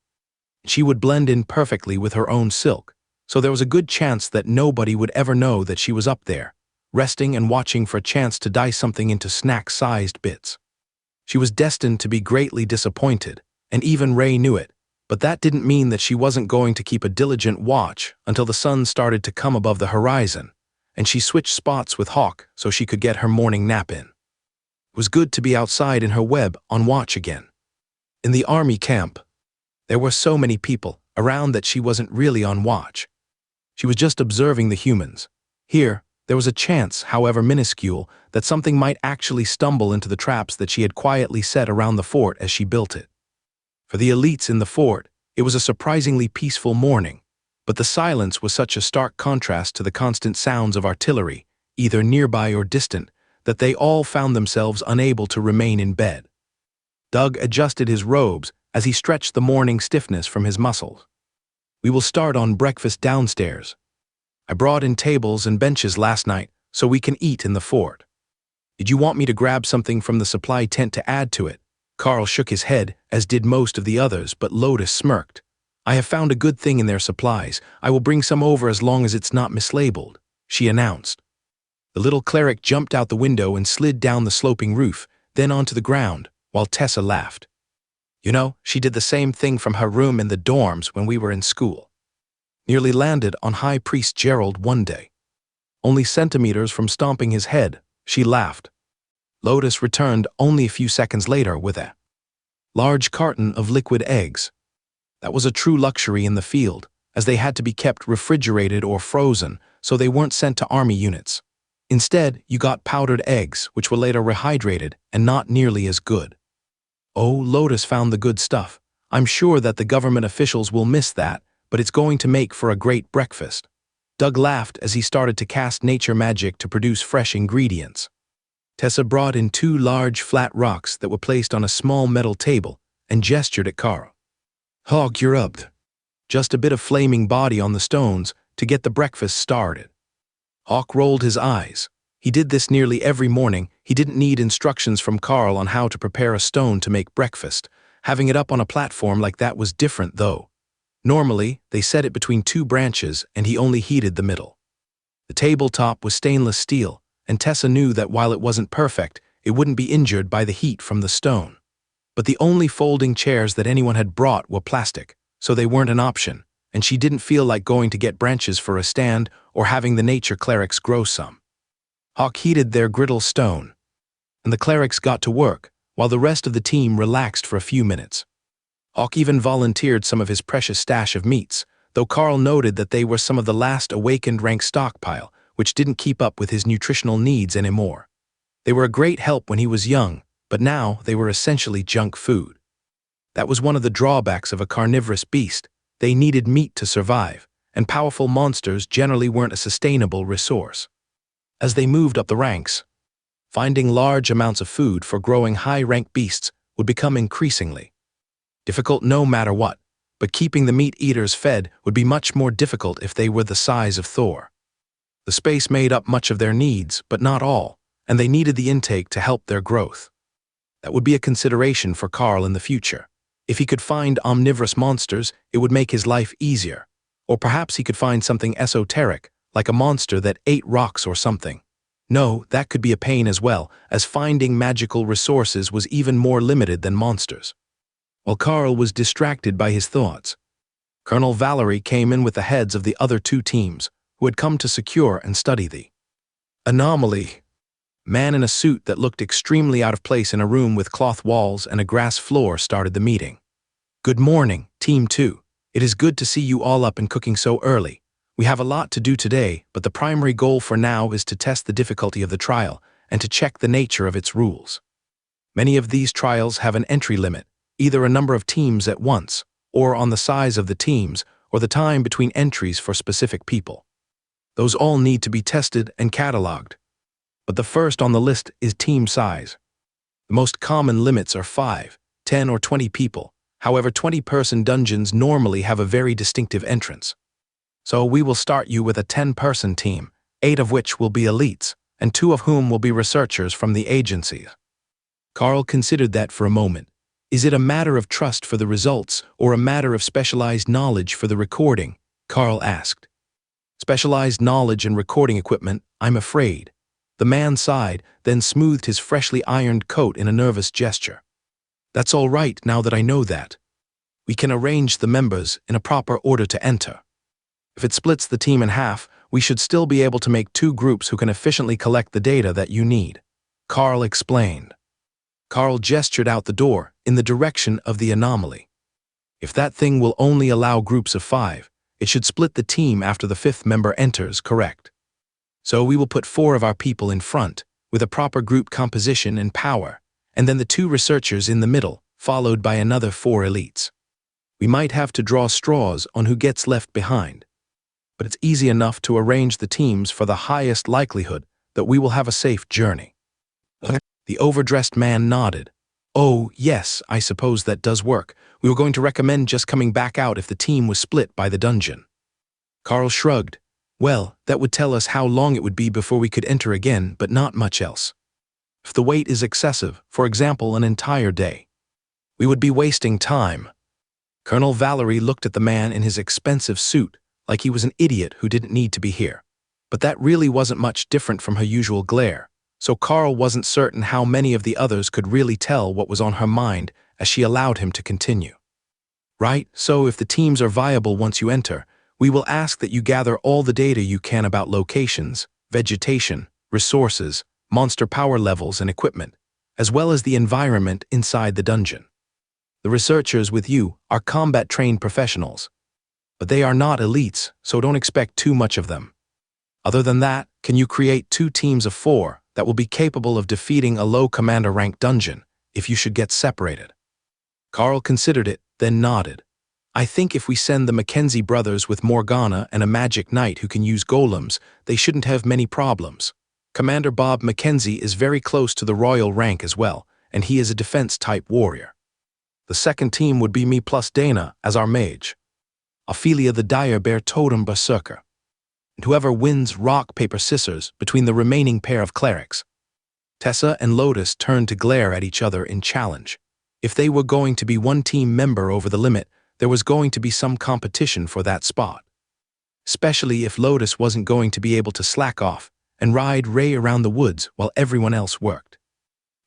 She would blend in perfectly with her own silk, so there was a good chance that nobody would ever know that she was up there, resting and watching for a chance to dice something into snack-sized bits. She was destined to be greatly disappointed, and even Ray knew it, but that didn't mean that she wasn't going to keep a diligent watch until the sun started to come above the horizon, and she switched spots with Hawk so she could get her morning nap in. It was good to be outside in her web on watch again. In the army camp, there were so many people around that she wasn't really on watch. She was just observing the humans. Here, there was a chance, however minuscule, that something might actually stumble into the traps that she had quietly set around the fort as she built it. For the elites in the fort, it was a surprisingly peaceful morning, but the silence was such a stark contrast to the constant sounds of artillery, either nearby or distant, that they all found themselves unable to remain in bed. Doug adjusted his robes as he stretched the morning stiffness from his muscles. We will start on breakfast downstairs. I brought in tables and benches last night so we can eat in the fort. Did you want me to grab something from the supply tent to add to it? Carl shook his head, as did most of the others, but Lotus smirked. I have found a good thing in their supplies. I will bring some over as long as it's not mislabeled, she announced. The little cleric jumped out the window and slid down the sloping roof, then onto the ground, while Tessa laughed. You know, she did the same thing from her room in the dorms when we were in school. Nearly landed on High Priest Gerald one day. Only centimeters from stomping his head, she laughed. Lotus returned only a few seconds later with a large carton of liquid eggs. That was a true luxury in the field, as they had to be kept refrigerated or frozen, so they weren't sent to army units. Instead, you got powdered eggs, which were later rehydrated and not nearly as good. Oh, Lotus found the good stuff. I'm sure that the government officials will miss that, but it's going to make for a great breakfast. Doug laughed as he started to cast nature magic to produce fresh ingredients. Tessa brought in 2 large flat rocks that were placed on a small metal table and gestured at Carl. Hog, you're up. Just a bit of flaming body on the stones to get the breakfast started. Hawk rolled his eyes. He did this nearly every morning. He didn't need instructions from Carl on how to prepare a stone to make breakfast. Having it up on a platform like that was different, though. Normally, they set it between two branches, and he only heated the middle. The tabletop was stainless steel, and Tessa knew that while it wasn't perfect, it wouldn't be injured by the heat from the stone. But the only folding chairs that anyone had brought were plastic, so they weren't an option, and she didn't feel like going to get branches for a stand or having the nature clerics grow some. Hawk heated their griddle stone, and the clerics got to work, while the rest of the team relaxed for a few minutes. Hawk even volunteered some of his precious stash of meats, though Carl noted that they were some of the last awakened rank stockpile, which didn't keep up with his nutritional needs anymore. They were a great help when he was young, but now they were essentially junk food. That was one of the drawbacks of a carnivorous beast. They needed meat to survive, and powerful monsters generally weren't a sustainable resource. As they moved up the ranks, finding large amounts of food for growing high-rank beasts would become increasingly difficult no matter what, but keeping the meat-eaters fed would be much more difficult if they were the size of Thor. The space made up much of their needs, but not all, and they needed the intake to help their growth. That would be a consideration for Carl in the future. If he could find omnivorous monsters, it would make his life easier. Or perhaps he could find something esoteric, like a monster that ate rocks or something. No, that could be a pain as well, as finding magical resources was even more limited than monsters. While Carl was distracted by his thoughts, Colonel Valerie came in with the heads of the other two teams, who had come to secure and study the anomaly. Man in a suit that looked extremely out of place in a room with cloth walls and a grass floor started the meeting. Good morning, Team 2. It is good to see you all up and cooking so early. We have a lot to do today, but the primary goal for now is to test the difficulty of the trial and to check the nature of its rules. Many of these trials have an entry limit, either a number of teams at once, or on the size of the teams, or the time between entries for specific people. Those all need to be tested and cataloged. But the first on the list is team size. The most common limits are 5, 10, or 20 people. However, 20-person dungeons normally have a very distinctive entrance. So we will start you with a 10-person team, 8 of which will be elites, and 2 of whom will be researchers from the agencies. Carl considered that for a moment. Is it a matter of trust for the results, or a matter of specialized knowledge for the recording? Carl asked. Specialized knowledge and recording equipment, I'm afraid. The man sighed, then smoothed his freshly ironed coat in a nervous gesture. That's all right now that I know that. We can arrange the members in a proper order to enter. If it splits the team in half, we should still be able to make 2 groups who can efficiently collect the data that you need. Carl explained. Carl gestured out the door in the direction of the anomaly. If that thing will only allow groups of 5, it should split the team after the 5th member enters, correct? So we will put 4 of our people in front, with a proper group composition and power, and then the 2 researchers in the middle, followed by another 4 elites. We might have to draw straws on who gets left behind, but it's easy enough to arrange the teams for the highest likelihood that we will have a safe journey. The overdressed man nodded. Oh, yes, I suppose that does work. We were going to recommend just coming back out if the team was split by the dungeon. Carl shrugged. Well, that would tell us how long it would be before we could enter again, but not much else. If the wait is excessive, for example, an entire day, we would be wasting time. Colonel Valerie looked at the man in his expensive suit like he was an idiot who didn't need to be here. But that really wasn't much different from her usual glare, so Carl wasn't certain how many of the others could really tell what was on her mind as she allowed him to continue. Right, so if the teams are viable once you enter, we will ask that you gather all the data you can about locations, vegetation, resources, monster power levels and equipment, as well as the environment inside the dungeon. The researchers with you are combat-trained professionals, but they are not elites, so don't expect too much of them. Other than that, can you create 2 teams of 4 that will be capable of defeating a low commander-rank dungeon if you should get separated? Carl considered it, then nodded. I think if we send the Mackenzie brothers with Morgana and a magic knight who can use golems, they shouldn't have many problems. Commander Bob Mackenzie is very close to the royal rank as well, and he is a defense-type warrior. The second team would be me plus Dana as our mage, Ophelia the Dire Bear Totem Berserker, and whoever wins rock, paper, scissors between the remaining pair of clerics. Tessa and Lotus turned to glare at each other in challenge. If they were going to be one team member over the limit, there was going to be some competition for that spot. Especially if Lotus wasn't going to be able to slack off and ride Ray around the woods while everyone else worked.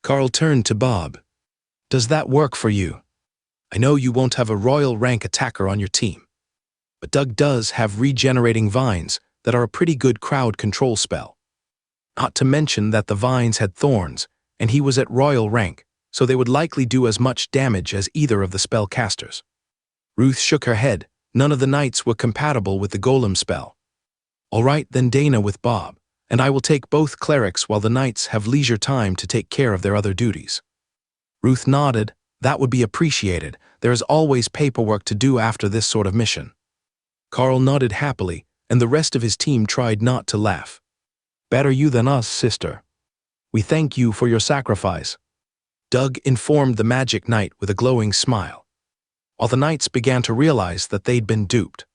Carl turned to Bob. Does that work for you? I know you won't have a royal rank attacker on your team, but Doug does have regenerating vines that are a pretty good crowd control spell. Not to mention that the vines had thorns, and he was at royal rank, so they would likely do as much damage as either of the spellcasters. Ruth shook her head. None of the knights were compatible with the golem spell. All right, then Dana with Bob, and I will take both clerics while the knights have leisure time to take care of their other duties. Ruth nodded. That would be appreciated. There is always paperwork to do after this sort of mission. Carl nodded happily, and the rest of his team tried not to laugh. Better you than us, sister. We thank you for your sacrifice. Doug informed the Magic Knight with a glowing smile, while the knights began to realize that they'd been duped.